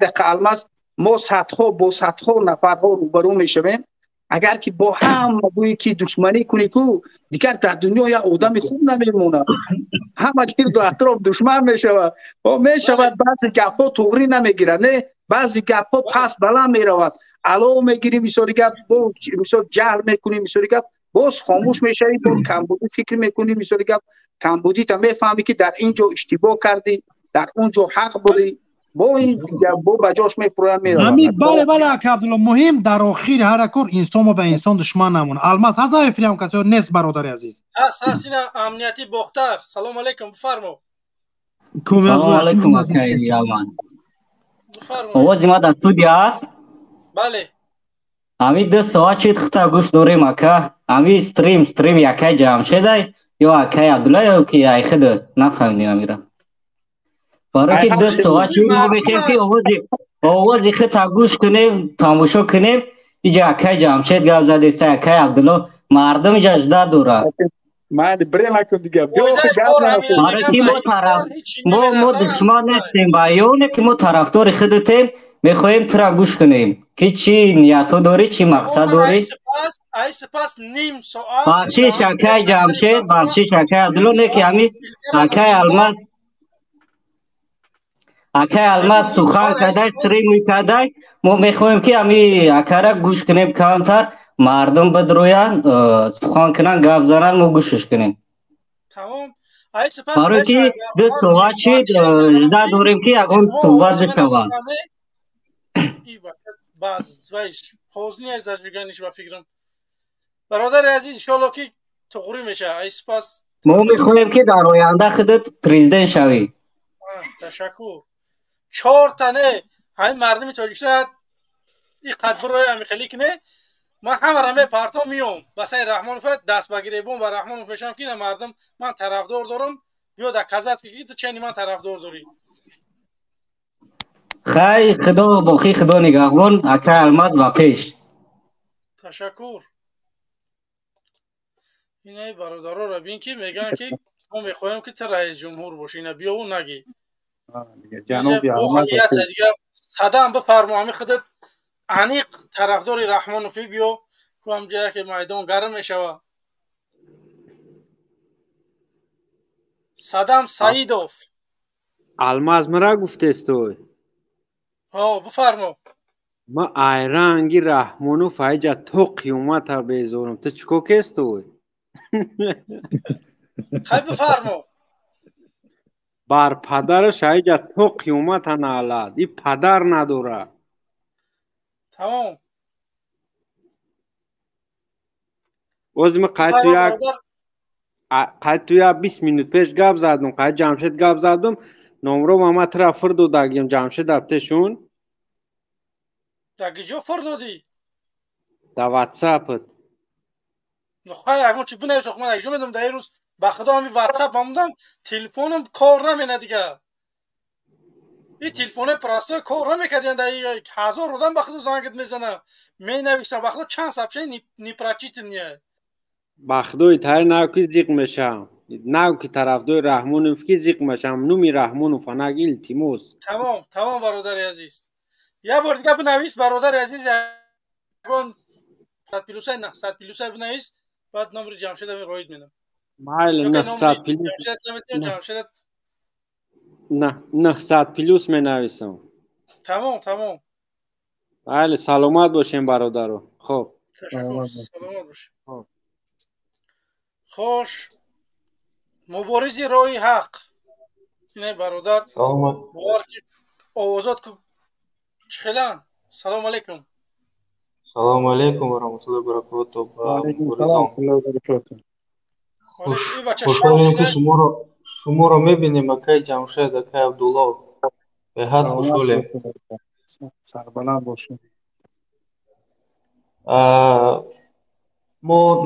Speaker 15: دقیقه الماس ما صدها با صدها نفرها روبرو میشویم اگر که با هم گویی که دشمنی کنی کو دیگر در دنیا یا آدم خوب نمیمونه همه گیر دو اطراف دشمن میشود و میشود بعضی گپا توری نمیگیره نه بعضی گپا پس بلا میرود علاوه میگیری مثالی گپ با مثال جهل میکنی مثالی گپ باز خاموش میشوی باز کمبودی فکر میکنی مثالی گپ کمبودی تا میفهمی که در اینجا اشتباه کردی در اونجا حق بودی با این با بجاش میفرویم میرود
Speaker 18: همین بله اکا عبدالله مهم در آخر هر کار انسان و به انسان دشمن نمونه الماس هست نمیفری هم کسی نیست برادر عزیز
Speaker 1: هست اینا امنیتی باختر سلام علیکم بفرمو
Speaker 9: سلام علیکم اکای یامان آوازی ما در استودیو هست
Speaker 1: بله
Speaker 9: امی 2 ساعت چید خطا گوش داریم اکا امی استریم یکای جمع شده یا اکای عبدالله یا که ای خود نفهمیدیم امیره برای که 2 ساعت چید ما بخیم که آوازی خطا گوش کنیم تماشا کنیم اینجا اکای جمع شد گفت زده است اکای عبدالله مردم اینجا اجده دوره
Speaker 15: من بریم اکن دیگه
Speaker 9: برای که ما دشمن نیستیم بایونه که ما طرفدار خودتیم میخوایم ترا گوش کنیم که چی نیتو داری چی مقصد داری
Speaker 1: ای سپاس نیم ساعت
Speaker 9: بخشی شکای جمشید بخشی شکای عبدالله که همی اکای الماس سخن کده سری میکده ما میخوایم که همی اکاره گوش کنیم کمتر مردم بدرویان سخن کنن گپ زنن ما گوشش کنیم
Speaker 1: تمام ای سپاس
Speaker 9: برای که 2 ساعت چید داریم که اگون صحبت بشود
Speaker 1: باز وایش پوزنی از زجرگانیش با فکرم برادر عزیز انشالله که تقری میشه ای سپاس
Speaker 9: ما میخوایم که در آینده خودت پرزیدنت شوی
Speaker 1: تشکر 4 تنه همین مردم تاجیکستان این قد برای همی خیلی کنه من همه رمه پارتا میام بس ای رحمان فت دست بگیره بوم و رحمان فشم که مردم من طرفدار دارم بیا در کزت که تو چنی من طرفدار داری
Speaker 9: خی خدا باقی خدا نگهبان اکای الماس و پیش
Speaker 1: تشکر اینه برادرها را بین که میگن که ما میخوایم که تو رئیس جمهور باشی اینا بیا و نگی
Speaker 15: جناب
Speaker 1: احمد دیگه صدام بفرما همین خودت انیق طرفدار رحمانوفی بیا که هم جایی که میدان گرم میشوه صدام سعیدوف.
Speaker 2: الماس مرا گفتست توی
Speaker 1: بفرمو.
Speaker 2: ما ایرانگی رحمونو فایجا تو قیومتا بیزورم تو چکو کست توی
Speaker 1: خیلی بفرمو.
Speaker 2: بار پدرش ایجا تو قیومتا نالاد ای پدر نداره.
Speaker 1: تمام.
Speaker 2: اوزم قاید تو یک 20 minut پیش گپ زدم قاید جمشید گپ زدم نمرو ماما ترا فردو داگیم جمشید افتشون
Speaker 1: داگی جو فردودی
Speaker 2: دا واتساپت
Speaker 1: نخواه اگه چی بنویش من اگه جو میدم در این روز بخدا همی واتساپ هموندم تلفونم کار نمینه دیگه. این تلفون پراستوی کار نمیکردین در این 1000 رودن بخدا زنگت میزنه می نویسم بخدا چند سبشه نیپراچیت نیه
Speaker 2: بخدوی تای ناو کی زیق میشم ناو کی طرف دوی رحمونوف کی زیق میشم نومی رحمونوف فناگ التیموس.
Speaker 1: تمام برادر عزیز. یه بار دیگه بنویس برادر عزیز اگون 100 پلوسای نه 100 پلوسای بنویس بعد نمبر جمشید هم روید میدم.
Speaker 2: مایل 900 پلوس نه 900 پلوس می نویسم.
Speaker 1: تمام.
Speaker 2: بله سلامت باشین برادرو. خب
Speaker 1: تشکر سلامت باشین. خوش مبارزی روی حق اینه برادر
Speaker 22: سلامت
Speaker 1: بار که آوازات که چخیلن. سلام علیکم.
Speaker 22: سلام علیکم و رحمت الله و برکاته. خوشحالیم که شما رو میبینیم. اکای جمشید اکای عبدالله به حد خوشحالیم.
Speaker 18: سربلند باشیم.
Speaker 22: ما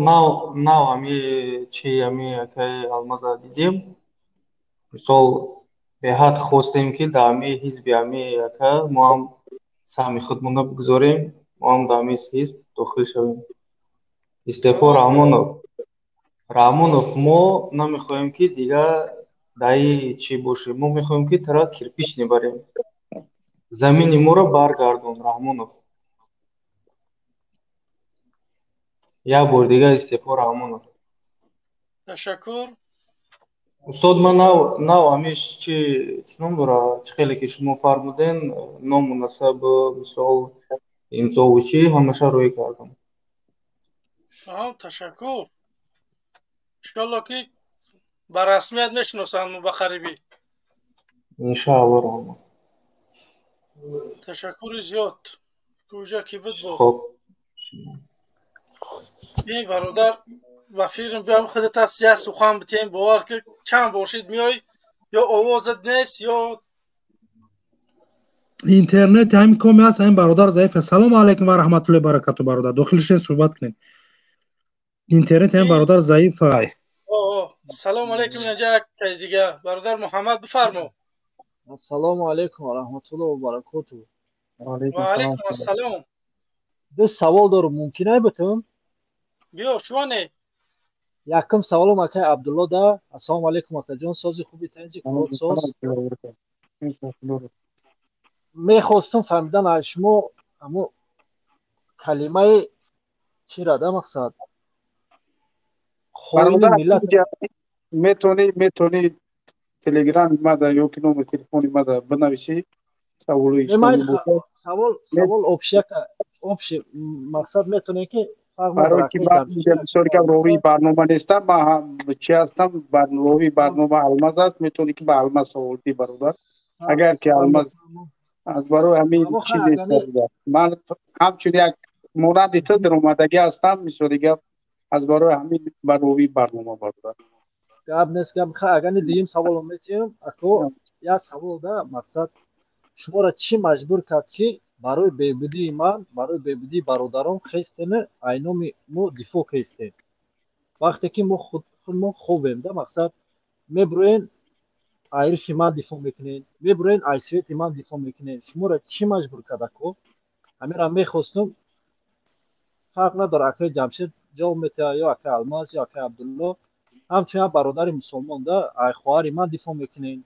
Speaker 22: ناو همی چی همی اکای الماز دیدیم. مثال به حد خواستیم که در همی حزب همی اکای ما هم سهمی خودمون بگذاریم. ما هم در همی حزب داخل شویم. استعفا رحمونوف ما نمیخوایم که دیگه دایی چی باشه. ما میخوایم که ترا کیرپیش نبریم. زمین ما رو برگردون رحمونوف. یک بار دیگه استعفا رحمونوف.
Speaker 1: تشکر.
Speaker 22: استاد من نو همیش چی نمیدونم خیلی که شما فرمودین نامناسب مثال امضا و چی همیشه روی کردم.
Speaker 1: تشکر. انشالله که بر رسمیت میشناسم با قریبی.
Speaker 22: انشاءالله رحمان.
Speaker 1: تشکر زیاد. کجا کی بود با.
Speaker 22: خب.
Speaker 1: این برادر و فیلم بیام خودت از سیاست سخن بتیم باور که چند باشید میای یا آوازت نیست یا
Speaker 18: اینترنت همین کمی هست. همین برادر ضعیفه. سلام علیکم و رحمت الله برکاته. برادر داخلش صحبت کنید. اینترنت همین برادر ضعیفه.
Speaker 1: سلام علیکم. اینجا دیگه برادر محمد بفرمو.
Speaker 11: السلام علیکم و رحمت الله و برکاته.
Speaker 1: و علیکم السلام.
Speaker 11: دو سوال دارم ممکنه بتون؟
Speaker 1: بیا شوانه.
Speaker 11: یکم سوالم اکای عبدالله ده. السلام علیکم اکای جان سازی خوبی تنجی کلاد ساز. میخواستم فهمیدن از شما اما کلمه چی را ده مقصد
Speaker 15: خوین ملت میتونی تلگرام ماده یا که نوم تلفنی ماده بنویسی سوالویش
Speaker 11: سوال آپشن مقصد میتونه که
Speaker 15: برای که بسیاری که روی برنامه نیستم ما هم چی هستم روی برنامه الماز هست میتونی که به الماز سوالتی برادر اگر که الماز از برای همین چیزی من همچون یک مورد تو در اومدگی هستم میشه که از برای همین روی برنامه برادر
Speaker 11: گاب نیست که اگر دیگه سوال میتونیم اکو یا سوال ده مقصد شما را چی مجبور کرد که برای بهبودی ایمان برای بهبودی برادران خستنه اینامی مو دفاع کردیم وقتی که ما خود خوبیم ده مقصد میبروین ایرش ایمان دفاع میکنین میبروین ایسویت ایمان دفاع میکنین شما را چی مجبور کرد اکو همین را میخواستم فرق نداره اکای جمشید جواب میده یا اکای الماس یا اکای عبدالله همچنین برادر مسلمان ده ای خواهر ایمان دفاع میکنین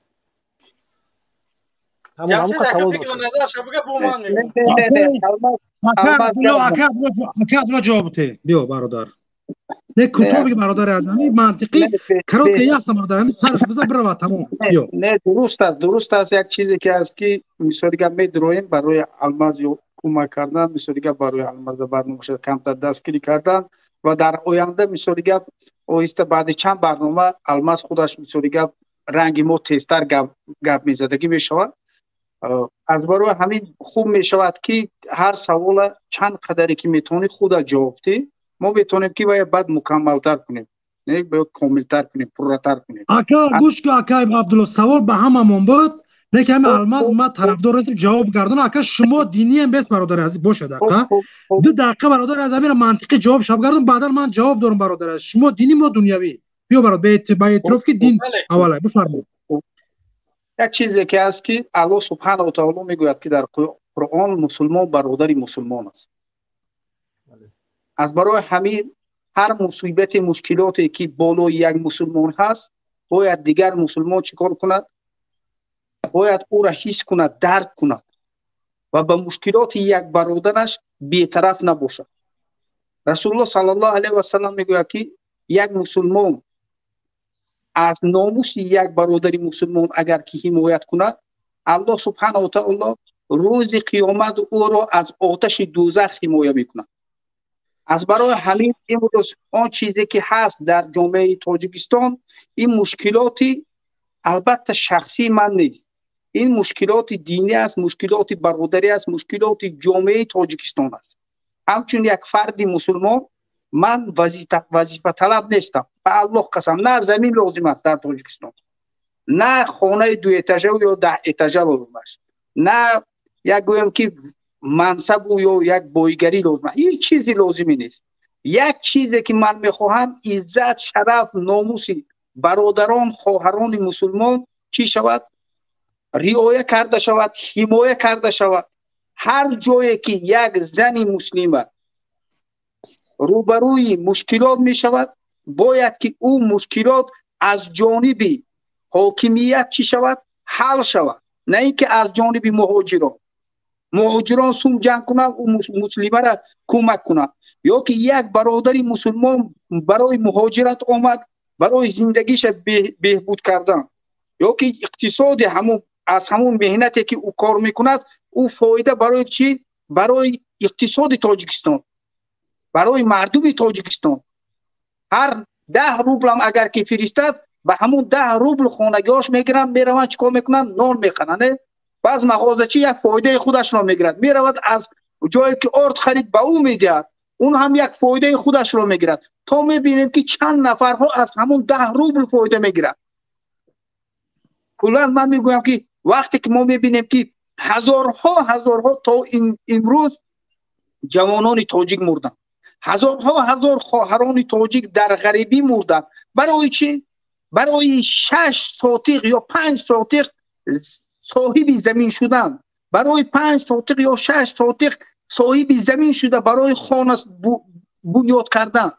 Speaker 1: جمشید اکا فکر نظر شبکه با من میگم
Speaker 18: اکا عبدالله جواب ده بیا برادر نه کوتاه بگی برادر عزیزم منطقی کرد که یاست برادر همین سرش بزن بره تمام.
Speaker 15: نه درست است یک چیزی که است که مثلا دیگه میدرویم برای الماس کمک کردن، مثلا دیگه برای الماس برنامه کمتر دستگیری کردن و در آینده مثلا دیگه اویست بعد چند برنامه الماس خودش مثلا دیگه رنگی مو تستر گپ میزدگی میشود. از برای همین خوب میشود که هر سوال چند قدری که میتونی خود جواب بدی، ما میتونیم که باید بعد مکمل‌تر کنیم، نه باید کامل‌تر کنیم، پرتر کنیم.
Speaker 18: اکا گوش که اکا عبدالله سوال به هممون بود، نه که همه الماس ما طرفدار هستیم جواب گردن. اکا شما دینی هم بس برادر عزیز باشه دقیقه 2 دقیقه برادر عزیز امیر منطقی جواب شب گردن، بعدا من جواب دارم برادر عزیز. شما دینی ما دنیوی بیا برادر به اعتراف که دین اوله بفرمایید.
Speaker 15: یک چیزی که است که الله سبحانه و تعالی میگوید که در قرآن مسلمان برادر مسلمان است. از برای همین هر مصیبت مشکلاتی که بالای یک مسلمان هست باید دیگر مسلمان چیکار کند؟ باید او را حس کند، درک کند و به مشکلات یک برادرش بی‌طرف نباشد. رسول الله صلی الله علیه و سلم میگوید که یک مسلمان از ناموس یک برادر مسلمان اگر که حمایت کند، الله سبحانه و تعالی روز قیامت او را از آتش دوزخ حمایت میکند. از برای همین امروز آن چیزی که هست در جامعه تاجیکستان، این مشکلاتی البته شخصی من نیست، این مشکلات دینی است، مشکلات برادری است، مشکلات جامعه تاجیکستان است. همچون یک فرد مسلمان من وظیفه طلب نیستم، به الله قسم. نه زمین لازم است در تاجیکستان، نه خانه 2 اتاژه یا 10 اتاژه لازم است، نه یک گویم که منصب یا یک بایگری لازم است. هیچ چیزی لازمی نیست. یک چیزی که من میخواهم عزت، شرف، ناموس برادران، خواهران مسلمان چی شود؟ رعایت کرده شود، حمایت کرده شود. هر جایی که یک زن مسلمه روبروی مشکلات می شود، باید که او مشکلات از جانب حاکمیت چی شود؟ حل شود، نه اینکه از جانب مهاجران سوم جنگ کنند او مسلمه را کمک کنند. یا که یک برادر مسلمان برای مهاجرت آمد برای زندگیش بهبود کردن، یا که اقتصاد از همون مهنتی که او کار میکند او فایده برای چی؟ برای اقتصاد تاجیکستان، برای مردم تاجیکستان. هر 10 روبل هم اگر که فرستد به همون 10 روبل خانگیاش میگیرن، میروند چیکار میکنن؟ نان میخرن. بعض مغازه‌چی یک فایده خودش را میگیرد، میرود از جایی که آرد خرید به او میدهد، اون هم یک فایده خودش را میگیرد، تا میبینیم که چند نفرها از همون 10 روبل فایده میگیرند. کلا من میگویم که وقتی که ما میبینیم که هزارها تا امروز جوانان تاجیک مردن، هزار خواهران تاجیک در غریبی مردن. برای چی؟ برای 6 ساتق یا 5 ساتق صاحب زمین شدن، برای 5 ساتق یا 6 ساتق صاحب زمین شده برای خانه بنیاد کردن.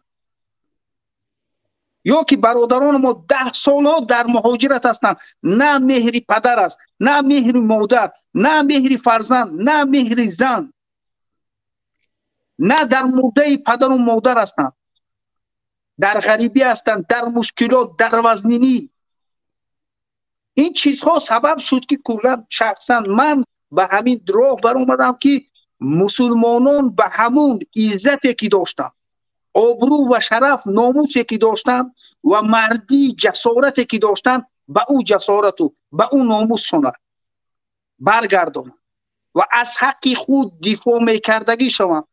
Speaker 15: یا که برادران ما 10 سال در مهاجرت هستند، نه مهری پدر است، نه مهری مادر، نه مهری فرزند، نه مهری زن، نه در مرده پدر و مادر هستند، در غریبی هستند، در مشکلات، در وزنینی. این چیزها سبب شد که کلا شخصا من به همین راه بر اومدم که مسلمانان به همون عزتی که داشتن، آبرو و شرف، ناموسی که داشتن و مردی، جسارتی که داشتن، به او جسارت و به او ناموسشون برگردانند و از حق خود دفاع میکردگی شوند.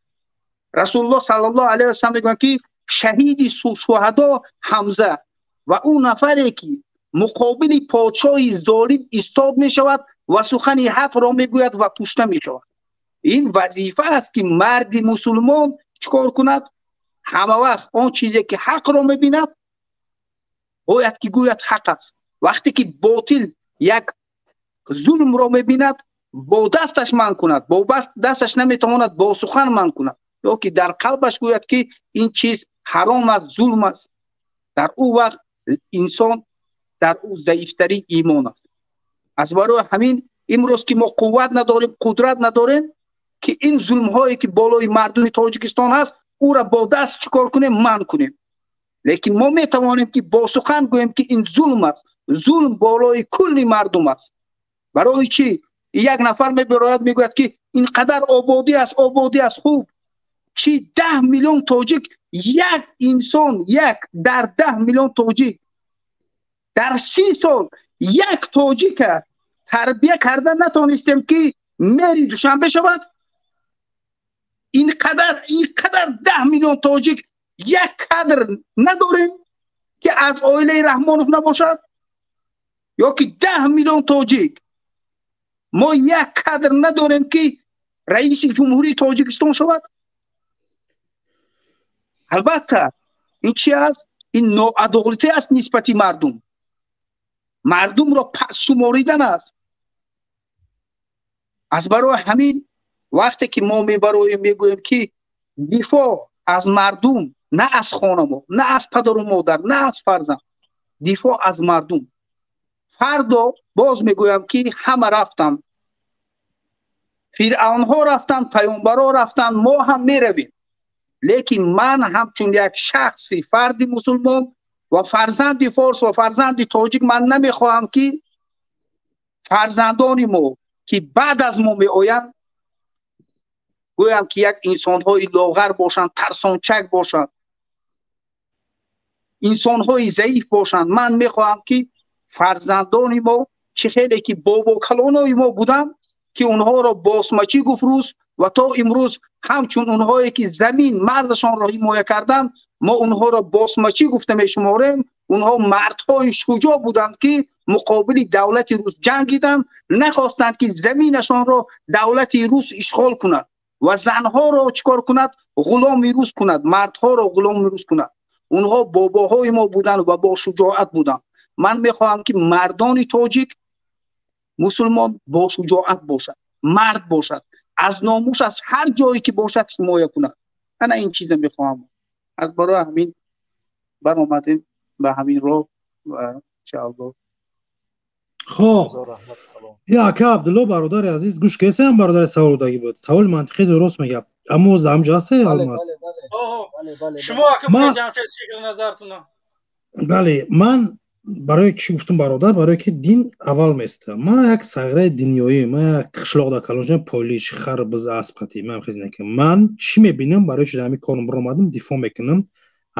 Speaker 15: رسول الله صلی الله علیه و سلم میگوید که شهید شهدا حمزه و اون نفری که مقابل پادشاه ظالم ایستاد می شود و سخن حق را میگوید و کشته می شود. این وظیفه است که مرد مسلمان چیکار کند؟ همه وقت آن چیزی که حق را میبیند باید که گوید حق است. وقتی که باطل یک ظلم را میبیند با دستش من کند، با دستش نمیتواند با سخن من کند، یا که در قلبش گوید که این چیز حرام است، ظلم است. در او وقت انسان در او ضعیفترین ایمان است. از برای همین امروز که ما قوت نداریم، قدرت نداریم که این ظلم هایی که بالای مردم تاجیکستان هست او را با دست چیکار کنیم؟ من کنیم. لیکن ما میتوانیم که با سخن گوییم که این ظلم است. ظلم بالای کل مردم است. برای چی؟ یک نفر میبراید میگوید که اینقدر آبادی است خوب. چی 10 میلیون تاجیک، یک انسان در 10 میلیون تاجیک در 30 سال یک تاجیک تربیه کرده نتونستیم که مری دوشنبه شود. اینقدر 10 میلیون تاجیک یک کادر نداریم که از عائله رحمانوف نباشد، یا که 10 میلیون تاجیک ما یک کادر نداریم که رئیس جمهوری تاجیکستان شود. البته این چی است؟ این ناعدالتی است نسبتی مردم را پس شماریدن است. از برای همین وقتی که ما میگوییم که دفاع از مردم، نه از خانم، نه از پدر و مادر، نه از فرزند، دفاع از مردم. فردا باز میگویم که همه رفتن، فرعون ها رفتن، پیامبرها رفتن، ما هم میرویم. لیکن من همچون یک شخصی، فردی مسلمان و فرزند فارس و فرزند تاجیک، من نمیخواهم که فرزندان ما که بعد از ما می آیند گویم که یک انسان های لاغر باشند، ترسانچک باشند، انسان های ضعیف باشند. من میخواهم که فرزندان ما چه خیلی که بابا کلانای ما بودن که اونها را باسمچی گفت روز، و تا امروز همچون اونهایی که زمین مردشان را حمایت کردن ما اونها را باسمچی گفته میشماریم. اونها مردهای شجاع بودند که مقابل دولت روس جنگیدند، نخواستند که زمینشان را دولت روس اشغال کند و زنها را چکار کند؟ غلام روس کند، مردها را غلام روس کند. اونها باباهای ما بودند و با شجاعت بودند. من میخواهم که مردان تاجیک مسلمان با شجاعت باشد، مرد باشد، از ناموس از هر جایی که باشد حمایت کند. من این چیز میخواهم. از برای همین برآمدیم به همین راه و انشاءالله.
Speaker 18: خب یا که عبدالله برادر عزیز گوش کسی هم برادر سوال داگی بود. سوال منطقی درست میگه. اما از همجا هسته الماس.
Speaker 1: شما که باید جمعه سیکر نظرتونه.
Speaker 18: بله من برای چی گفتم برادر؟ برای که دین اول میسته. من یک سغره دنیایی، من یک قشلاق در کلانجان پولیش خربز اسبقتی من خیلی نکنم. من چی میبینم برای چی همین کارم برآمدم دفاع میکنم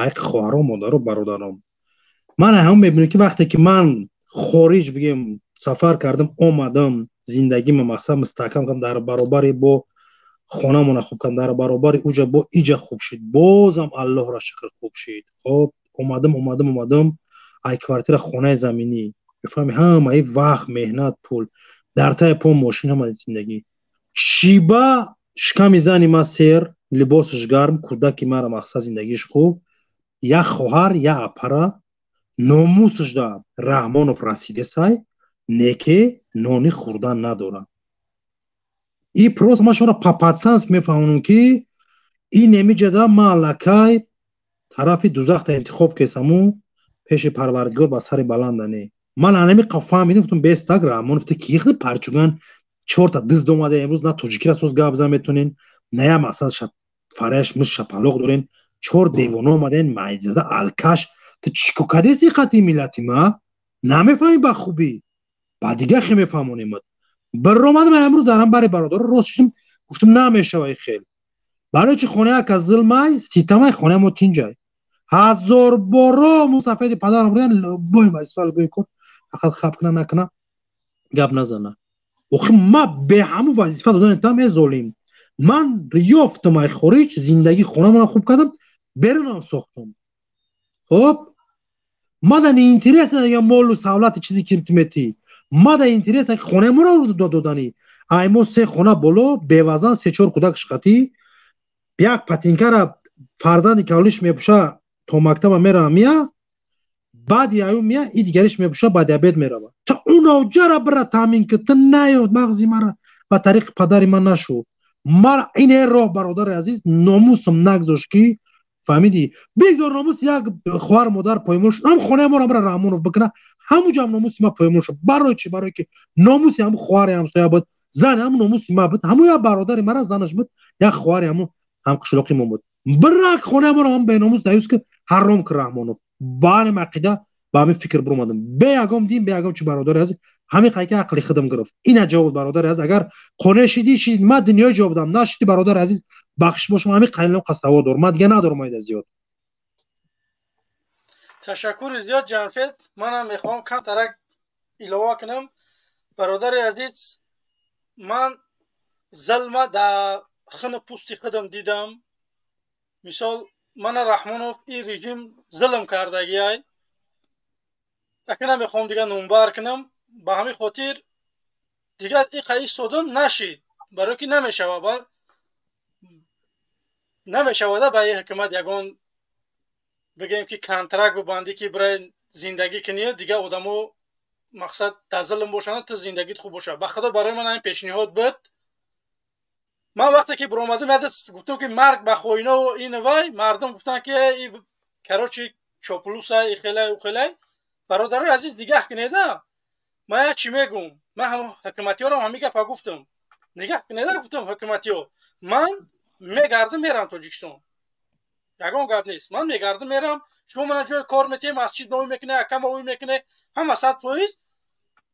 Speaker 18: یک خواهرام مادر و برادرام. من هم میبینم که وقتی که من خارج بگیم سفر کردم آمدم زندگی من مقصد مستحکم کردم در برابر با خانه من خوب کردم، در برابر اوجا با ایجا خوب شد، بازم الله را شکر خوب شد. خب اومدم ای کوارتر خانه زمینی بفهمی همه ای وقت مهنت پول در تای پا ماشین هم زندگی شیبا شکمی زنی ما سیر لباسش گرم کودکی مرا مقصد زندگیش خوب یا خواهر یا اپرا ناموسش دا رحمانوف رسیده سای نیکه نانی خوردن ندارن. ای پروس ما شما پاپاتسانس میفهمونم که این نمیجه دا ما لکای طرف دوزخ تا انتخاب کسامو پیش پروردگار با سر بلندنه. من انمی قفا میدم فتون بیستاگ رحمانوف تا کیخده پرچوگن 4 تا دزد اومده امروز نه توجیکی را سوز گابزا میتونین نه یا مقصد فرش مش شپالوق دارین 4 دیوانه اومدن معجزه الکش تو چیکو کدیسی خطی ملتی ما نمیفهمی با خوبی بعد دیگه خیلی میفهمونیم. برآمدم امروز دارم برای برادر راست شدم گفتم نمیشه وای خیلی برای چی خونه یک از ظلمای سیتمای خونه ما تینجای 1000 بارا مسافت پدرم بودن بای اسفال گوی کن فقط خب کنه نکنه گپ نزنه. اخی ما به همون وظیفه دادن تام ظالم من ریافتم ای خارج زندگی خونه من خوب کردم برنم ساختم. خب ما در اینترس دیگه مال و سہولت چیزی که میتی ما در اینترس خونه ما رو دادانی ایمو 3 خونه بالا بیوزن 3-4 کودکش خطی یک پتینکر فرزندی که حالش میپوشه تا مکتب میره میا بعد یایو میا این دیگرش میپوشه بعد عبید میره تا اون جرا برا تامین که تا نیاد مغزی مرا با طریق پدری من نشو. ما این راه برادر عزیز ناموسم نگذاش کی فهمیدی بگذار ناموس یک خواهر مادر پایمالش هم خونه ما رو برا رحمانوف بکنه همونجا هم ناموس ما پایمالش برای چی؟ برای که ناموسی هم خواهر همسایه بود زن هم ناموسی ما بود همون یا برادر مرا زنش بود یا خواهر هم قشلاقی ما بود. برک خونه ما هم به ناموس دیوس که حرام که رحمانو بان عقیده با همین فکر برآمدم به یگام دیم به یگام چه برادر از همین قایق عقلی خودم گرفت این جواب برادر از اگر خونه شدی شید ما دنیا جواب دادم نشدی برادر عزیز بخش باشم همین قایلم قصوا دور ما دیگه ندارم اید زیاد
Speaker 1: تشکر زیاد جمشید منم میخوام کم ترک ایلوا کنم برادر عزیز من ظلم در خن پوستی خودم دیدم مثال من رحمانوف این رژیم ظلم کرده گیای اکنه میخوام دیگه نمبر کنم به همین خاطر دیگه این قیس صدم نشید برای که نمیشوده به این حکمت یگان بگیم که کنترک ببندی که برای زندگی کنی دیگه آدمو مقصد در ظلم باشن تا زندگیت خوب باشه بخدا برای من این پیشنهاد بود من وقتی که برآمدم گفتم که مرگ به خوینه و این وای مردم گفتن که این کراچی چوپلوس ای خیلی برادر عزیز نگاه کنید من چی میگم من هم حکمتی‌ها رو همین گپ گفتم نگاه کنید گفتم حکمتی‌ها من میگردم میرم تاجیکستان یگان گپ نیست من میگردم میرم شما من جای کار میتیم مسجد نوی میکنه کم اوی میکنه هم 100%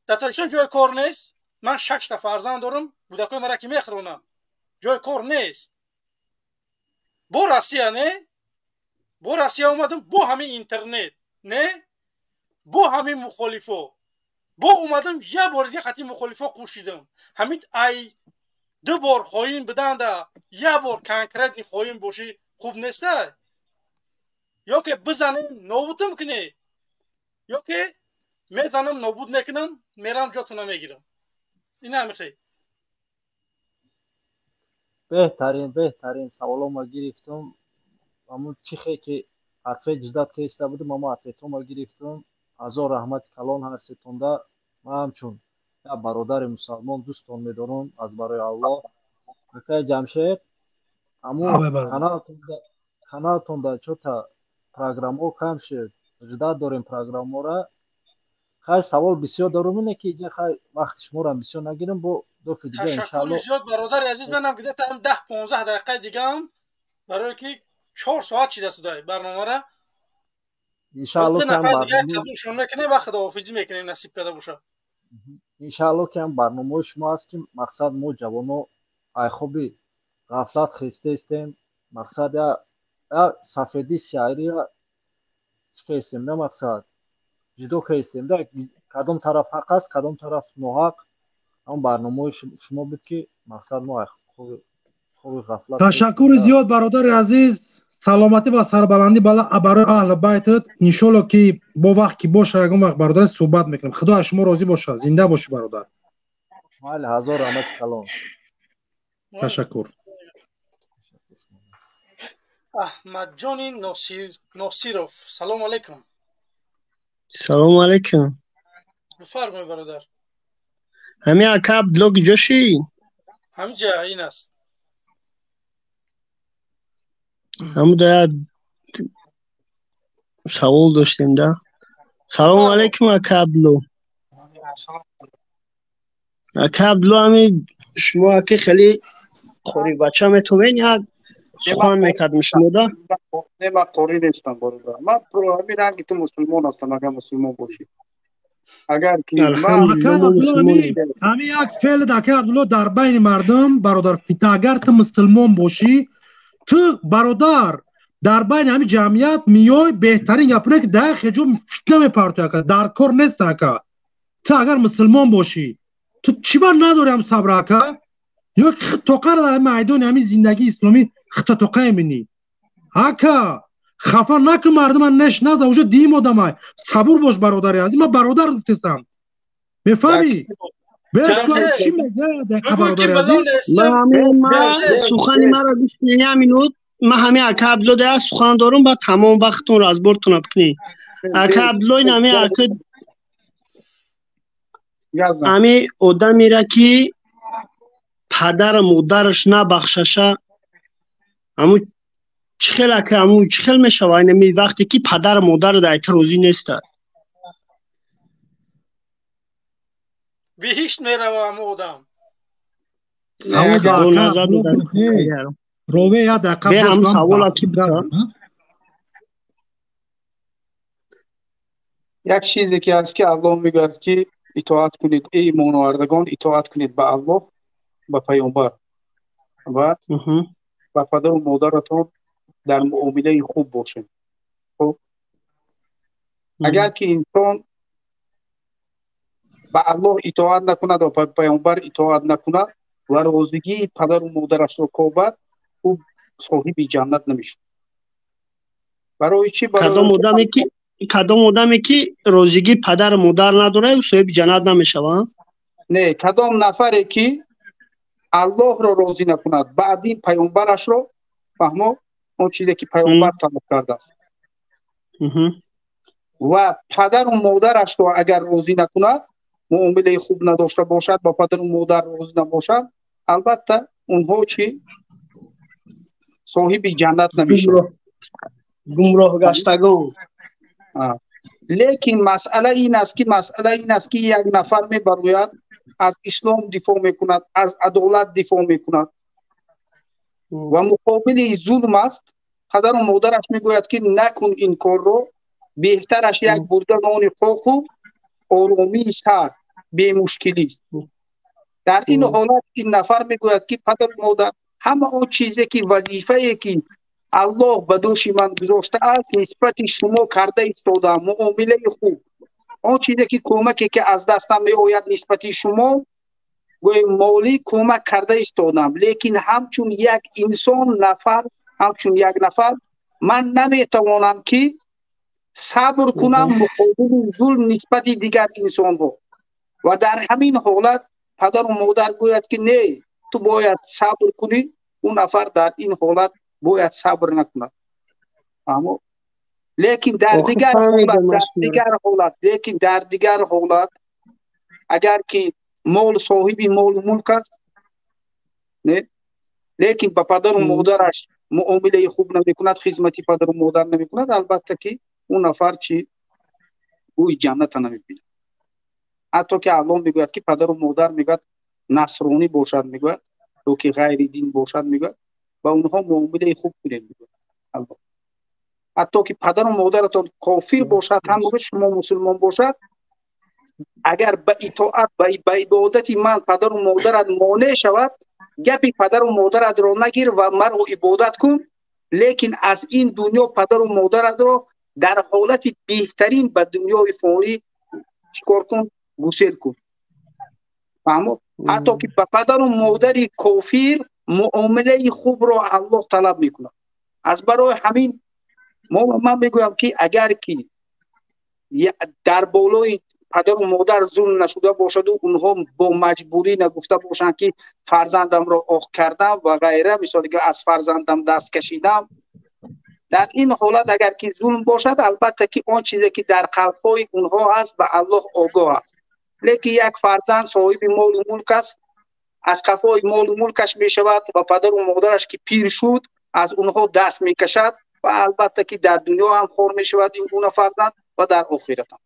Speaker 1: در تاجیکستان جای کار نیست من 6 تا فرزند دارم کودکای مرا که میخرونم جای کار نیست با روسیه نه با روسیه اومدم با همین اینترنت نه با همین مخالفا با اومدم یه بار دیگه خطی مخالفا کوشیدم همین ای 2 بار خواهیم بدن ده یه بار کنکرت خواهیم باشی خوب نیسته یا که بزنیم نابودم کنه یا که میزنم نابود میکنم میرم جاتون میگیرم این همیشه
Speaker 11: بهترین سوالا ما گرفتم همون چیخی که عطفه جدا تیسته بودم اما عطفه ما گرفتم ازا رحمت کلان هستونده ما همچون یا برادر مسلمان دوستان میدارم از برای الله میکای جمشید همون کانالتون در چوتا پروگرام ها کم شد جدا داریم پروگرام ها را خیلی سوال بسیار دارم اینه که اینجا خیلی وقت شما را بسیار نگیرم با دو دیگه
Speaker 1: تشکر زیاد برادر عزیز منم گده تا 10-15 دقیقه دیگه هم برای که 4 ساعت چیده سوده برنامه را
Speaker 11: انشاءالله که هم
Speaker 1: برنامه میکنه و خداحافظی میکنیم نصیب کرده باشه
Speaker 11: انشاءالله که هم برنامه شما هست که مقصد ما جوانو ای خوبی غفلت خسته استیم مقصد یا سفیدی سیاری را چه استیم نه مقصد جدو که استیم ده کدام طرف حق است کدام طرف ناحق هم برنامه شما بود که مقصد ما خوبی غفلت
Speaker 18: تشکر زیاد برادر عزیز سلامتی و سربلندی برای اهل بیتت انشالله که با وقت که باشه یکم وقت برادر صحبت میکنیم خدا شما راضی باشه زنده باشی برادر
Speaker 11: بله هزار رحمت کلام
Speaker 18: تشکر
Speaker 1: احمد جان ناصیروف سلام علیکم
Speaker 10: سلام علیکم
Speaker 1: بفرمایید برادر
Speaker 10: همین اکا عبدالله جاشی
Speaker 1: همین جا این است
Speaker 10: همون باید سوال داشتیم ده سلام علیکم اکا عبدالله اکا عبدالله همین شما اکا خیلی خوری بچه میتونین یک سخن میکردم شما ده
Speaker 15: نه من خوری نیستم برادر من پرو همین رنگی تو مسلمان هستم اگر مسلمان باشی اگر که
Speaker 18: همین یک فعل اکا عبدالله در بین مردم برادر فیتا اگر تو مسلمان باشی تو برادر در بین همین جمعیت میای بهترین گپونه که ده خجو فتنه میپرته که در کار نیست که تو اگر مسلمان باشی تو چی بر نداری هم صبر که یا که خطوقه در میدان همین زندگی اسلامی خطوقه منی اکا خفا نکن مردم من نش نزا اوجا دیم آدم های صبور باش برادری از این من برادر دوستم میفهمی؟ چی میگه دقیقه برادری عزیز؟
Speaker 10: من سخنی مرا گوش کنی همینود من همه اکا عبدالله ده سخن دارم با تمام وقتون رو از بردتون بکنی اکا عبدالله این همه اکا همه آدم میره که پدر مادرش نبخششه همون چخیل اکا همون چخیل میشه اینمی وقتی که پدر مادر در روزی نیست
Speaker 1: بهشت میره و همون آدم
Speaker 10: همون دو نظر
Speaker 18: روی یا دقیقه
Speaker 10: به هم
Speaker 18: باش
Speaker 10: سوال کی
Speaker 15: یک چیزی که هست که الله میگه که اطاعت کنید ای ایمان آوردگان، اطاعت کنید به الله، به پیامبر و به پدر و مادرتان در معامله خوب باشین. خب اگر که انسان به الله اطاعت نکند و به پیامبر اطاعت نکند و روزگی پدر و مادرش رو کوبد، او صاحب جنت نمیشه. برای چی؟
Speaker 10: کدام آدمی که روزگی پدر و مادر نداره او صاحب جنت نمیشه؟
Speaker 15: نه، کدام نفری که الله رو راضی نکند بعدی پیامبرش رو، فهمو اون چیزی که پیامبر طلب کرده است، و پدر و مادرش رو اگر راضی نکند، معامله خوب نداشته باشد، با پدر و مادر راضی نباشد، البته اونها چی؟ صاحب جنت نمیشه،
Speaker 10: گمراه گشتگان.
Speaker 15: لیکن مسئله این است که یک نفر میبروید از اسلام دفاع میکند، از عدالت دفاع میکند و مقابل ظلم است، پدر و مادرش میگوید که نکن این کار رو، بهترش یک برده نان خوک و آرامی سر به مشکلی است. در این حالت این نفر میگوید که پدر و مادر، همه اون چیزی که وظیفه‌ای که الله به دوش من گذاشته است نسبت شما کرده ایستادم، معامله خوب، اون چیزی که کمکی که از دستم میآید نسبت شما و مالی کمک کرده ایستادم، لیکن همچون یک انسان نفر، همچون یک نفر من نمیتوانم که صبر کنم مقابل ظلم نسبت دیگر انسان ها. و در همین حالت پدر و مادر گوید که نه تو باید صبر کنی، اون نفر در این حالت باید صبر نکند. اما لیکن در دیگر حالت اگر که مال صاحبی مال و ملک است، نه، لیکن با پدر و مادرش معامله خوب نمیکند، خدمتی پدر و مادر نمیکند، البته که اون نفر چی؟ اوی جنت نمیبیند. حتی که الله میگوید که پدر و مادر میگوید نصرانی باشد، میگوید تو که غیر دین باشد، میگوید با اونها معامله خوب کنید، میگوید الله. حتی که پدر و مادرتان کافر باشد، هم شما مسلمان باشد، اگر به اطاعت به عبادت من پدر و مادرت مانع شود، گپی پدر و مادرت را نگیر و مرا عبادت کن، لیکن از این دنیا پدر و مادرت را در حالت بهترین به دنیای فانی چیکار کن؟ گسیل کن. فهمو؟ حتی که به پدر و مادر کافر معامله خوب را الله طلب میکنه. از برای همین من میگویم که اگر که در بالای پدر و مادر ظلم نشده باشد و اونها با مجبوری نگفته باشند که فرزندم را آخ کردم و غیره، مثالی که از فرزندم دست کشیدم، در این حالت اگر که ظلم باشد، البته که آن چیزی که در قلب‌های اونها هست به الله آگاه است. لیکن یک فرزند صاحب مال و ملک است، از قفای مال و ملکش می شود و پدر و مادرش که پیر شد از اونها دست می کشد و البته که در دنیا هم خور می شود این گونه فرزند و در آخرت هم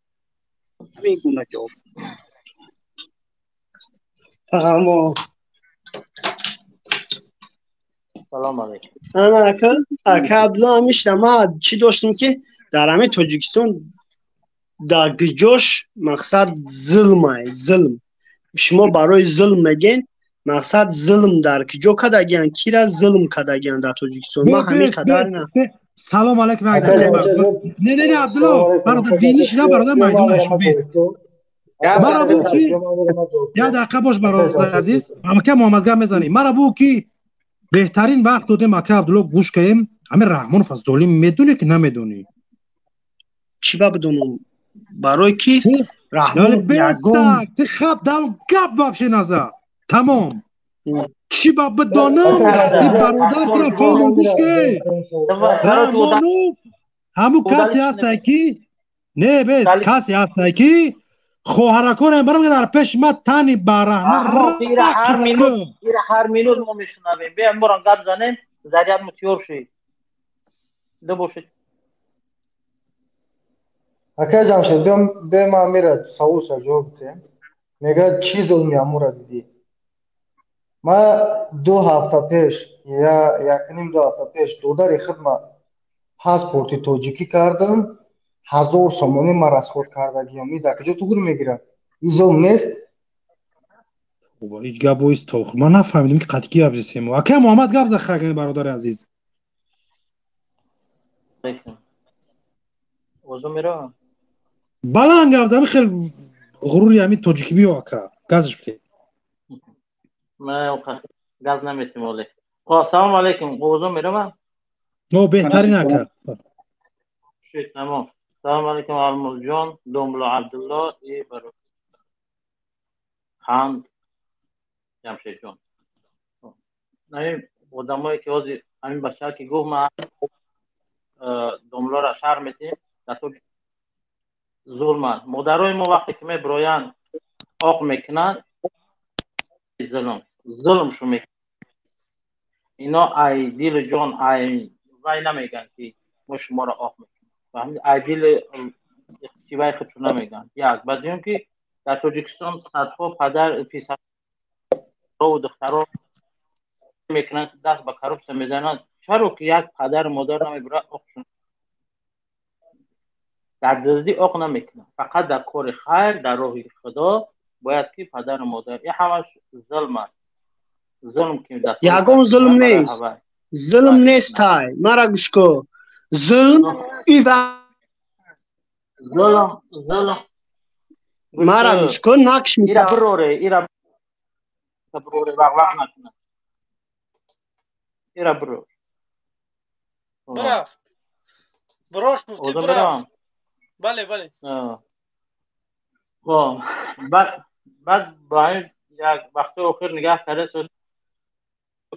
Speaker 15: این گونه جواب.
Speaker 2: سلام علیکم.
Speaker 10: انا اکا عبدالله همیشه ما چی داشتیم که در همه تاجیکستان در گجاش مقصد ظلم شما برای ظلم میگین، مقصد ظلم در کجا کدگین، کی را ظلم کدگین در تاجیکستان؟ ما همین قدر نه.
Speaker 18: سلام علیکم. نه عبدالله برادر دینیش نه، برادر میدونش بیست مرا بو کی یا دقیقه باش برادر عزیز، اما که محمد گم میزنی مرا بو کی بهترین وقت دادیم اکه عبدالله گوش کنیم. همین رحمان فضلی میدونی که نمیدونی؟
Speaker 10: چی با بدونم؟ برای کی؟
Speaker 18: رحمان یگان تی خب دام گپ وابشه نزه تمام چی با بدانم این برادر که فهمون گوش که رحمانوف همون کسی هسته کی نه بیس کسی هسته کی خواهرکان برام در پیش ما تنی برهنه
Speaker 12: هر مینوت ما میشنویم بیایم برام گپ زنیم زریب متیور شید دو باشید.
Speaker 11: اکا جمشید به ما میره سوال جواب ده میگه چی ظلمی امور دیدی؟
Speaker 14: من 2 هفته پیش یا 1.5 هفته پیش دودار خدمت پاسپورت تاجیکی کردم 1000 سومونی من رسخور کردگی می در کجا تو میگیره این ظلم نیست
Speaker 18: بابا هیچ گپ وایس توخ ما نفهمیدیم که قطعی گپ زسیم اکه محمد گپ زخ خگن برادر عزیز
Speaker 12: وضو میرم
Speaker 18: بلند گپ زدم خیلی غروری همین تاجیکی بیو اکه گازش بده
Speaker 12: ما گاز نمیتیم ولی سلام علیکم وضو میرم
Speaker 18: نو بهترین اکه
Speaker 12: تمام سلام علیکم علمول جان دوملو عبدالله ای برو خان جمشید جان این آدمایی که از همین بچه که گفت ما دوملو را شهر میتیم در تو ظلمن مادرای ما وقتی که میبروین آق میکنن ظلم شو میکنن اینا ای دیل جان ای وای نمیگن که ما شما را آق میکنن ای دیل چیوای خودشو نمیگن یک بعد که در تاجیکستان صدها پدر پسر و دخترها میکنن که دست به کروبس میزنن چرا که یک پدر مادر نمیبره آقشون در دزدی آق نمیکنن فقط در کار خیر در راه خدا باید که پدر مادر این همش ظلم است ظلم که در
Speaker 10: یگان ظلم نیست ظلم نیست های مرا گوش کو ظلم
Speaker 12: ظلم
Speaker 10: مرا گوش کو نقش میتا
Speaker 12: ایرا بروره وقت نکنه ایرا برو
Speaker 1: برفت براش گفتی برفت بله بله
Speaker 12: بعد با این یک وقت آخر نگاه کرده شد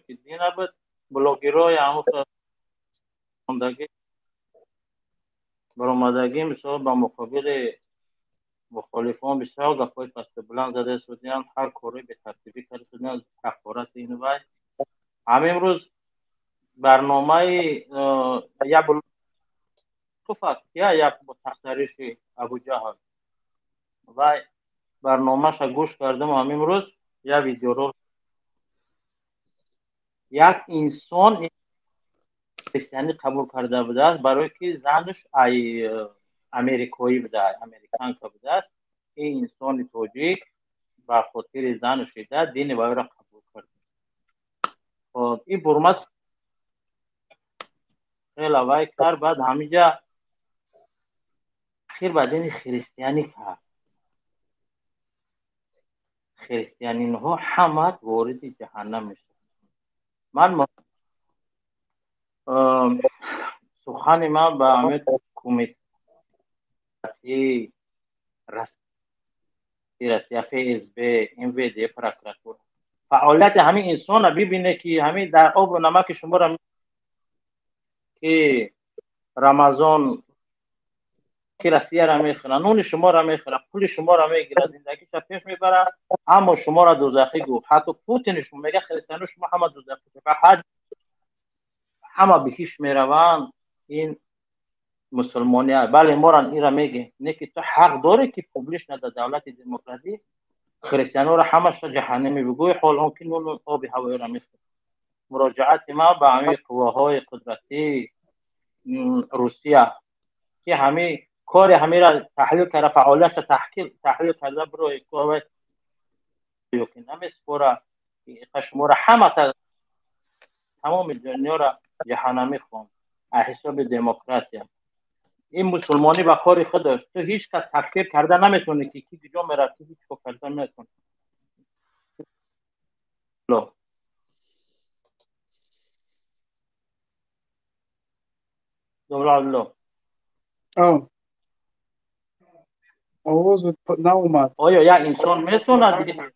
Speaker 12: که دینا بود بلوگیرای همون برآمدگی مثلا با مقابل مخالفان بسیار گپای پست بلند زده شدن هر کاری به ترتیبی کرده شدن تفکرات اینو وای همین امروز برنامه یا بلوگیف است یا تختریش ابو جهل و برنامه شا گوش کردم همین امروز یا ویدیو رو یک انسان کریستیانی قبول کرده بوده است برای که زنش امریکایی بوده امریکان که بوده است این انسان توجیک با خاطر زنش ده دین وی را قبول کرده خب این برمت خیلی وی کرد بعد همینجا خیر با دین کریستیانی کرد کریستیانی ها همه وارد جهنم میشه من سخن من با همه کمیته رسیه FSB MVD پروکراتور فعالیت همین انسان را ببینه که همین در آب و نمک شما را که رمضان که رسیه را میخوره نون شما را میخوره پول شما را میگیره زندگیش پیش میبره اما شما را دوزخی گفت حتی پوتین شما میگه خریستانو شما همه دوزخی فقط همه بهش میروند این مسلمانی ها بله ما را این را میگه نه که تو حق داری که پوبلیش نده دولت دموکراسی خریستانو را همش جهنمی بگوی حال هم که نون آب هوایی را میخوره مراجعت ما به همه قواهای قدرتی روسیه که همه کار همه را تحلیل کرده فعالیت تحلیل کرده برای قوای که نمیسپوره شما را همه تمام دنیا را جهنمی خوند حساب دموکراسی این مسلمانی با کار خودش تو هیچ کس تفکر کرده نمیتونه که کی کجا میره کی هیچ کو کرده نمیتونه الله
Speaker 15: آواز ناومد
Speaker 12: آیا یا انسان میتونه دیگه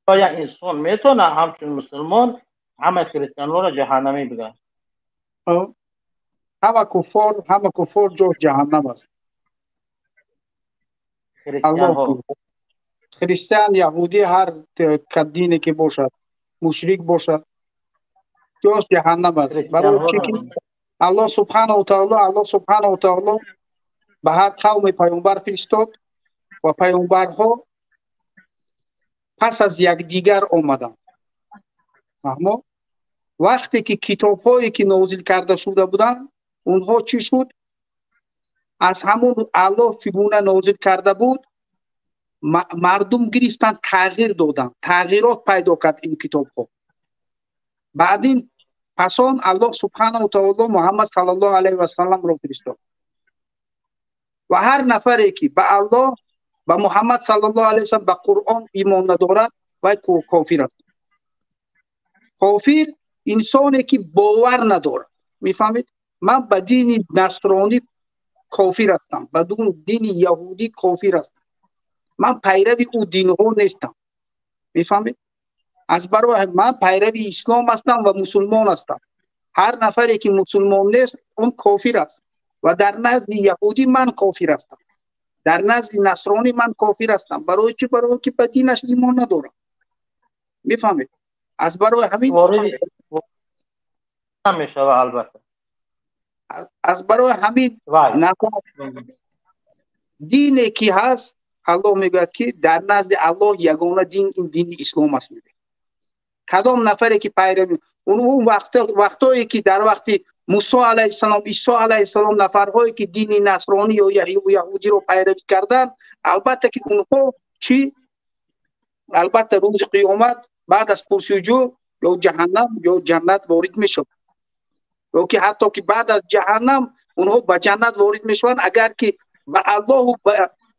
Speaker 12: آیا انسان میتونه همچون مسلمان همه کریستیان‌ها را جهنمی بگن
Speaker 15: همه کفار جز جهنم است خریستیان یهودی هر دینی که باشد مشرک باشد جز جهنم است برای چی که الله سبحانه و تعالی به هر قوم پیامبر فرستاد و پیامبرها پس از یکدیگر آمدند. اما وقتی که کتاب هایی که نازل کرده شده بودند اونها چی شد؟ از همون الله چگونه نازل کرده بود مردم گرفتن تغییر دادن، تغییرات پیدا کرد این کتاب ها. بعد این پسان الله سبحانه و تعالی محمد صلی الله علیه و سلم را فرستاد و هر نفری که به الله و محمد صلی الله علیه و سلم به قرآن ایمان ندارد و کافر است. کافر انسانی که باور ندارد. میفهمید؟ من به دین نصرانی کافر هستم، بدون دین یهودی کافر هستم، من پیروی او دین ها نیستم. میفهمید؟ از برای من پیروی اسلام هستم و مسلمان هستم. هر نفری که مسلمان نیست اون کافر است و در نزد یهودی من کافر هستم، در نزد نصرانی من کافر هستم. برای چی؟ برای که به دینش ایمان ندارم. میفهمید؟ از برای همین
Speaker 12: میشه البته
Speaker 15: از برای همین دینی که هست الله میگوید که در نزد الله یگانه دین این دین اسلام است. میگه کدام نفری که پیروی اون وقتایی که در وقت موسی علیه السلام، عیسی علیه السلام، نفرهایی که دین نصرانی یا یهودی رو پیروی کردن، البته که اونها چی؟ البته روز قیامت بعد از پرسجو یا جهنم یا جنت وارد میشد، یا که حتی که بعد از جهنم اونها به جنت وارد میشوند اگر که به الله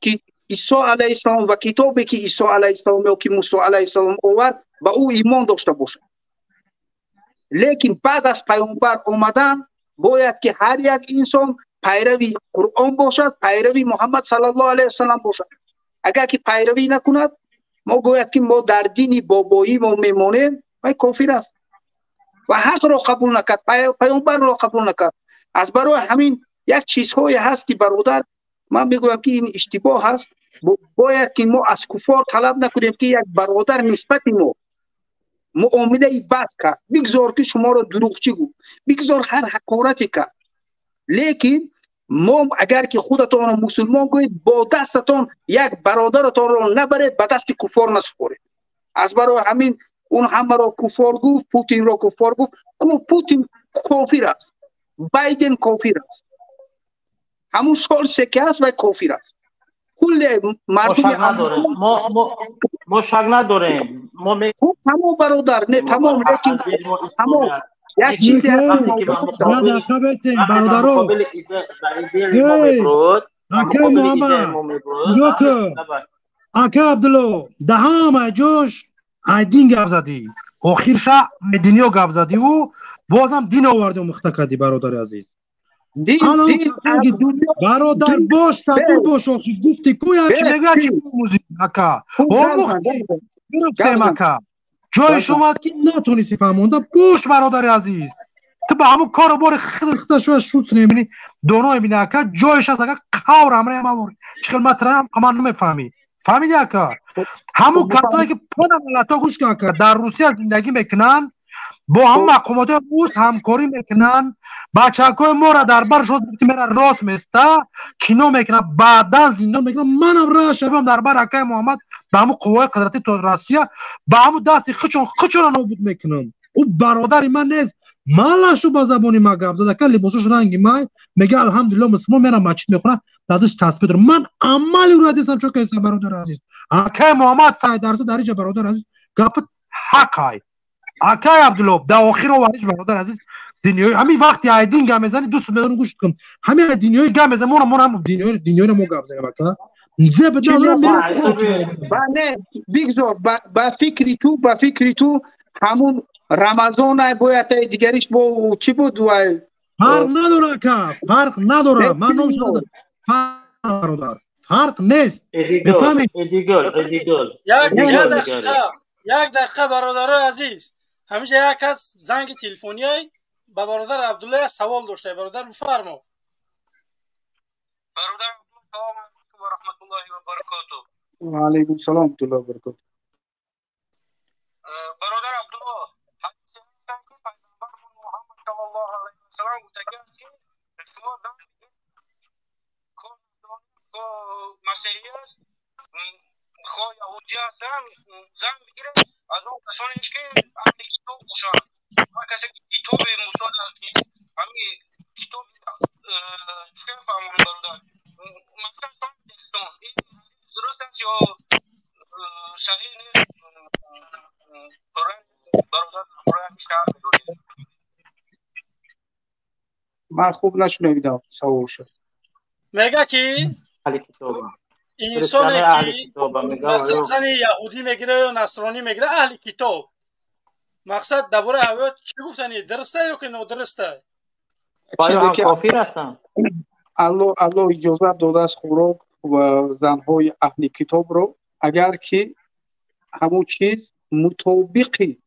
Speaker 15: که عیسی علیه السلام و کتابی که عیسی علیه السلام یا که موسی علیه السلام آورد به او ایمان داشته باشند. لیکن بعد از پیامبر آمدن باید که هر یک انسان پیروی قرآن باشد، پیروی محمد صلی الله علیه وسلم باشد. اگر که پیروی نکند ما گوید که ما در دین بابایی ما میمانیم، ما کافر است و حق را قبول نکرد، پیامبر را قبول نکرد. از برای همین یک چیزهایی هست که برادر من میگویم که این اشتباه هست. باید که ما از کفار طلب نکنیم که یک برادر نسبت ما معامله بد کرد، بگذار که شما را دروغچی گفت، بگذار هر حقارتی کرد، لیکن ما اگر که خودتان مسلمان گویید با دستتان یک برادرتان را نبرید به دست کفار نسپارید. از برای همین اون همه را کفار گفت، پوتین را کفار گفت. پوتین کافر است، بایدن کافر است، همون شارلز که است و کافر است. کل مردم
Speaker 12: ما شک نداریم. ما
Speaker 15: تمام برادر نه تمام، لیکن تمام یک چیزی هست که
Speaker 18: بعد عقب هستیم برادرو. اکا محمد دوکو اکا عبدالله دهم جوش دین گپ زدی، آخرش دینیو گپ زدی و بازم دین آورده و مخته کردی برادر عزیز. برادر باش صبور باش، آخر گفتی کوی چی میگه چی موزی اکا آموختی گرفتیم اکا جای شما که نتونستی فهمونده باش برادر عزیز. تو به همون کارو بار خدخته شو شوت نمیبینی دونو میبینی اکا جایش هست اکا قور امره ما باری چکل مطرم اما نمیفهمی. فهمیدی اکا همون کسایی که پدر ملتا گوش که اکا در روسیه زندگی میکنن با هم مقامات روس همکاری میکنن، بچه‌های ما را در بر شد میره راست میسته کینو میکنه، بعدا زندان میکنه. منم راه شوم در بر اکای محمد به همون قوای قدرتی تو روسیه به همون دستی خچون نابود میکنم. او برادر من نیست، مالشو با زبانی ما گپ زده که لباسش رنگی مای میگه الحمدلله مسلمان میرم مسجد میخورم دادش تسبیح دارم. من عملی رو دیدم چون که برادر عزیز اکای محمد 100% در اینجا برادر عزیز گپ حقای اکای عبدالله در آخر وارج برادر عزیز دنیای همین وقتی ایدین گام میزنی دوست بدون گوش کن همین دنیای گام میزنه ما هم دنیای ما گپ میزنه اکا زه به دادرم
Speaker 15: نه بگذار با فکری تو همون رمضان باید دیگریش با چی بود وای
Speaker 18: فرق نداره اکا فرق نداره من نمیشه برادر فرق نیست
Speaker 12: بفهمید.
Speaker 1: یک دقیقه برادر عزیز همیشه یک کس زنگ تلفنی با برادر عبدالله سوال داشته. برادر بفرما.
Speaker 16: برادر سلام علیکم و رحمت الله و برکاته.
Speaker 15: و علیکم السلام و رحمت الله و برکاته.
Speaker 16: برادر عبدالله حدیث نیستن که پیغمبر محمد صلی الله علیه و سلام گفته که شما مسیحی است خواه یهودی هستن زن بگیره از اون کسانیش که اهل کتاب باشن و کسی که کتاب موسی همین کتاب چه فهمون برادر مثلا فهمیدستان این درست است یا صحیح نیست برادر قرآن شهر میدونید
Speaker 15: من خوب نشنیدم سوال شد
Speaker 1: میگه که
Speaker 12: اهل کتاب
Speaker 1: انسانی
Speaker 12: اهل
Speaker 1: که
Speaker 12: کتاب میگه
Speaker 1: مقصد زن یهودی میگیره یا نصرانی میگیره اهل کتاب مقصد درباره اوت چی گفتنی درسته یا که نادرسته
Speaker 12: آیا هم کافر هستن
Speaker 15: الله اجازه داده است خوراک و زنهای اهل کتاب رو اگر که همون چیز مطابقی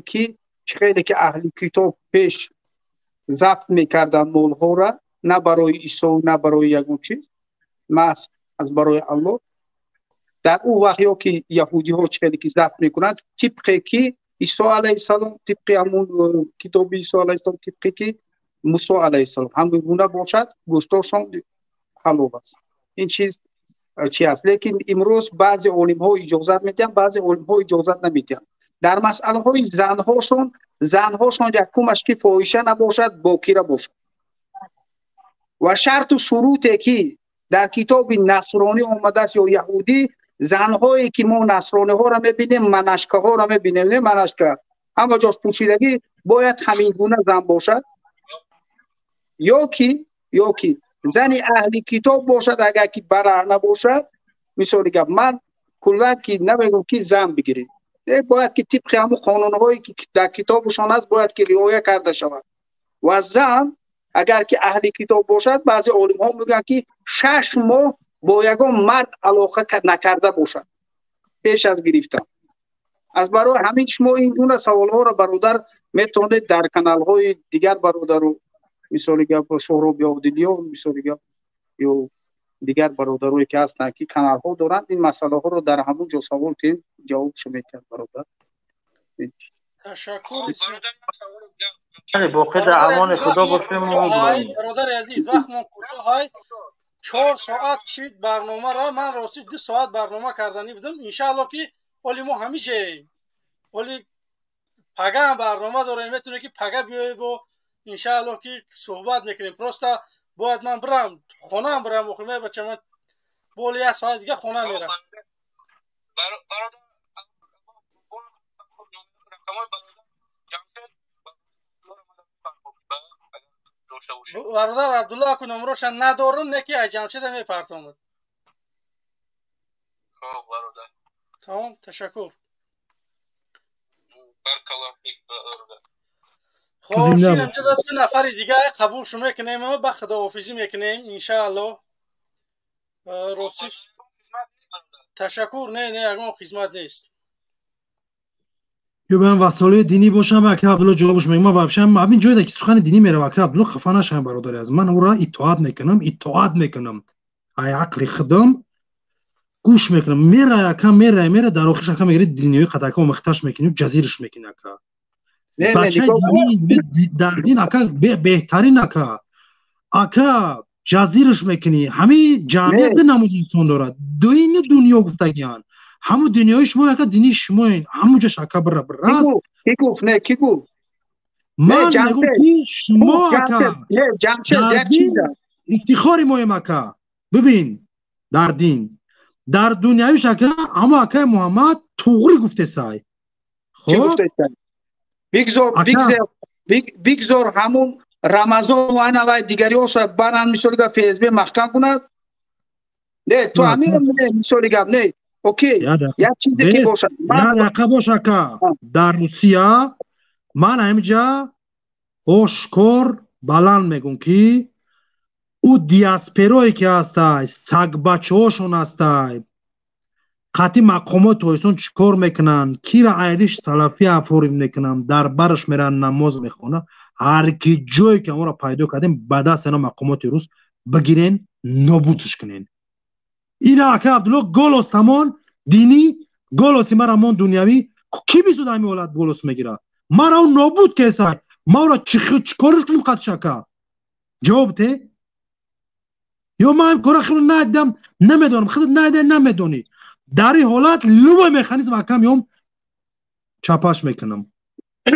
Speaker 15: که خیلی که اهل کتاب پیش ضبط میکردن مولها را نه برای عیسی نه برای یگون چیز محض از برای الله در اون وقتی که یهودی ها خیلی که ضبط میکنند طبقی که عیسی علیه السلام طبقی همون کتاب عیسی علیه السلام طبقی که موسی علیه السلام همون گونه باشد گوشتاشون حلال است این چیز چی است لیکن امروز بعضی علم ها اجازت میدن بعضی علم ها اجازت نمیدن در مسئله های زنهاشون یکمش که فاحشه نباشد باکره باشد و شرط و شروطی که در کتاب نصرانی آمده است یا یهودی زنهایی که ما نصرانی ها را میبینیم منشکه ها را میبینیم منشکه همه جاش پوشیدگی باید همین گونه زن باشد یا که زنی اهل کتاب باشد اگر که برهنه نباشد مثال گفت من کلا که نمیگم که زن بگیرید باید که طبق همون قانون هایی که در کتابشان است باید که رعایت کرده شود و زن اگر که اهل کتاب باشد بعضی علم ها میگن که 6 ماه با یگان مرد علاقه نکرده باشد پیش از گرفتن از برای همین شما این گونه سوال ها را برادر میتونید در کانال های دیگر برادر رو مثال گپ سهراب یادیدیا مثال گپ یا دیگر برادرایی که هستند که کانال ها دارند این مسئله ها رو در همون جا سوال تین جواب میتونید برادر
Speaker 1: تشکر
Speaker 12: با خود امان خدا باشیم
Speaker 1: برادر عزیز وقت ما کوتاه های 4 ساعت چید برنامه را من راستی 2 ساعت برنامه کردنی بودم انشاءالله که ولی ما همیشه ولی پگه هم برنامه داریم میتونه که پگه بیایی با انشاءالله که صحبت میکنیم پروستا باید من برم خونم برم و خیمه بچه من بولی 1 ساعت دیگه خونه میرم برادر عبدالله که نمروشن ندارم نکی ای جمشید میپرتامد
Speaker 16: خب برادر
Speaker 1: تمام تشکر
Speaker 16: بارکالله فیک برادر
Speaker 1: خب شیرم که 2 نفر دیگه قبول شما میکنیم و به خداحافظی میکنیم انشاءالله روسیش تشکر نه اگه خدمت نیست
Speaker 18: یا من وسایل دینی باشم اگه عبدالله جوابش میگم من باشم همین جایی که سخن دینی میره اگه عبدالله خفه نشه برادر از من او را اطاعت میکنم ای عقل خودم گوش میکنم میره در آخرش که میگه دینی قطعه مختش میکنی و جزیرش میکنی اگه بچه دینی در دین اگه بهترین اگه جزیرش میکنی همین جمعیت نمود انسان دارد دین دنیا گفتگیان همو دنیای شما اگه دینی شما این همو جا شکر بر راست
Speaker 15: کی گفت
Speaker 18: من میگم که شما اگه در دین افتخاری مهم اگه ببین در دین در دنیایش اگه اما اگه محمد توغری گفته سای
Speaker 15: خب بگذار همون رمضان و انوای دیگری ها شد برن مثالی که فیزبی محکم کند نه تو همین مثالی که نه اوکی یک چیزی که باشد
Speaker 18: یکی باشه که در روسیه من همینجا آشکار بلند میگم که او دیاسپرایی که هسته سگ بچه هاشون هسته قطعی مقامات هایستون چکار میکنن کی را ایلیش سلفی افوریم میکنن در برش میرن نماز میخونه هر کی جایی که ما را پیدا کردیم به دست اینا مقامات روس بگیرین نابودش کنین اینا که عبدالله گلوس تمام دینی گلوسی مرا دنیاوی کی بیسود همی ولد گلوس میگیره مرا اون نابود کسای ما را چکارش کنیم قد شکا جواب ته یا من این کار خیلی ندیدم نمیدونم، خودت ندیدی نمیدونی. در این حالت لوب مکانیزم اکم یوم چپاش میکنم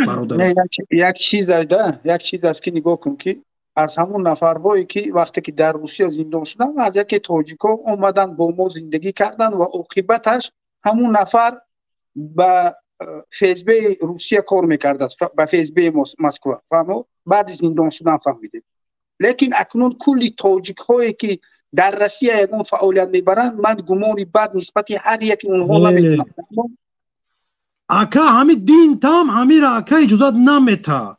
Speaker 18: برادر.
Speaker 15: نه یک چیز ده، یک چیز است که نگاه کن که از همون نفرهایی که وقتی که در روسیه زندان شدن از یکی تاجیکا اومدن با ما زندگی کردن و عاقبتش همون نفر به فسب روسیه کار میکرد است، به فسب مسکو فهمو بعد زندان شدن فهمیدیم. لیکن اکنون کلی تاجیک هایی که در روسیه یگان فعالیت میبرند من گمانی بد نسبت هر یکی اونها نمیتونم.
Speaker 18: اکا همین دین تام همین را اکا اجازت نمیتا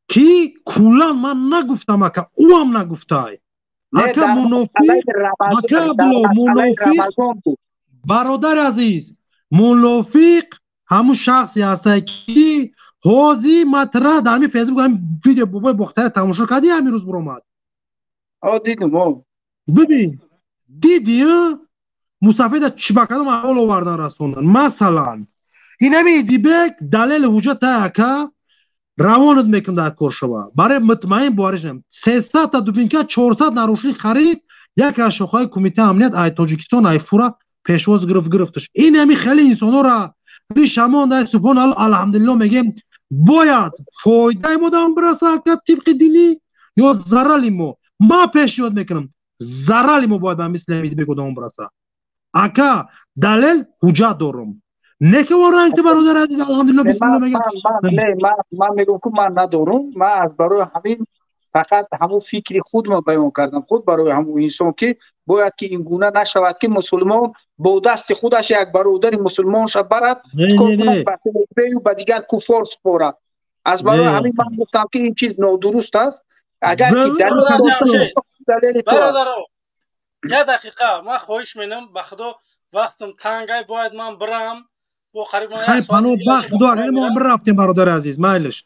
Speaker 18: کی کولان من نگفتم اکا او هم نگفتای اکا منافق اکا بلو منافق برادر عزیز منافق همون شخصی هسته که حوزی مطرح در همین فیسبوک همین ویدیو بابای بختر تماشا کردی همین روز برامد
Speaker 15: دیدم
Speaker 18: ببین دیدی مصافه چی بکردم اول آوردن رسوندن مثلا این همی دیبک دلیل حجت اکا روانت میکنم در کورشوا برای مطمئن بارشم 300 تا دوبینکا 400 نروشی خرید یک از شاخه‌های کمیته امنیت ای تاجیکستان ای فورا پیشواز گرفتش. این همی خیلی انسانا را ریشمان در سبحان الله الحمدلله میگیم باید فایده مدام برسه که طبق دینی یا ضرری ما پیشنهاد میکنم ضرری باید به مثل همین دیبک مدام برسه اکا دلیل حجت دارم نه که اون رنگ که برادر عزیز الحمدلله بسم الله میگم
Speaker 15: من میگم که من ندارم. من از برای همین فقط همون فکری خودم بیان کردم، خود برای همون انسان که باید که این گونه نشود که مسلمان با دست خودش یک برادر مسلمان شب برد و دیگر کفار سپارد. از برای همین من گفتم که این چیز نادرست است. اگر که دلیل
Speaker 1: برادرو یه دقیقه من خواهش می‌کنم به خدا وقتم تنگه باید من برم با قریب
Speaker 18: خیلی پناه با خدا اگر ما برفتیم برادر عزیز مایلش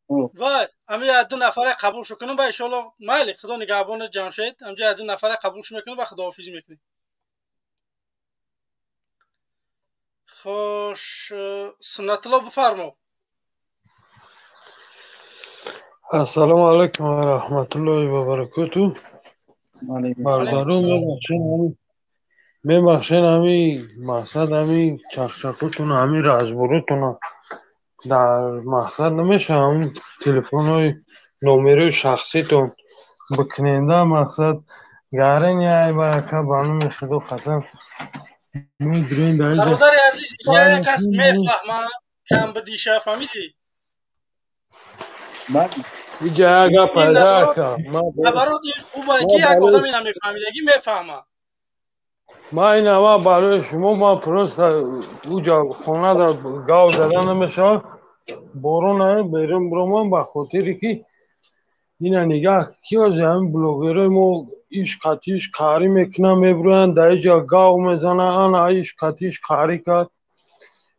Speaker 1: وای امی دو نفر قبول شو کنم با ان شاء الله مایل خدا نگهبان جمشید امجا دو نفر قبول شو میکنم با خداحافظ میکنیم. خوش سنت الله بفرمو.
Speaker 13: السلام علیکم و رحمت الله و برکاته. برادران میبخشین همین مقصد همین چخچکتون همین رازبروتون در مقصد نمیشه همین تلفن های نومره شخصیتون بکننده مقصد گرین یای با که بانو میشدو خسن میدرین
Speaker 1: برادر عزیز یک کس میفهمه کم بدیشه فهمیدی؟
Speaker 13: اینجا اگه پیدا که
Speaker 1: برات این خوبه که یک آدم این نمیفهمیدگی میفهمه.
Speaker 13: ما این هوا برای شما ما پروست اوجا خونه در گاو زدن نمیشه بارون بیرون برمان به خاطری که اینا نگاه کیا زمین بلوگره ما ایش قطیش کاری میکنه میبرن در اینجا گاو میزنه انا ایش قطیش کاری کرد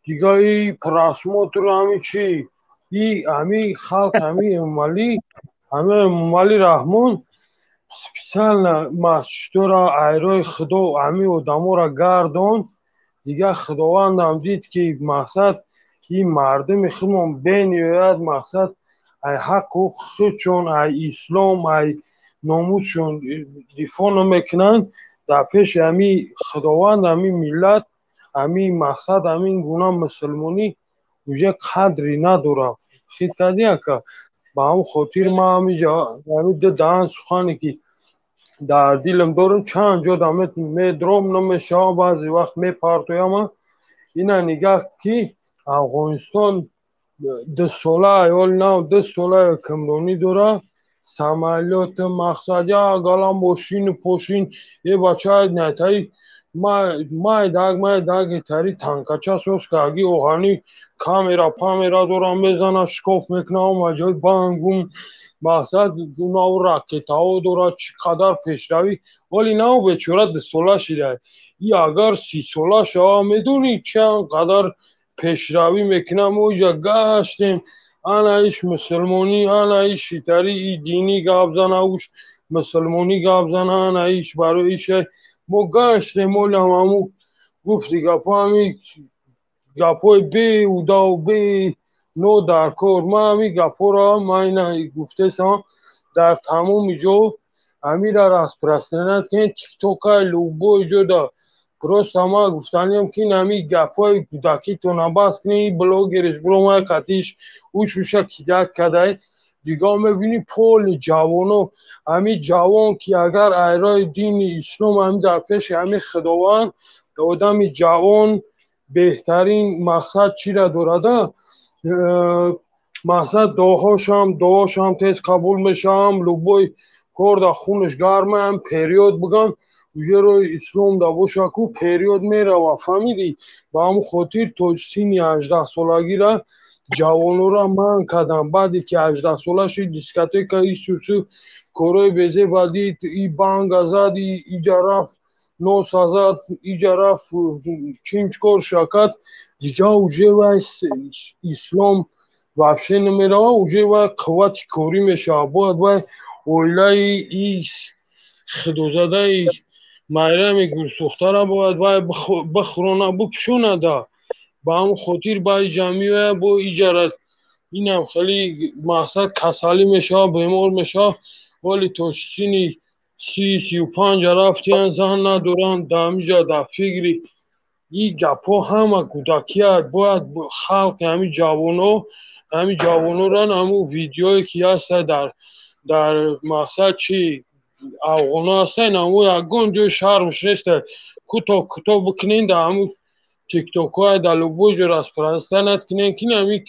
Speaker 13: دیگه ای پراسموت رو همی چی همی خلق همی اموالی رحمان سپیسال ماشتورا ایروی خدا همی و دامورا گردون دیگه خداوند هم دید که مقصد این مردم خودمون بینیوید مقصد ای حق و خودشون ای اسلام ای ناموسشون دفاع نمیکنن در پیش همی خداوند همی ملت همی مقصد همی گناه مسلمانی اوجه قدری نداره خیلی کردی که با هم خاطر ما همیجا همی دهان سخانی که در دیلم دارم چند جا دامت میدرم نمیشه بعضی وقت میپرتویم اینا نگاه که افغانستان 10 ساله ایال نه 10 ساله کمرانی داره سمالیات مقصد یا گلم باشین پوشین یه بچه نتایی ما داگ تاری تانکاچا سوز که اگه اوغانی کامیرا پامیرا دارم میزنه شکاف میکنه و جای بانگون مقصد اونها راکت ها داره چقدر پیشروی ولی نه بیچاره 10 ساله شده ای اگر 30 ساله شده میدونی چقدر پیشروی میکنم اوجا گشتیم انا ایش مسلمانی انا ایش شیطری ای دینی گاب زنه اوش مسلمانی گاب زنه انا ایش برای ایش ما گشتیم مولا همو گفتی گپا همی گپای بی و دا بی نو در کار ما همی گپا را ما اینا گفته سام در تمام جو امیر راسپرستنت که تیک توک لوبو جدا پروست ما گفتانیم که نمی گپای کودکی تو نباس کنی بلوگرش برو ما کاتیش او شوشا کیدات کدای دیگه میبینی پول جوانو امی جوان که اگر ایرای دین اسلام هم در پیش امی خداوند آدم جوان بهترین مقصد چی را دارده مقصد دعاشم تیز قبول میشم لوبوی کار خونش گرمه هم پریود بگم اوجه روی اسلام دا باشه که پریود میره و فهمیدی با همون خاطر تو سینی 18 سالگی را جوانو را من کردم بعدی که 18 ساله شد دیسکتیک ای سوسو کارای بیزه بعدی ای بانگ ازد ایجا رفت نوس ازد ایجا رفت چینچ کار شکت دیگه اوجه و اسلام وفشه نمیره اوجه و قوت کاری میشه باید و اولای ای خدوزده ای مایرم گل سختره باید بخورانه بکشونه ده با هم خاطر با جمعیه با ایجارت این هم خیلی مقصد کسالی میشه بیمار میشه ولی تو سینی 35 رفتیان زن ندارن دمیجا در فکری این گپا همه کودکیت باید خلق همین جوانو رن همون ویدیوی که هست در مقصد چی افغانا هستن همون یکگان جای شهرش نیسته کتا بکنین در همون تیک توک های در لوبوی راسپرستنت کنین که همین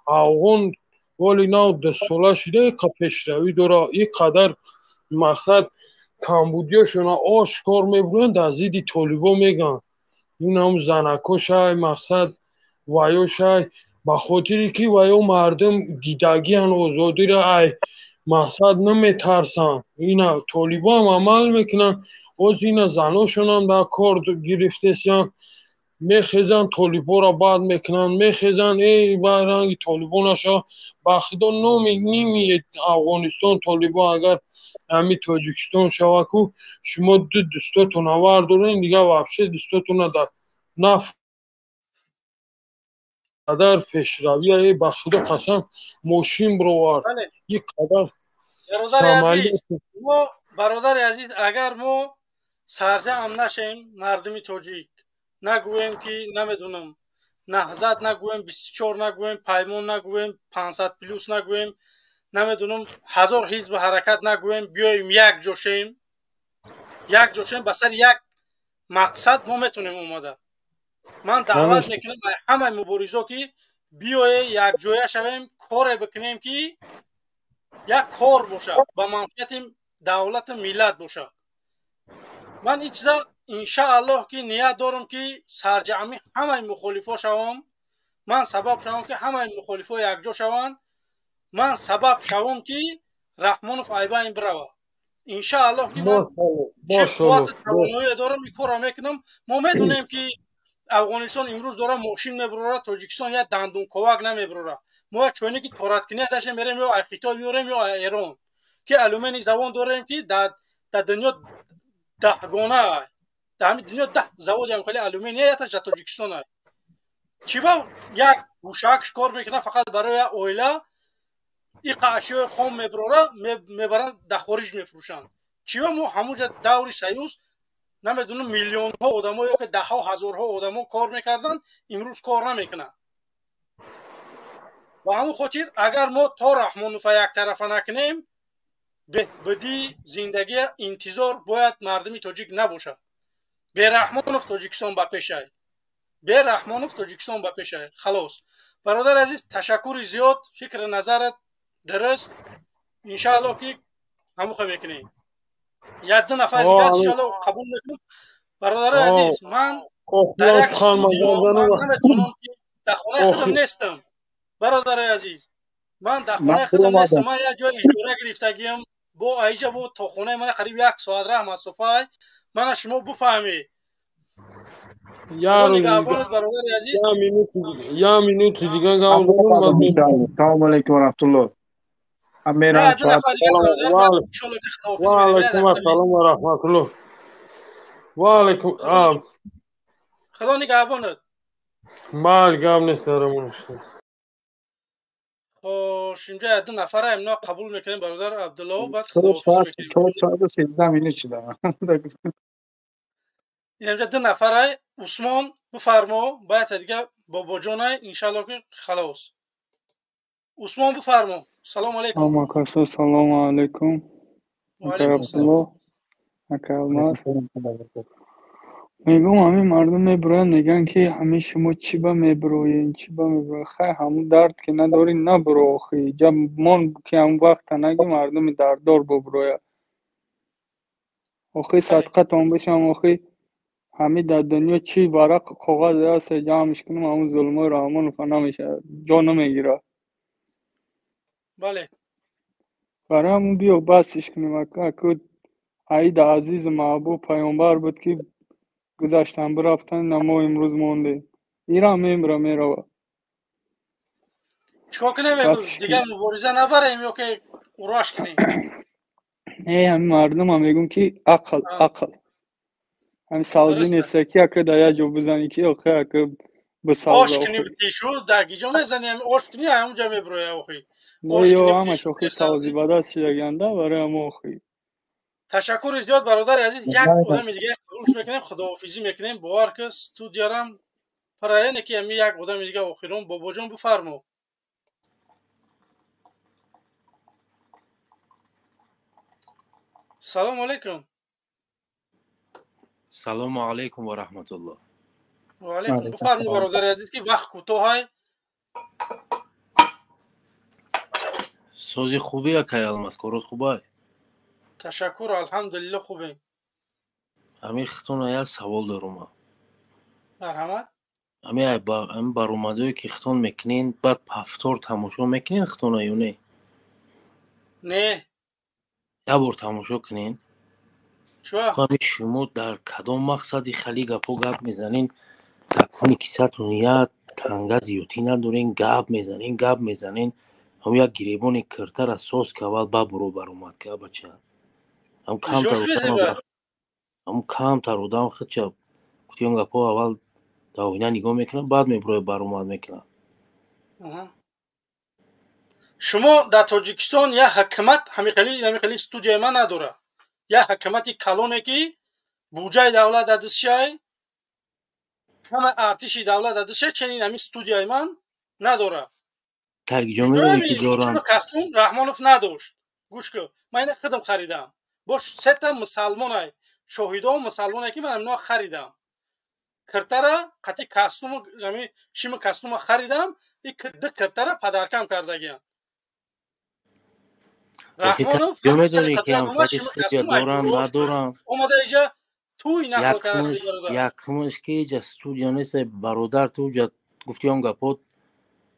Speaker 13: افغان ولی نو 10 ساله شده که پیشروی داره این قدر مقصد کمبودیاشون آشکار میبرن در زیدی طالبا میگن این هم زنکاش های مقصد ویاش های بخاطری که ویا مردم گیدگی هن آزادی را ای مقصد نمیترسن اینا طالبا هم عمل میکنن از اینا زناشون هم در کار گرفته سیان میخیزن طالبا را بعد میکنن میخیزن ای برنگ طالبا نشا بخدا نیمی افغانستان طالبا اگر همی تاجیکستان شوه که شما دو دستاتون آور دارین دیگه وحشه دستاتون در نفت قدر پیشروی بخدا قسم ماشین بروار یک قدر
Speaker 1: برادر عزیز اگر ما سرجم نشیم مردمی تاجیک نگویم که نمیدونم نهضت نگویم 24 نگویم پیمان نگویم 500 پلوس نگویم نمیدونم 1000 حزب حرکت نگویم بیایم یک جوشیم بسر یک مقصد ما میتونیم اومده من دعوت میکنم همه مبارزا که بیای یک جویه شویم کار بکنیم که یک کار باشه با منفعت دولت ملت باشه من این چیزا انشاءالله که نیت دارم که سرجمی همه مخالفا شوم من سبب شوم که همه مخالفا یک جا شوند من سبب شوم که رحمانوف ایبین بروا انشاءالله که من چه قوت توانایی دارم این کار میکنم ما میدونیم که افغانستان امروز داره ماشین میبره تاجیکستان یا دندون کوک نمیبره ما چونی که توراتکنی داشتیم میریم یا اخیتا میوریم یا ایران که علومنی زبان داریم که در دنیا 10 گونه در همین دنیا 10 زواد هم خیلی علومینی یا تا تاجیکستان های چی با یک گوشکش کار میکنه فقط برای اویلا این قاشیه خام میبرن در خارج میفروشن چی با ما همونجا دوری سیوز نمیدونم میلیون ها آدم یا که 10 ها هزار ها آدم کار میکردن امروز کار نمیکنن و همون خاطر اگر ما تا رحمانوف یک طرفه نکنیم بدی زندگی انتظار باید مردمی تاجیک نباشه به رحمانوف تاجیکستان با پیشه به رحمانوف تاجیکستان با پیشه خلاص برادر عزیز تشکر زیاد فکر نظرت درست انشاءالله که همون خواهی میکنیم یک دو نفر دیگه انشاءالله قبول میکنم برادر عزیز من در یک استودیو من نمیتونم که در خانه خودم نیستم برادر عزیز من در خانه خودم نیستم من یک جای اجاره گرفتگیم با ایجا بود تا خونه من قریب 1 ساعت راه مسافه من شما بفهمی
Speaker 13: یا مینوت دیگه
Speaker 15: السلام علیکم و رحمت الله
Speaker 13: و علیکم السلام و رحمت الله و علیکم
Speaker 1: خدا نگهبانت
Speaker 13: مال گام نیست درمونش
Speaker 1: خوش اینجا 2 نفر امنا قبول میکنیم برادر عبدالله بعد
Speaker 17: 4
Speaker 1: خداحافظی
Speaker 17: ساعت
Speaker 1: میکنیم
Speaker 17: 4 ساعت و 13 minut شده
Speaker 1: اینجا 2 نفر عثمان بفرما بعد دیگه بابا جان انشالله که خلاص عثمان بفرما سلام علیکم
Speaker 20: Amakasa selamu aleyküm.
Speaker 1: و
Speaker 20: Aka
Speaker 1: علیکم السلام
Speaker 20: Abdullah. Aka Almaz. میگم همه مردم میبرن میگن که همه شما چی با میبروین چی با میبروین خیلی همون درد که نداری نبرو آخی جب من که هم وقت نگی مردم درددار ببروید آخی صدقت هم بشم آخی همه در دنیا چی ورق کاغذ هست جمعش کنم همون ظلمای را همون فنا میشه جا نمیگیره
Speaker 1: بله
Speaker 20: برای همون بیا بسش کنیم اکا عید عزیز محبوب پیامبر بود که گذشتن برفتن نما امروز مونده ایران میمره میره
Speaker 1: چیکار کنیم
Speaker 20: بسش
Speaker 1: دیگه
Speaker 20: کنیم
Speaker 1: مبارزه نبریم یا که اوراش کنیم
Speaker 20: ای همه مردم هم میگن که عقل همه سازی
Speaker 1: درسته
Speaker 20: نیست که اکا در جو بزنی که آخه اکا بسازه
Speaker 1: آش کنی
Speaker 20: آخه
Speaker 1: بتیشو دگیجا میزنیم آش کنی همونجا میبروی آخی
Speaker 20: نه
Speaker 1: آش کنی
Speaker 20: یا
Speaker 1: بتیشو
Speaker 20: همش آخه سازی
Speaker 1: بسازی
Speaker 20: بدست شده گنده برای هم آخه
Speaker 1: تشکر زیاد برادر عزیز یک آدم دیگه قبولش میکنیم خداحافظی میکنیم باور که استودیارم پراینه که امی یک آدم دیگه آخرون بابا جان بفرمو سلام علیکم
Speaker 23: سلام علیکم و رحمت الله
Speaker 1: و علیکم بفرمو برادر عزیز که وقت کوتاه های
Speaker 23: سوزی خوبی یا که الماس کورت خوبه
Speaker 1: تشکر الحمدلله خوبیم
Speaker 23: همین ختون یا سوال دارم
Speaker 1: مرحمت
Speaker 23: همین بر اومده که ختون میکنین بعد پفتور تماشا میکنین ختون یا نه
Speaker 1: نه
Speaker 23: یا بار تماشا کنین
Speaker 1: چوا
Speaker 23: همین شما در کدام مقصدی خیلی گپو گپ میزنین تکونی کیساتون یا تنگا زیوتی ندارین گپ میزنین هم یا گریبانی کرتر از سوز که اول برو بر اومد که بچه هم کم
Speaker 1: جوش بزیبه
Speaker 23: تر بودم خود چه گفتی اون گپو اول داوینا نگاه میکنم بعد میبروی بر اومد میکنم
Speaker 1: شما در تاجیکستان یا حکمت همی خیلی استودیوی من نداره یا حکمتی کلونه که بوجه دولت دادشه همه ارتشی دولت دادشه چنین همی استودیوی من نداره
Speaker 23: ترجمه که دارم
Speaker 1: کاستوم رحمانوف نداشت گوش کن من این خودم خریدم باش 3 تا مسلمان شاهدان مسلمان که من امنا خریدم کرتره قطعی کاستوم یعنی شیم کاستوم خریدم این کرتره پدرکم کردگیم رحمانوف هم سر قطعه شیم کاستوم
Speaker 23: ندارم
Speaker 1: اومده اینجا توی نقل کرده
Speaker 23: یکمش که اینجا استودیو نیست برادر تو جا گفتی هم گپات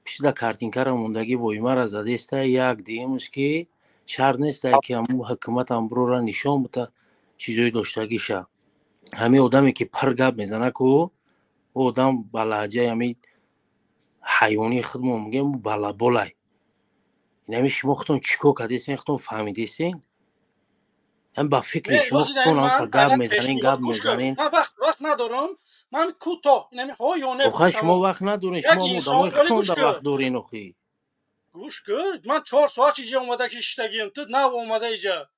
Speaker 23: پیش دا کارتینکار موندگی وایمار از دست یک دیمش که شر نیست که همون حکومت هم برو را نشان بده چیزایی داشتگیشه همه آدمی که پر گپ میزنه که او آدم با لهجه همین حیوانی خودمون میگیم بالا بالای این همین شما خودتون چیکار کردیستین خودتون فهمیدیستین هم با فکر شما خودتون هم گپ میزنین
Speaker 1: من وقت ندارم من کوتاه اینمی ها یا نه
Speaker 23: آخه شما وقت ندارین شما مدامای خودتون در وقت دارین آخی
Speaker 1: گوش کن من 4 ساعت چیزی اومده که اشتگیم تو نه اومده اینجا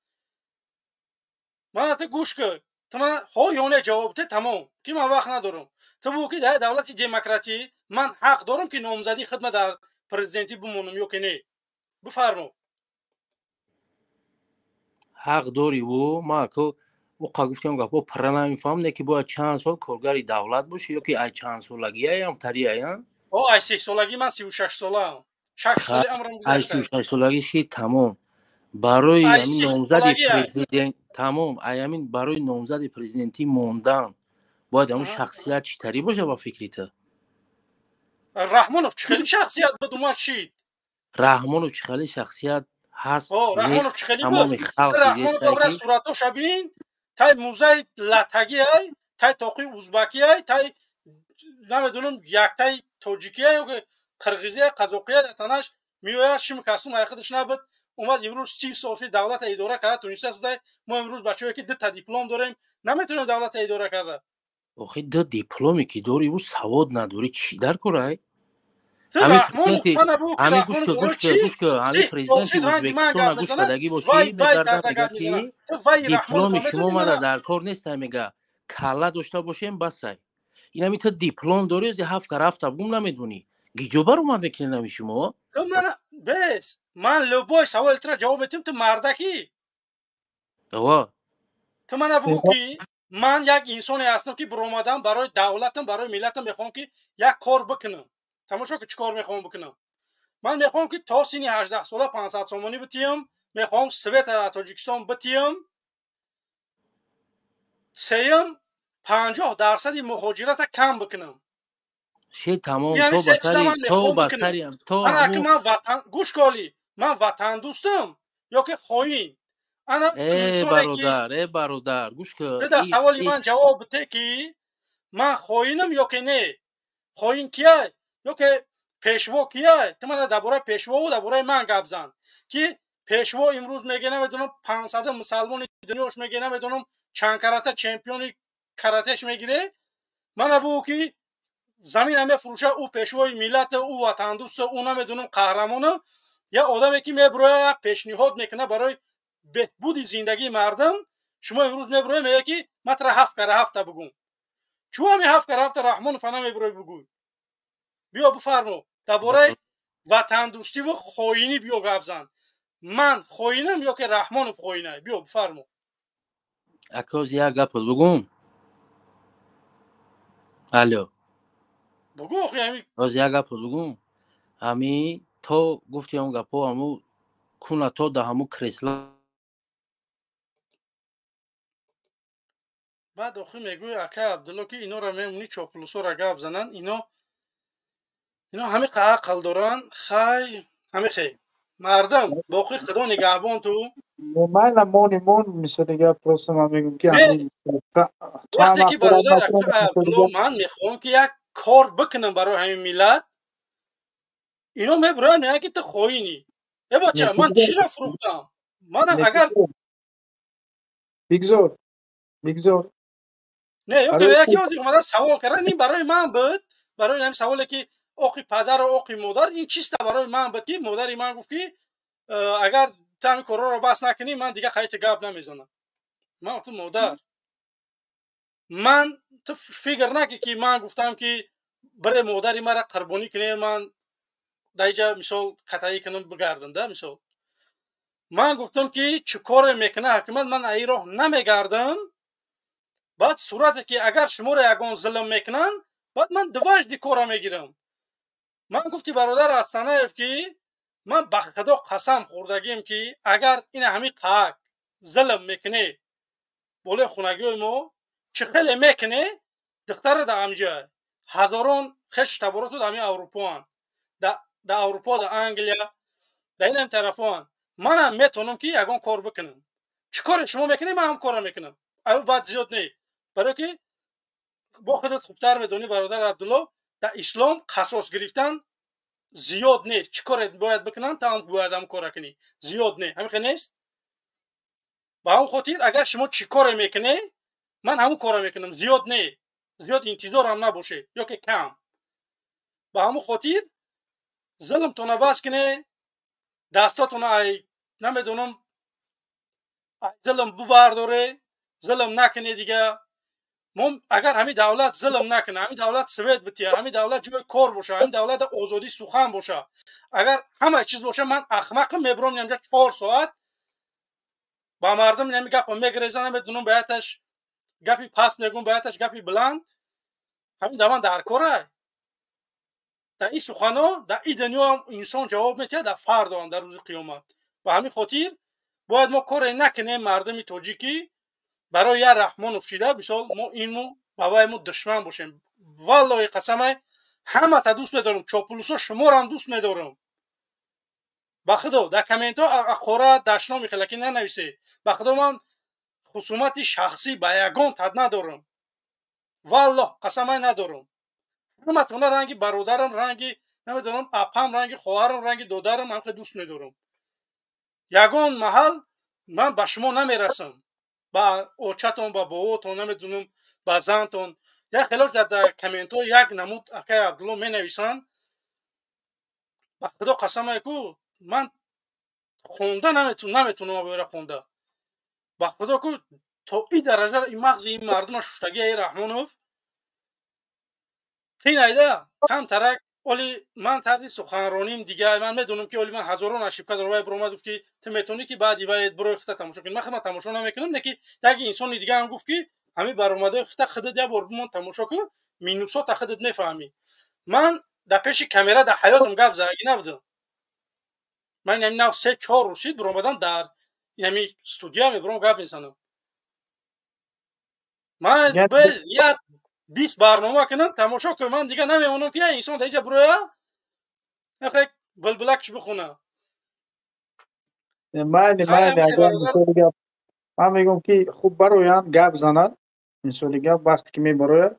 Speaker 1: من تو گوش کن تو من ها یا نه جواب ده تمام که من وقت ندارم تو بگو که در دولت دموکراتی من حق دارم که نامزدی خدمت در پرزیدنتی بمونم یا که نه بفرمو
Speaker 23: حق داری و ما که وقا گفتیم گپا پر نمیفهم نه که باید چند سال کارگری دولت باشه یا که ای چند سالگی هم تری هم
Speaker 1: ای 3 سالگی من 36 ساله 6 سال عمرم گذشته
Speaker 23: ای 36 سالگی شی تمام برای همین نامزد پرزیدنت تمام همین برای نامزد پرزیدنتی موندن باید اون شخصیت چطوری باشه با فکریته
Speaker 1: رحمانوف چه خیلی شخصیت بود اومد شید
Speaker 23: رحمانوف چه خیلی شخصیت هست
Speaker 1: رحمانوف چه خیلی
Speaker 23: تمام
Speaker 1: بود
Speaker 23: خلق
Speaker 1: رحمانوف اول صورتو شبین تای موزه لاتگی ای تای توقی ازبکی ای تای نمیدونم یک تای تاجیکی ای یا قرقیزی قزاقی تنش میوه شیم کاسوم ای خودش نبود اومد امروز 30 سال دولت اداره کرد تونسته شده ما امروز بچه‌ای که 2 تا دیپلم داریم نمیتونیم دولت اداره کرده
Speaker 23: آخه 2 دیپلمی که داری او سواد نداری چی در کارای
Speaker 1: تو
Speaker 23: همین
Speaker 1: رحمان
Speaker 23: پرزیدنتی
Speaker 1: من ابو که
Speaker 23: همین
Speaker 1: رحمان
Speaker 23: گوش
Speaker 1: برای
Speaker 23: که
Speaker 1: چی
Speaker 23: گوش که همین
Speaker 1: زی
Speaker 23: پرزیدنتی
Speaker 1: باشید رنگ من
Speaker 23: ازبکستان
Speaker 1: گپ
Speaker 23: را گوش
Speaker 1: میزنه
Speaker 23: کردگی
Speaker 1: وای
Speaker 23: باشی
Speaker 1: وای
Speaker 23: میگردم
Speaker 1: کرده
Speaker 23: میگه
Speaker 1: گپ میزنه
Speaker 23: که
Speaker 1: تو وای رحمان
Speaker 23: دیپلم
Speaker 1: فهمیدی
Speaker 23: شما مرا
Speaker 1: منم
Speaker 23: در کار نیست میگه کلا داشته باشیم بس اینا می تو دیپلم داری از 7 که رفته بوم نمیدونی گیجوبر اومد میکنی نمی شما
Speaker 1: تو من بس من لبوی سوال تر جواب میتیم تو مردکی
Speaker 23: آقا
Speaker 1: تو من بگو کی من یک انسانی هستم که برآمدم برای دولتم برای ملتم میخوام که یک کار بکنم تماشا که چیکار میخوام بکنم من میخوام که تا سن 18 ساله 500 سومانی بتیم میخوام سویت تاجیکستان بتیم سیم 50% مهاجرت کم بکنم
Speaker 23: شی تمام
Speaker 1: یعنی
Speaker 23: تو
Speaker 1: سه چیزا من
Speaker 23: بسری تو
Speaker 1: میخوام بکنم
Speaker 23: بسری تو
Speaker 1: انا که
Speaker 23: همو
Speaker 1: من وطن گوش کالی من وطن دوستم یا که خواهین انا انسانی که
Speaker 23: ای برادر گوش که
Speaker 1: تو در سوالی من جواب بده که من خواهینم یا که نه خواهین کیه یا که پیشوا کیه تو من درباره پیشوا و درباره من گپ زن که پیشوا امروز میگه نمیدونم 500 مسلمان دنیاش میگه نمیدونم چند کراته چمپیون کراتش میگیره من ابو که زمین همه فروشه او پیشوای ملت او وطن دوست او نمیدونم قهرمانه یا آدمی که میبره پیشنهاد میکنه برای بهبود زندگی مردم شما امروز میبره میگه که متر 7 کره 7 بگو چون همین 7 کره 7 رحمان فنا میبره بگو بیا بفرمو درباره وطن دوستی و خاینی بیا گپ زن من خاینم یا که رحمان خاینه بیا بفرمو
Speaker 23: اکاز یک گپ بگم الو
Speaker 1: بگو خو همین
Speaker 23: از یک گپ بگم همی تو گفتی اون گپا همو کنه تو ده همو کریسلا
Speaker 1: بعد آخه میگوی اکا عبدالله که اینا را میمونی چاپلوسا را گپ زنن اینا همه عقل دارن خی همه خی مردم باقی خدا نگهبان تو
Speaker 17: من مون میشه دیگه پرستم هم میگم که
Speaker 1: به
Speaker 17: همین تو هم
Speaker 1: وقتی که
Speaker 17: اخبارات
Speaker 1: برادر
Speaker 17: مطرح
Speaker 1: اکا
Speaker 17: میشه
Speaker 1: عبدالله
Speaker 17: دیگه
Speaker 1: من میخوام که یک کار بکنم برای همین ملت اینا میبرن میگن که تو خواهینی ای بچه من چی را فروختم من اگر
Speaker 17: بگذار بگذار
Speaker 1: نه یا که
Speaker 17: برای
Speaker 1: یکی از اومده سوال کردن این برای من بود برای همین سوالی که آقی پدر و آقی مادر این چیست برای من بود که مادری من گفت که اگر تام کارا رو بس نکنی من دیگه خیلی گپ نمیزنم من تو مادر من تو فکر نکی که من گفتم که برای مادری مرا قربانی کنه من دایجا مثال کتایی کنم بگردم ده مثال من گفتم که چه کار میکنه حکومت من ای راه نمیگردم بعد صورتی که اگر شما را یگان ظلم میکنن بعد من دوش دی کارا میگیرم من گفتی برادر استانه که من به خدا قسم خوردگیم که اگر این همین قاک ظلم میکنه بوله خونگی ما چه خیلی میکنه دختر در امجا هزاران خش تبارات در همین اروپا در اروپا در انگلیا در این هم طرفان من هم میتونم که یگان کار بکنم چه کار شما میکنی من هم کار میکنم او بعد زیاد نه برای که با خودت خوبتر میدونی برادر عبدالله در اسلام قصاص گرفتن زیاد نیست چه کار باید بکنن تا هم باید هم کار کنی زیاد نه همین نیست با هم خاطر اگر شما چی کار میکنه من همون کار میکنم زیاد نه زیاد انتظار هم نباشه یا که کم با همون خاطر ظلم تو نباس کنه دستاتون ای نمیدونم ظلم ببرداره ظلم نکنه دیگه اگر همین دولت ظلم نکنه همین دولت سویت بتیه همین دولت جای کار باشه همین دولت آزادی سخن باشه اگر همه چیز باشه من احمق میبرم اینجا 4 ساعت با مردم نمیگم میگریزن نمیدونم بهتش گپی پاس میگم بهتش گپی بلند همین دمان در کاره در این سخنا در این دنیا هم انسان جواب میده در فردا در روز قیامت و همین خاطر باید ما کار نکنیم مردم تاجیکی برای یه رحمان افشیده مثال ما اینو بابای ما دشمن باشیم والله قسمه همه تا دوست میدارم چاپلوسا شما رو هم دوست میدارم با خدا در کامنت ها اقوره دشنا میخواد که ننویسه با خدا من خصومت شخصی با یگان تد ندارم والله قسمه ندارم همه تونه رنگی برادرم رنگی نمیدونم اپم رنگی خواهرم رنگی دادرم هم دوست میدارم یگان محل من به شما نمیرسم با اوچتون با باباتون نمیدونم با زنتون یا خلاص در کامنت ها یک نمود اکای عبدالله می نویسن با خدا قسم کو من خونده نمیتونم ببره خونده. با خدا کو تا این درجه این مغز این مردم شوشتگی ای رحمانوف خیلی ایده کم ترک. ولی من طرز سخنرانیم دیگه من میدونم که ولی من هزاران اشیبکا در روی برآمد گفت که تو میتونی که بعد باید برو خطا تماشا کنی. من خدمت تماشا نمیکنم نکی یک انسان دیگه هم گفت که همین برآمده خطا خودت یا برو تماشا کن مینوسات خودت میفهمی. من در پیش کامera در حیاتم گپ زدی نبودم. من یعنی نه 3-4 روزی برآمدم در یعنی استودیو میبرم گپ میزنم. من به یا 20 برنامه کنم تماشا کنم من دیگه نمیمونم که انسان دیگه برویا اخه بلبلکش بخونه.
Speaker 17: من میگم که خوب برویان گپ زند مثلا گپ وقتی که میبروید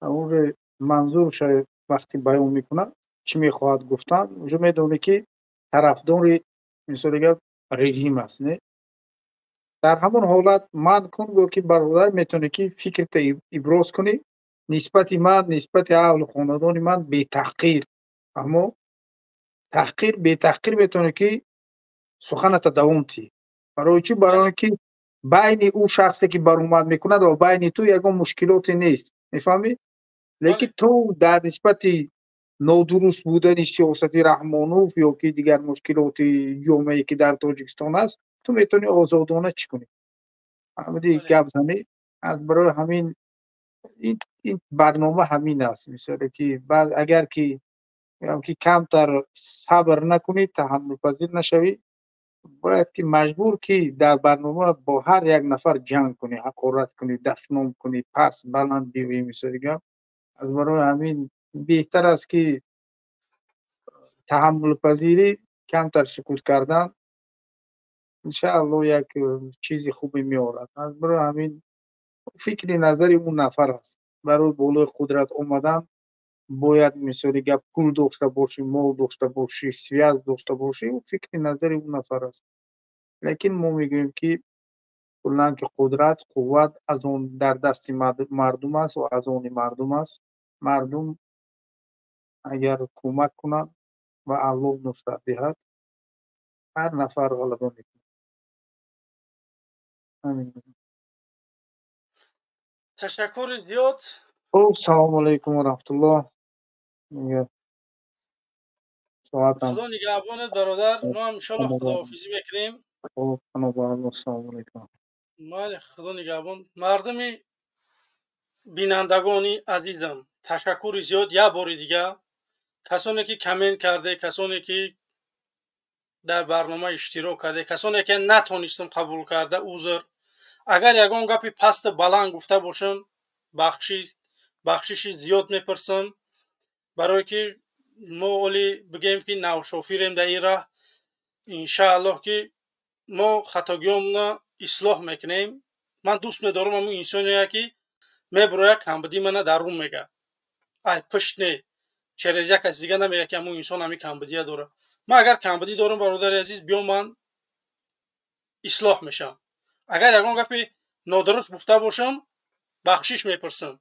Speaker 17: اون منظور شاید وقتی بیان میکنه چی میخواهد گفتن اونجا میدونه که طرفدار مثلا گپ رژیم است. نه در همون حالت من کنم که برادر میتونه که فکرت ابراز کنی نسبت من نسبت اهل خاندان من بی تحقیر اما تحقیر بی تحقیر میتونه که سخنت دوام تی برای چی برای که بین او شخصی که برآمد میکند و بین تو یگان مشکلاتی نیست میفهمی لیکن تو در نسبت نادرست بودن سیاستی رحمانوف یا که دیگر مشکلات جامعه که در تاجیکستان است تو میتونی آزادانه چی کنی همین گپ زنی از برای همین این برنامه همین است مثلا که بعد اگر که کمتر صبر نکنی تحمل پذیر نشوی باید که مجبور که در برنامه با هر یک نفر جنگ کنی حقارت کنی دفنام کنی پس بلند بیوی مثلا از برای همین بهتر است که تحمل پذیری کمتر سکوت کردن انشاءالله یک چیزی خوبی میآورد. از برای همین فکر نظری اون نفر است برای بالای قدرت اومدن باید مثلا گپ پول داشته باشی مال داشته باشی سیاست داشته باشی و فکر نظری اون نفر است. لیکن ما میگوییم که کلا که قدرت قوت از اون در دست مردم است و از اون مردم است. مردم اگر کمک کنند و الله نصرت دهد هر نفر غلبه میکنه. همین.
Speaker 1: تشکر زیاد.
Speaker 17: سلام علیکم و رحمت الله.
Speaker 1: خدا نگهبانت برادر. ما هم ان شاء الله خداحافظی میکنیم.
Speaker 17: السلام علیکم.
Speaker 1: خدا نگهبان. مردم بینندگانی عزیزم تشکر زیاد یک بار دیگه کسانی که کامنت کرده کسانی که در برنامه اشتراک کرده کسانی که نتونستم قبول کرده عذر. اگر یگان گپی پست بلند گفته باشم بخشش زیاد میپرسم برای که ما ولی بگیم که نوشافیریم در این راه انشاءالله که ما خطاگیامون اصلاح میکنیم. من دوست میدارم همون انسانیه که میبرویه کمبودی منه در روم میگه ای پشت نه چرز یک کسی دیگه نمیگه که همون انسان همی کمبودیه داره. من اگر کمبودی دارم برادر عزیز بیام من اصلاح میشم. اگر یگان گپی نادرست گفته باشم بخشش میپرسم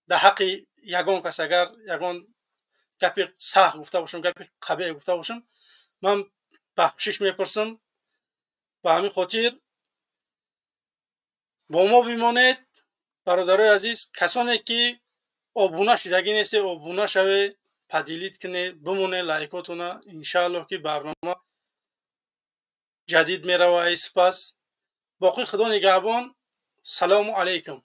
Speaker 1: در حق یگان کس. اگر یگان گپی صح گفته باشم گپی قبیح گفته باشم من بخشش میپرسم. و همین خاطر با ما بمانید برادرای عزیز. کسانی که آبونه شدگی نیست آبونه شوه پدیلیت کنه بمونه لایکاتونه انشاءالله که برنامه جدید میره و سپس باقی خدا نگهبان. سلام علیکم.